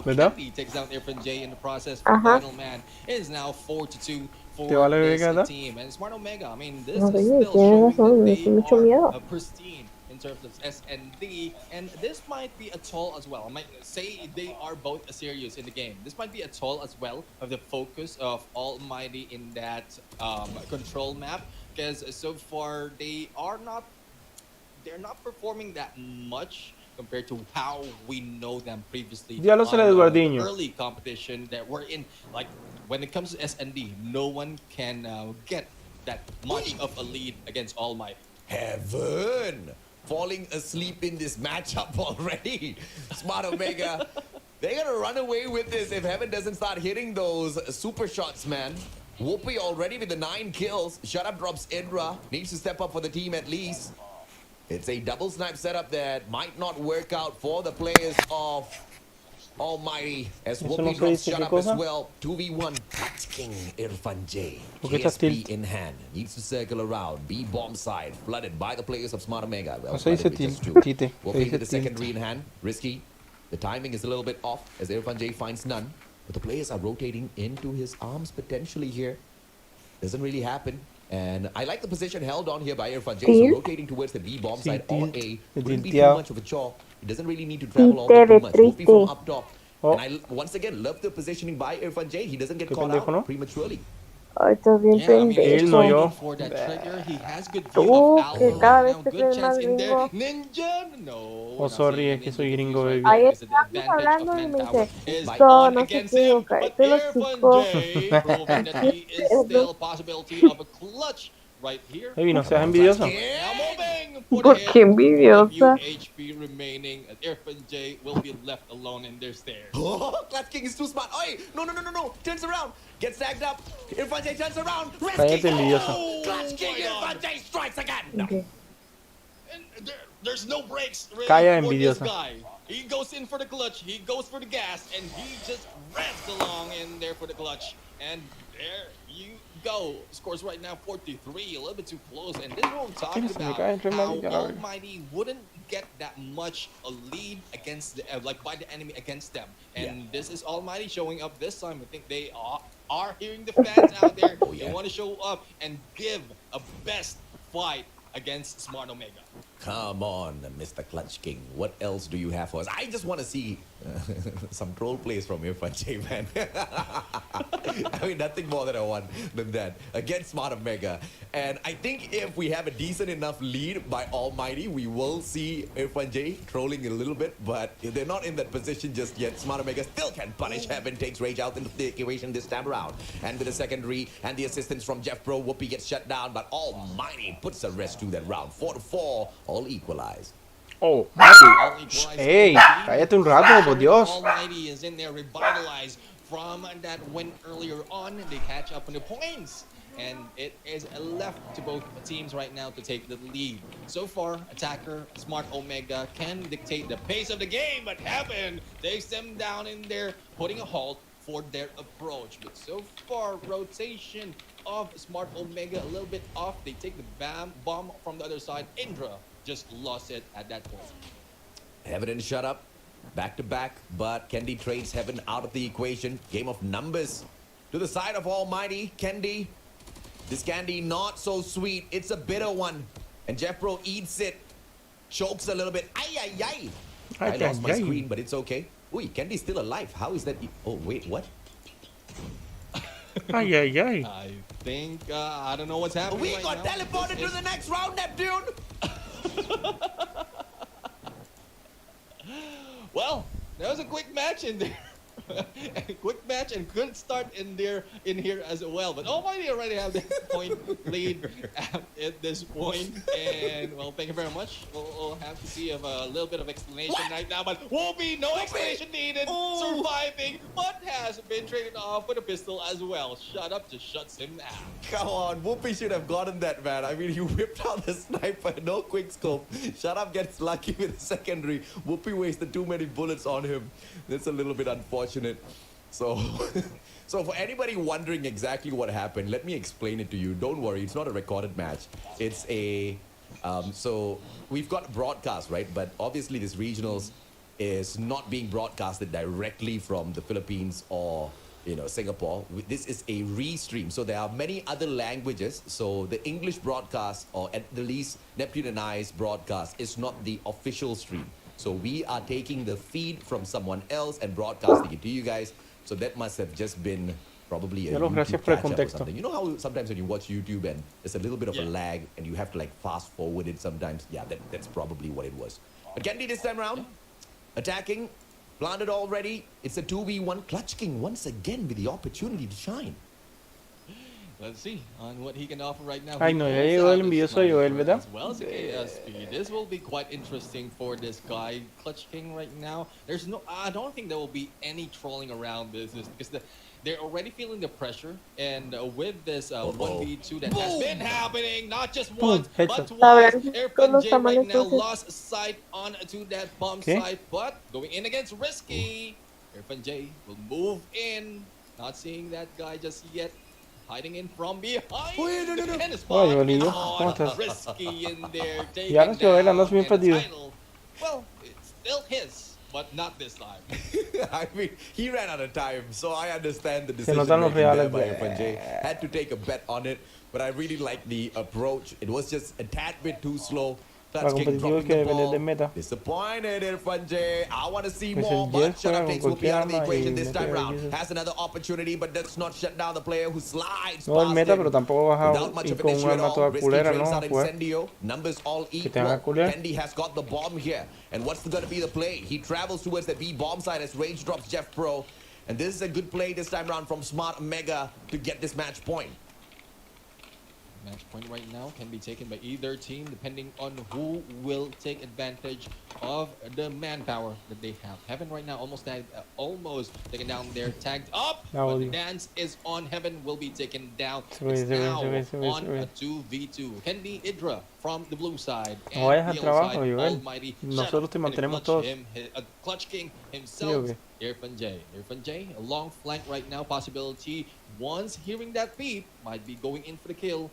¿Verdad? Candy takes down Airfriend J in the process. Ajá. Final man, it is now 4-2 for ¿Te vale this verga, verdad? team. And Smart Omega, I mean, this No, is oye, still tienes showing razón, that me they hace mucho miedo. are pristine in terms of SND, and this might be a toll as well. I might say they are both serious in the game. This might be a toll as well of the focus of Almighty in that control map, because so far they're not performing that much compared to how we know them previously. Diablos on el Eduardinho. early competition that we're in. Like when it comes to SND, no one can get that much of a lead against Almighty. Heaven falling asleep in this matchup already. Smart Omega, they're gonna run away with this if Heaven doesn't start hitting those super shots, man. Whoopi already with the 9 kills. Shut Up drops Indra. Needs to step up for the team at least. It's a double snipe setup that might not work out for the players of Almighty, as Eso Whoopi no se drops dice shut qué up as cosa. well. 2v1, Clutch King Irfan J. ¿Por qué estás KSP tilt? in hand, needs to circle around. B bomb side, flooded by the players of Smart Omega. Well, No se dice flooded with just two. tite, se Whoopi dice with the tilt. secondary in hand, risky. The timing is a little bit off as Irfan J finds none. But the players are rotating into his arms potentially here. Doesn't really happen. And I like the position held on here by Irfan J. So rotating towards the B bomb side or A wouldn't be too much of a chore. It doesn't really need to travel all that too much. Whoopi from up top. And I once again love the positioning by Irfan J. He doesn't get caught out prematurely. Ay, estás bien Él no, yo. pendejo. For that trigger, he has good Tú, view of Alpha que right cada vez now. te Good crees chance más in there. gringo. Ninja, no. Oh, we're not sorry, seeing es que soy Ninja gringo, right baby. now Ayer because the estábamos advantage hablando of y me manpower dice, is no, on no sé against qué, him. digo, But cállate los Irfan chicos. J proving that he is still a possibility of a clutch right here. Baby, no seas envidioso. Now moving for ¿Por the qué hit. envidiosa? With a few HP remaining, Irfan J will be left alone in their stairs. Oh, Clutch King is too smart. Oi, no. Turns around. Gets snagged up. Irfan J turns around. Cállate, Risky. envidioso. Oh, Clutch King Irfan J strikes again. Okay. And there's no breaks really Calla, for this envidiosa. guy. He goes in for the clutch, he goes for the gas, and he just revs along in there for the clutch. And there you go. Scores right now 43, a little bit too close. And this is what I'm talking ¿Quién se me about. cae entre How medio? Almighty wouldn't get that much a lead against the, like by the enemy against them. And this is Almighty showing up this time. I think they are hearing the fans out there. They want to show up and give a best fight against Smart Omega. Come on, Mr. Clutch King. What else do you have for us? I just want to see some troll plays from Irfan J, man. I mean, nothing more that I want than that against Smart Omega. And I think if we have a decent enough lead by Almighty, we will see Irfan J trolling a little bit, but they're not in that position just yet. Smart Omega still can punish. Heaven takes Rage out into the equation this time around. And with the secondary and the assistance from Jeff Pro, Whoopi gets shut down, but Almighty puts a rest to that round. 4-4, all equalized. Oh, All equalized. Ey, cállate un rato, por Dios. Almighty is in there revitalized from that win earlier on. They catch up on the points. And it is left to both teams right now to take the lead. So far, attacker Smart Omega can dictate the pace of the game, but Heaven takes them down in there, putting a halt for their approach. But so far, rotation of Smart Omega a little bit off. They take the bomb from the other side. Indra just lost it at that point. Heaven and shut up, back to back, but Kendi trades Heaven out of the equation. Game of numbers to the side of Almighty. Kendi, this candy not so sweet. It's a bitter one, and Jeffro eats it, chokes a little bit. Ay ay ay! I lost my screen, but it's okay. Ui, Kendi's still alive. How is that? Oh wait, what? Ay, ay, ay. I think I don't know what's happening. We right got now. teleported to the next round, Neptune. Well, that was a quick match in there. A quick match and good start in here as well. But Almighty already have the point lead at this point. And well, thank you very much. We'll have to see if a little bit of explanation right now, but won't be no explanation needed. Surviving, but has been traded off with a pistol as well. Shut up just shuts him out. Come on, Whoopi should have gotten that, man. I mean, you whipped out the sniper, no quick scope. Shut up gets lucky with the secondary. Whoopi wasted too many bullets on him. That's a little bit unfortunate. So, so for anybody wondering exactly what happened, let me explain it to you. Don't worry, it's not a recorded match. It's a, so we've got broadcast, right? But obviously this regionals is not being broadcasted directly from the Philippines or, you know, Singapore. This is a restream. So there are many other languages. So the English broadcast, or at the least Neptune and I's broadcast, is not the official stream. So we are taking the feed from someone else and broadcasting it to you guys. So that must have just been probably a YouTube catch-up or something. You know how sometimes when you watch YouTube and there's a little bit of a lag and you have to like fast forward it sometimes? Yeah, that's probably what it was. But Kendi this time around, attacking, planted already. It's a 2v1. Clutch King once again with the opportunity to shine. Let's see on what he can offer right now. Ay, no, ya llegó el envidioso Joel, ¿verdad? As well as the KSP. This will be quite interesting for this guy, Clutch King, right now. There's no, I don't think there will be any trolling around this because they're already feeling the pressure, and with this 1v2 that has been happening, not just once, but twice. Irfan J right now lost sight onto that bomb site, but going in against Risky. Irfan J will move in. Not seeing that guy just yet. Hiding in from behind. Wait, no. The pin Oye, spot Bolillo, is ¿cómo on. estás? Risky in there. Ya no Taken se baila, andas down. bien And the perdido. title, well, it's still his, but not this time. I mean, he ran out of time, so I understand the Se decision notan los making there reales by de- Irfan J. Had to take a bet on it, but I really like the approach. It was just a tad bit too slow. Para Clutch King competitivo hay dropping que the depender ball. del meta. Disappointed Irfan J. I want to see Pues more, el but Jeff shut juega up con takes Whoopi cualquier out of the arma equation y this mete time ahí round. eso. Has another opportunity, but does not shut down the player who slides No el past meta, him pero tampoco vas a without much ir of an con issue un at arma all. toda Risky culera, trails ¿no? out A jugar. Incendio. Numbers all Que te haga equal. culiar. Kendi has got the bomb here. And what's going to be the play? He travels towards the B bomb side as range drops Jeff Pro. And this is a good play this time round from Smart Omega to get this match point. Match point right now can be taken by either team depending on who will take advantage of the manpower that they have. Heaven right now almost taken down there, tagged up, but the dance is on. Heaven will be taken down. It's now on a 2v2. Kendi Idra from the blue side and No vayas al the trabajo, side, Joel. Almighty Nosotros te Shadow, and mantenemos Clutch todos. Clutch King himself. Sí, ok. Irfan J. Irfan J, a long flank right now, possibility. Once hearing that beep, might be going in for the kill.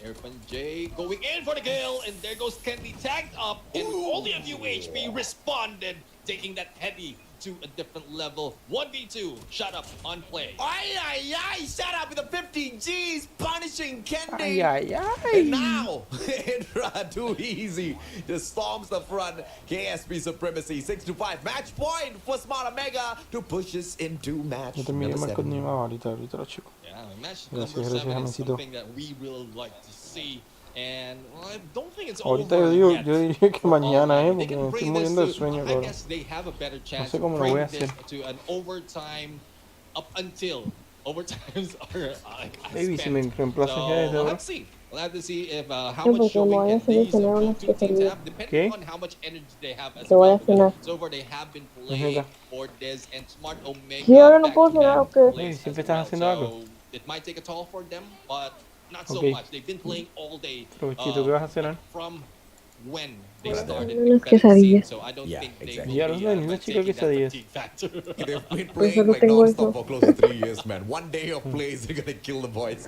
Irfan J going in for the kill, and there goes Kendi tagged up, and only a few HP responded, taking that heavy to a different level. 1v2, shut up on play. Ay, shut up with the 50 G's, punishing Kendi. Ay, And now, Indra, too easy, just storms the front. KSP supremacy, 6-5. Match point for Smart Omega to push us into match Yo terminé number más con 7. mi mamá ahorita los chicos. Yeah, match Gracias, number 7 is Jamencito. something that we really like to see. And well, I don't think it's Ahorita over yo yet diría que for mañana, Almighty. They porque can me estoy bring muriendo de this sueño, I cabrón. guess they have a better chance sé cómo to lo voy bring a this hacer. to an overtime up until overtimes are Baby, si me spent. reemplazas So ya desde we'll ahora. have to see. We'll have to see if how Sí, much porque me showing voy a can these seleccionar two unas que teams salí. have, depending ¿Qué? on how much energy they have as Que voy a well. Because cenar. so far they have been Ajá. playing for this and Smart Omega. ¿Y ahora no puedo back-to-back cenar o qué? plays Siempre as estás well. haciendo algo. So it might take a toll for them, but not so Ok. much. They've been playing all day. Provechito, ¿qué vas a cenar? From when they Bueno, started unas the betting scene, quesadillas. so I don't Yeah, think they exactly. will Ya be los ven, unas chicas taking that quesadillas. fatigue factor. They've been Pues playing solo like tengo non-stop eso. for close to 3 years, man. One day of plays, they're gonna kill the boys.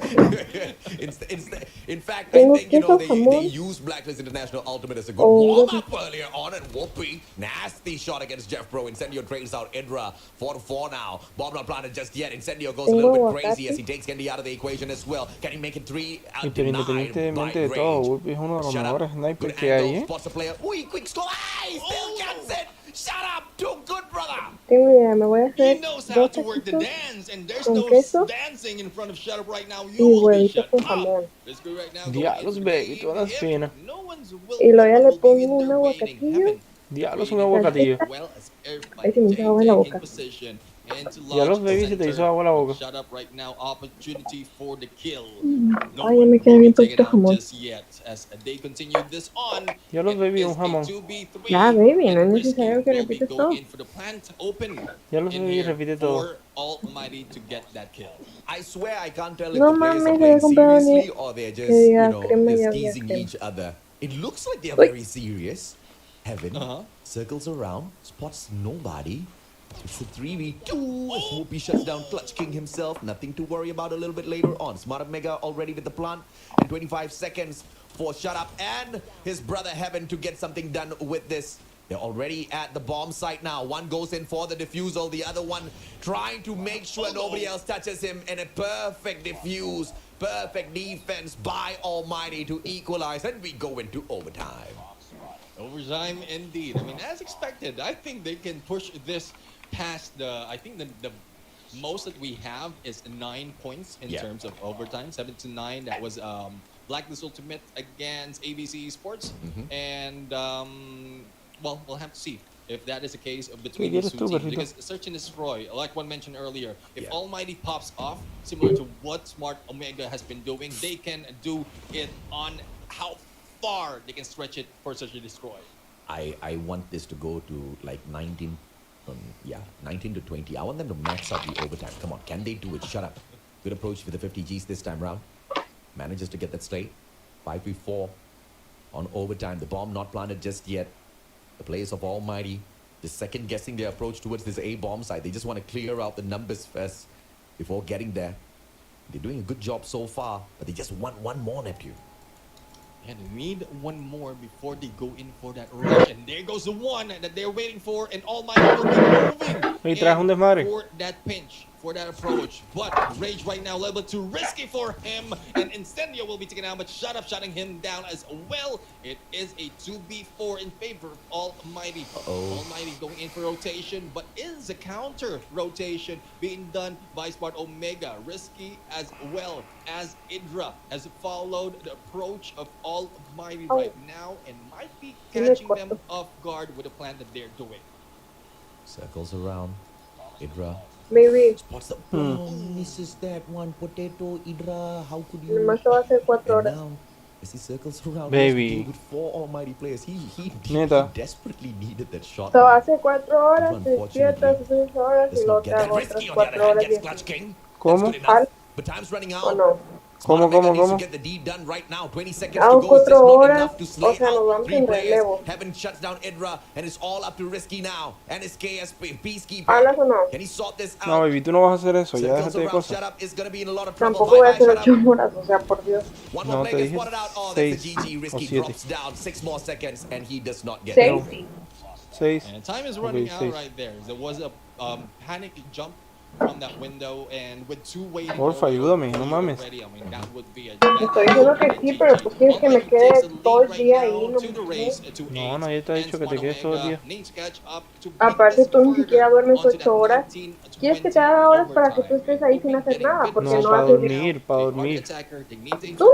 In fact, I Tengo think, you know, queso, they jamón. used Blacklist International Ultimate as a good Oh, warm-up earlier on, and Whoopi, nasty shot against Jeff Pro. Incendio trails out Idra, 4-4 now. Bomb not planted just yet. Incendio goes a Tengo little bit crazy aguacate. as he takes Kendi out of the equation as well. Can he make it 3 Y out pero denied by independientemente de todo, range? Whoopi es uno de los Shut up. mejores snipers Good que hay, angle, ¿eh? spots the player. Uy, quick score. Ay, still gets it. Shut up. Too good, brother. Tengo idea, me voy a He hacer knows how dos to work the taquitos dance, and there's con no queso dancing in front of Shut Up right now. y You will be huevito shut con up. jamón. Let's go right now. Diablos, baby, todas las finas. No one's Y luego ya le will be in pongo un there waiting. aguacatillo. Heaven Diablos, un waiting aguacatillo. as well as Ay, se me hizo agua en la taking boca. position and to Diablos, launch baby, se te center. hizo agua la boca. Shut Up right now. Opportunity for the kill. Ay, ya me queda bien poquito jamón. Just yet as they continue this on. Diablos, It baby, is un a jamón. 2v3, Ya, baby, no es and necesario que Risky will be repites going todo. in for the plant open. Diablos, in baby, here repite todo. for Almighty to get that kill. I swear I can't tell if No the players mames, are había playing comprado seriously or they're just, que diga you know, crema y just había teasing crema. each other. It looks like they're Uy. very serious. Heaven circles around, spots nobody. It's a 3v2 as Whoopi shuts down Clutch King himself. Nothing to worry about a little bit later on. Smart Omega already with the plant. And 25 seconds for Shut Up and his brother Heaven to get something done with this. They're already at the bomb site now. One goes in for the defusal. The other one trying to make sure nobody else touches him. And a perfect defuse. Perfect defense by Almighty to equalize. And we go into overtime. Overtime indeed. I mean, as expected, I think they can push this past the. I think the most that we have is 9 points in terms of overtime. 7-9. That was Blacklist Ultimate against ABC Sports, and well, we'll have to see if that is the case between these two teams. Because Search and Destroy, like one mentioned earlier, if Almighty pops off, similar to what Smart Omega has been doing, they can do it on how far they can stretch it for Search and Destroy. I want this to go to like 19 to 20. I want them to max out the overtime. Come on, can they do it? Shut up. Good approach for the 50 Gs this time round. Manages to get that straight. 5v4 on overtime. The bomb not planted just yet. The players of Almighty Just second guessing their approach towards this A bomb site. They just want to clear out the numbers first before getting there. They're doing a good job so far, but they just want one more, Neptune. And need one more before they go in for that rush. And there goes the one that they're waiting for. And Almighty will be moving trajo un desmadre. for that pinch, for that approach. But Rage right now, level too risky for him. And Incendio will be taken out, but Shut Up shutting him down as well. It is a 2v4 in favor of Almighty. Almighty going in for rotation, but is a counter rotation being done by Smart Omega. Risky as well as Idra has followed the approach of Almighty right now and might be catching them off guard with the plan that they're doing. Circles around. Idra. Maybe. Spots the misses that one. Potato, Idra. How could you? Nomás te va a hacer 4 And horas. now, as he circles around, Baby. with 4 Almighty players, he Neta. desperately needed that shot. So hace 4 horas, te despiertas, 6 horas y luego te hago otras 4 horas y así. ¿Cómo? But time's running ¿O out. no? ¿Cómo? Needs to get the deed done right now. 20 seconds Aún to go. It's just 4 not horas, enough to o slay sea, nos out vamos 3 en players. relevo. Heaven shuts down Idra, and it's all up to Risky now. And his KSP Peacekeeper. ¿Hablas o no? Can he sort this out? No, baby, tú no vas a hacer eso. Ya Circles déjate de around, cosas. Shut Up is gonna be in a lot of trouble. Tampoco voy a hacer Shut 8 Up. horas, o sea, por Dios. One No, more te player dije spotted out. Oh, that's a 6 GG. o Risky 7. drops down. 6 more seconds, and he does not get 6. it. 6. And time is running out 6. right there. There was a panic jump from that window, and with 2 waiting Porfa, ayúdame, no mames. already, I mean, that would be a Estoy diciendo que sí, pero pues quieres que me quede todo el día ahí, no No, nadie te ha dicho que te quedes todo el día. Aparte tú ni siquiera duermes 8 horas. ¿Quieres que te haga horas para que tú estés ahí sin hacer nada? Porque No, no para haces dormir, para dormir. Tú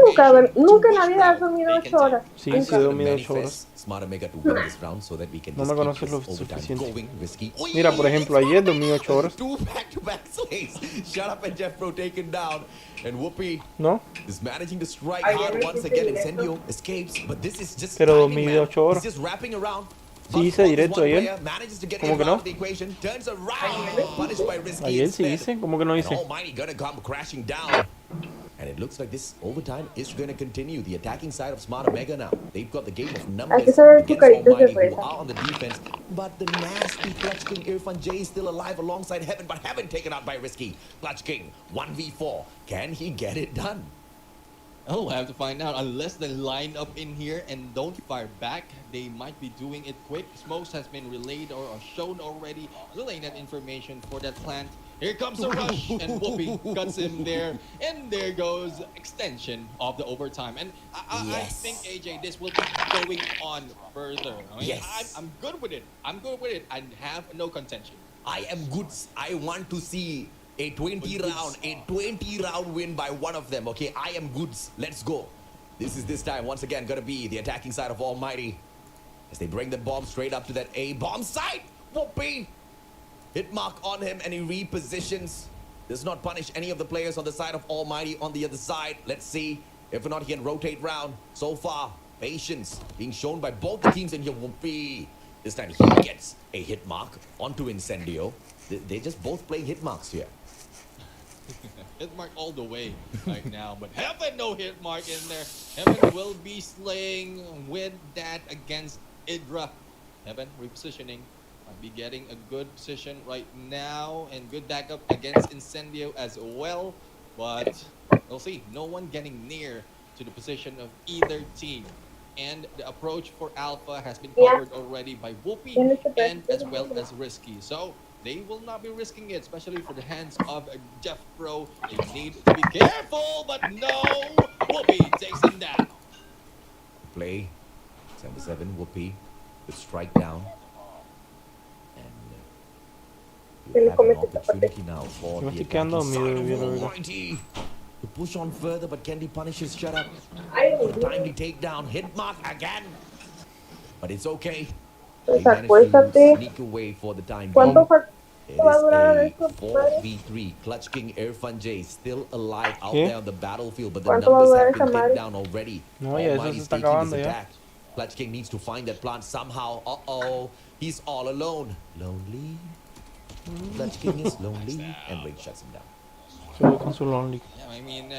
nunca en la vida has dormido 8 horas. Sí, sí he dormido 8 horas. Smart Omega to win this round so that we can No just me keep conoces this lo overtime suficiente. going. Risky. Mira, por ejemplo, ayer dormí 8 horas. 2 back-to-back slays. Shut Up and Jeff Pro taken down. And Whoopi ¿No? is managing to strike hard once again. Incendio escapes, but this is just Pero timing, dormí man. 8 horas. He's just wrapping around. Sí hice directo One ayer. player manages to get ¿Cómo him que no? out of the equation, turns around, punished by Risky Ayer sí instead. hice. ¿Cómo que no And hice? Almighty gonna come crashing down. And it looks like this overtime is going to continue. The attacking side of Smart Omega now. They've got the game of numbers Hay que saber tu against carita Almighty, who sorpresa. are on the defense. But the nasty Clutch King Irfan J is still alive alongside Heaven, but Heaven taken out by Risky. Clutch King, 1v4. Can he get it done? Oh, I have to find out. Unless they line up in here and don't fire back, they might be doing it quick. Smokes has been relayed or shown already, relaying that information for that plant. Here comes the rush, and Whoopi cuts him there, and there goes extension of the overtime. And I think, AJ, this will be going on further. I mean, Yes. I'm good with it. I'm good with it. I have no contention. I am good. I want to see a 20 round win by one of them. Okay, I am goods. Let's go. This time once again gonna be the attacking side of Almighty as they bring the bomb straight up to that A bomb site. Whoopee! Hit mark on him and he repositions. Does not punish any of the players on the side of Almighty on the other side. Let's see if or not he can rotate round. So far, patience being shown by both the teams in here. Whoopee! This time he gets a hit mark onto Incendio. They're just both playing hit marks here. Hit mark all the way right now, but Heaven no hit mark in there. Heaven will be slaying with that against Idra. Heaven repositioning, might be getting a good position right now and good backup against Incendio as well. But we'll see. No one getting near to the position of either team. And the approach for Alpha has been covered already by Whoopi and as well as Risky. So they will not be risking it, especially for the hands of Jeff Pro. They need to be careful, but no! Whoopi takes him down. Play 77 Whoopi with strike down. And you have an opportunity now for Yo me the estoy quedando attacking dormido, side bien, of la verdad. Almighty to push on further, but can he punish his shut up? Ay, For a timely takedown, hit mark again. But it's okay. Pues They managed to acuéstate. sneak away for the time being. ¿Cuánto It va a is durar a esto, madre? 4v3. Clutch King Irfan J still alive out ¿Qué? there on the battlefield, but the ¿Cuánto va a numbers durar have esa been madre? pinned down already. No, ya eso Almighty se está taking his acabando ya. attack. Clutch King needs to find that plant somehow. Uh-oh. He's all alone. Lonely. Clutch King is lonely. And Ring shuts him down. Se voy con su lonely. Yeah, I mean,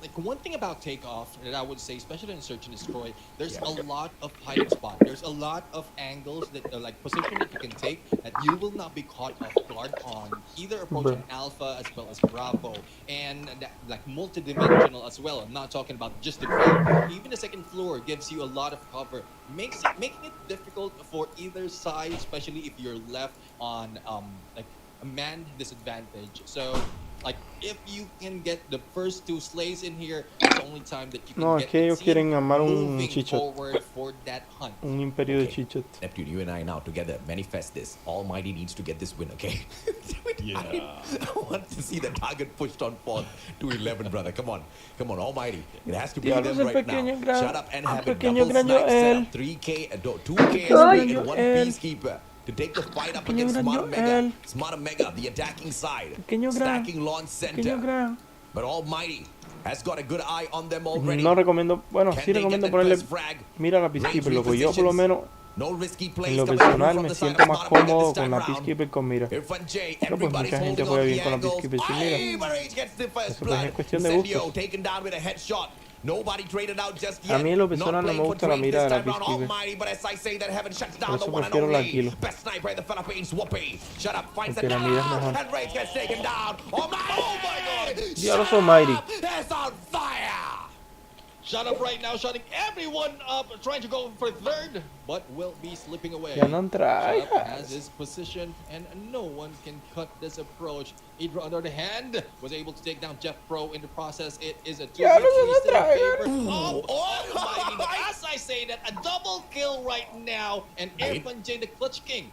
like one thing about takeoff that I would say, especially in search and destroy, there's a lot of hiding spot. There's a lot of angles that like position that you can take that you will not be caught off guard on, either approaching alpha as well as bravo, and that, like multi-dimensional as well. I'm not talking about just the ground. Even the second floor gives you a lot of cover, making it difficult for either side, especially if you're left on like a man disadvantage. So like if you can get the first 2 slays in here, it's the only time that you can No, get es que ellos quieren armar un chichot. forward for that hunt. Un imperio de chichot. Neptune, you and I now together manifest this. Almighty needs to get this win, okay? Yeah. I want to see the target pushed on 4 to 11, brother. Come on, Almighty. It has to be Diablos, them el right now. pequeño gran- Shut up and have el it. pequeño Double gran snipe Joel. setup. 3K, 2K and 1 Joel. peacekeeper. To take the fight up Pequeño against gran Smart Joel. Mega. Smart Mega, the attacking side. Pequeño gran. Stacking launch Pequeño center. gran. But Almighty has got a good eye on them already. No recomiendo, bueno, Can sí they recomiendo get that ponerle first frag? mira la Peacekeeper, loco. Yo por lo menos No risky en plays lo coming personal from me the side siento of más Smart Mega cómodo this con time la round. Peacekeeper con mira. Irfan J, Pero pues everybody's mucha gente holding juega on bien con la the angles. Peacekeeper sin mira. Ay, Barrage gets the first Eso pues es blood. cuestión de Incendio gustos. taken down with a headshot. Nobody traded out just A yet. mí en lo personal Not no me playing for gusta la trade mira this de la time round, Peacekeeper. Almighty, but as I say that heaven shuts Por down eso the one and prefiero la only Kilo. best sniper in the Philippines, Whoopi. Shut up, finds it Porque la down, mira es mejor. and Rage gets taken down. Almighty! Oh my God! Diablos Almighty. It's on fire! Shut up right now, shutting everyone up, trying to go for third, but will be slipping away. Ya no trae. Shut up has his position, and no one can cut this approach. Idra, on the other hand, was able to take down Jeff Pro in the process. It is a 2v3 Ya no se still in trae. favor of Almighty. But as I say that, a double kill right now, and Irfan J, the Clutch King,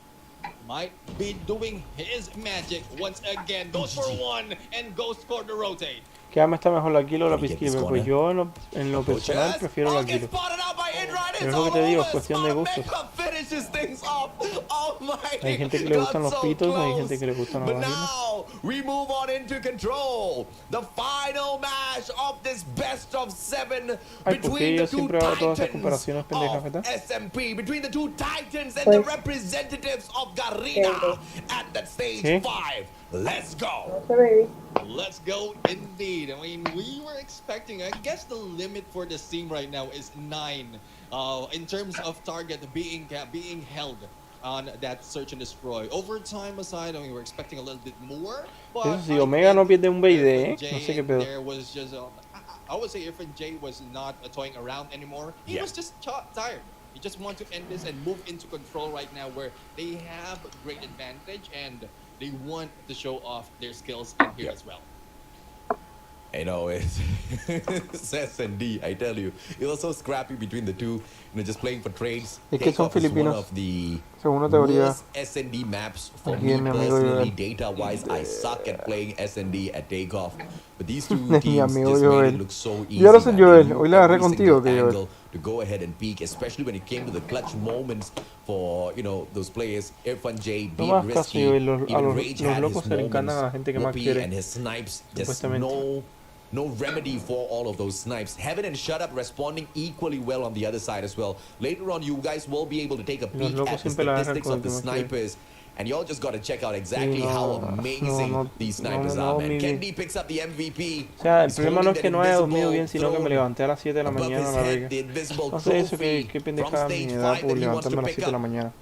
might be doing his magic once again. Goes for 1 and goes for the rotate. Que ama está mejor la Kilo o la Peacekeeper. Pues yo en lo personal prefiero la Kilo. Pero es lo que te digo, es cuestión de gustos. Hay gente que le gustan los pitos, hay gente que le gustan las vaginas. Now we move on into control. The final match of this best of 7 Ay, ¿por qué between yo the two siempre hago todas esas titans comparaciones pendejas, of verdad? SMP, between the two titans and the representatives of Garena at that stage ¿Sí? 5. Let's go. No sé, baby. Let's go indeed. I mean, we were expecting, I guess the limit for this team right now is 9 in terms of target being held on that search and destroy. Overtime aside, I mean, we're expecting a little bit more. But Eso sí, Omega no pierde un BD, Irfan no sé J qué pedo. there was just, I would say Irfan J was not toying around anymore. He was just tired. He just want to end this and move into control right now where they have great advantage and they want to show off their skills in here as well. You know, it's S&D, I tell you. It was so scrappy between the two, just playing for trades. Es que son Takeoff is one filipinos. of the Según una teoría. worst S&D maps for Aquí me mi amigo personally. Joel. Data-wise, I suck at playing S&D at Takeoff. But these two Mi teams amigo just made Joel. it look so easy. Yo lo sé, man. Joel. They knew Hoy la agarré every contigo, single que Joel. angle to go ahead and peak, especially when it came to the clutch moments for, those players. Irfan J, No being más caso, risky. Joel. A Even los Rage had locos his se le encantan a la moments. gente que más Whoopi quiere. and his snipes, just Supuestamente. no remedy for all of those snipes. Heaven and Shut Up responding equally well on the other side as well. Later on, you guys will be able to take a Los peek locos at the siempre la agarran statistics con of the el que más quiere. snipers. And y'all just got to check out exactly Sí, how no, amazing no, these snipers no, are, man. mi- Kendi picks up the MVP. O sea, el He's problema no es holding que no that haya dormido invisible bien, sino que me throne levanté a las 7 de la above mañana a his la head, Vega. the invisible No sé eso trophy qué from pendejada mi stage edad 5 por that he wants levantarme to a las pick 7 de la up. mañana.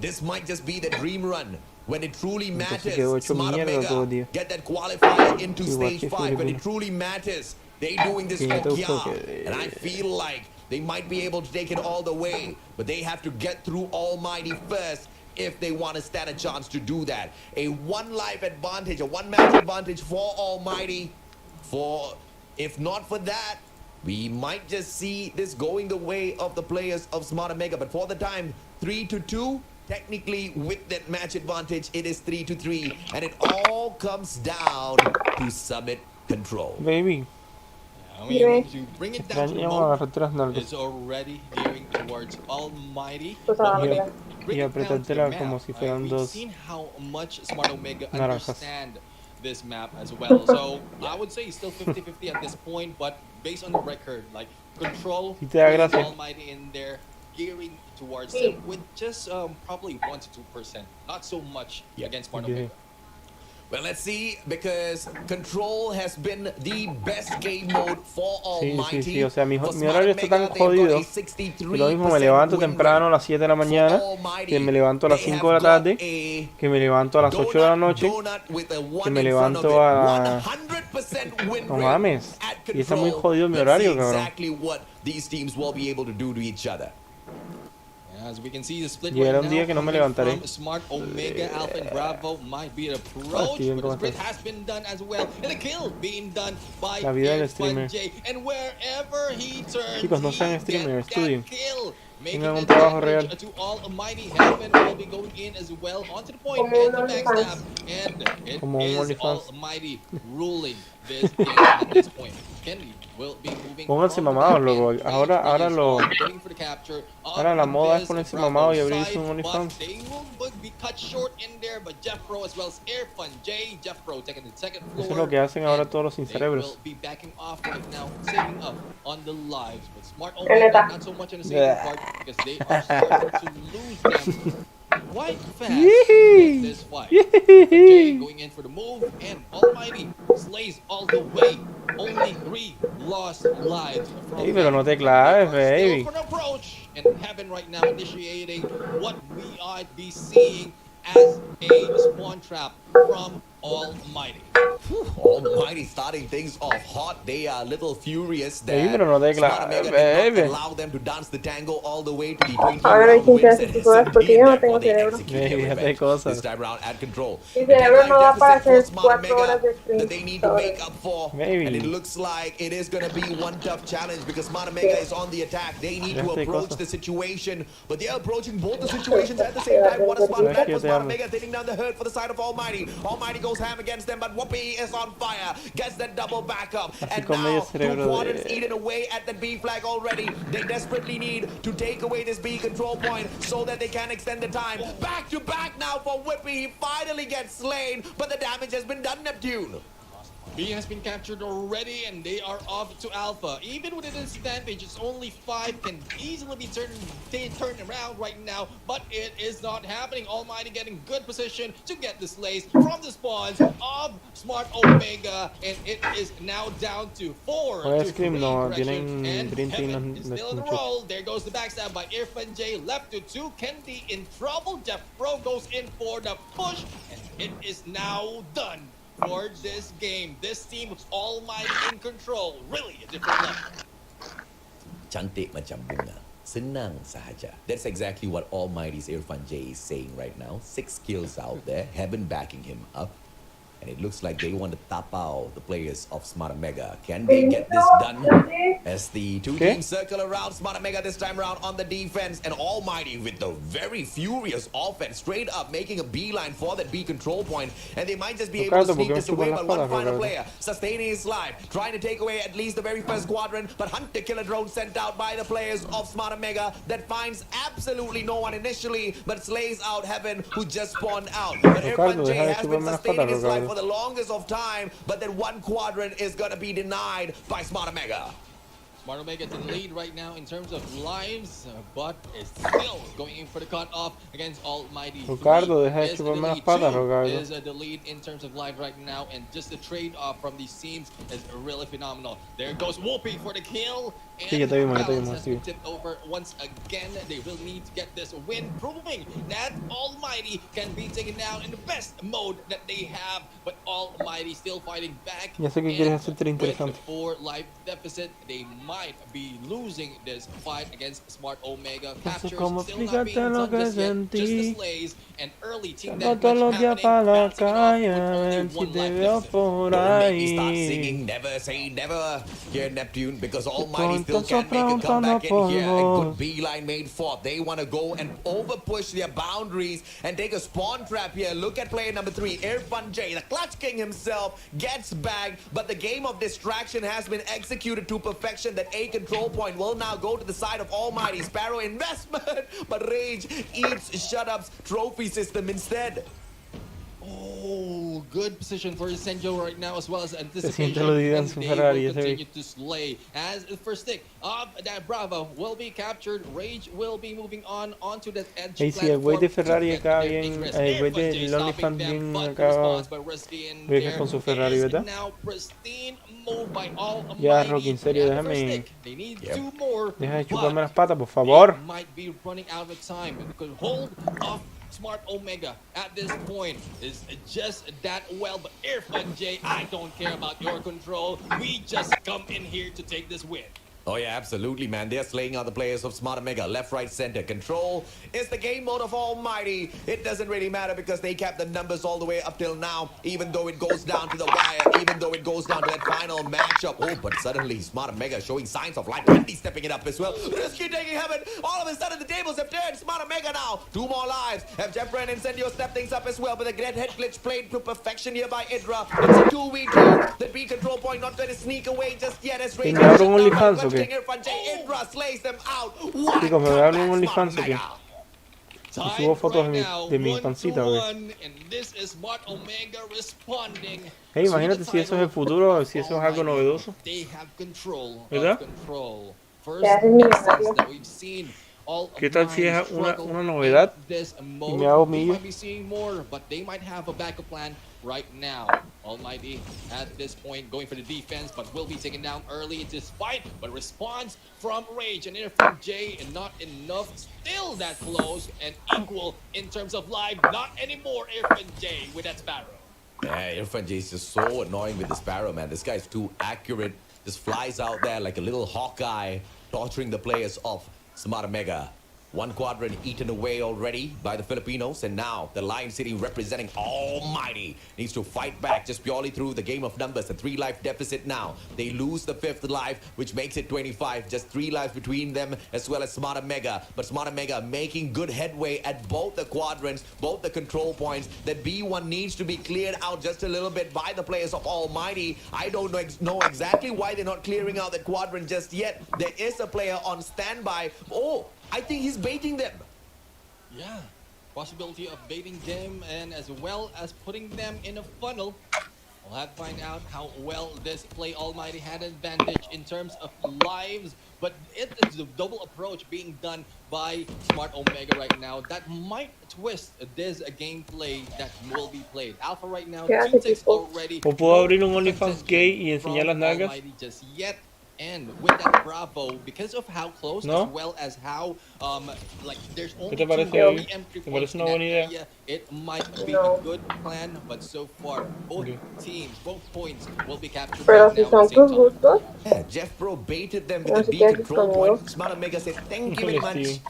This might just be the dream run when it truly matters. quedó hecho Smart mierda todo el Omega día. get that qualifier into Igual stage que 5 when it Filipino. truly matters. They doing this Sí, for te gustó Kia, que- and I feel like they might be able to take it all the way, but they have to get through Almighty first if they want to stand a chance to do that. A 1 life advantage, a 1 match advantage for Almighty. If not for that, we might just see this going the way of the players of Smart Omega. But for the time, 3-2. Technically, with that match advantage, it is 3-3, and it all comes down to Summit Control. Baby, I mean, when you bring it down to the extrañamos moment, agarrarte las nalgas. is already gearing towards Almighty. Pues But a when la you mierda. bring Y it down to the apretártela map, como si fueran we've dos seen how much Smart Omega naranjas. understand this map as well. So I would say it's still 50-50 at this point, but based on the record, like Control, Y te da bringing gracia. Almighty in there, gearing towards them with just probably 1 to 2%, not so much Yeah. against Smart Okay. Omega. Well, let's see, because Control has been the best game mode for Almighty. Sí, o sea, mi horario está tan jodido que lo mismo me levanto temprano a las 7 de la mañana, que me levanto a las 5 de la tarde, que me levanto a las 8 de la noche, que me levanto a... No mames, y está muy jodido mi horario, cabrón. As we can see the split Llegará right un día now que no me coming levantaré. from Smart Omega Alpha and Bravo might be an approach, but the split has been done as well, and a kill being done by La vida del streamer. J. And wherever he turns, Chicos, no sean he streamers, gets estudien. that kill. Making Tengan un the trabajo damage real. to Almighty Heaven will be going in as well onto the point and the backstab, and it Como un is OnlyFans. Almighty ruling this game at this point. Kenny will be moving. Pónganse mamados, loco. Ahora la moda es ponerse mamado y abrirse un OnlyFans. They will be cut short in there, but Jeff Pro as well as Airfun J. Jeff Pro taking the second floor. Eso es lo que hacen ahora todos los They incerebros. will be backing off right now, saving up on the lives. But Smart Omega not so much on the saving part because they are starting to lose them quite fast in this fight. Jay going in for the move, and Almighty slays all the way. Only 3 lost lives from Hey, pero no te claves, baby. Still for an approach, and Heaven right now initiating what we are be seeing as a spawn trap from Almighty. Almighty starting things off hot. They are a little furious that Hey, pero no te Smart claves, Omega did baby. not allow them to dance the tango all the way to the 20 Ahora round hay que wins hacer and sus cosas porque yo no tengo therefore they cerebro. execute their Déjate revenge. cosas. This time round at Control. Mi The cerebro no da deadline para deficit hacer for Smart 4 horas de Omega stream. that they need to make up for. Maybe. And it looks like it is going to be one tough challenge because Smart Omega is on the attack. They need to Déjate approach cosas. the situation, but they are approaching both the situations at the same time. What a smart bet for Smart Omega, taking down the herd for the side of Almighty. Almighty goes ham against them, but Whoopi is on fire. Gets that double backup. And con medio now cerebro 2 de- quadrants eating away at that B flag already. They desperately need to take away this B control point so that they can extend the time. Back to back now for Whippy. He finally gets slain, but the damage has been done, Neptune. B has been captured already, and they are off to Alpha. Even with an advantage, it's only 5 can easily be turned around right now, but it is not happening. Almighty getting good position to get the slays from the spawns of Smart Omega, and it is now down to 4 Voy a to scream, 3 no, correction, tienen and green team, Heaven no- is no still in the escucho. roll. There goes the backstab by Irfan J. Left to 2. Kendi in trouble. Jeff Pro goes in for the push, and it is now done for this game. This team was Almighty in control. Really a different level. Cantik macam bunga. Senang sahaja. That's exactly what Almighty's Irfan J is saying right now. 6 kills out there. Heaven backing him up. And it looks like they want to tap out the players of Smart Omega. Can they get this done? As the two teams circle around Smart Omega this time around on the defense, and Almighty with the very furious offense, straight up making a beeline for that B control point, and they might just be able to sneak this away. But one final player sustaining his life, trying to take away at least the very first quadrant, but Hunter killer drone sent out by the players of Smart Omega that finds absolutely no one initially, but slays out Heaven, who just spawned out. But Irfan J has been sustaining his life for the longest of time, but that one quadrant is gonna be denied by Smart Omega. Smart Omega in the lead right now in terms of lives, but is still going in for the cutoff against Almighty. Ricardo, 3 deja de is the chuparme las lead. patas, 2 Ricardo. is the lead in terms of life right now, and just the trade-off from these teams is really phenomenal. There goes Whoopi for the kill, and Sí, ya te vimos, balance has sí. been tipped over once again. They will need to get this win, proving that Almighty can be taken down in the best mode that they have, but Almighty still fighting back. Ya sé que quieres hacerte With interesante. 4 life deficit, they might be losing this fight against Smart Omega. Captures cómo still not being explicarte lo done que just yet, just the sentí. slays and early team Salgo deathmatch todos los días happening, pa' la bouncing it off calle with a only ver si 1 te life veo deficit. por Don't make me start ahí. singing Never Say Never here, Neptune, because Almighty still Tonto can make a comeback in here. A polvo. good beeline made forth. They want to go and over push their boundaries and take a spawn trap here. Look at player number 3, Irfan J. The Clutch King himself gets bagged, but the game of distraction has been executed to perfection. That A control point will now go to the side of Almighty. Sparrow investment, but Rage eats Shut Up's trophy system instead. Oh, good position for Incendio right now, as well as siente anticipation, aludida en and su they Ferrari, will ese vi. continue to slay. As the first stick of that Bravo will be captured, Rage will be moving on onto that edge Hey, si el güey platform de to Ferrari get acá their bien, ingress. el güey Airfun J del stopping OnlyFans them, bien but the acá response by Risky in viaja there con su Ferrari, is ¿verdad? now pristine move by Ya, Rocky, Almighty. en serio, And the first déjame, stick, they need two more, deja de but chuparme las patas, por they favor. might be running out of time. Because hold of Smart Omega at this point is just that well. But Irfan J, I don't care about your control. We just come in here to take this win. Oh yeah, absolutely, man. They're slaying out the players of Smart Omega. Left, right, center. Control is the game mode of Almighty. It doesn't really matter because they kept the numbers all the way up till now, even though it goes down to the wire, even though it goes down to that final matchup. Oh, but suddenly Smart Omega showing signs of life. Andy stepping it up as well. Risky taking heaven. All of a sudden, the tables have turned. Smart Omega now. 2 more lives. Have Jeffrey and Incendio step things up as well, but the great head glitch played to perfection here by Idra. It's a 2v2. The B control point not going to sneak away just yet as Rage. ¿Me abro un OnlyFans o qué? Idra slays them out. Chicos, ¿me abro un OnlyFans o qué? Y subo Tied fotos right de now, mi 1 to pancita, ¿o qué? 1, and this is Smart Omega responding. Hey, imagínate si eso es el futuro, si eso es algo novedoso. They have control ¿Verdad? of control. First Ya eres instance millonario. that we've seen. ¿Qué tal si es una novedad y me hago millo? Might be seeing more, but they might have a backup plan right now. Almighty at this point going for the defense, but will be taken down early this fight. But response from Rage and Irfan J, and not enough. Still that close and equal in terms of life. Not anymore, Irfan J with that Sparrow. Yeah, Irfan J is just so annoying with the Sparrow, man. This guy is too accurate. Just flies out there like a little Hawkeye, torturing the players of Smart Omega. 1 quadrant eaten away already by the Filipinos, and now the Lion City representing Almighty needs to fight back just purely through the game of numbers. A 3-life deficit now. They lose the 5th life, which makes it 25. Just 3 lives between them as well as Smart Omega. But Smart Omega making good headway at both the quadrants, both the control points. That B1 needs to be cleared out just a little bit by the players of Almighty. I don't know exactly why they're not clearing out that quadrant just yet. There is a player on standby. Oh, I think he's baiting them. Yeah, possibility of baiting them and as well as putting them in a funnel. We'll have to find out how well this play Almighty had advantage in terms of lives, but it is a double approach being done by Smart Omega right now that might twist this gameplay that will be played. Alpha right now, Yeah, 2 ticks tipo. already. O puedo No abrir un OnlyFans contention gay y enseñar las from nalgas. Almighty just yet. And with that Bravo, because of how close ¿No? as well as how like there's only te parece, 2 David? entry ¿Te points parece una in that buena idea? area, it might be No. a good plan, but so far both Okay. teams, both points will be captured Pero right si now son at the same tus time. gustos, Yeah, Jeff Bro baited them with no the sé B qué haces control conmigo. point. Smart Omega said, thank you very Híjole, much. Stevie.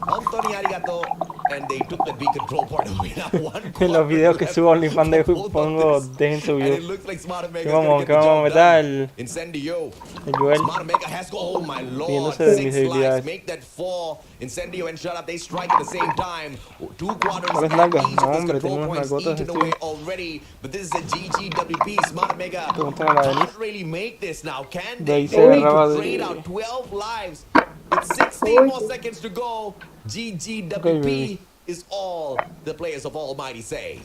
Anthony arigato. And they took the B control point away. Now 1 En los videos que left subo a OnlyFans de for both of pongo, this. dejen su And view. it looks like Smart Omega ¿Qué is gonna get the vamos a job meter? done. Incendio. El Joel. Smart Omega has got, oh my lord, Riéndose de mis 6 lives, debilidades. make that 4. Incendio and Shut Up, they strike at the same time. 2 quadrants ¿Cuáles at nalgas? each No, of those hombre, control tengo unas points nalgotas eaten así. away already. But this is a GGWP. Smart Omega Pregúntale a la Denise. can't really make this now, can De they? ahí se They need agarraba to de- trade out 12 lives. With 16 more seconds to go, GGWP baby. is all the players of Almighty say.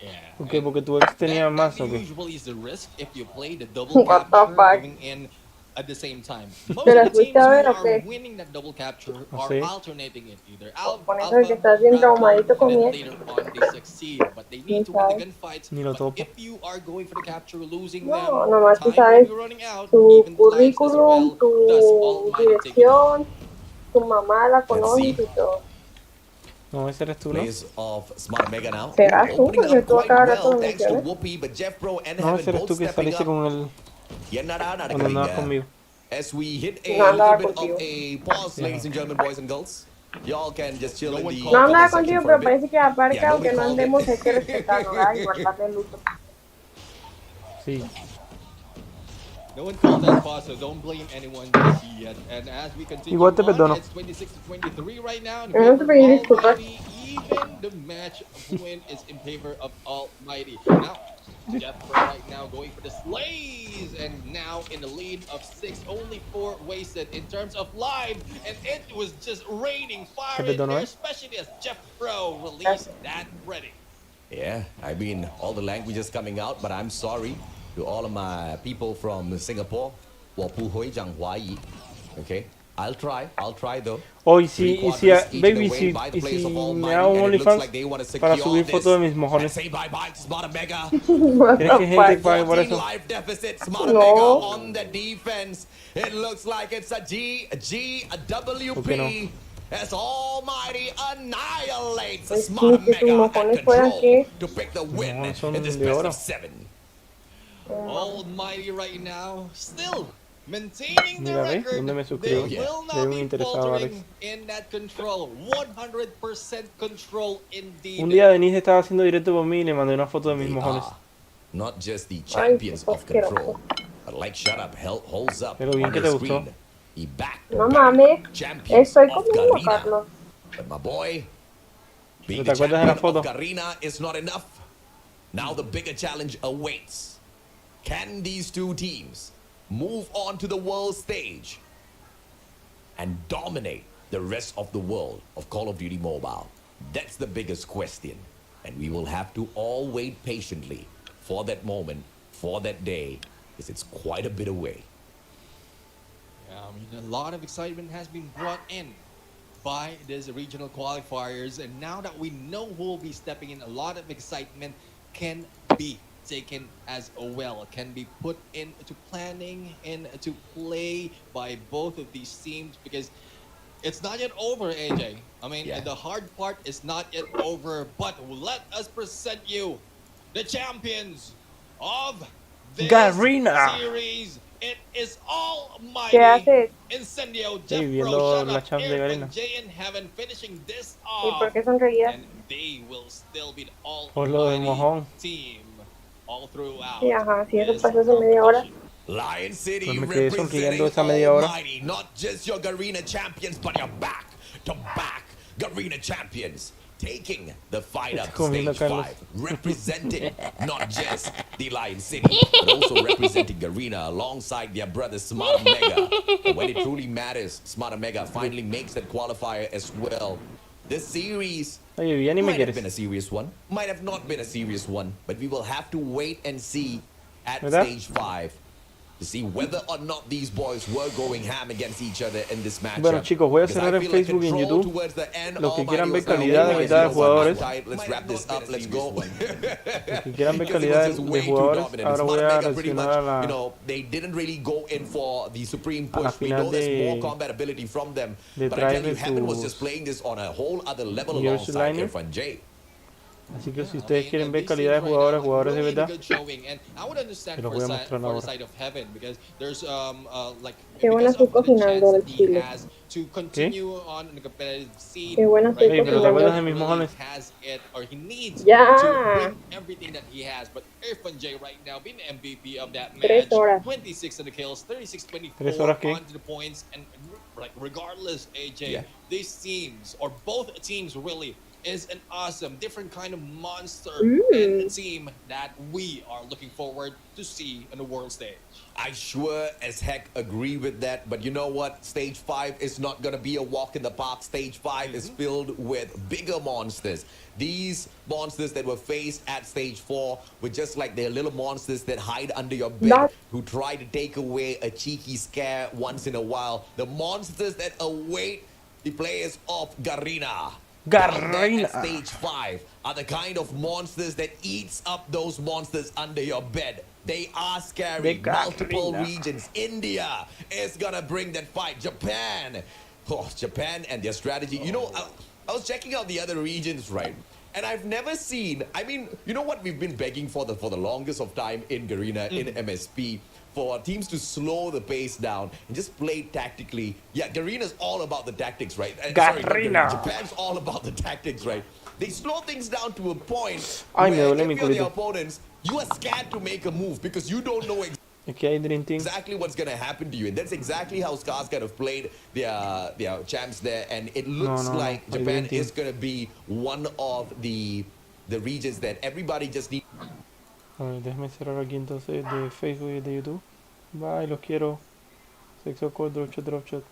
Yeah. Ok, porque tu ex tenía más, That ok. usually is the risk if you play the double What the capture fuck? going in at the same time. Most ¿Te la of the teams fuiste a ver who o are qué? winning that double capture ¿Ah, are sí? alternating it either Por eso alpha, es que estás bien Bravo, traumadito and con then eso. later on they succeed, but they need to win the gunfights. Ni lo But topo. if you are going for the capture, losing No, them, nomás tú time will sabes be running out, tu even the lives as well. currículum, tu Thus, Almighty taking dirección, tu mamá la conoces y todo. No, ese eres tú, ¿no? Players of Smart Omega now. Serás tú, Opening porque up tú a quite cada rato well me thanks to mencionas. Whoopi, but Jeff Bro and No, Heaven ese eres both tú que stepping saliste up. con el... Yan nada, nada cuando andabas kayo. conmigo. As we hit a No andaba little bit contigo. of a pause, ladies and gentlemen, boys and girls. Y'all can just chill No in one the called No Comment andaba section contigo, for a pero bit. parece que aparte, Yeah, aunque nobody no called andemos, it. hay que respetarnos, ¿verdad? Y guardarle luto. Sí. No one called that pause, so don't blame anyone just yet. And as we continue Igual te on, perdono. it's 26 to 23 right now. In No te favor of pedí disculpas. Almighty. Even the match win is in favor of Almighty. Now, Jeff right now going for the slays, and now in the lead of 6, only 4 wasted in terms of lives, and it was just raining fire Te in perdono, there, ¿eh? especially as Jeff Pro released that ready. Yeah, I mean, all the languages coming out, but I'm sorry to all of my people from Singapore. Okay, I'll try though. Oh, Three y si, quarters each baby, the way by the place of me hago Almighty, un and it looks OnlyFans like they want to para secure subir fotos de this. mis mojones. Say bye-bye to Smarter Mega. What ¿Quieres que the gente fuck? pague por 14 eso? life deficit. Smarter Mega No. on the defense. It looks like it's a GWP. ¿Por qué no? As Almighty annihilates Pues Smarter sí, que tus Mega at mojones fueran control que... to pick the win No, son in this de best oro. of 7. Almighty right now, still maintaining their Mira, ¿ves? record. ¿Dónde me They suscribo? will Soy not un be interesado, Alex. faltering in that control. 100% control indeed. Un día Denise estaba haciendo directo por mí y le mandé una foto de mis They mojones. are not just the Ay, champions qué of control, asqueroso. but like Shut Up holds up Pero bien on que the te gustó. screen. He backed No mames. champions Estoy of comiendo, Garena. Carlos. But my boy, being ¿Te the acuerdas de la champion foto? of Garena is not enough. Now the bigger challenge awaits. Can these two teams move on to the world stage and dominate the rest of the world of Call of Duty Mobile? That's the biggest question. And we will have to all wait patiently for that moment, for that day, because it's quite a bit away. Yeah, I mean, a lot of excitement has been brought in by these regional qualifiers, and now that we know who will be stepping in, a lot of excitement can be taken as well, can be put into planning, into play by both of these teams, because it's not yet over, AJ. I mean, Yeah. the hard part is not yet over, but let us present you the champions of this Garena. series. It is Almighty ¿Qué haces? Incendio, Sí, Jeff viendo Pro, Shut la Up, champ de Air, Garena. and Jay in Heaven finishing this ¿Y por off. qué sonreías? And they will still be the Por lo de mojón. Almighty team all throughout. Sí, ajá, si eso this pasó hace media hora. competition. Lion City Pues me quedé sonriendo representing esa media hora. Almighty, not just your Garena champions, but your back-to-back Garena champions. Taking the fight up Está to comiendo, stage Carlos. 5, representing not just the Lion City, but also representing Garena alongside their brother Smarter Mega. And when it truly matters, Smarter Mega finally makes that qualifier as well. This series Oye, ya ni me might have quieres. been a serious one, might have not been a serious one, but we will have to wait and see at ¿Verdad? stage 5 to see whether or not these boys were going ham against each other in this matchup. Bueno, chicos, voy a Because cerrar I en feel like Facebook y en control YouTube. towards the end, Los que Almighty quieran ver was like, calidad oh de my verdad de God, jugadores. let's wrap this up, let's go. Los que quieran ver Because it calidad was just de way too jugadores, dominant. ahora voy Smarter a Mega pretty reaccionar a much, you la, know, they didn't really go in for the supreme a la push. We final know there's de- more combat ability from them. de But I tell you, Driver Heaven was sus just playing this on a whole other level years alongside liner. Irfan J. Así que si I ustedes mean, quieren ver these calidad de teams right now, jugadores de really verdad, good showing, and I would understand se los for, voy a side, mostrar for the ahora. side of Heaven, because there's like Qué buena because estoy of the cocinando chance el that he chile. has to continue on in the competitive scene. Qué buena estoy right Ey, pero now, ¿te acuerdas cocinando. de mis really mojones? has it, or he needs Ya. to bring everything that he has. But Irfan J right now being the MVP of that match, 3 horas. 26 of the kills, 36-24 ¿3 horas qué? onto the points, and like regardless, AJ, Yeah. these teams or both teams really is an awesome, different kind of monster and a team that we are looking forward to see on the world stage. I sure as heck agree with that, but you know what? Stage 5 is not gonna be a walk in the park. Stage 5 is filled with bigger monsters. These monsters that were faced at stage 4 were just like they're little monsters that hide under your bed, That- who try to take away a cheeky scare once in a while. The monsters that await the players of Garena. Down there Garena. at stage 5 are the kind of monsters that eats up those monsters under your bed. They are scary. The Multiple Garena. regions. India is gonna bring that fight. Japan. Oh, Japan and their strategy. You know, I was checking out the other regions, right? And I've never seen, I mean, you know what we've been begging for the longest of time in Garena, in MSP, for teams to slow the pace down and just play tactically. Yeah, Garena's all about the tactics, right? Sorry, not Garena. Japan's all about the tactics, right? They slow things down to a point Ay, me where duele mi if you're the culito. opponents, you are scared to make a move because you don't know Es que hay Dream Team. exactly what's going to happen to you. And that's exactly how Scars kind of played their champs there. And it looks No, like I Japan didn't is think. going to be one of the regions that everybody just needs. A ver, déjame cerrar aquí entonces de Facebook y de YouTube. Bye, los quiero. Sexo Core, Drop Chat, Drop Chat.